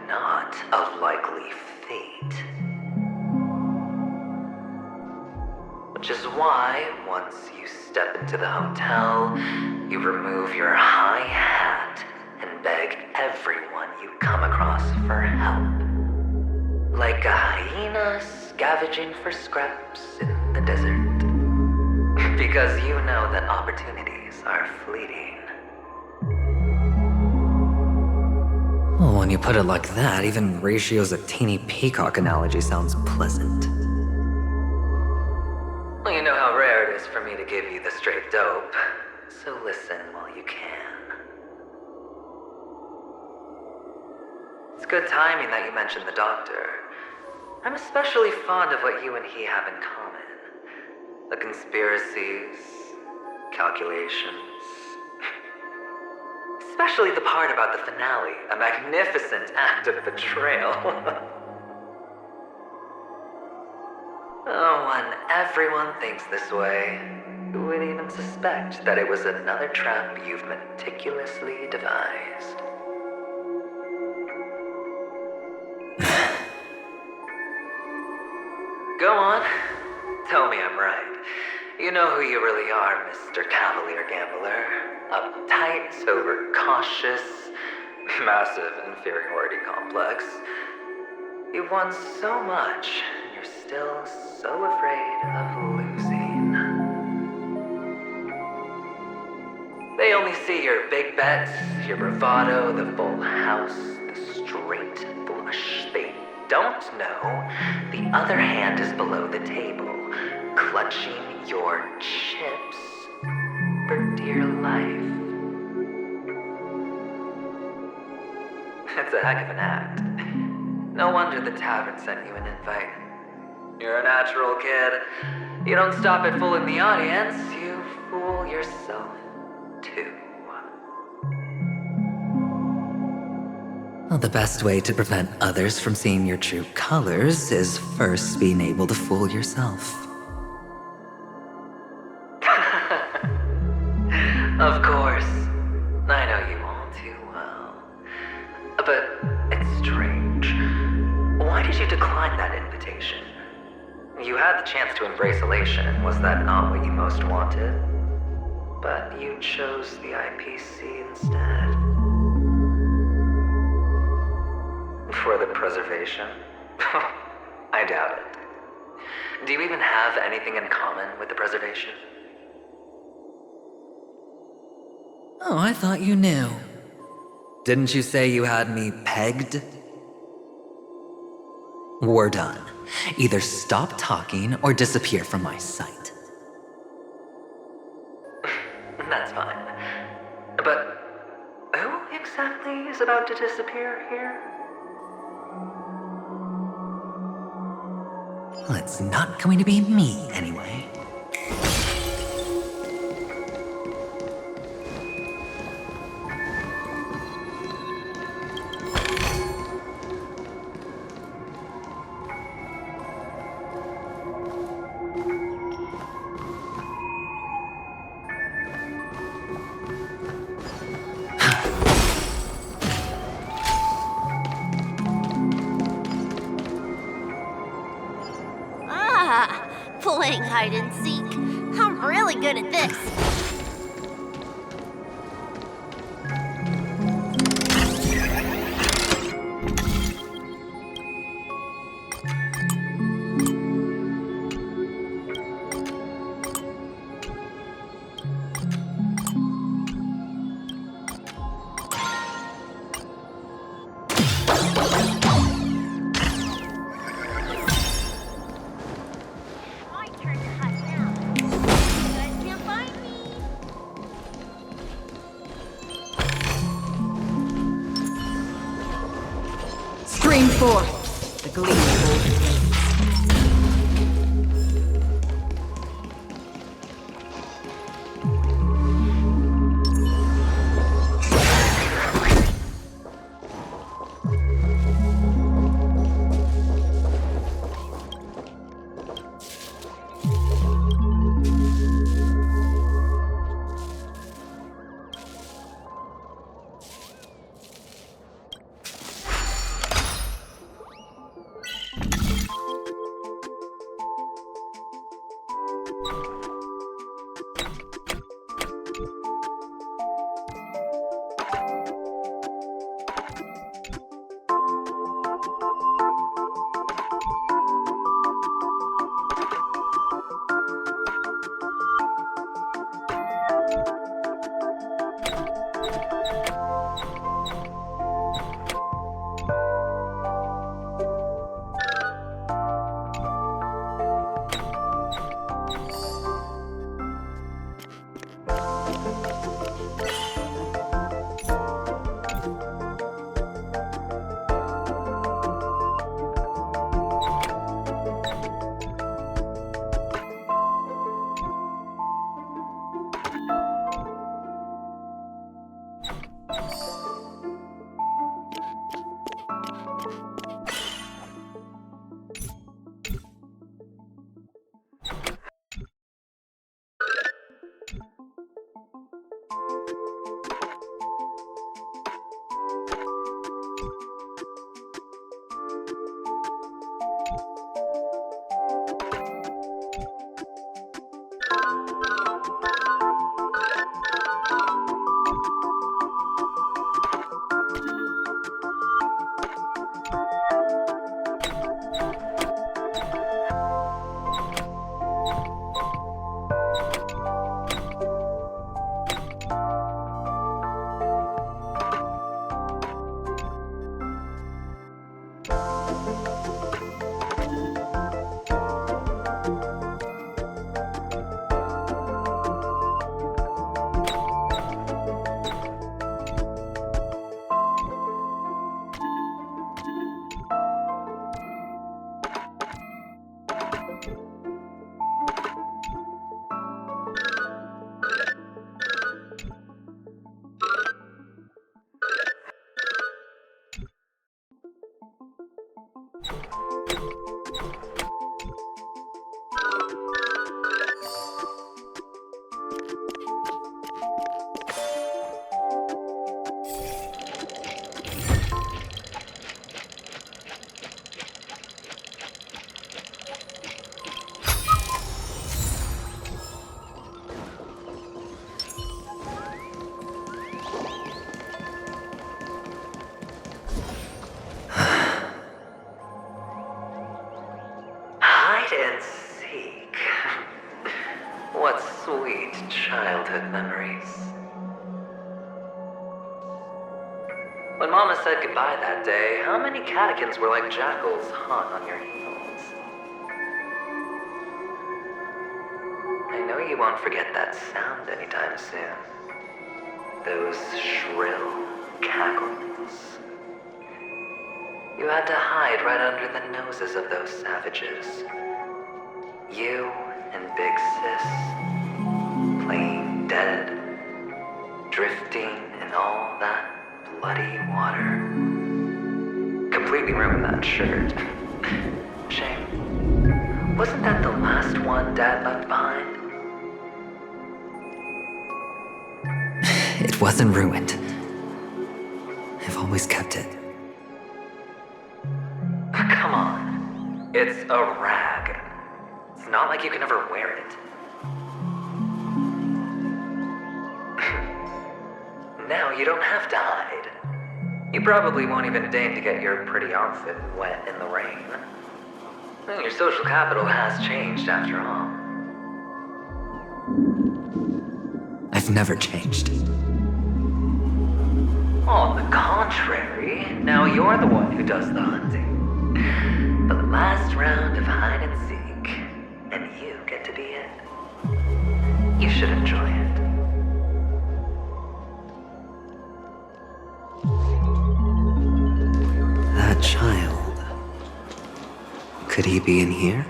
Not a likely fate. Which is why, once you step into the hotel, you remove your high hat and beg everyone you come across for help. Like a hyena scavenging for scraps in the desert. Because you know that opportunities are fleeting. Well, when you put it like that, even Ratio's a teeny peacock analogy sounds pleasant. Well, you know how rare it is for me to give you the straight dope, so listen while you can. It's good timing that you mentioned the doctor. I'm especially fond of what you and he have in common. The conspiracies, calculations. Especially the part about the finale, a magnificent act of betrayal. Oh, when everyone thinks this way, who would even suspect that it was another trap you've meticulously devised? Go on. Tell me I'm right. You know who you really are, Mr. Cavalier Gambler. Uptight, sober, cautious, massive inferiority complex. You've won so much, and you're still so afraid of losing. They only see your big bets, your bravado, the full house, the straight flush. They don't know the other hand is below the table, clutching your chips for dear life. It's a heck of an act. No wonder the tavern sent you an invite. You're a natural kid. You don't stop at fooling the audience, you fool yourself too. Well, the best way to prevent others from seeing your true colors is first being able to fool yourself. Of course. I know you all too well. But it's strange. Why did you decline that invitation? You had the chance to embrace elation. Was that not what you most wanted? But you chose the IPC instead. For the preservation? I doubt it. Do you even have anything in common with the preservation? Oh, I thought you knew. Didn't you say you had me pegged? We're done. Either stop talking or disappear from my sight. That's fine. But who exactly is about to disappear here? Well, it's not going to be me, anyway. Playing hide and seek. I'm really good at this. Scream forth the gleam of old flames. And seek. What sweet childhood memories. When Mama said goodbye that day, how many catechins were like jackals hot on your heels? I know you won't forget that sound anytime soon. Those shrill cackles. You had to hide right under the noses of those savages. You and Big Sis, playing dead, drifting in all that bloody water. Completely ruined that shirt. Shame. Wasn't that the last one Dad left behind? It wasn't ruined. I've always kept it. Come on. It's a rag. It's not like you can ever wear it. Now you don't have to hide. You probably won't even deign to get your pretty outfit wet in the rain. Well, your social capital has changed after all. I've never changed. On the contrary, now you're the one who does the hunting. For the last round of hide and seek, and you get to be it. You should enjoy it. That child. Could he be in here?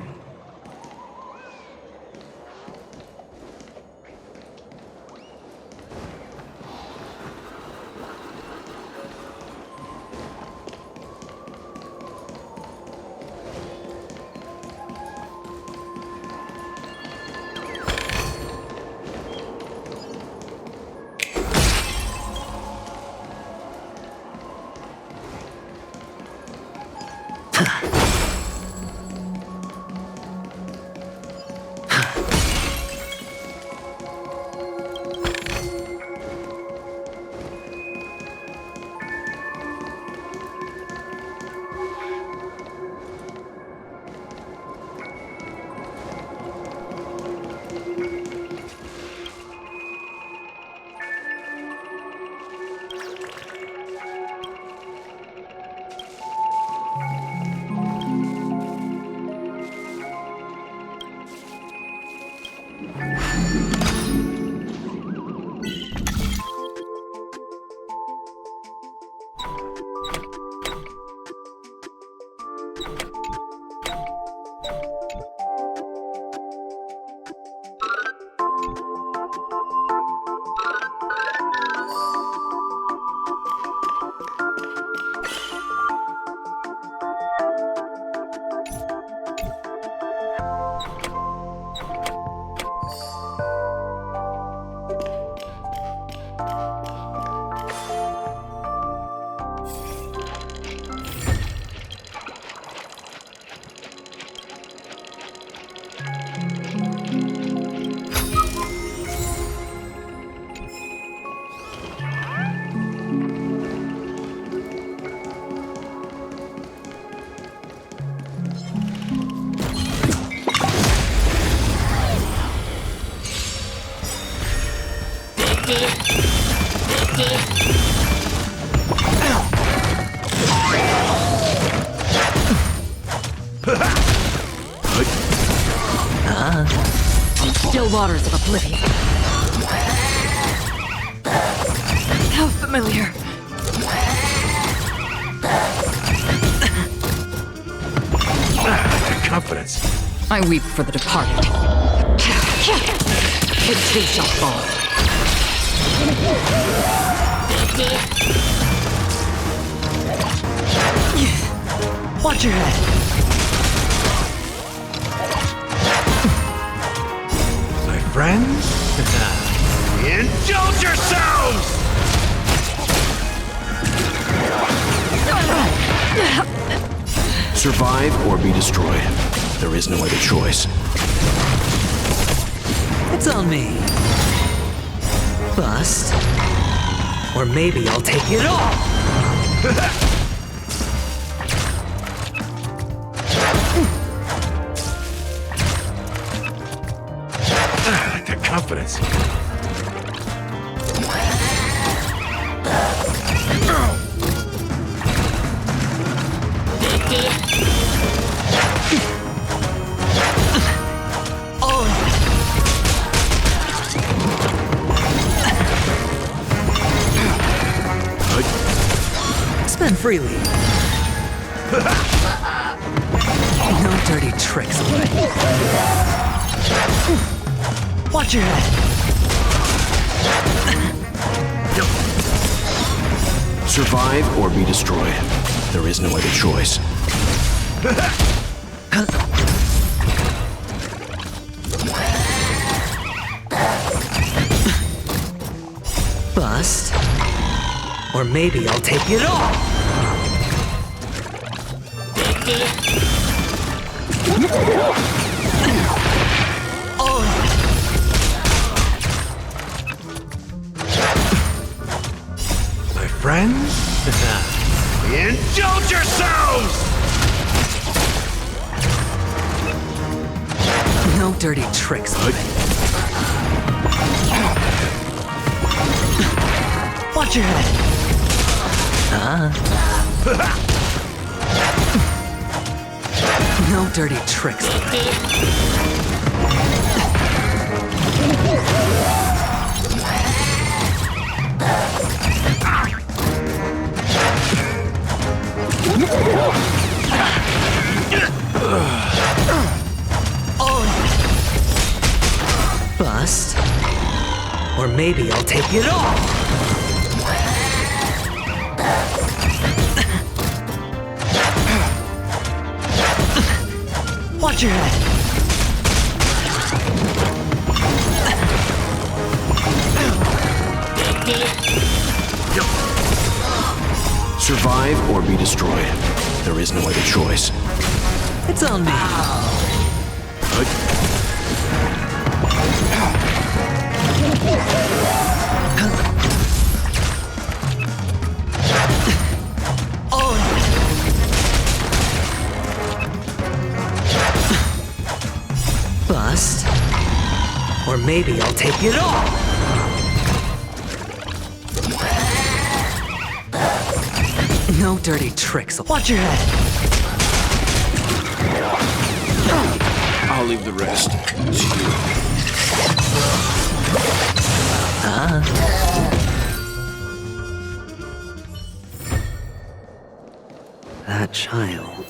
Still waters of oblivion. How familiar. Confidence. I weep for the departed. It too shall fall. Watch your head. My friends, indulge yourselves! Survive or be destroyed. There is no other choice. It's on me. Bust. Or maybe I'll take it all! The confidence. Spend freely. No dirty tricks, boy. Watch your head. Survive or be destroyed. There is no other choice. Bust. Or maybe I'll take it all. My friends, indulge yourselves! No dirty tricks, boy. Watch your head. No dirty tricks. Bust. Or maybe I'll take it all. Watch your head. Survive or be destroyed. There is no other choice. It's on me. Bust. Or maybe I'll take it all. No dirty tricks. Watch your head. I'll leave the rest to you. That child.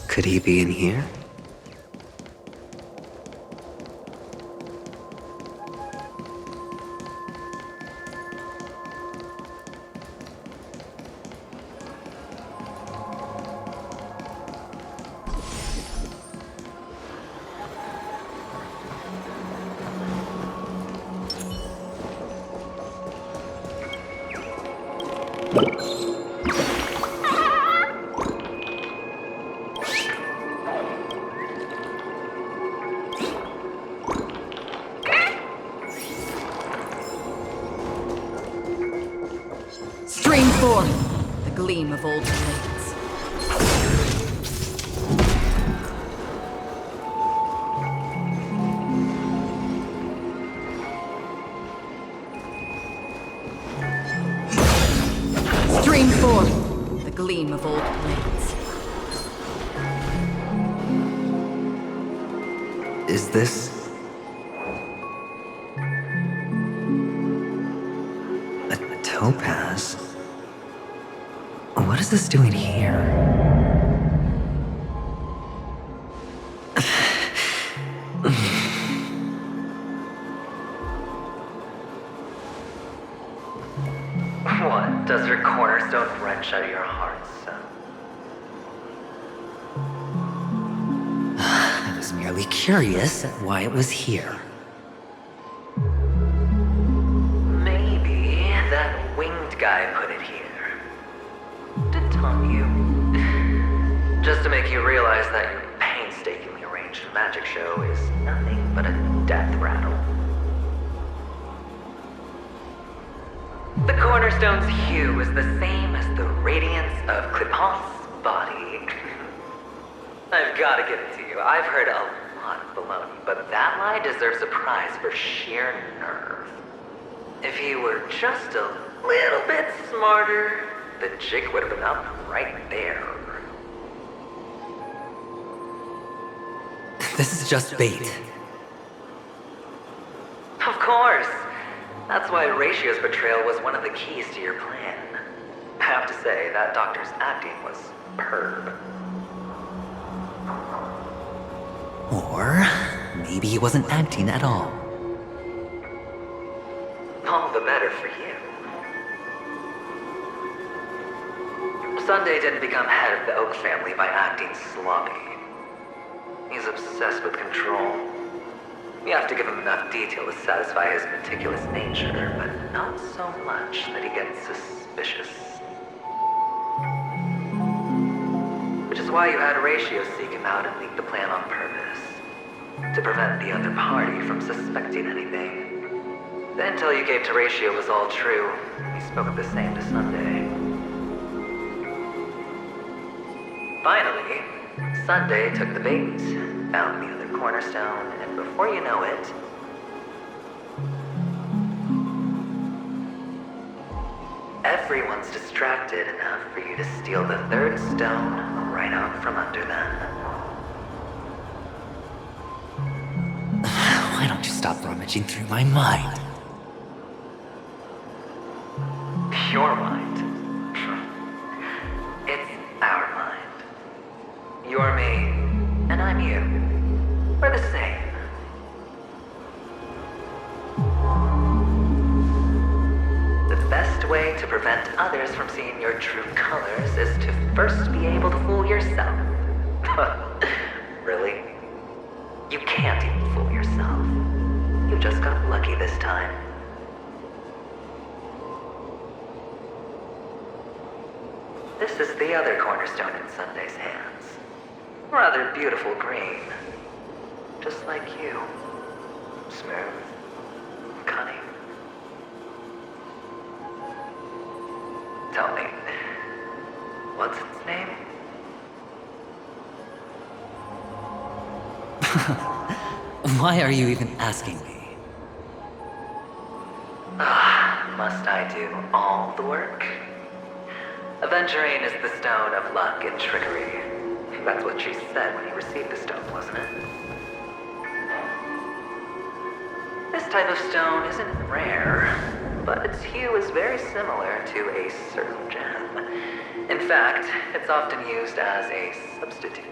Could he be in here? Stream forth the gleam of old blades. Stream forth the gleam of old blades. Is this... a topaz? What is this doing here? What does your cornerstone wrench out of your heart, son? I was merely curious at why it was here. Maybe that winged guy put it here. To taunt you. Just to make you realize that your painstakingly arranged magic show is nothing but a death rattle. The cornerstone's hue is the same as the radiance of Clipant's body. I've gotta give it to you. I've heard a lot of baloney, but that lie deserves a prize for sheer nerve. If he were just a little bit smarter, the jig would have been up right there. This is just bait. Of course. That's why Ratio's betrayal was one of the keys to your plan. After to say, that doctor's acting was superb. Or maybe he wasn't acting at all. All the better for you. Sunday didn't become head of the Oak family by acting sloppy. He's obsessed with control. You have to give him enough detail to satisfy his meticulous nature, but not so much that he gets suspicious. Which is why you had Ratio seek him out and leak the plan on purpose. To prevent the other party from suspecting anything. The intel you gave to Ratio was all true. He spoke the same to Sunday. Finally, Sunday took the bait, found the other cornerstone, and before you know it, everyone's distracted enough for you to steal the third stone right out from under them. Why don't you stop rummaging through my mind? Your mind? It's our mind. You're me, and I'm you. We're the same. The best way to prevent others from seeing your true colors is to first be able to fool yourself. Really? You can't even fool yourself. You just got lucky this time. This is the other cornerstone in Sunday's hands. Rather beautiful green. Just like you. Smooth. Cunning. Tell me, what's its name? Why are you even asking me? Must I do all the work? Aventurine is the stone of luck and trickery. That's what she said when you received the stone, wasn't it? This type of stone isn't rare, but its hue is very similar to a certain gem. In fact, it's often used as a substitute.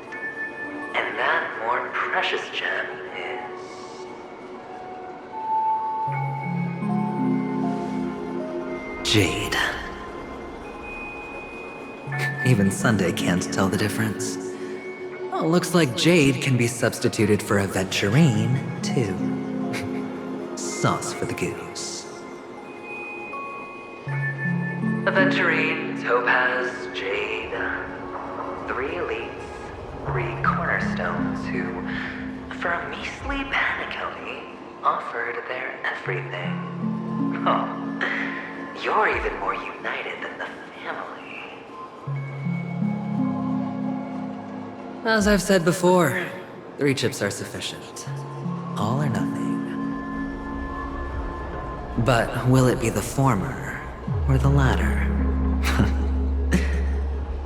And that more precious gem is... jade. Even Sunday can't tell the difference. Well, looks like jade can be substituted for aventurine, too. Sauce for the goose. Aventurine, topaz, jade. 3 elites, 3 cornerstones who, for a measly penny, offered their everything. Oh, you're even more united than the family. As I've said before, 3 chips are sufficient. All or nothing. But will it be the former or the latter?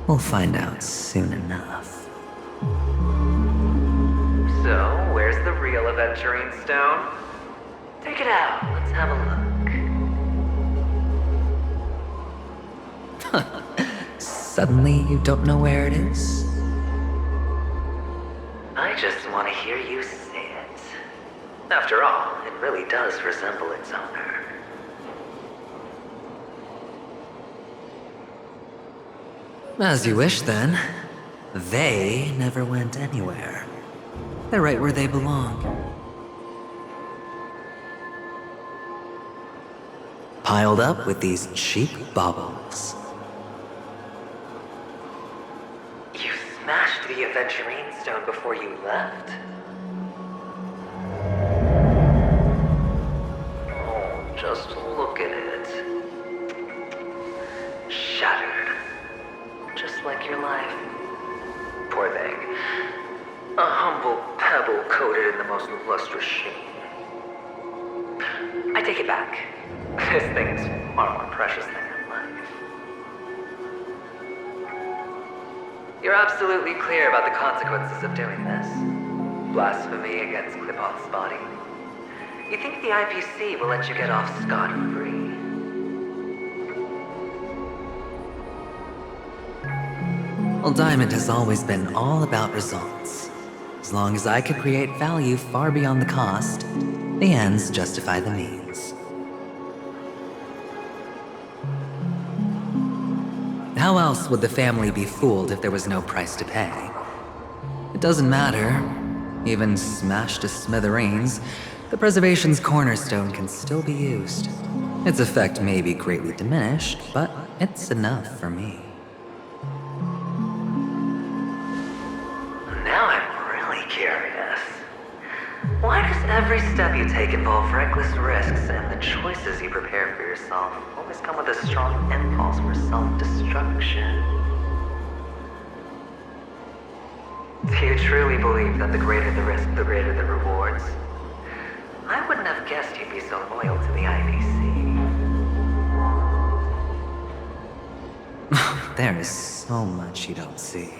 We'll find out soon enough. So, where's the real aventurine stone? Take it out, let's have a look. Suddenly you don't know where it is? I just want to hear you say it. After all, it really does resemble its owner. As you wish, then. They never went anywhere. They're right where they belong. Piled up with these cheap baubles. You smashed the aventurine stone before you left? Oh, just look at it. Shattered. Just like your life. Poor thing. A humble pebble coated in the most lustrous sheen. I take it back. This thing is far more precious than your life. You're absolutely clear about the consequences of doing this. Blasphemy against Clipot's body. You think the IPC will let you get off scot-free? Well, Diamond has always been all about results. As long as I could create value far beyond the cost, the ends justify the means. How else would the family be fooled if there was no price to pay? It doesn't matter. Even smashed to smithereens, the preservation's cornerstone can still be used. Its effect may be greatly diminished, but it's enough for me. Now I'm really curious. Why does every step you take involve reckless risks, and the choices you prepare for yourself always come with a strong impulse for self-destruction? Do you truly believe that the greater the risk, the greater the rewards? I wouldn't have guessed you'd be so loyal to the IPC. There is so much you don't see.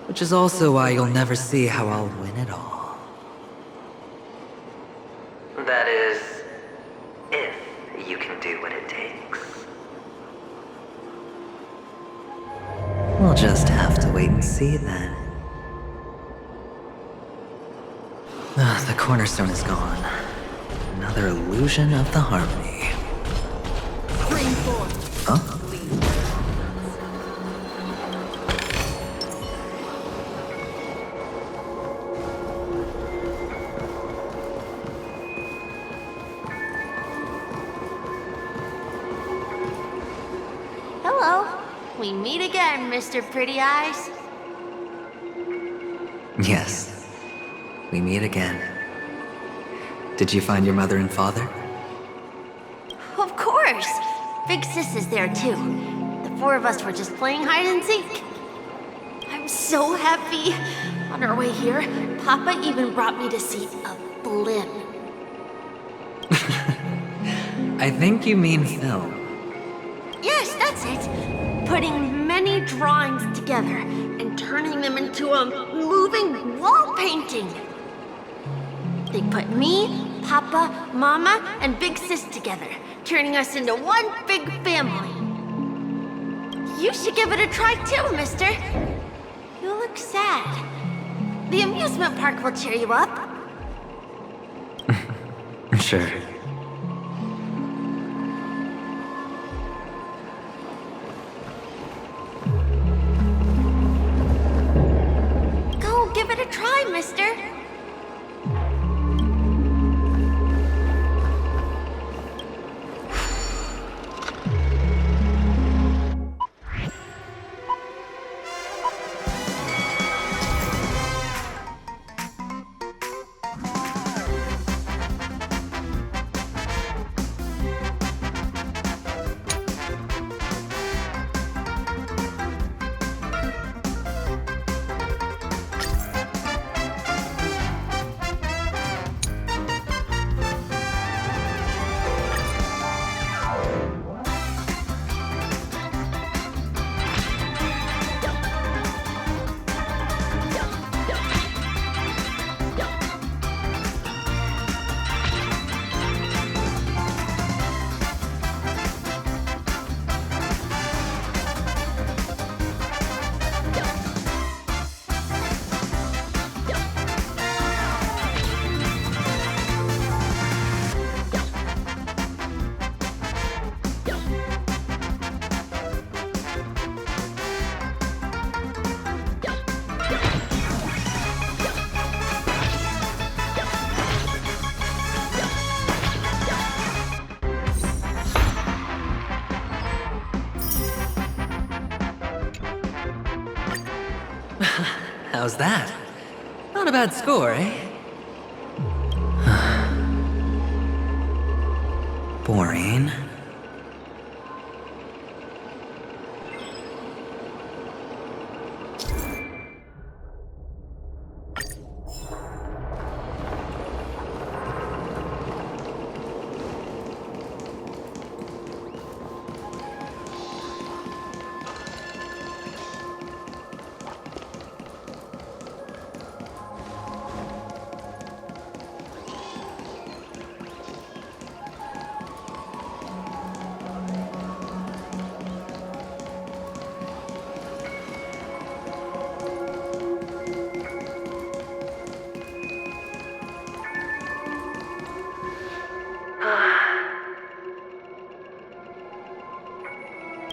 Which is also why you'll never see how I'll win it all. That is, if you can do what it takes. We'll just have to wait and see then. The cornerstone is gone. Another illusion of the harmony. Huh? Hello. We meet again, Mr. Pretty Eyes. Yes. We meet again. Did you find your mother and father? Of course. Big Sis is there too. The four of us were just playing hide and seek. I'm so happy. On our way here, Papa even brought me to see a blimp. I think you mean film. Yes, that's it. Putting many drawings together and turning them into a moving wall painting. They put me, Papa, Mama, and Big Sis together, turning us into one big family. You should give it a try too, mister. You look sad. The amusement park will cheer you up. Sure. Go give it a try, mister. How's that? Not a bad score, eh? Boring.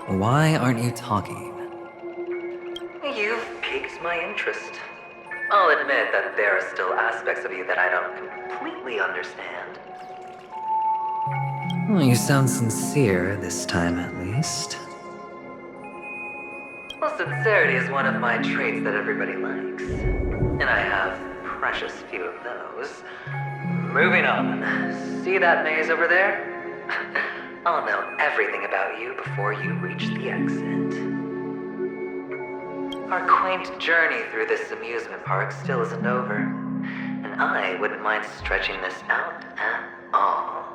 Why aren't you talking? You've piqued my interest. I'll admit that there are still aspects of you that I don't completely understand. Well, you sound sincere this time, at least. Well, sincerity is one of my traits that everybody likes. And I have precious few of those. Moving on. See that maze over there? I'll know everything about you before you reach the exit. Our quaint journey through this amusement park still isn't over. And I wouldn't mind stretching this out at all.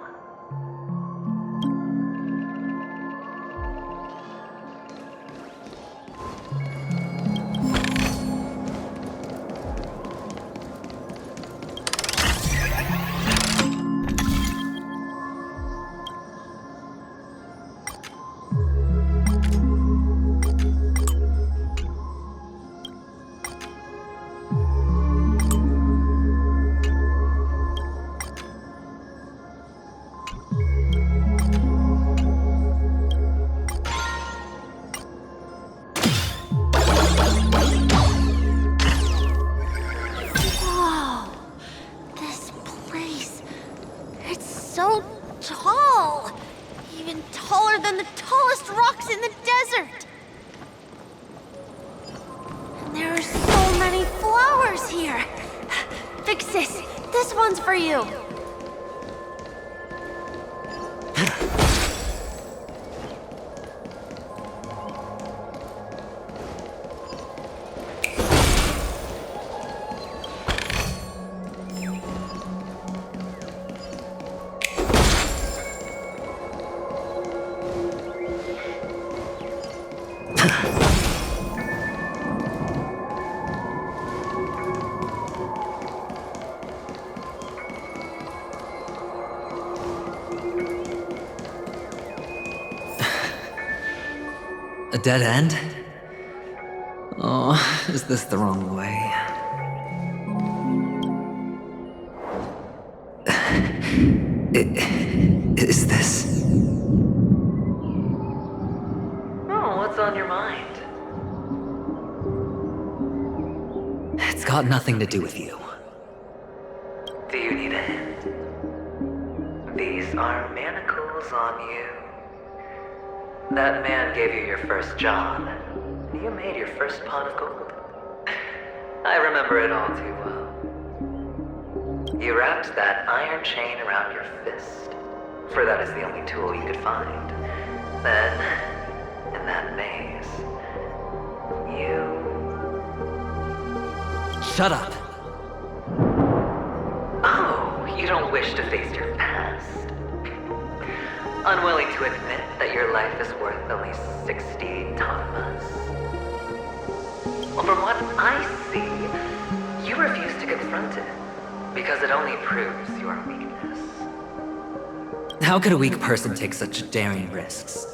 A dead end? Oh, is this the wrong way? Is this? Oh, what's on your mind? It's got nothing to do with you. Do you need a hint? These are manacles on you. That man gave you your first job. You made your first pot of gold. I remember it all too well. You wrapped that iron chain around your fist, for that is the only tool you could find. Then, in that maze, you... Shut up! Oh, you don't wish to face your past. Unwilling to admit that your life is worth only 60 tamas. Well, from what I see, you refuse to confront it, because it only proves your weakness. How could a weak person take such daring risks?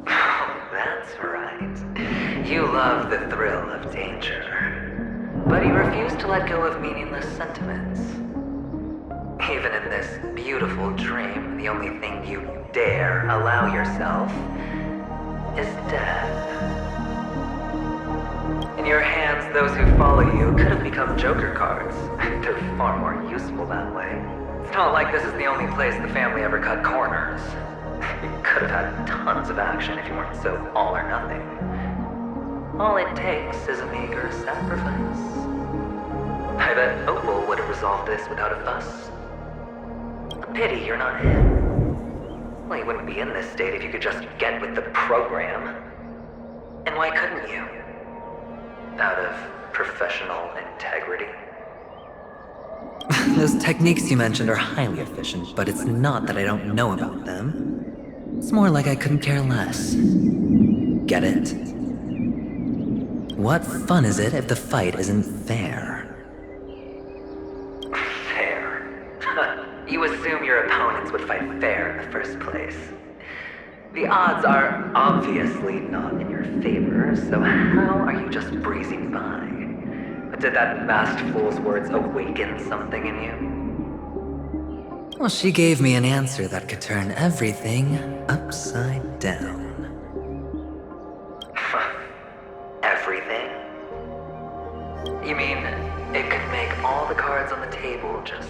Oh, that's right. You love the thrill of danger. But you refuse to let go of meaningless sentiments. Even in this beautiful dream, the only thing you dare allow yourself is death. In your hands, those who follow you could have become Joker cards. They're far more useful that way. It's not like this is the only place the family ever cut corners. You could have had tons of action if you weren't so all or nothing. All it takes is a meager sacrifice. I bet Opal would have resolved this without a fuss. A pity you're not him. Well, you wouldn't be in this state if you could just get with the program. And why couldn't you? Out of professional integrity? Those techniques you mentioned are highly efficient, but it's not that I don't know about them. It's more like I couldn't care less. Get it? What fun is it if the fight isn't fair? Fair? You assume your opponents would fight fair in the first place. The odds are obviously not in your favor, so how are you just breezing by? Did that masked fool's words awaken something in you? Well, she gave me an answer that could turn everything upside down. Everything? You mean it could make all the cards on the table just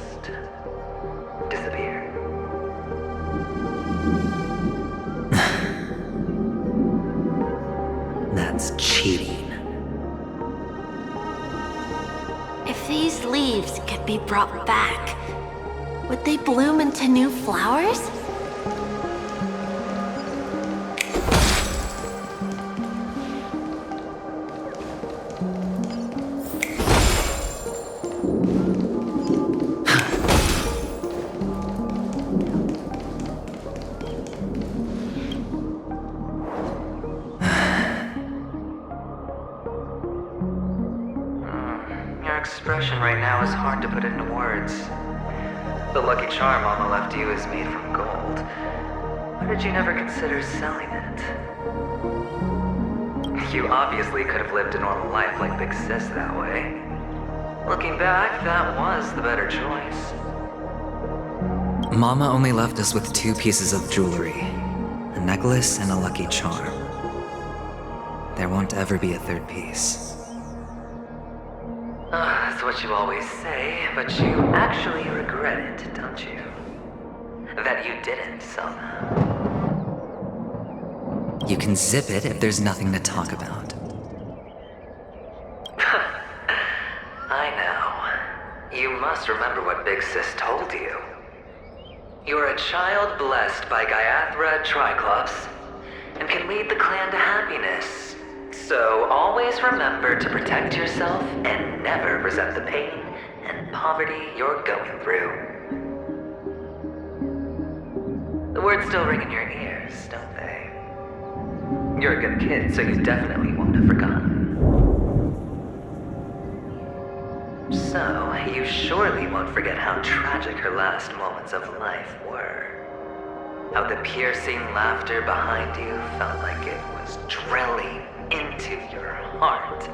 disappear? That's cheating. If these leaves could be brought back, would they bloom into new flowers? Your expression right now is hard to put into words. The lucky charm Mama left you is made from gold. Why did you never consider selling it? You obviously could have lived a normal life like Big Sis that way. Looking back, that was the better choice. Mama only left us with 2 pieces of jewelry, a necklace and a lucky charm. There won't ever be a 3rd piece. That's what you always say, but you actually regret it, don't you? That you didn't sell them. You can zip it if there's nothing to talk about. I know. You must remember what Big Sis told you. You're a child blessed by Gaiathra Triclops, and can lead the clan to happiness. So always remember to protect yourself and never resent the pain and poverty you're going through. The words still ring in your ears, don't they? You're a good kid, so you definitely won't have forgotten. So, you surely won't forget how tragic her last moments of life were. How the piercing laughter behind you felt like it was drilling into your heart.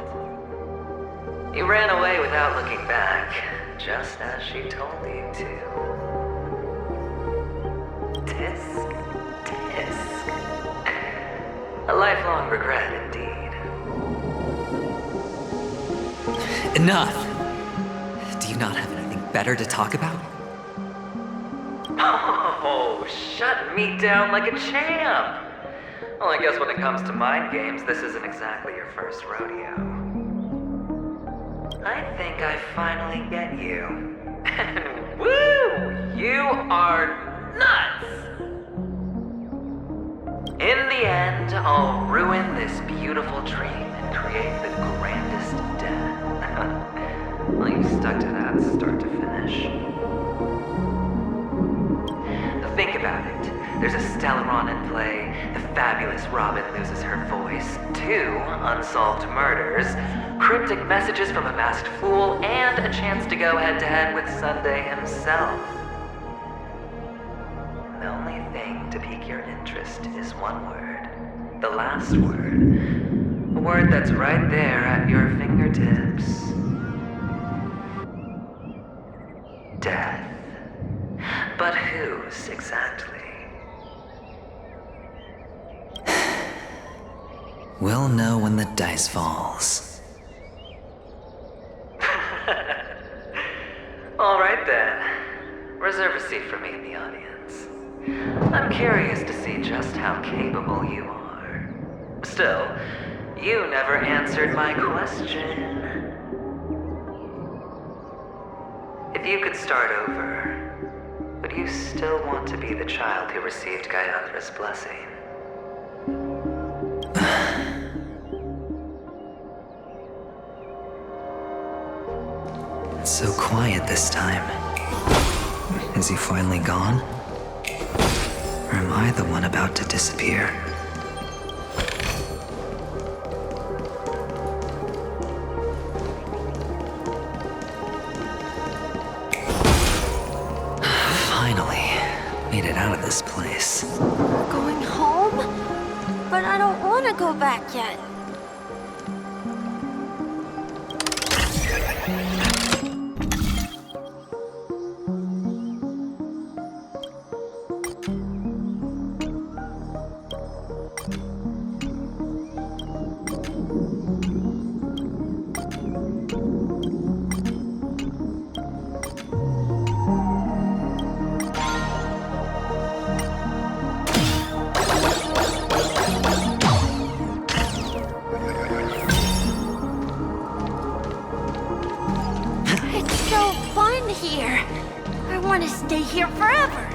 You ran away without looking back, just as she told you to. Tisk, tisk. A lifelong regret indeed. Enough! Do you not have anything better to talk about? Oh, shut me down like a champ! Well, I guess when it comes to mind games, this isn't exactly your first rodeo. I think I finally get you. And woo! You are nuts! In the end, I'll ruin this beautiful dream and create the grandest death. Well, you stuck to that start to finish. Think about it. There's a Stellaron in play, the fabulous Robin loses her voice, 2 unsolved murders, cryptic messages from a masked fool, and a chance to go head-to-head with Sunday himself. The only thing to pique your interest is one word. The last word. A word that's right there at your fingertips. Death. But whose exactly? We'll know when the dice falls. All right then. Reserve a seat for me in the audience. I'm curious to see just how capable you are. Still, you never answered my question. If you could start over, would you still want to be the child who received Gaiathra's blessing? It's so quiet this time. Is he finally gone? Or am I the one about to disappear? Finally, made it out of this place. Going home? But I don't want to go back yet. It's so fun here. I want to stay here forever.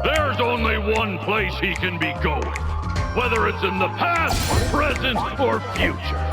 There's only one place he can be going, whether it's in the past, present, or future.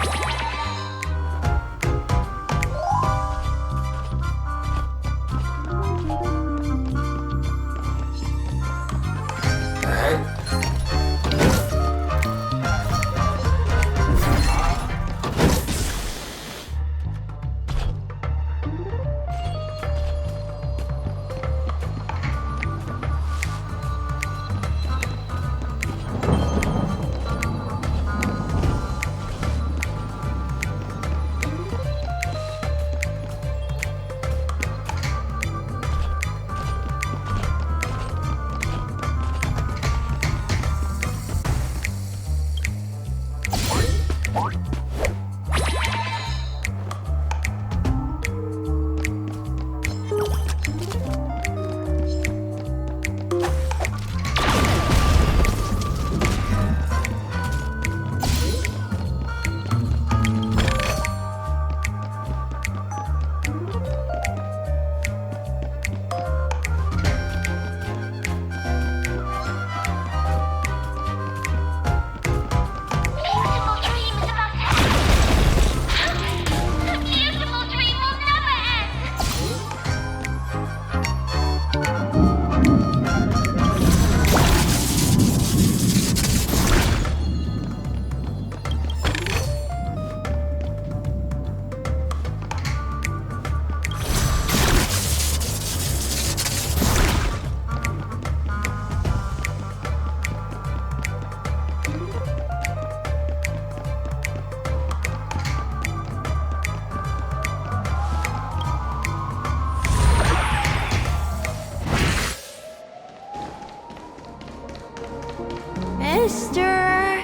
Mister,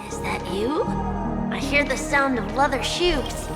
is that you? I hear the sound of leather shoes.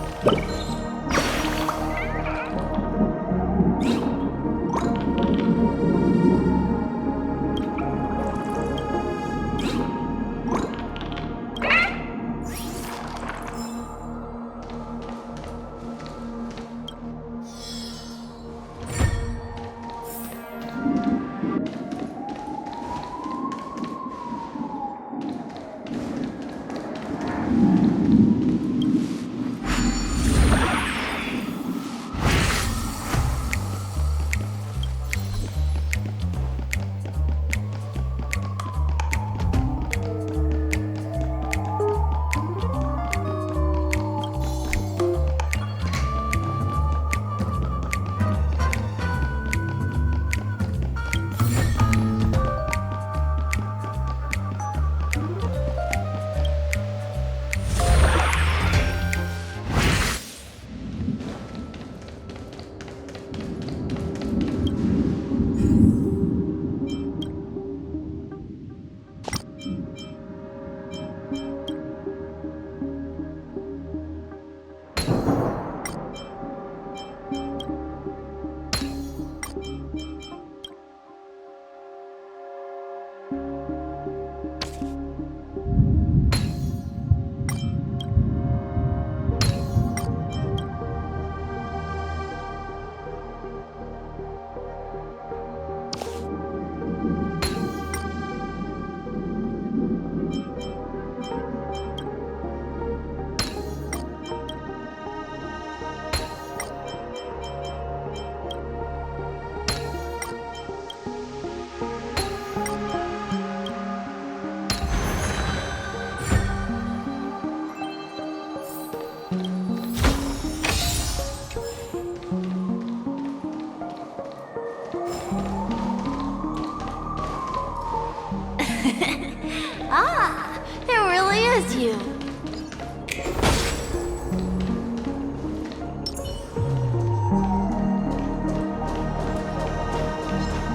Ah, it really is you.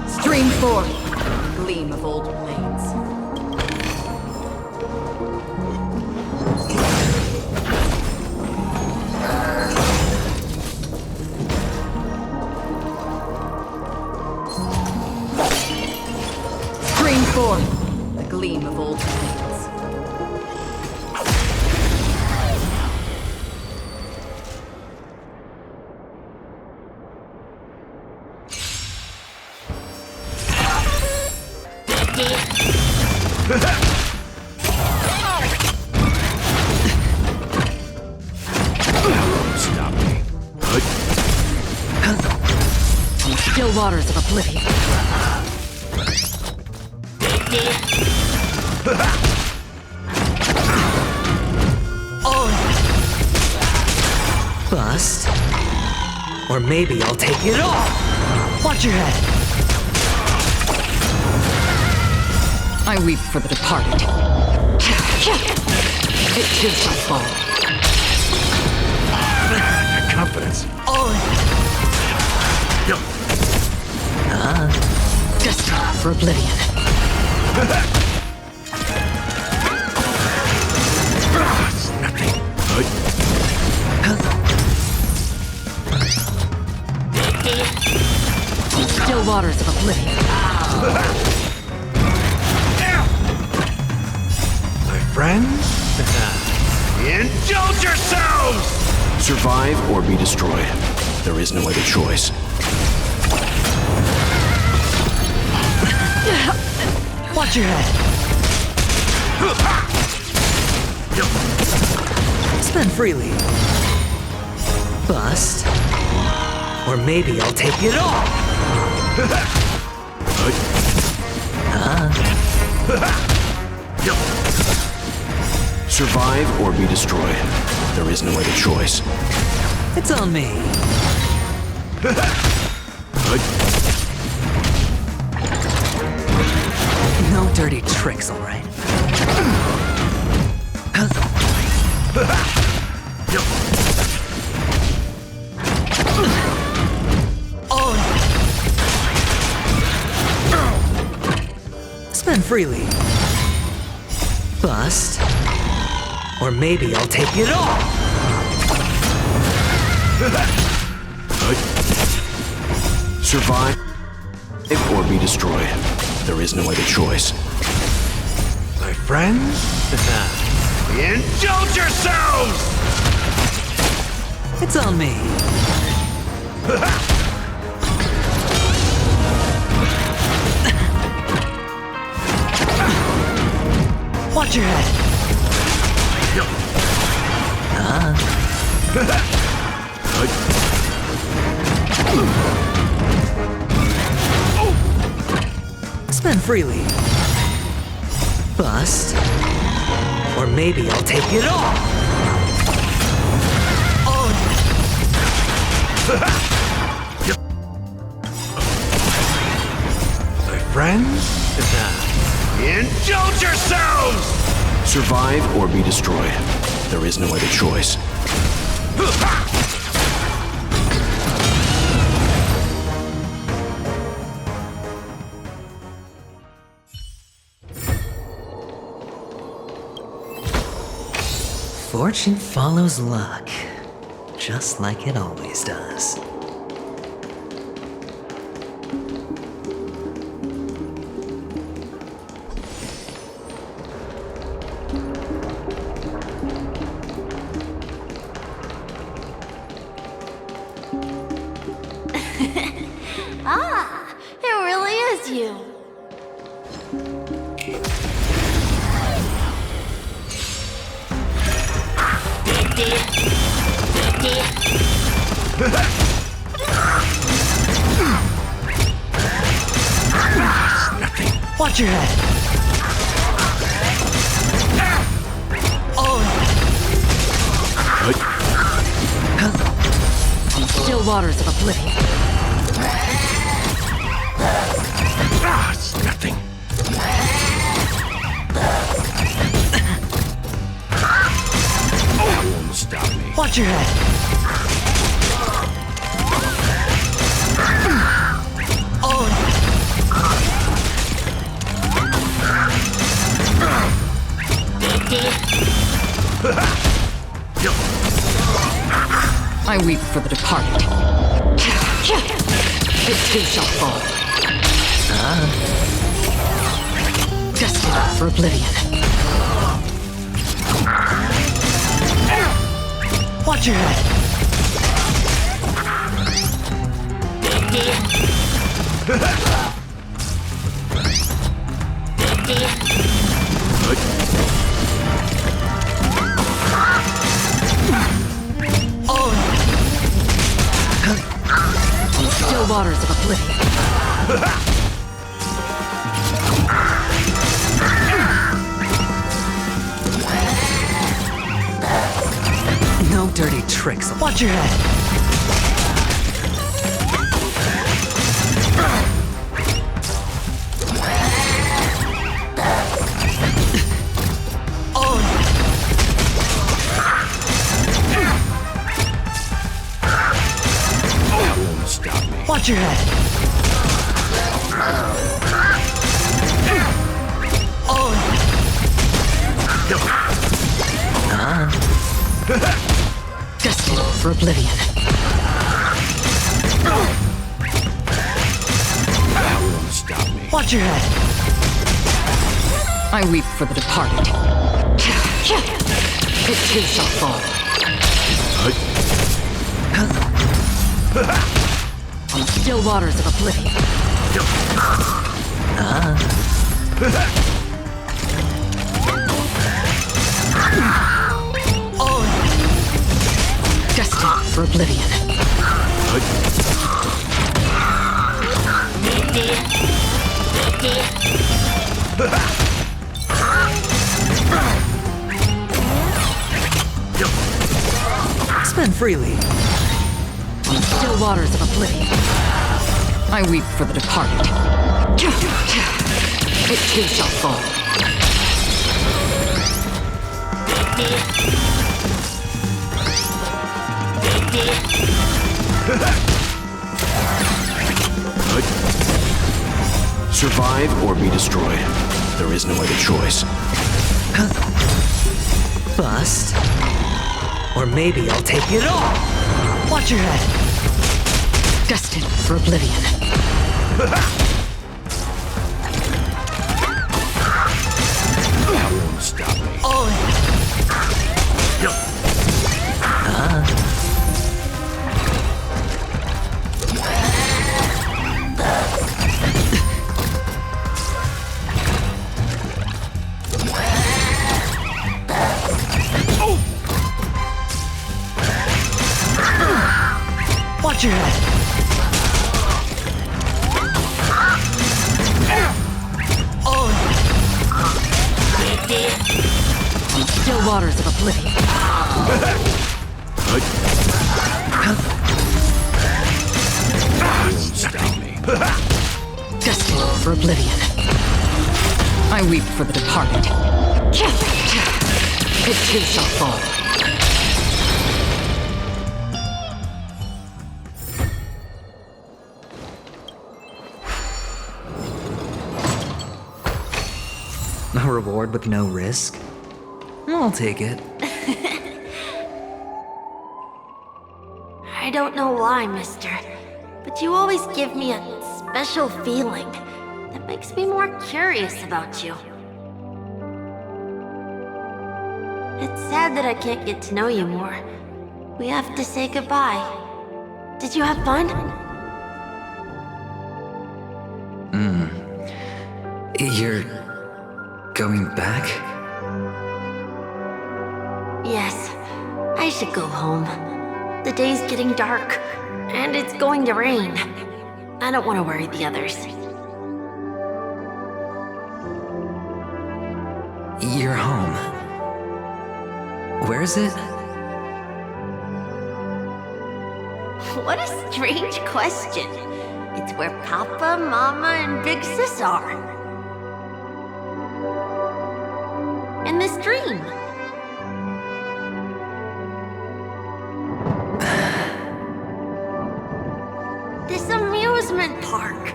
Stream forth, gleam of old blades. Stream forth, the gleam of old blades. Stop me. Still waters of oblivion. Bust. Or maybe I'll take it all. Watch your head. I weep for the departed. It is my fault. Confidence. Destined for oblivion. Still waters of oblivion. My friends? Indulge yourselves! Survive or be destroyed. There is no other choice. Watch your head. Spend freely. Bust. Or maybe I'll take it all. Survive or be destroyed. There is no other choice. It's on me. No dirty tricks, all right? Spend freely. Bust. Or maybe I'll take it all. Survive or be destroyed. There is no other choice. My friends? Indulge yourselves! It's on me. Watch your head. Spend freely. Bust. Or maybe I'll take it all. My friends? Indulge yourselves! Survive or be destroyed. There is no other choice. Fortune follows luck, just like it always does. Watch your head. Oh. Still waters of oblivion. It's nothing. That won't stop me. Watch your head. Oh. I weep for the departed. It too shall fall. Destined for oblivion. Watch your head. Oh. Still waters of oblivion. No dirty tricks. Watch your head. Watch your head. Oh. Destined for oblivion. That won't stop me. Watch your head. I weep for the departed. It too shall fall. On still waters of oblivion. Oh. Destined for oblivion. Spend freely. On still waters of oblivion. I weep for the departed. It too shall fall. Survive or be destroyed. There is no other choice. Bust. Or maybe I'll take it all. Watch your head. Destined for oblivion. That won't stop me. Oh. Watch your head. Oh. Still waters of oblivion. Stop me. Destined for oblivion. I weep for the departed. It too shall fall. A reward with no risk? I'll take it. I don't know why, mister, but you always give me a special feeling that makes me more curious about you. It's sad that I can't get to know you more. We have to say goodbye. Did you have fun? You're going back? Yes, I should go home. The day's getting dark, and it's going to rain. I don't want to worry the others. Your home. Where is it? What a strange question. It's where Papa, Mama, and Big Sis are. In this dream. This amusement park.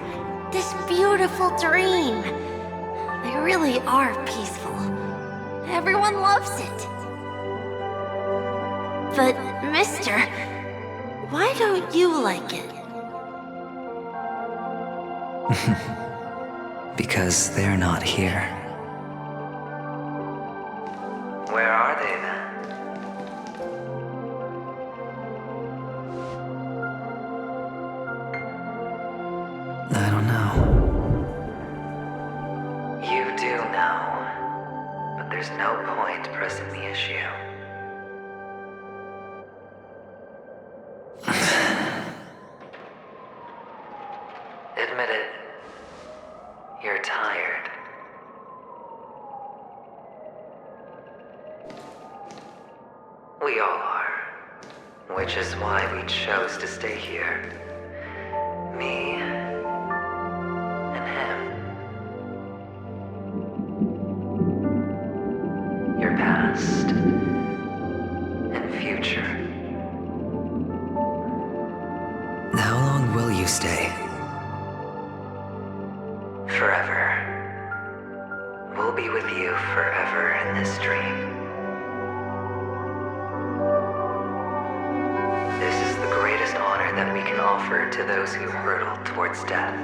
This beautiful dream. They really are peaceful. Everyone loves it. But, mister, why don't you like it? Because they're not here. Where are they then? I don't know. You do know. But there's no point pressing the issue. Admit it. You're tired. We all are. Which is why we chose to stay here. Me and him. Your past and future. How long will you stay? Forever. We'll be with you forever in this dream. This is the greatest honor that we can offer to those who hurtle towards death.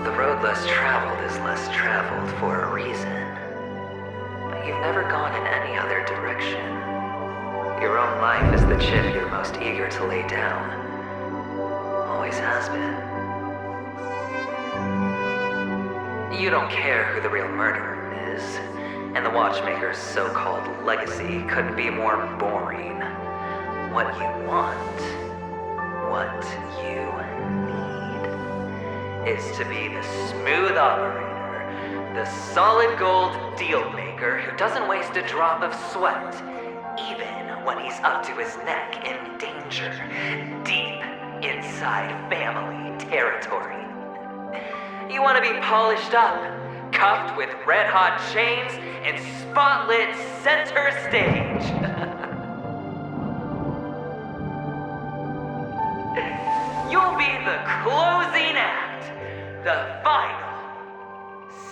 The road less traveled is less traveled for a reason. But you've never gone in any other direction. Your own life is the chip you're most eager to lay down. Always has been. You don't care who the real murderer is, and the Watchmaker's so-called legacy couldn't be more boring. What you want, what you need, is to be the smooth operator, the solid gold deal maker who doesn't waste a drop of sweat, even when he's up to his neck in danger, deep inside family territory. You want to be polished up, cuffed with red-hot chains, and spotlit center stage. You'll be the closing act, the final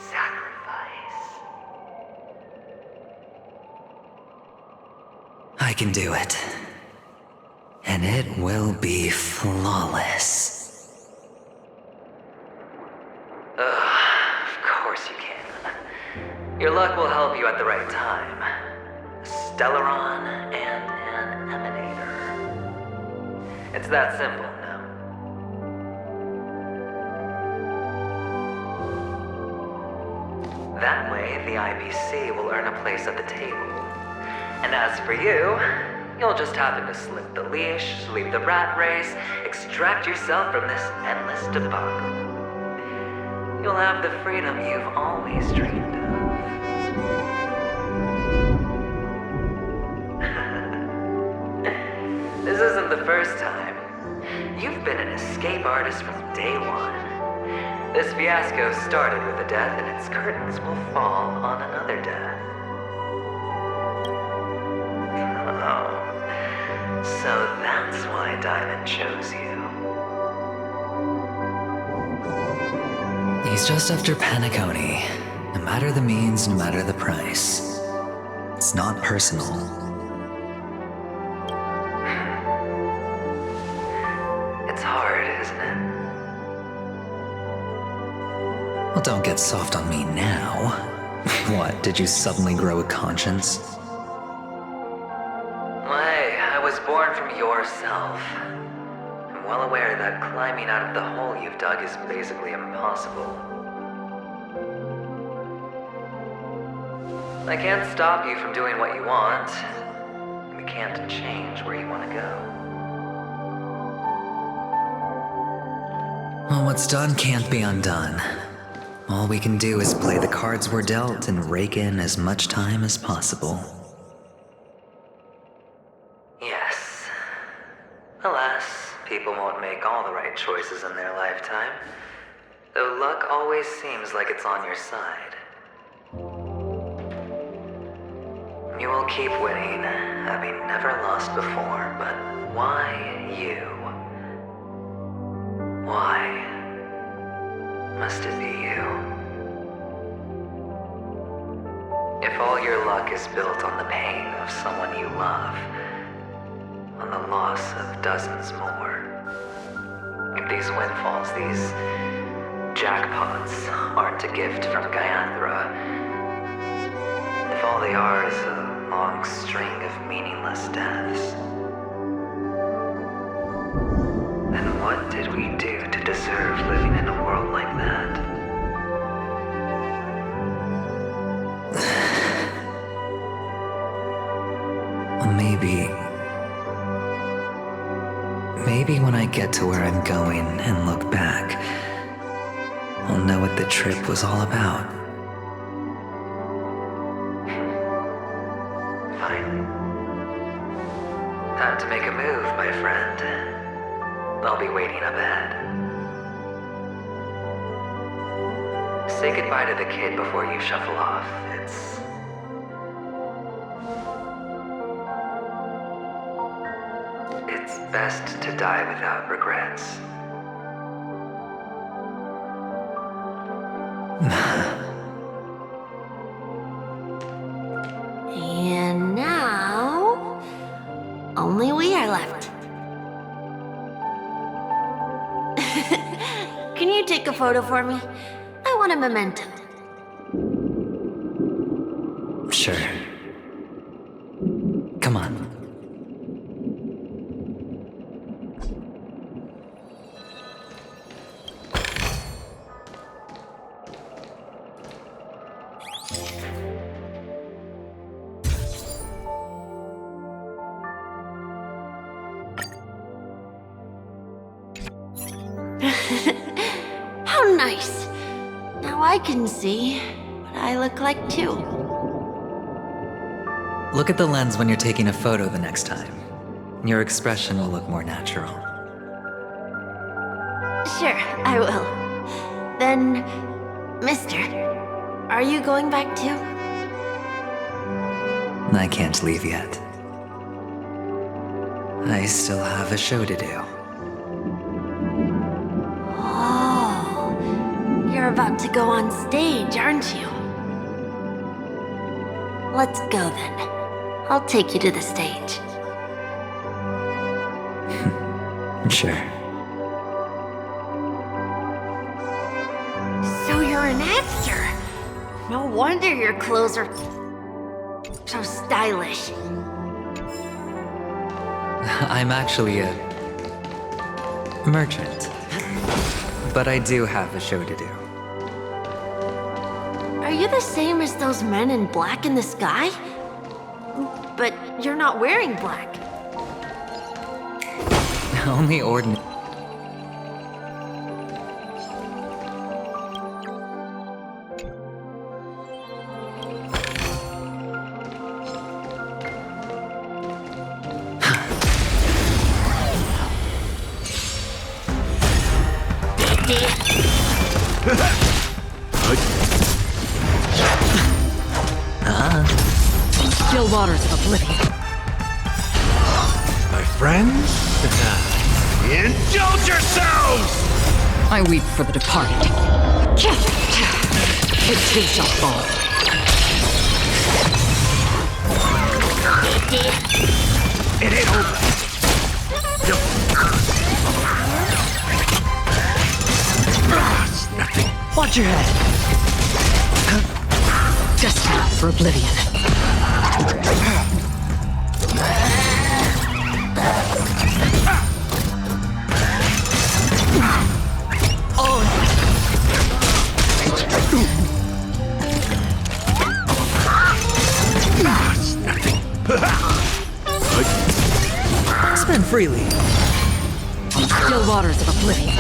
sacrifice. I can do it. And it will be flawless. Of course you can. Your luck will help you at the right time. A Stellaron and an Emanator. It's that simple now. That way, the IPC will earn a place at the table. And as for you, you'll just happen to slip the leash, leave the rat race, extract yourself from this endless debacle. You'll have the freedom you've always dreamed of. This isn't the first time. You've been an escape artist from day one. This fiasco started with a death, and its curtains will fall on another death. Oh. So that's why Diamond chose you. He's just after Paniconi. No matter the means, no matter the price. It's not personal. It's hard, isn't it? Well, don't get soft on me now. What, did you suddenly grow a conscience? Hey, I was born from yourself. I'm well aware that climbing out of the hole you've dug is basically impossible. I can't stop you from doing what you want. We can't change where you want to go. Well, what's done can't be undone. All we can do is play the cards we're dealt and rake in as much time as possible. Yes. Alas, people won't make all the right choices in their lifetime, though luck always seems like it's on your side. You will keep winning, having never lost before, but why you? Why must it be you? If all your luck is built on the pain of someone you love, on the loss of dozens more, if these windfalls, these jackpots, aren't a gift from Gaiathra, if all they are is a long string of meaningless deaths, then what did we do to deserve living in a world like that? Well, maybe when I get to where I'm going and look back, I'll know what the trip was all about. Fine. Time to make a move, my friend. I'll be waiting up ahead. Say goodbye to the kid before you shuffle off. It's best to die without regrets. And now, only we are left. Can you take a photo for me? I want a memento. Sure. Come on. How nice. Now I can see what I look like too. Look at the lens when you're taking a photo the next time. Your expression will look more natural. Sure, I will. Then, mister, are you going back too? I can't leave yet. I still have a show to do. Oh, you're about to go on stage, aren't you? Let's go then. I'll take you to the stage. Sure. So you're an actor. No wonder your clothes are so stylish. I'm actually a merchant. But I do have a show to do. Are you the same as those men in black in the sky? But you're not wearing black. Only ordinary. Still waters of oblivion. My friends? Indulge yourselves! I weep for the departed. It too shall fall. It ain't over. It's nothing. Watch your head. Destined for oblivion. Spend freely. On still waters of oblivion.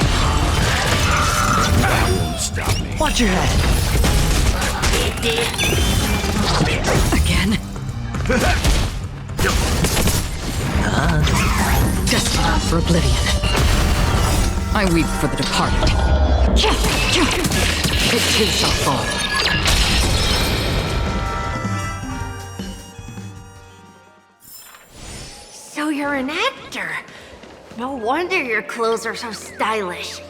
That won't stop me. Watch your head. Again? Destined for oblivion. I weep for the departed. It too shall fall. So you're an actor. No wonder your clothes are so stylish.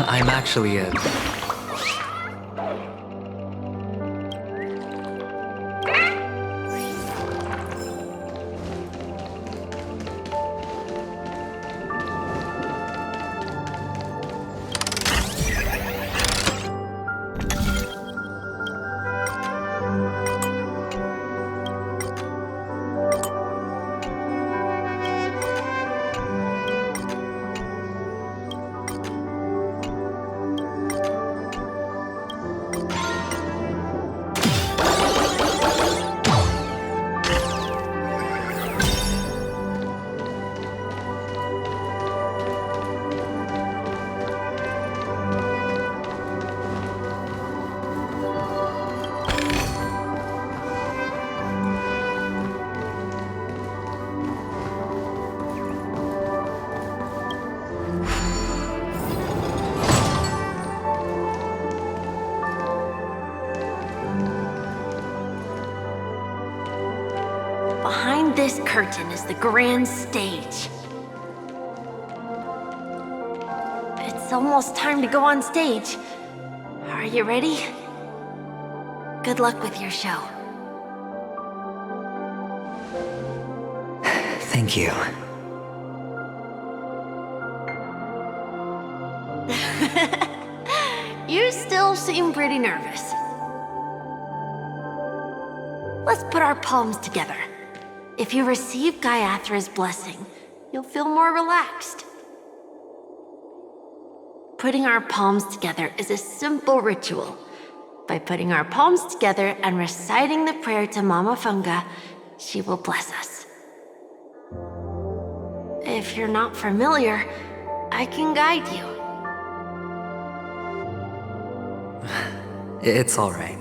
I'm actually a... Behind this curtain is the grand stage. It's almost time to go on stage. Are you ready? Good luck with your show. Thank you. You still seem pretty nervous. Let's put our palms together. If you receive Gaiathra's blessing, you'll feel more relaxed. Putting our palms together is a simple ritual. By putting our palms together and reciting the prayer to Mama Funga, she will bless us. If you're not familiar, I can guide you. It's all right.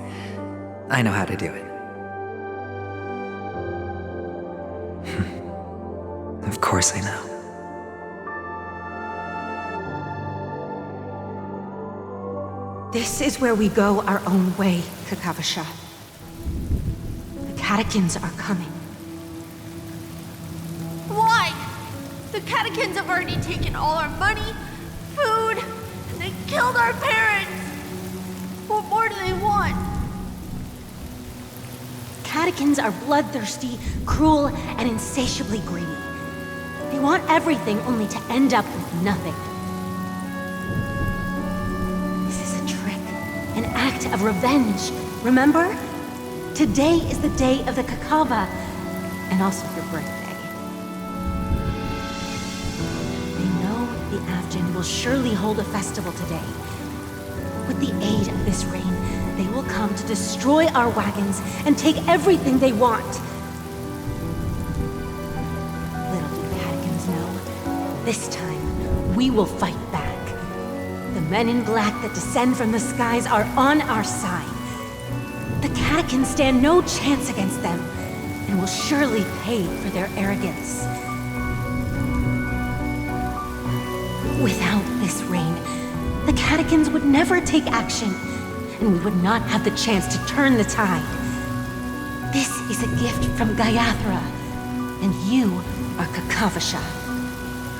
I know how to do it. Of course I know. This is where we go our own way, Kakavasha. The catechins are coming. Why? The catechins have already taken all our money, food, and they killed our parents. What more do they want? Catechins are bloodthirsty, cruel, and insatiably greedy. They want everything only to end up with nothing. This is a trick, an act of revenge. Remember? Today is the day of the Kakava, and also your birthday. They know the Avgin will surely hold a festival today. With the aid of this rain, they will come to destroy our wagons and take everything they want. Little do the Catechins know, this time we will fight back. The men in black that descend from the skies are on our side. The Catechins stand no chance against them and will surely pay for their arrogance. Without this rain, the Catechins would never take action, and we would not have the chance to turn the tide. This is a gift from Gaiathra, and you are Kakavasha,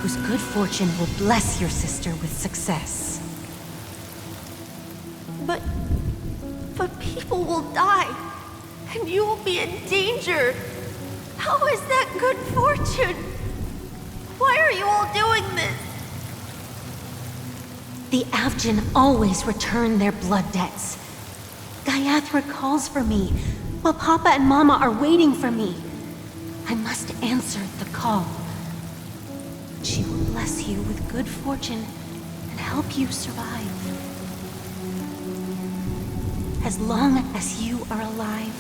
whose good fortune will bless your sister with success. But people will die, and you will be in danger. How is that good fortune? Why are you all doing this? The Avgin always return their blood debts. Gaiathra calls for me, while Papa and Mama are waiting for me. I must answer the call. She will bless you with good fortune and help you survive. As long as you are alive,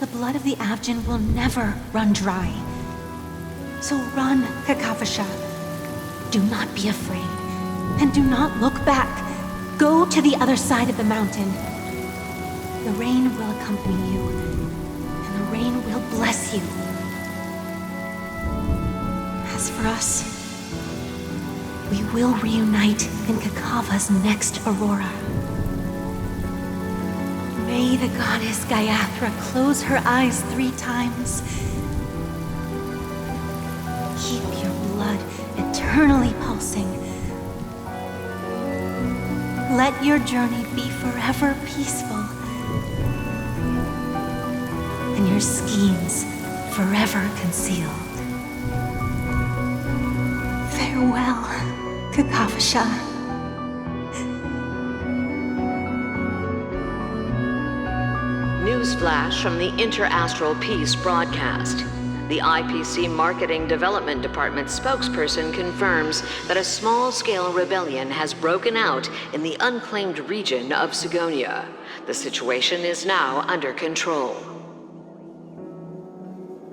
the blood of the Avgin will never run dry. So run, Kakavasha. Do not be afraid. And do not look back. Go to the other side of the mountain. The rain will accompany you, and the rain will bless you. As for us, we will reunite in Kakava's next aurora. May the goddess Gayathra close her eyes 3 times. Keep your blood eternally pulsing. Let your journey be forever peaceful, and your schemes forever concealed. Farewell, Kakavasha. Newsflash from the Inter-Astral Peace broadcast. The IPC Marketing Development Department spokesperson confirms that a small-scale rebellion has broken out in the unclaimed region of Sigonia. The situation is now under control.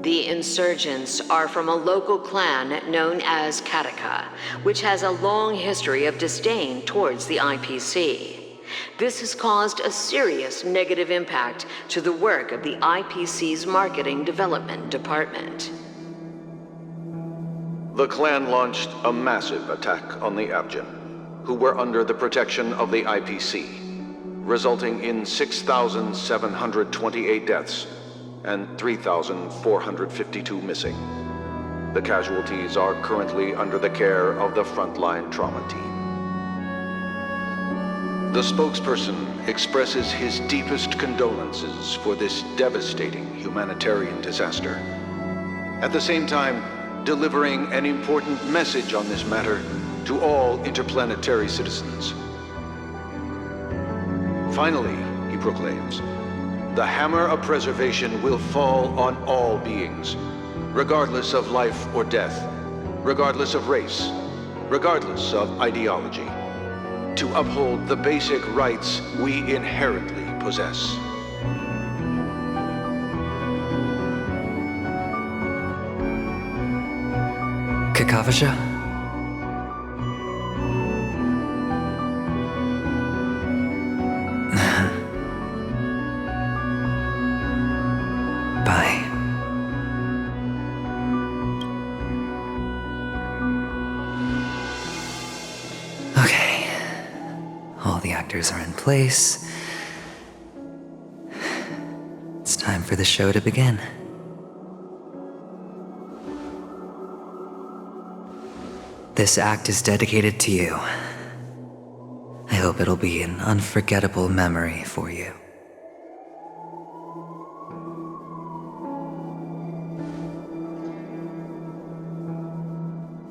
The insurgents are from a local clan known as Kataka, which has a long history of disdain towards the IPC. This has caused a serious negative impact to the work of the IPC's Marketing Development Department. The clan launched a massive attack on the Abjin, who were under the protection of the IPC, resulting in 6,728 deaths and 3,452 missing. The casualties are currently under the care of the frontline trauma team. The spokesperson expresses his deepest condolences for this devastating humanitarian disaster, at the same time delivering an important message on this matter to all interplanetary citizens. Finally, he proclaims, the hammer of preservation will fall on all beings, regardless of life or death, regardless of race, regardless of ideology, to uphold the basic rights we inherently possess. Kakavasha? Bye. Okay. All the actors are in place. It's time for the show to begin. This act is dedicated to you. I hope it'll be an unforgettable memory for you.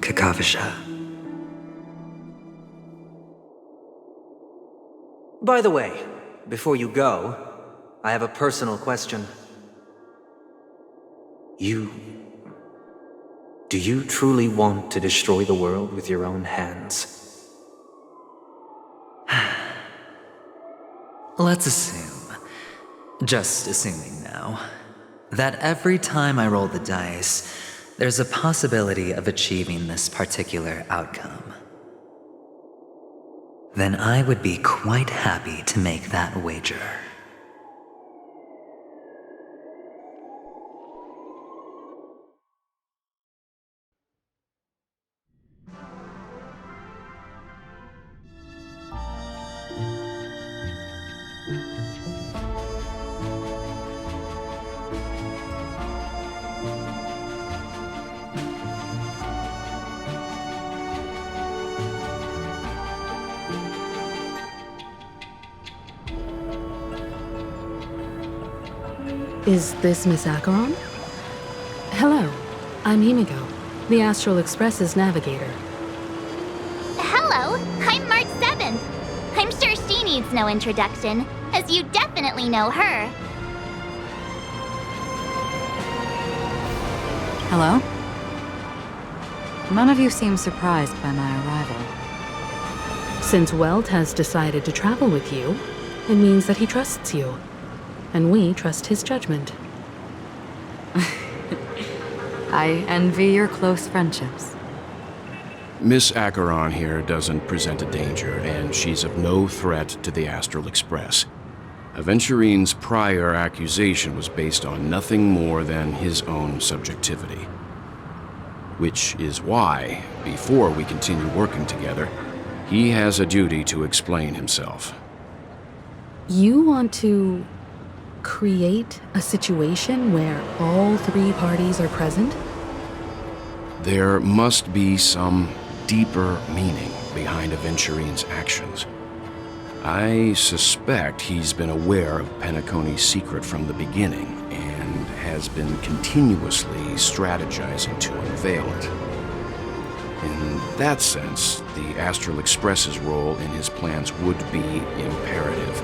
Kakavasha. By the way, before you go, I have a personal question. Do you truly want to destroy the world with your own hands? Let's assume, just assuming now, that every time I roll the dice, there's a possibility of achieving this particular outcome. Then I would be quite happy to make that wager. Is this Miss Acheron? Hello, I'm Himiko, the Astral Express's navigator. Hello, I'm March 7th. I'm sure she needs no introduction, as you definitely know her. Hello? None of you seem surprised by my arrival. Since Welt has decided to travel with you, it means that he trusts you. And we trust his judgment. I envy your close friendships. Miss Acheron here doesn't present a danger, and she's of no threat to the Astral Express. Aventurine's prior accusation was based on nothing more than his own subjectivity. Which is why, before we continue working together, he has a duty to explain himself. You want to create a situation where all three parties are present? There must be some deeper meaning behind Aventurine's actions. I suspect he's been aware of Penacony's secret from the beginning and has been continuously strategizing to unveil it. In that sense, the Astral Express's role in his plans would be imperative.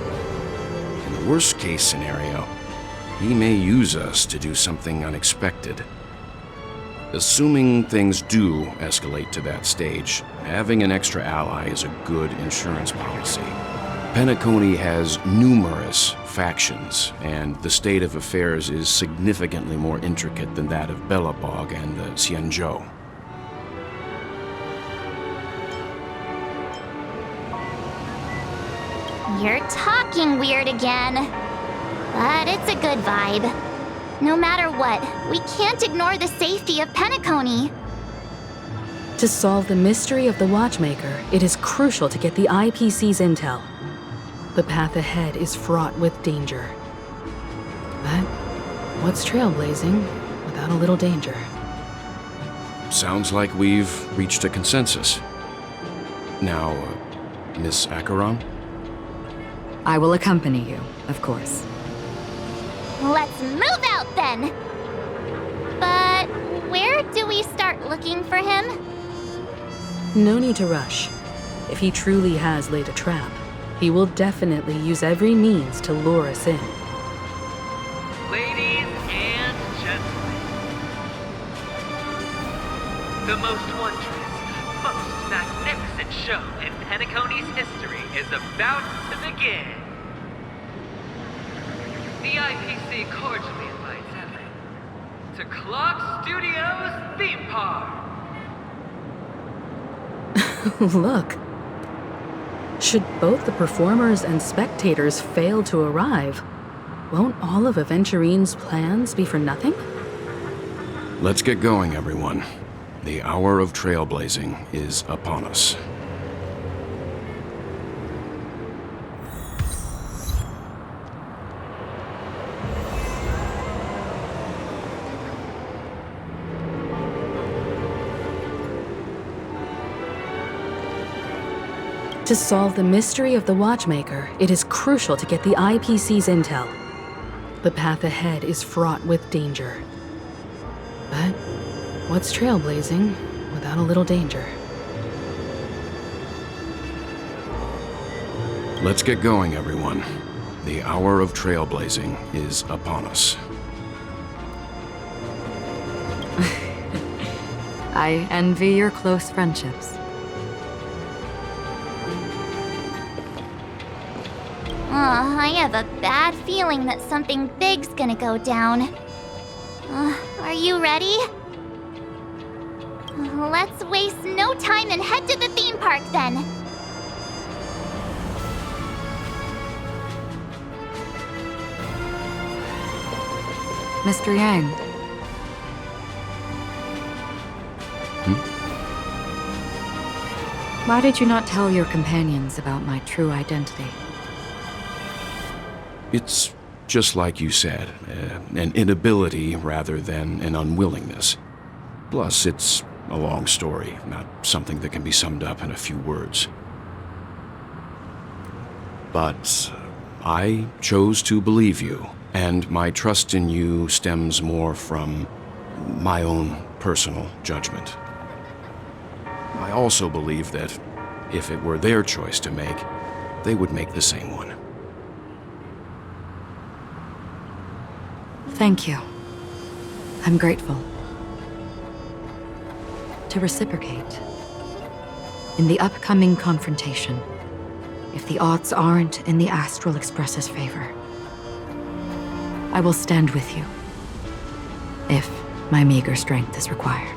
In the worst-case scenario, he may use us to do something unexpected. Assuming things do escalate to that stage, having an extra ally is a good insurance policy. Penacony has numerous factions, and the state of affairs is significantly more intricate than that of Belobog and the Xianzhou. You're talking weird again. But it's a good vibe. No matter what, we can't ignore the safety of Penacony. To solve the mystery of the Watchmaker, it is crucial to get the IPC's intel. The path ahead is fraught with danger. But what's trailblazing without a little danger? Sounds like we've reached a consensus. Now, Miss Acheron? I will accompany you, of course. Let's move out then! But where do we start looking for him? No need to rush. If he truly has laid a trap, he will definitely use every means to lure us in. Ladies and gentlemen, the most wondrous, most magnificent show in Penacony's history is about to begin. The IPC cordially invites everyone to Clock Studios Theme Park. Look. Should both the performers and spectators fail to arrive, won't all of Aventurine's plans be for nothing? Let's get going, everyone. The hour of trailblazing is upon us. To solve the mystery of the Watchmaker, it is crucial to get the IPC's intel. The path ahead is fraught with danger. But what's trailblazing without a little danger? Let's get going, everyone. The hour of trailblazing is upon us. I envy your close friendships. I have a bad feeling that something big's gonna go down. Are you ready? Let's waste no time and head to the theme park then. Mr. Yang. Why did you not tell your companions about my true identity? It's just like you said, an inability rather than an unwillingness. Plus, it's a long story, not something that can be summed up in a few words. But I chose to believe you, and my trust in you stems more from my own personal judgment. I also believe that if it were their choice to make, they would make the same one. Thank you. I'm grateful. To reciprocate, in the upcoming confrontation, if the odds aren't in the Astral Express's favor, I will stand with you, if my meager strength is required.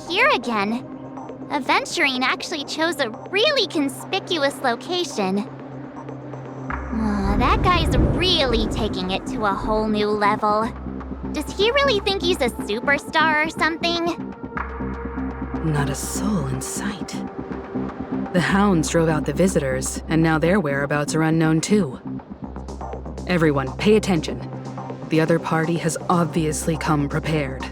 here again. Aventurine actually chose a really conspicuous location. That guy's really taking it to a whole new level. Does he really think he's a superstar or something? Not a soul in sight. The hounds drove out the visitors, and now their whereabouts are unknown too. Everyone, pay attention. The other party has obviously come prepared.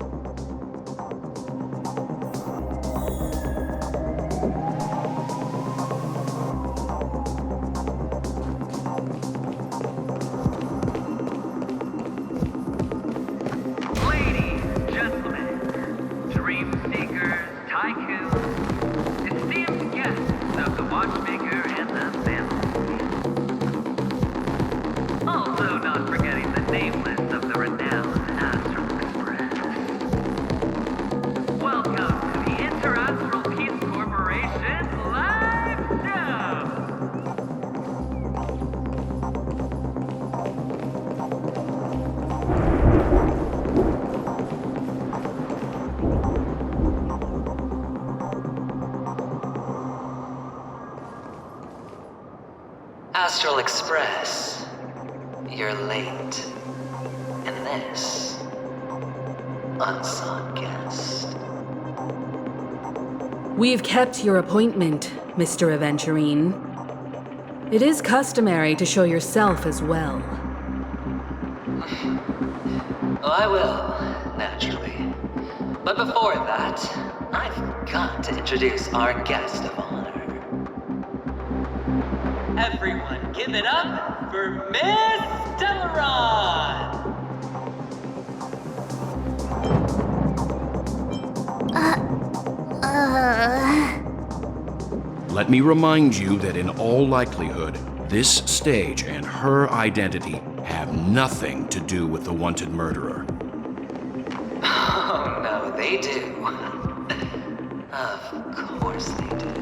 Astral Express, you're late. And this, unsought guest. We've kept your appointment, Mr. Aventurine. It is customary to show yourself as well. Well, I will, naturally. But before that, I've got to introduce our guest of honor. Everyone, give it up for Miss Stellaron! Let me remind you that in all likelihood, this stage and her identity have nothing to do with the wanted murderer. Oh, no, they do. Of course they do.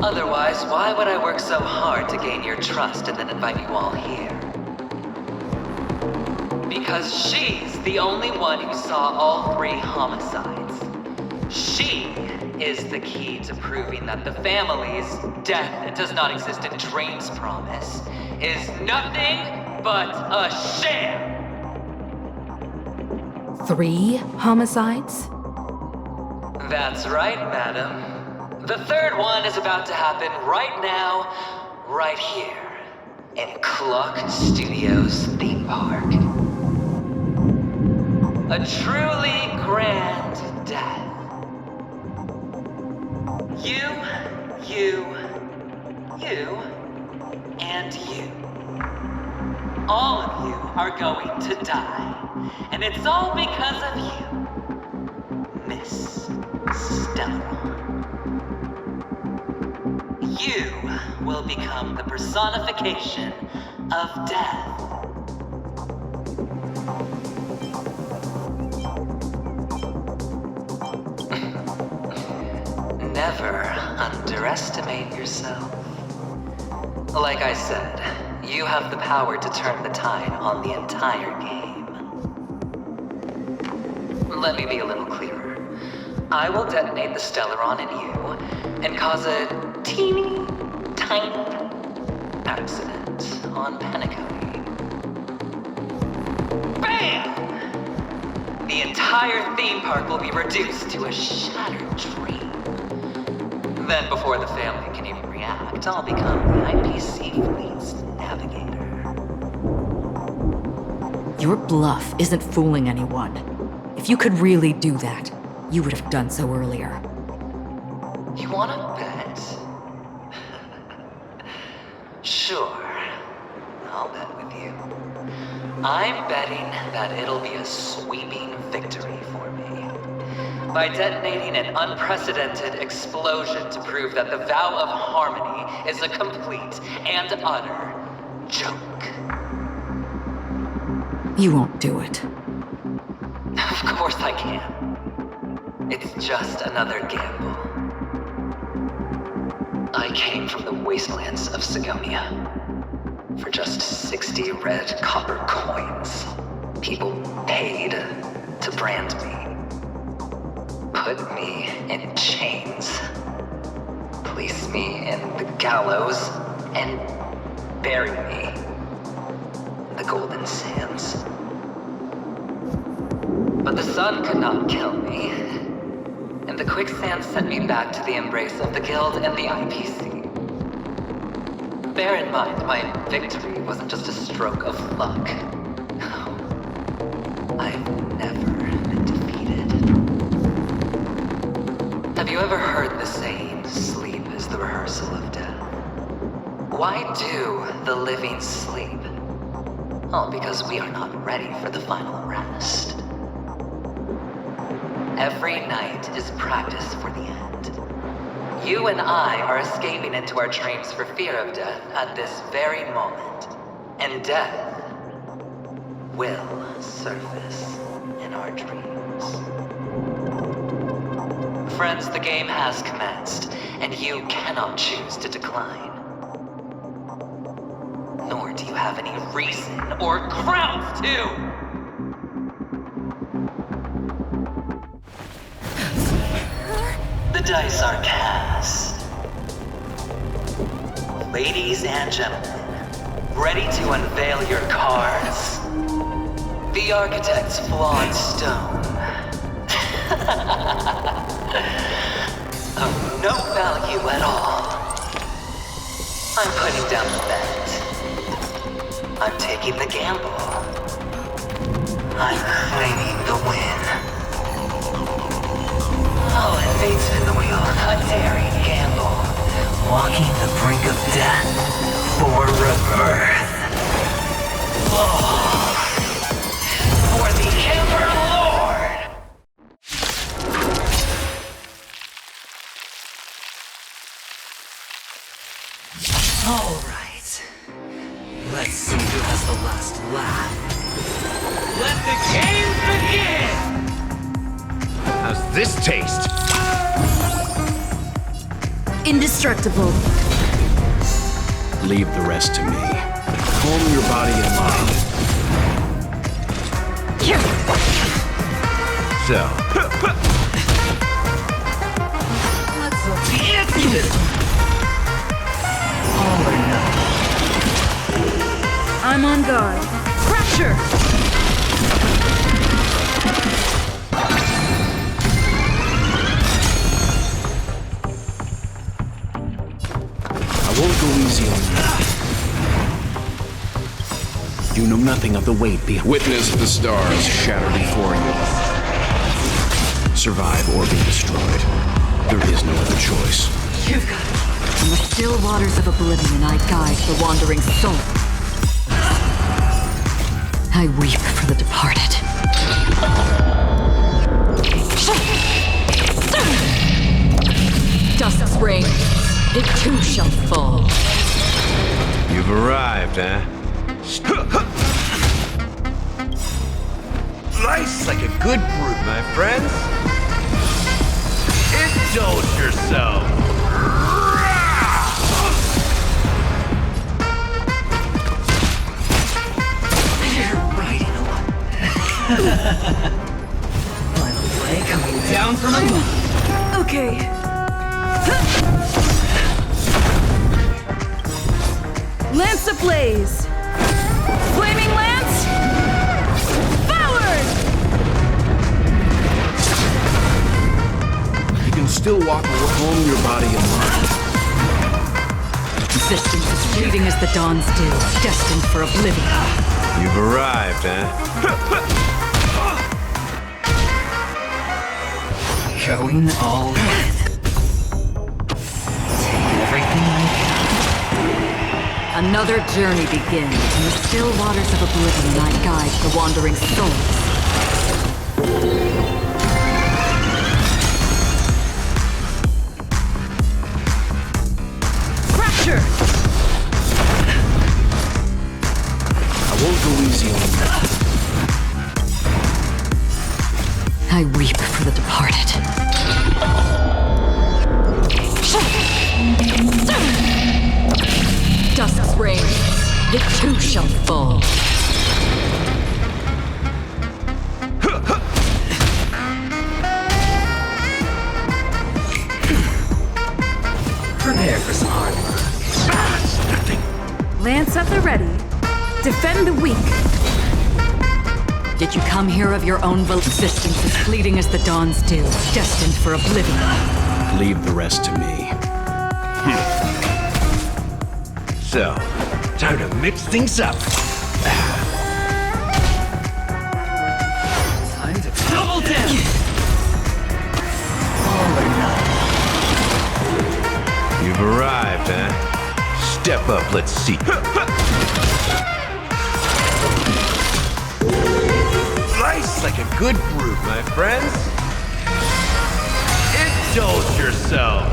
Otherwise, why would I work so hard to gain your trust and then invite you all here? Because she's the only one who saw all 3 homicides. She is the key to proving that the family's death does not exist in Drain's promise is nothing but a sham! 3 homicides? That's right, madam. The 3rd one is about to happen right now, right here, in Clock Studios theme park. A truly grand death. You, and you. All of you are going to die, and it's all because of you, Miss Stellaron. You will become the personification of death. Never underestimate yourself. Like I said, you have the power to turn the tide on the entire game. Let me be a little clearer. I will detonate the Stellaron in you and cause a teeny, tiny accident on Penacony. Bam! The entire theme park will be reduced to a shattered dream. Then, before the family can even react, I'll become the IPC fleet's navigator. Your bluff isn't fooling anyone. If you could really do that, you would have done so earlier. You wanna bet? Sure. I'll bet with you. I'm betting that it'll be a sweeping victory for me. By detonating an unprecedented explosion to prove that the vow of harmony is a complete and utter joke. You won't do it. Of course I can. It's just another gamble. I came from the wastelands of Sigonia. For just 60 red copper coins, people paid to brand me. put me in chains, place me in the gallows, and bury me in the golden sands. But the sun could not kill me, and the quicksand sent me back to the embrace of the Guild and the IPC. Bear in mind, my victory wasn't just a stroke of luck. I've never been defeated. Have you ever heard the saying, sleep is the rehearsal of death? Why do the living sleep? Oh, because we are not ready for the final rest. Every night is practice for the end. You and I are escaping into our dreams for fear of death at this very moment. And death will surface in our dreams. Friends, the game has commenced, and you cannot choose to decline. Nor do you have any reason or grounds to! The dice are cast. Ladies and gentlemen, ready to unveil your cards? The architect's flawed stone. Of no value at all. I'm putting down the bet. I'm taking the gamble. I'm claiming the win. I'll invade spin the wheel, a daring gamble. Walking the brink of death for rebirth. Oh. For the Emperor Lord! All right. Let's see who has the last laugh. Let the game begin! How's this taste? Indestructible. Leave the rest to me. Calm your body and mind. So, Let's look the answer. All or nothing. I'm on guard. Crusher! I won't go easy on you. You know nothing of the weight behind. Witness the stars shatter before you. Survive or be destroyed. There is no other choice. You've got it. In the still waters of oblivion, I guide the wandering soul. I weep for the departed. Dusk's reign, it too shall fall. you've arrived, huh? Nice like a good brew, my friends. Indulge yourself. You're right, Final play coming down from above. Okay. Lance ablaze! Flaming lance! Forward! You can still walk home your body and mind. Existence is fleeting as the dawn's dew, destined for oblivion. You've arrived, huh? Going all in. Take everything I can. Another journey begins. In the still waters of oblivion, I guide the wandering souls. Fracture! I won't go easy on you. I weep for the departed. Dusk's reign, it too shall fall. Lance at the ready. Defend the weak. Did you come here of your own will? Existence as fleeting as the dawn's dew, destined for oblivion. Leave the rest to me. So, time to mix things up. Time to double down! You've arrived, huh? Step up, let's see. Slice like a good brew, my friends. Indulge yourself.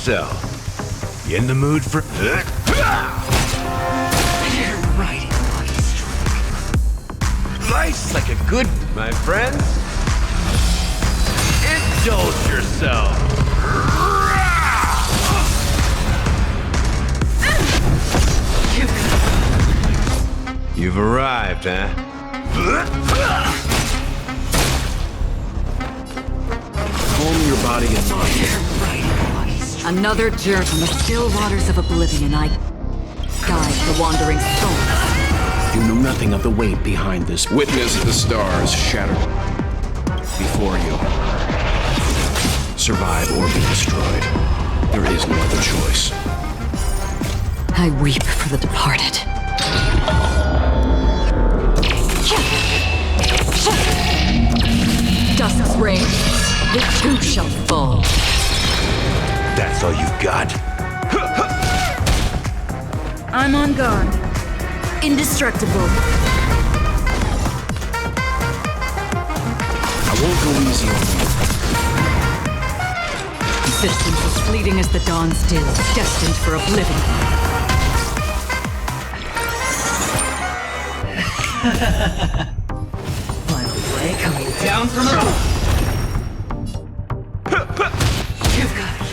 So, you in the mood for... You're right, lucky streak. Slice like a good... My friends? Indulge yourself. You've arrived, huh? Calm your body and mind. Another journey from the still waters of oblivion. I guide the wandering souls. You know nothing of the weight behind this. Witness the stars shattered before you. Survive or be destroyed. There is no other choice. I weep for the departed. Dusk's reign, the two shall fall. That's all you've got? I'm on guard. Indestructible. I won't go easy on you. Existence as fleeting as the dawn's dew, destined for oblivion. Final play coming down from above. You've got it.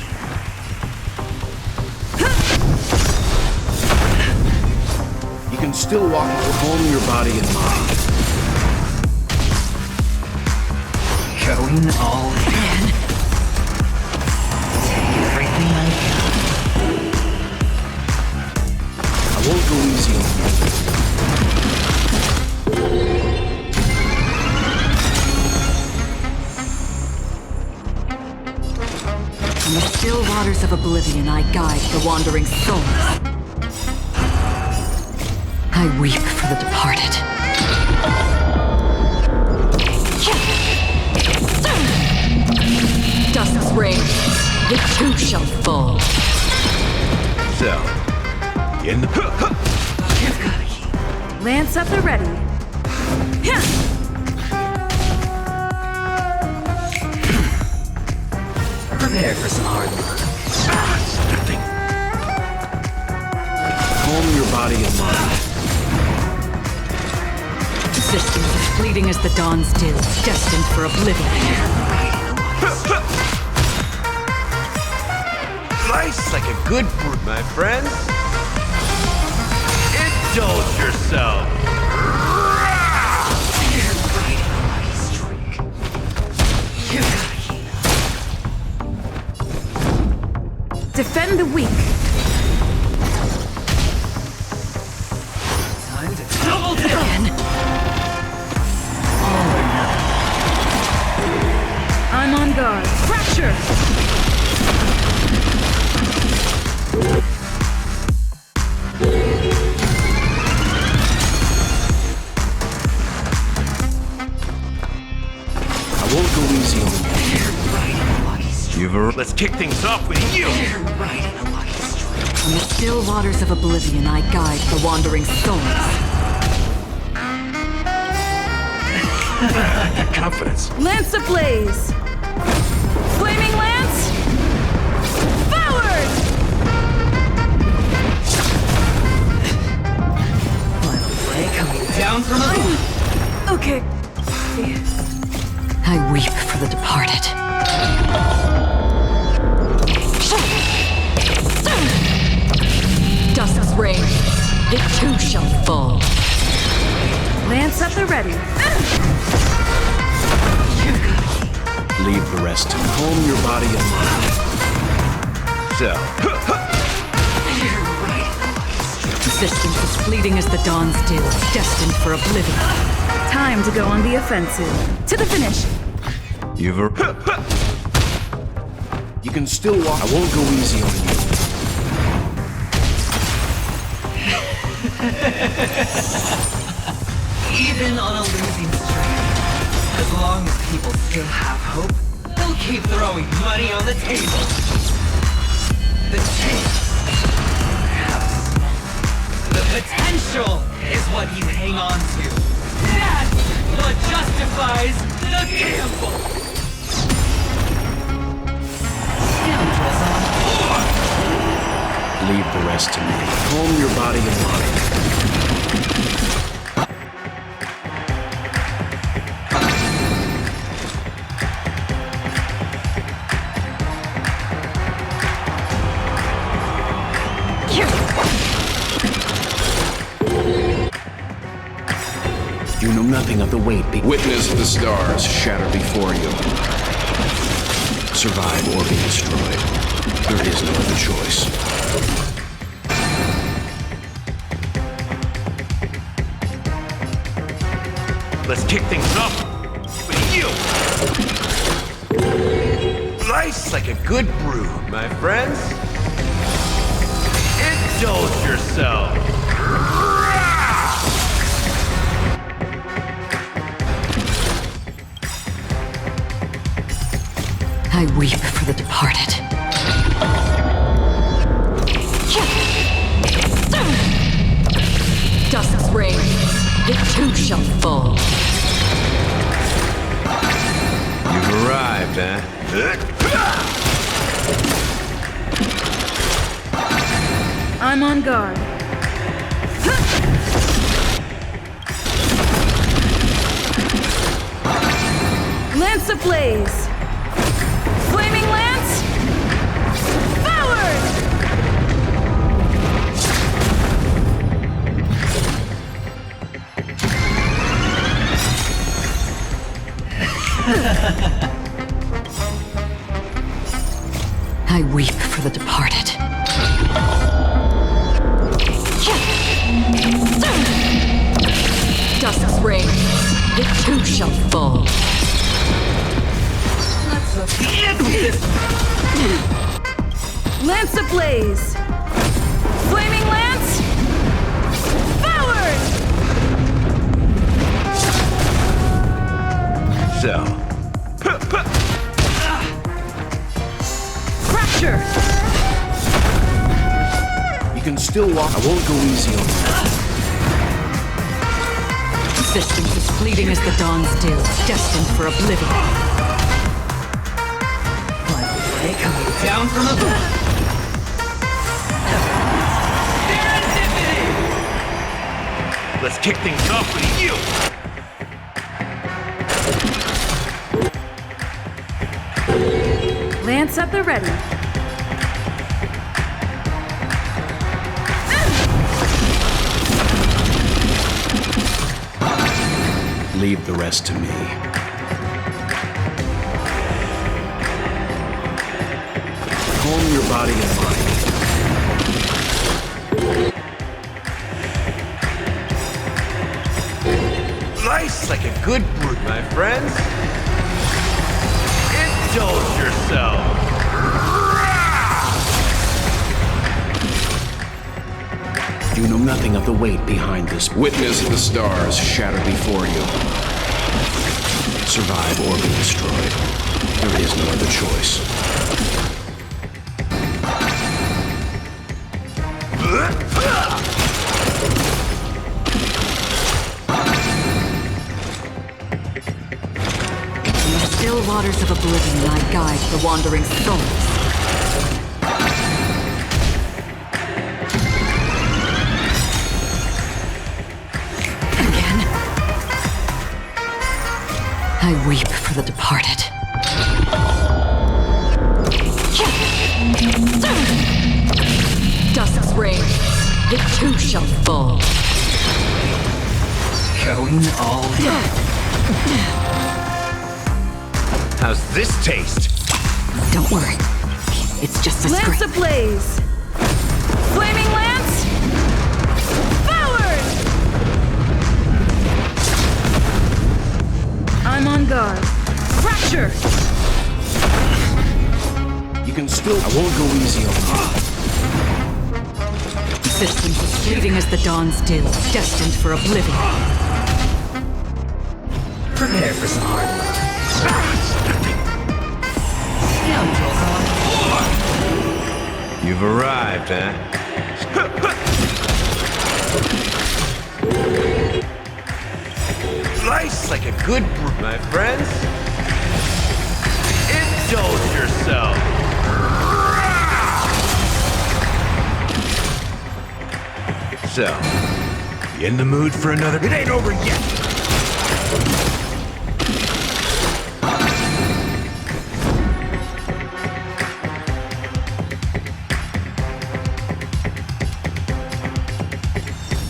You can still walk and calm your body and mind. Going all in. Take everything I got. I won't go easy on you. In the still waters of oblivion, I guide the wandering souls. I weep for the departed. Dusk's reign, the two shall fall. So, in the... Lance at the ready. Prepare for some hard work. It's nothing. Calm your body and mind. Existence as fleeting as the dawn's dew, destined for oblivion. Slice like a good brew, my friends. Indulge yourself. You're right, lucky streak. You got it. Defend the weak. Time to double down. I'm on guard. Fracture! I won't go easy on you. Let's kick things off with you. In the still waters of oblivion, I guide the wandering souls. Confidence. Lance ablaze! Flaming lance! Forward! Final play coming down from above. Okay. I weep for the departed. Dusk's reign, the two shall fall. Lance at the ready. You've got rest to calm your body and mind. So, Existence as fleeting as the dawn's dew, destined for oblivion. Time to go on the offensive. To the finish. you've You can still walk. I won't go easy on you. Even on a losing streak, as long as people still have hope, they'll keep throwing money on the table. The chance, perhaps, the potential is what you hang on to. That's what justifies the gamble. Scoundrels on board. Leave the rest to me. Calm your body and mind. You know nothing of the weight. Witness the stars shatter before you. Survive or be destroyed. There is no other choice. Let's kick things off with you. Nice like a good brew, my friends. Indulge yourself. I weep for the departed. Dusk's reign, it too shall fall. You've arrived, huh? I'm on guard. Lance ablaze! Flaming lance! Forward! I weep for the departed. Dusk's reign, it too shall fall. Lance ablaze! Flaming lance! Forward! So, Fracture! You can still walk. I won't go easy on you. Existence as fleeting as the dawn's dew, destined for oblivion. They coming down from above. Serendipity! let's kick things off with you. Lance at the ready. Leave the rest to me. Calm your body and mind. Nice like a good brew, my friends. Indulge yourself. You know nothing of the weight behind this. Witness the stars shatter before you. Survive or be destroyed. There is no other choice. In the still waters of oblivion, I guide the wandering souls. I weep for the departed. Dusk's reign, it too shall fall. Going all in. How's this taste? Don't worry. It's just a Lance scrape. ablaze! Flaming lance! Forward! I'm on guard. Fracture! You can still... I won't go easy on you. Systems as fleeting as the dawn's dew, destined for oblivion. Prepare for some hard work. You've arrived, huh? Slice like a good my friends. Indulge yourself. So, you in the mood for another? It ain't over yet.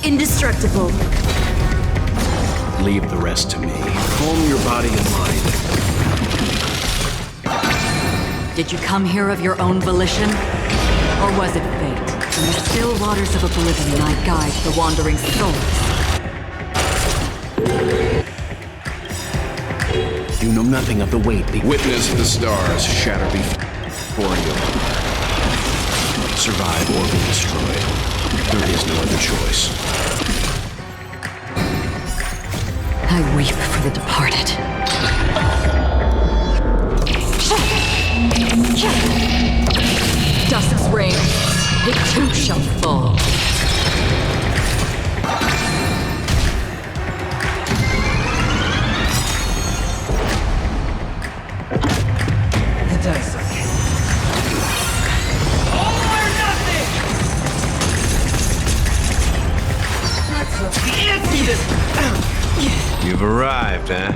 Indestructible. Leave the rest to me. Calm your body and mind. Did you come here of your own volition? Or was it fate? In the still waters of oblivion, I guide the wandering souls. You know nothing of the weight. Witness the stars shatter before you. Survive or be destroyed. There is no other choice. I weep for the departed. Dusk's reign, it too shall fall. The dice are All or nothing! You've arrived, huh?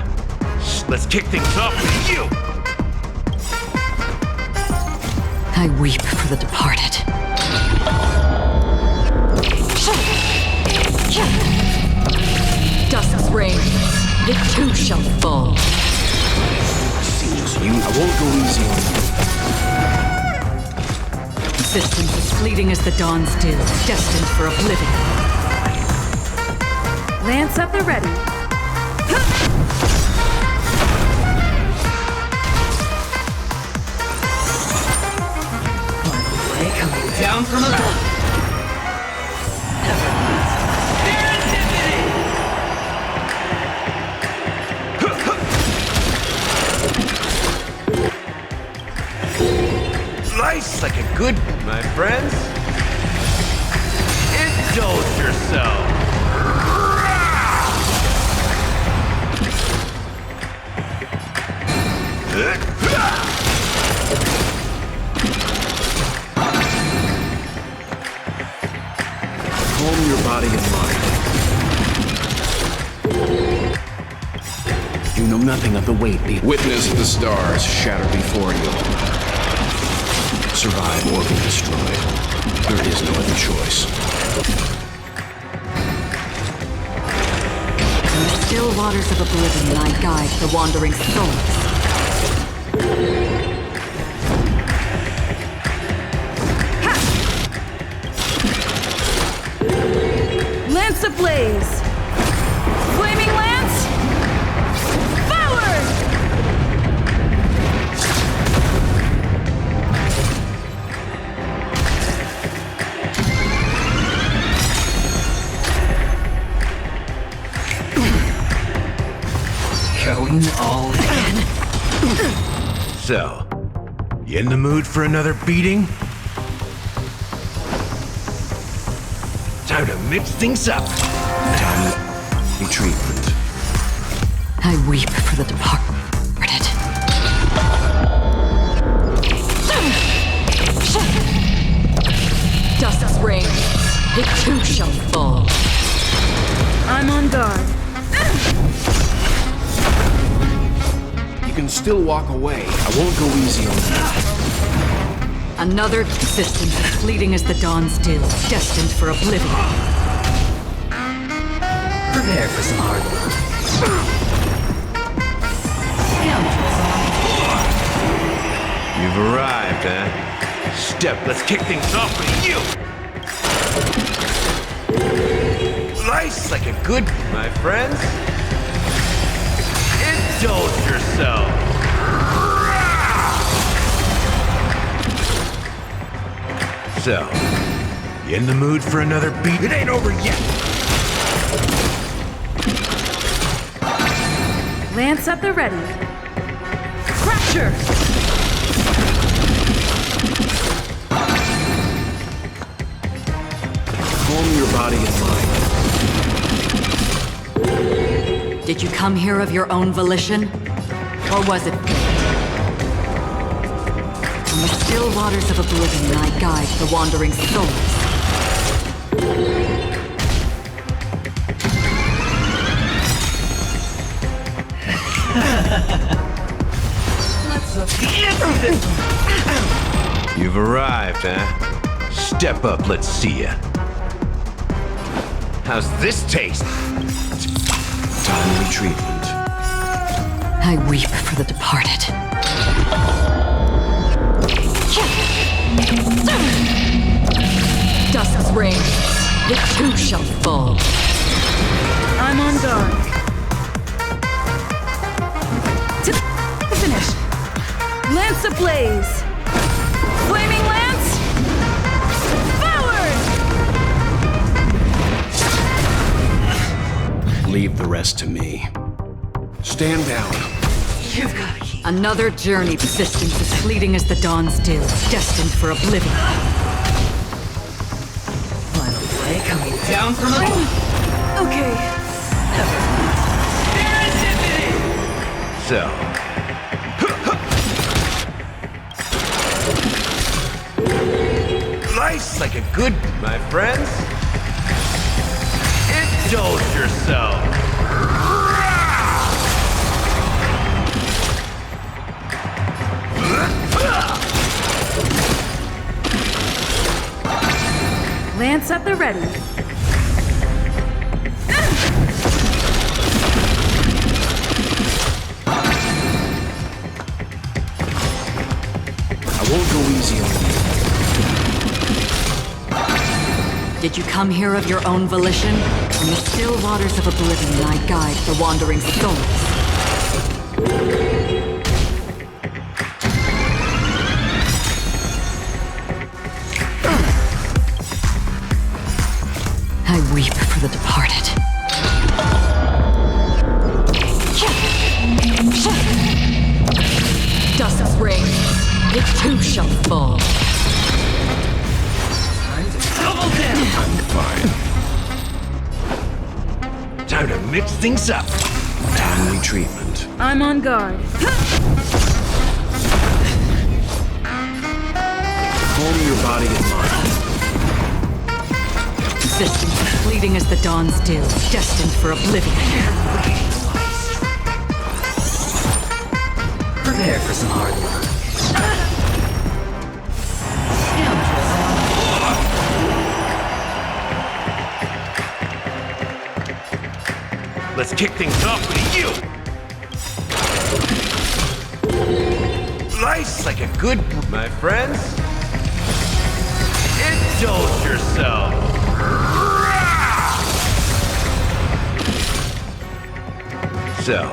Let's kick things off with you! I weep for the departed. Dusk's reign, it too shall fall. Seems you. I won't go easy on you. Systems as fleeting as the dawn's dew, destined for oblivion. Lance at the ready. coming down from above. Slice like a good, my friends. Indulge yourself. Calm your body and mind. You know nothing of the weight. Witness the stars shatter before you. Survive or be destroyed. There is no other choice. In the still waters of oblivion, I guide the wandering souls. Lance ablaze! Flaming lance! Forward! Going all in. So, you in the mood for another beating? Time to mix things up. Time for treatment. I weep for the departed. Dusk's reign, it too shall fall. I'm on guard. You can still walk away. I won't go easy on you. Another existence as fleeting as the dawn's dew, destined for oblivion. Prepare for some hard work. arrived, huh? Step, let's kick things off with you! Slice like a good, my friends. Indulge yourself. So, you in the mood for another beat? It ain't over yet. Lance at the ready. Fracture! Calm your body and mind. Did you come here of your own volition? Or was it fate? From the still waters of oblivion I guide the wandering souls. You've arrived, huh? Step up, let's see ya. How's this taste? Timely treatment. I weep for the departed. Dusk's reign, it too shall fall. I'm on guard. To the finish. Lance ablaze. Flaming lance. Forward! Leave the rest to me. Stand down. Another journey persistence as fleeting as the dawn's dew, destined for oblivion. Final play coming down from above. Okay. So. Slice like a good, my friends. Indulge yourself. Lance at the ready. I won't go easy on you. Did you come here of your own volition? In the still waters of oblivion I guide the wandering souls. I weep for the departed. Dusk's reign, it too shall fall. Double down! I'm fine. Time to mix things up. Timely treatment. I'm on guard. Calm your body and mind. Existence as fleeting as the dawn's dew, destined for oblivion. Prepare for some hard work. Let's kick things off with you. Slice like a good, my friends. Indulge yourself. So.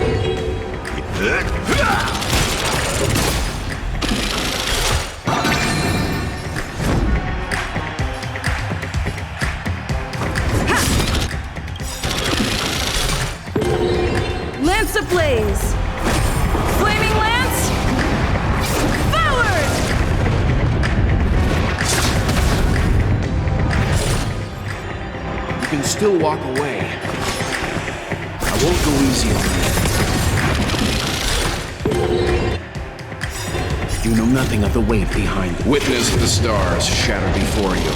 Lance ablaze. Flaming lance. Forward! You can still walk away. I won't go easy on you. You know nothing of the weight behind it. Witness the stars shatter before you.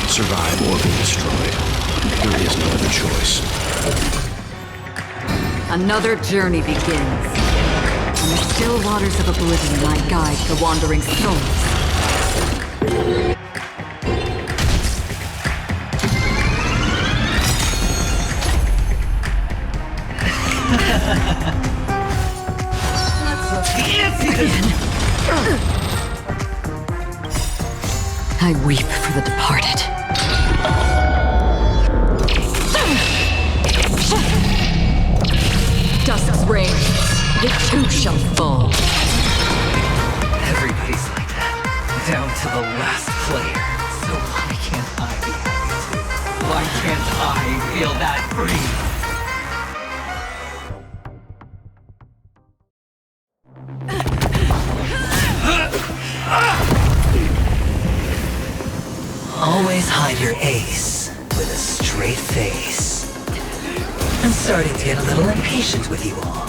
Survive or be destroyed. There is no other choice. Another journey begins. In the still waters of oblivion I guide the wandering souls. Let's look fancy again. I weep for the departed. Dusk's reign, it too shall fall. Everybody's like that, down to the last player. So why can't I be happy too? Why can't I feel that free? Always hide your ace with a straight face. I'm starting to get a little impatient with you all.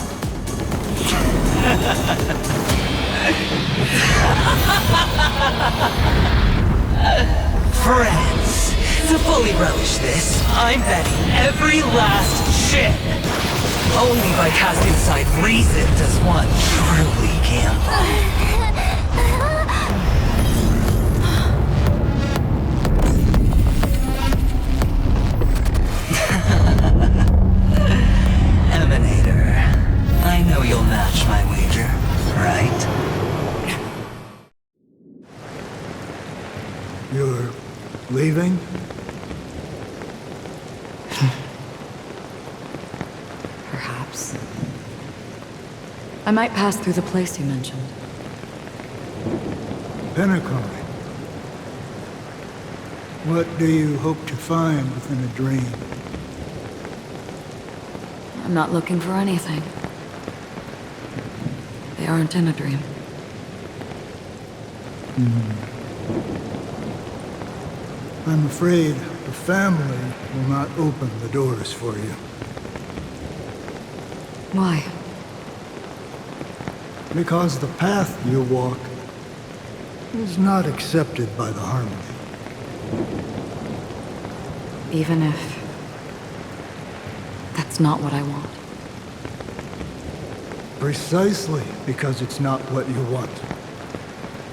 Friends, to fully relish this, I'm betting every last chip. Only by casting aside reason does one truly gamble. I know you'll match my wager, right? You're leaving? Perhaps. I might pass through the place you mentioned. Penacony. What do you hope to find within a dream? I'm not looking for anything. They aren't in a dream. I'm afraid the family will not open the doors for you. Why? Because the path you walk is not accepted by the Harmony. Even if that's not what I want. Precisely because it's not what you want.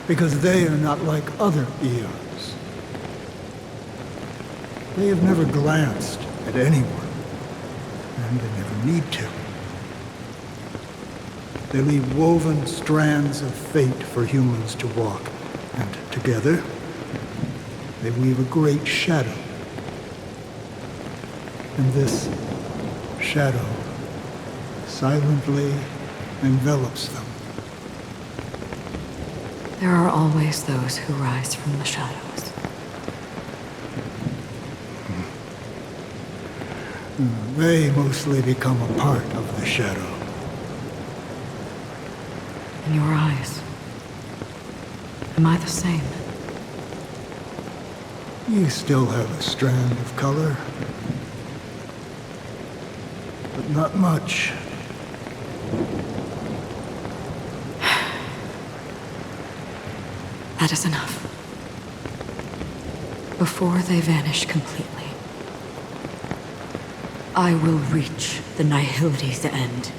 Because they are not like other eons. They have never glanced at anyone, and they never need to. They leave woven strands of fate for humans to walk, and together, they weave a great shadow. And this shadow silently envelops them. There are always those who rise from the shadows. They mostly become a part of the shadow. In your eyes, am I the same? You still have a strand of color, but not much. That is enough. Before they vanish completely, I will reach the Nihility's end.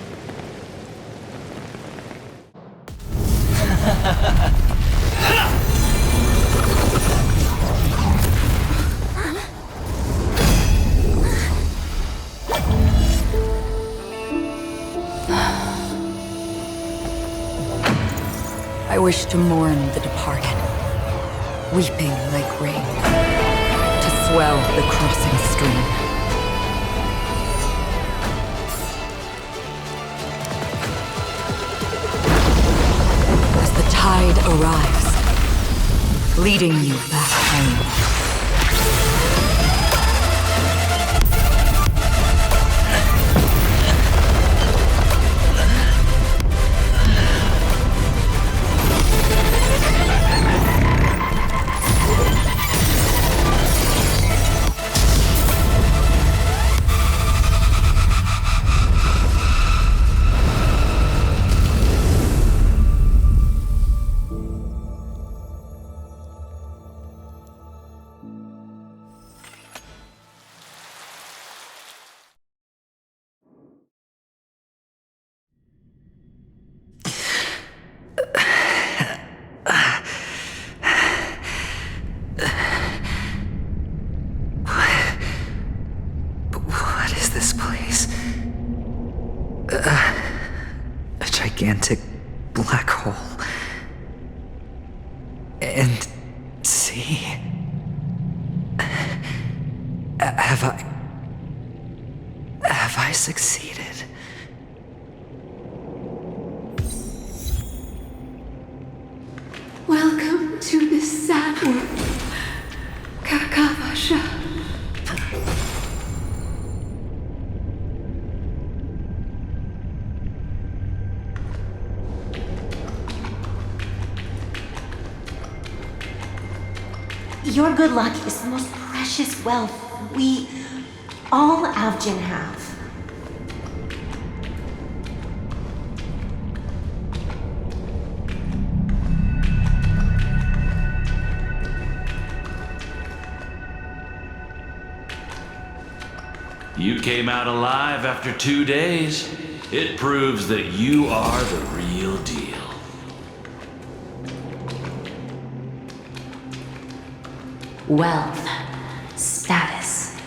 I wish to mourn the departed, weeping like rain, to swell the crossing stream. As the tide arrives, leading you back home. A gigantic black hole. and see. Have I succeeded? Welcome to this sad world, Kakavasha. Your good luck is the most precious wealth we, all Avgin, have. You came out alive after 2 days. It proves that you are the real deal. Wealth, status,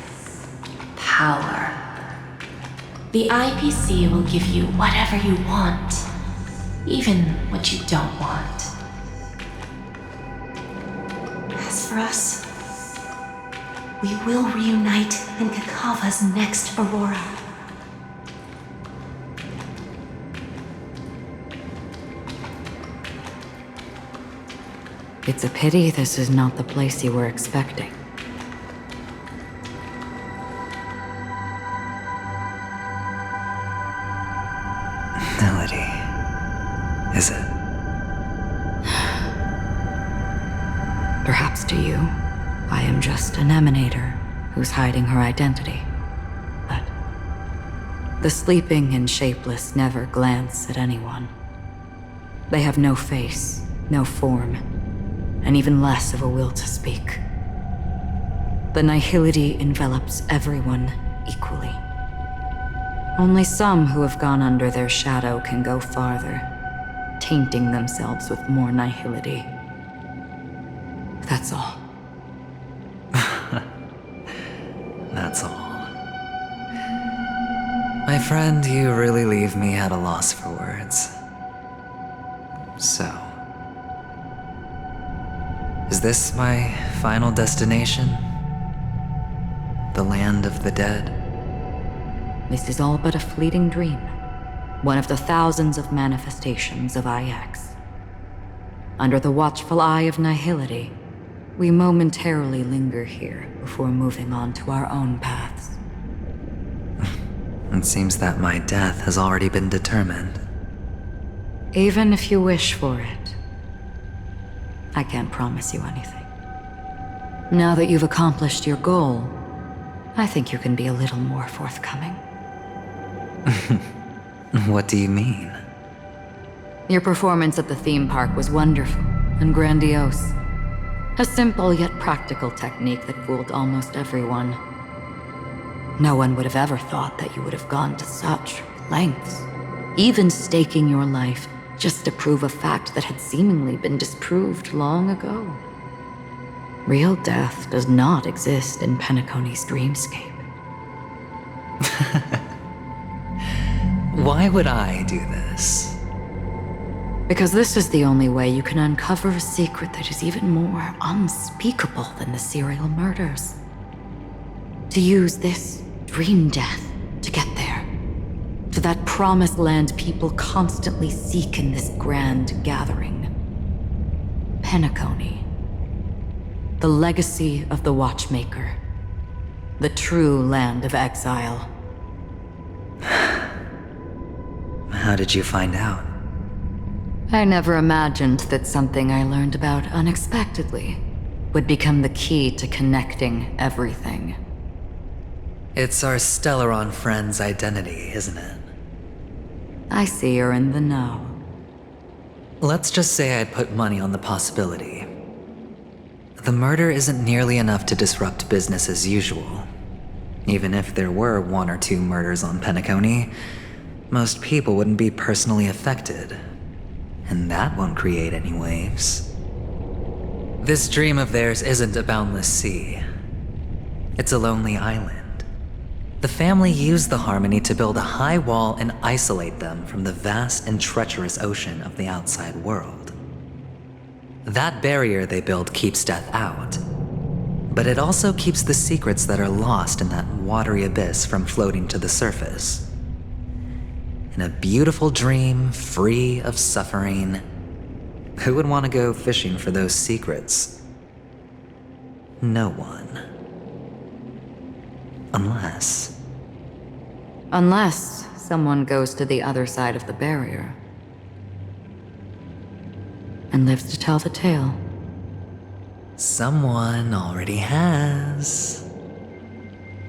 power. The IPC will give you whatever you want, even what you don't want. As for us, we will reunite in Kakava's next Aurora. It's a pity this is not the place you were expecting. Melody, is it? Perhaps to you, I am just an emanator who's hiding her identity. But the sleeping and shapeless never glance at anyone. They have no face, no form, and even less of a will to speak. The nihility envelops everyone equally. Only some who have gone under their shadow can go farther, tainting themselves with more nihility. That's all. That's all. My friend, you really leave me at a loss for words. So, is this my final destination? The land of the dead? This is all but a fleeting dream. One of the thousands of manifestations of IX. Under the watchful eye of nihility, we momentarily linger here before moving on to our own paths. It seems that my death has already been determined. Even if you wish for it, I can't promise you anything. Now that you've accomplished your goal, I think you can be a little more forthcoming. What do you mean? Your performance at the theme park was wonderful and grandiose. A simple yet practical technique that fooled almost everyone. No one would have ever thought that you would have gone to such lengths, even staking your life just to prove a fact that had seemingly been disproved long ago. Real death does not exist in Penacony's dreamscape. Why would I do this? Because this is the only way you can uncover a secret that is even more unspeakable than the serial murders. To use this dream death to get there. To that promised land people constantly seek in this grand gathering. Penacony. The legacy of the Watchmaker. The true land of exile. How did you find out? I never imagined that something I learned about unexpectedly would become the key to connecting everything. It's our Stellaron friend's identity, isn't it? I see you're in the know. Let's just say I'd put money on the possibility. The murder isn't nearly enough to disrupt business as usual. Even if there were 1 or 2 murders on Penacony, most people wouldn't be personally affected. And that won't create any waves. This dream of theirs isn't a boundless sea. It's a lonely island. The family used the Harmony to build a high wall and isolate them from the vast and treacherous ocean of the outside world. That barrier they build keeps death out. But it also keeps the secrets that are lost in that watery abyss from floating to the surface. In a beautiful dream, free of suffering, who would want to go fishing for those secrets? No one. Unless someone goes to the other side of the barrier and lives to tell the tale. Someone already has.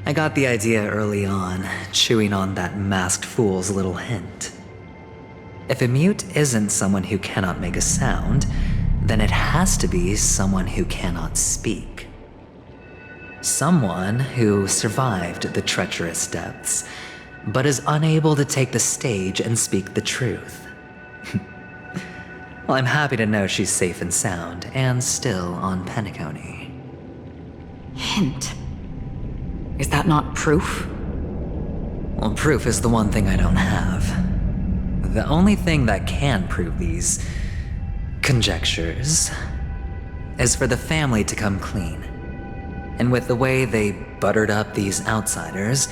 I got the idea early on, chewing on that masked fool's little hint. If a mute isn't someone who cannot make a sound, then it has to be someone who cannot speak. Someone who survived the treacherous depths, but is unable to take the stage and speak the truth. Well, I'm happy to know she's safe and sound, and still on Penacony. Hint. Is that not proof? Well, proof is the one thing I don't have. The only thing that can prove these conjectures is for the family to come clean. And with the way they buttered up these outsiders,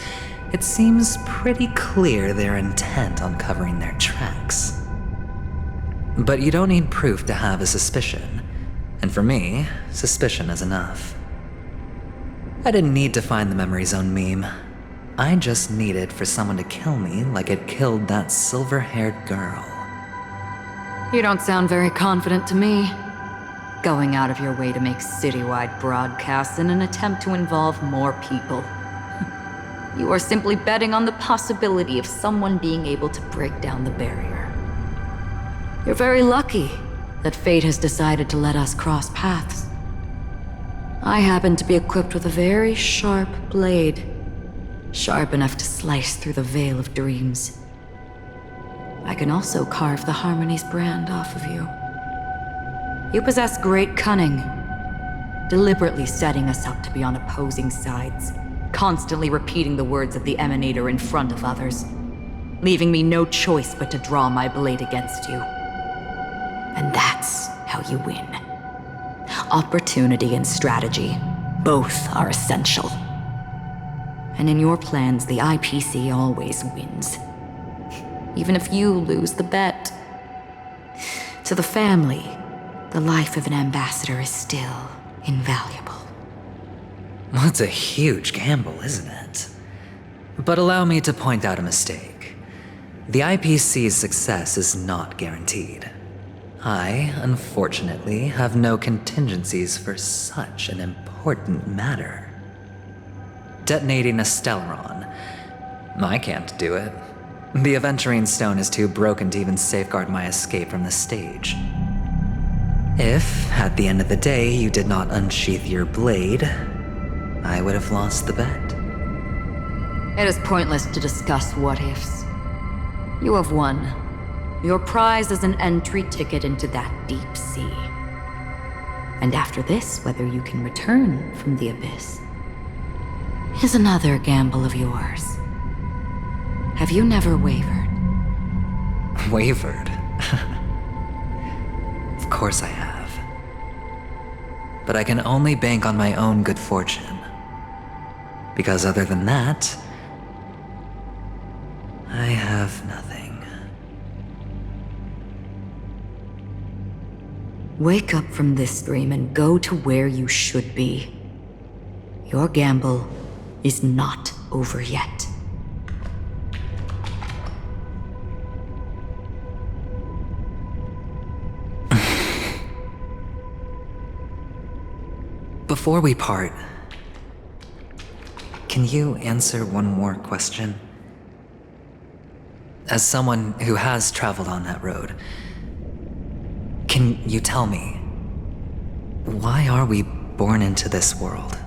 it seems pretty clear they're intent on covering their tracks. But you don't need proof to have a suspicion. And for me, suspicion is enough. I didn't need to find the Memory Zone meme. I just needed for someone to kill me like it killed that silver-haired girl. You don't sound very confident to me. Going out of your way to make citywide broadcasts in an attempt to involve more people. You are simply betting on the possibility of someone being able to break down the barrier. You're very lucky that fate has decided to let us cross paths. I happen to be equipped with a very sharp blade, sharp enough to slice through the veil of dreams. I can also carve the Harmony's brand off of you. You possess great cunning, deliberately setting us up to be on opposing sides, constantly repeating the words of the Emanator in front of others, leaving me no choice but to draw my blade against you. And that's how you win. Opportunity and strategy, both are essential. And in your plans, the IPC always wins. Even if you lose the bet. To the family, the life of an ambassador is still invaluable. Well, it's a huge gamble, isn't it? But allow me to point out a mistake. The IPC's success is not guaranteed. I, unfortunately, have no contingencies for such an important matter. Detonating a Stellaron. I can't do it. The Aventurine Stone is too broken to even safeguard my escape from the stage. If, at the end of the day, you did not unsheath your blade, I would have lost the bet. It is pointless to discuss what-ifs. You have won. Your prize is an entry ticket into that deep sea. And after this, whether you can return from the abyss is another gamble of yours. Have you never wavered? Wavered? Of course I have. But I can only bank on my own good fortune. Because other than that, I have nothing. Wake up from this dream and go to where you should be. Your gamble is not over yet. Before we part, can you answer one more question? As someone who has traveled on that road, can you tell me, why are we born into this world?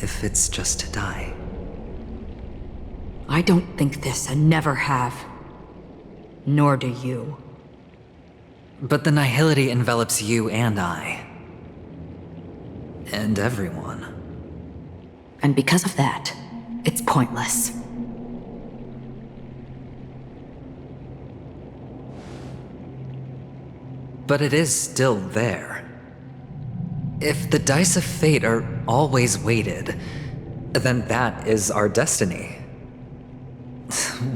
If it's just to die. I don't think this and never have. Nor do you. But the nihility envelops you and I. And everyone. And because of that, it's pointless. but it is still there. If the dice of fate are always weighted, then that is our destiny.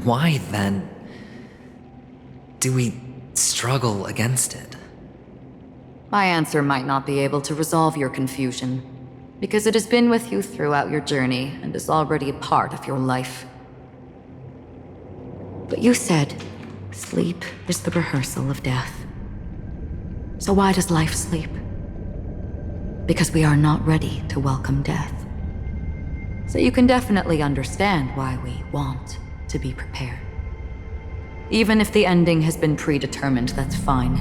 Why, then, do we struggle against it? My answer might not be able to resolve your confusion, because it has been with you throughout your journey and is already a part of your life. But you said, sleep is the rehearsal of death. So why does life sleep? Because we are not ready to welcome death. So you can definitely understand why we want to be prepared. Even if the ending has been predetermined, that's fine.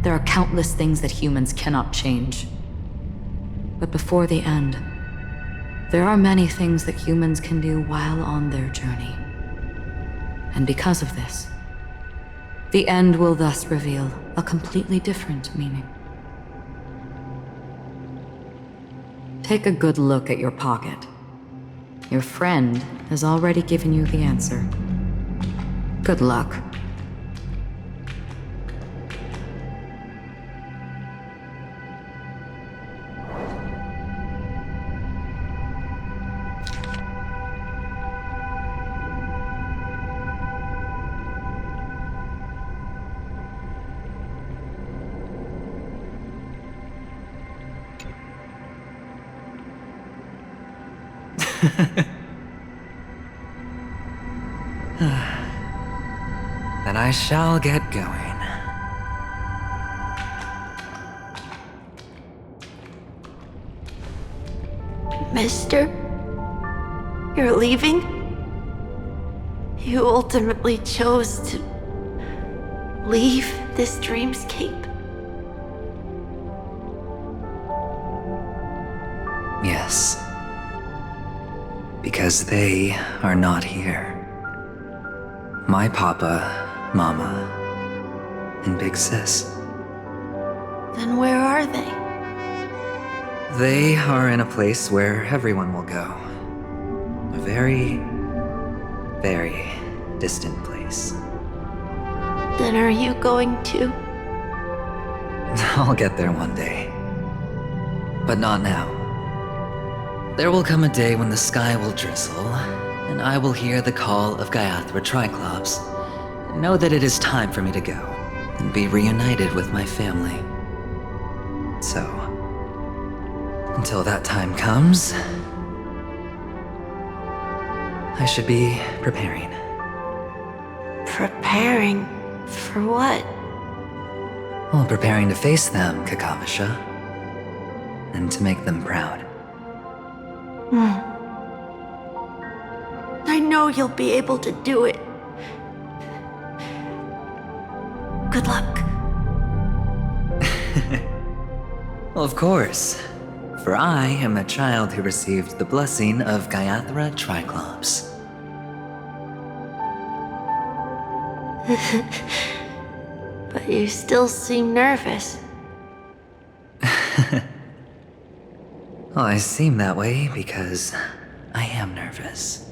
There are countless things that humans cannot change. But before the end, there are many things that humans can do while on their journey. And because of this, the end will thus reveal a completely different meaning. Take a good look at your pocket. Your friend has already given you the answer. Good luck. Then I shall get going. Mister? You're leaving? You ultimately chose to leave this dreamscape? Yes. Because they are not here. My papa, mama, and big sis. Then where are they? They are in a place where everyone will go. A very, very distant place. Then are you going to? I'll get there one day. But not now. There will come a day when the sky will drizzle, and I will hear the call of Gaiathra Triclops, and know that it is time for me to go, and be reunited with my family. So, until that time comes, I should be preparing. Preparing? For what? Well, preparing to face them, Kakavasha, and to make them proud. I know you'll be able to do it. Good luck. Well, of course. For I am a child who received the blessing of Gaiathra Triclops. But you still seem nervous. Well, I seem that way because I am nervous.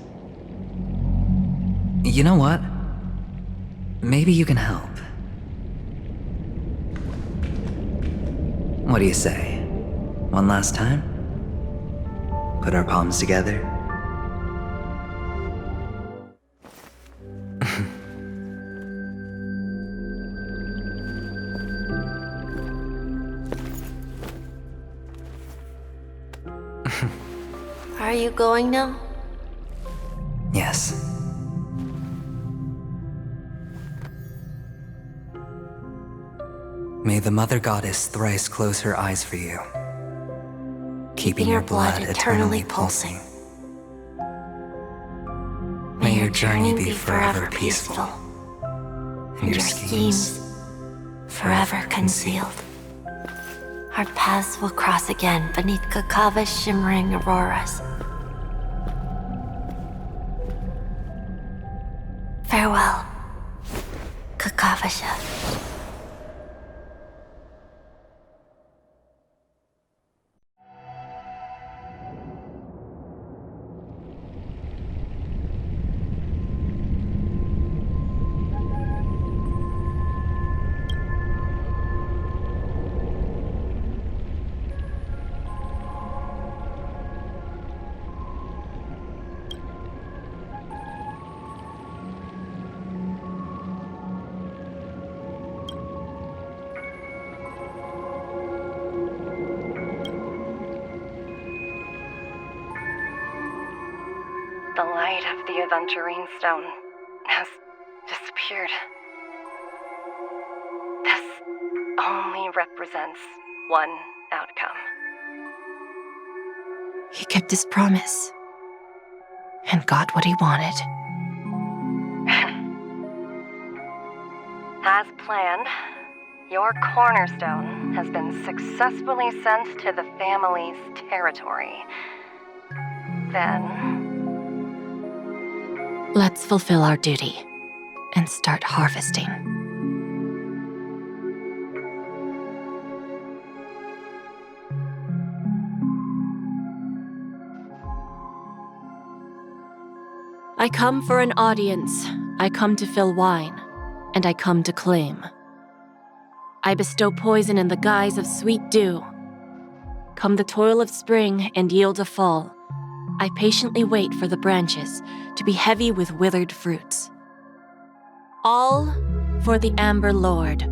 You know what? Maybe you can help. What do you say? One last time? Put our palms together? Are you going now? Yes. May the Mother Goddess thrice close her eyes for you, keeping your blood eternally pulsing. May your journey be forever peaceful, and your schemes forever concealed. Our paths will cross again beneath Kakava's shimmering auroras. Farewell, Kakavasha. The light of the Aventurine Stone has disappeared. This only represents one outcome. He kept his promise and got what he wanted. As planned, your cornerstone has been successfully sent to the family's territory. Then, let's fulfill our duty and start harvesting. I come for an audience. I come to fill wine, and I come to claim. I bestow poison in the guise of sweet dew. Come the toil of spring and yield a fall. I patiently wait for the branches to be heavy with withered fruits. All for the Amber Lord.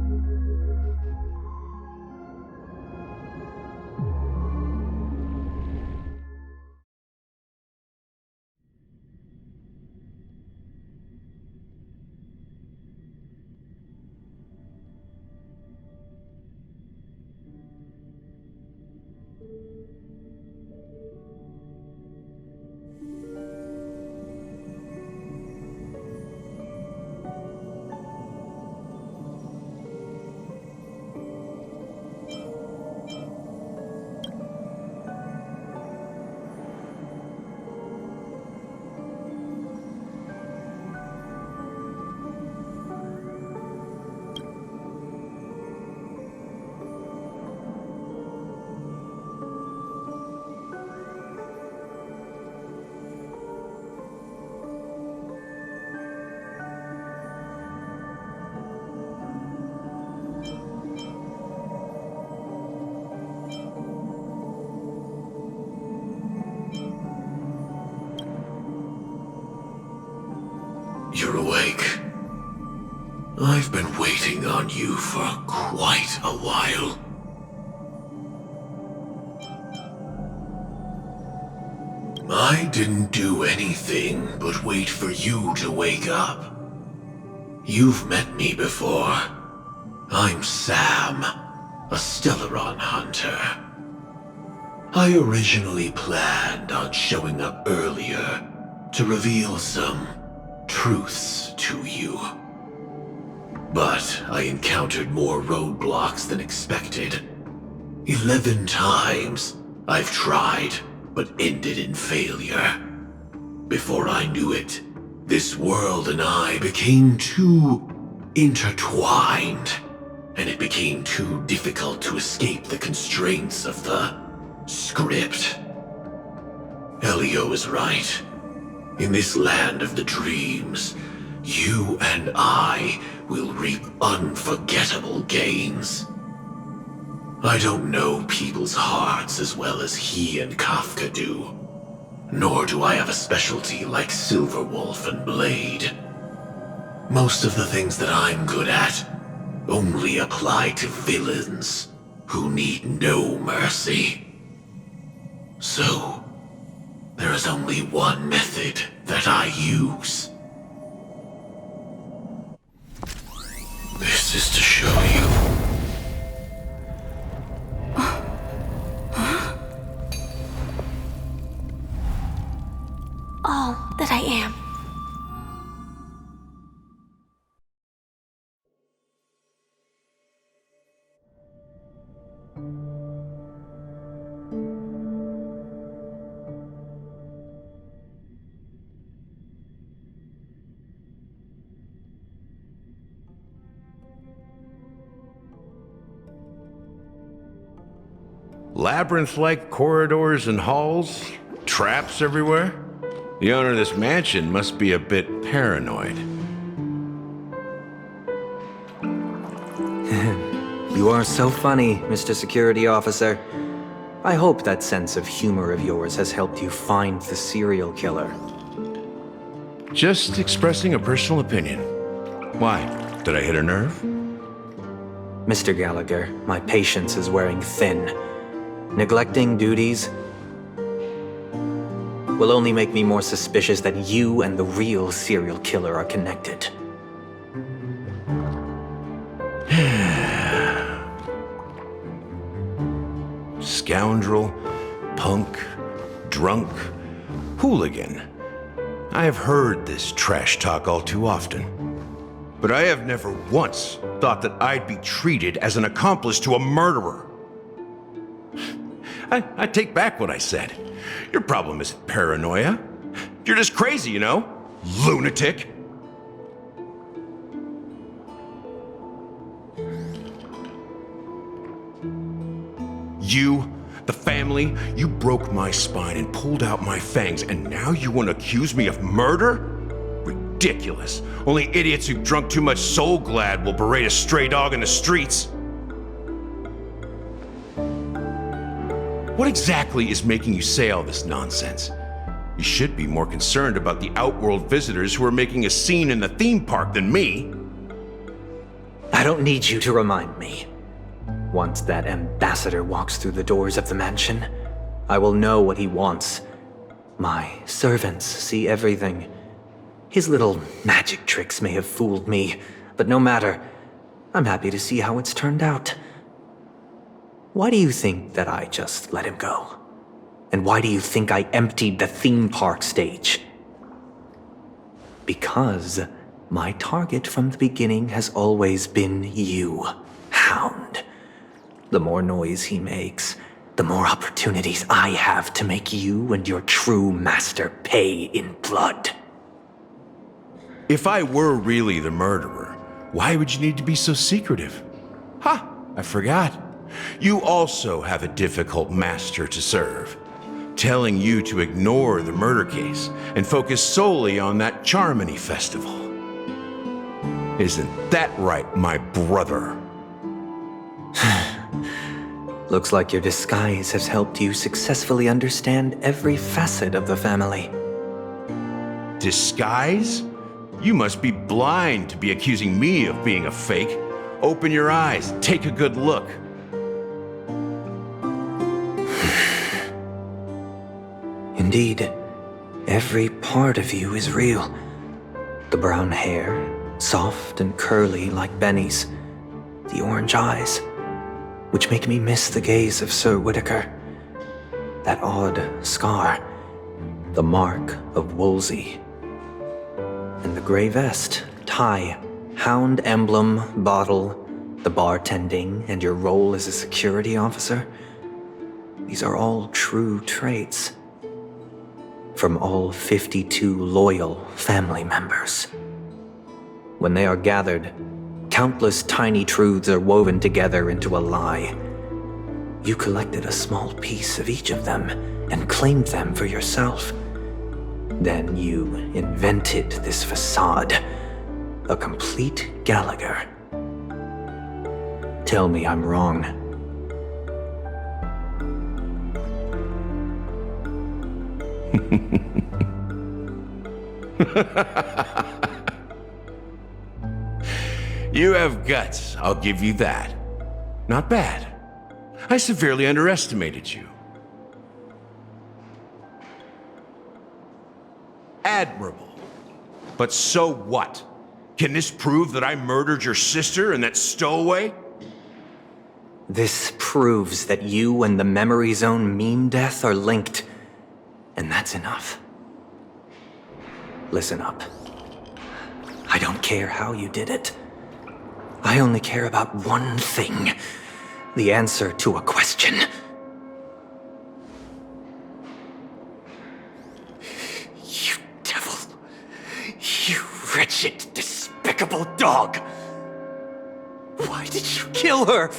You're awake. I've been waiting on you for quite a while. I didn't do anything but wait for you to wake up. You've met me before. I'm Sam, a Stellaron hunter. I originally planned on showing up earlier to reveal some truths to you. But I encountered more roadblocks than expected. 11 times I've tried, but ended in failure. Before I knew it, this world and I became too intertwined, and it became too difficult to escape the constraints of the script. Elio is right. In this land of the dreams, you and I will reap unforgettable gains. I don't know people's hearts as well as he and Kafka do. Nor do I have a specialty like Silverwolf and Blade. Most of the things that I'm good at only apply to villains who need no mercy. So, there is only one method that I use. This is to show you. All that I am. Labyrinth-like corridors and halls? Traps everywhere? The owner of this mansion must be a bit paranoid. You are so funny, Mr. Security Officer. I hope that sense of humor of yours has helped you find the serial killer. Just expressing a personal opinion. Why? Did I hit a nerve? Mr. Gallagher, my patience is wearing thin. Neglecting duties? will only make me more suspicious that you and the real serial killer are connected. Scoundrel, punk, drunk, hooligan. I have heard this trash talk all too often. But I have never once thought that I'd be treated as an accomplice to a murderer. I take back what I said. Your problem isn't paranoia. You're just crazy, you know? Lunatic. You, the family, you broke my spine and pulled out my fangs, and now you want to accuse me of murder? Ridiculous. Only idiots who've drunk too much Soul Glad will berate a stray dog in the streets. What exactly is making you say all this nonsense? You should be more concerned about the Outworld visitors who are making a scene in the theme park than me. I don't need you to remind me. Once that ambassador walks through the doors of the mansion, I will know what he wants. My servants see everything. His little magic tricks may have fooled me, but no matter. I'm happy to see how it's turned out. Why do you think that I just let him go? And why do you think I emptied the theme park stage? Because my target from the beginning has always been you, Hound. The more noise he makes, the more opportunities I have to make you and your true master pay in blood. If I were really the murderer, why would you need to be so secretive? Ha! I forgot. You also have a difficult master to serve, telling you to ignore the murder case and focus solely on that Charmony festival. Isn't that right, my brother? Looks like your disguise has helped you successfully understand every facet of the family. Disguise? You must be blind to be accusing me of being a fake. Open your eyes, take a good look. Indeed, every part of you is real. The brown hair, soft and curly like Benny's. The orange eyes, which make me miss the gaze of Sir Whitaker. That odd scar, the mark of Wolsey. And the gray vest, tie, hound emblem, bottle, the bartending, and your role as a security officer. These are all true traits. From all 52 loyal family members. When they are gathered, countless tiny truths are woven together into a lie. You collected a small piece of each of them and claimed them for yourself. Then you invented this facade, a complete Gallagher. Tell me I'm wrong. You have guts, I'll give you that. Not bad. I severely underestimated you. Admirable. But so what? Can this prove that I murdered your sister and that stowaway? This proves that you and the Memory Zone meme death are linked. And that's enough. Listen up. I don't care how you did it. I only care about one thing. The answer to a question. You devil. You wretched, despicable dog. Why did you kill her?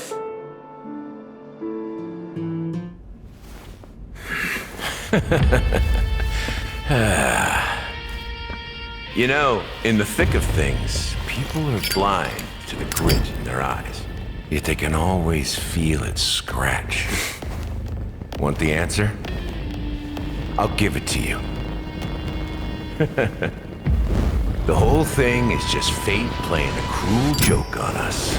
You know, in the thick of things, people are blind to the grit in their eyes. Yet they can always feel it scratch. Want the answer? I'll give it to you. The whole thing is just fate playing a cruel joke on us.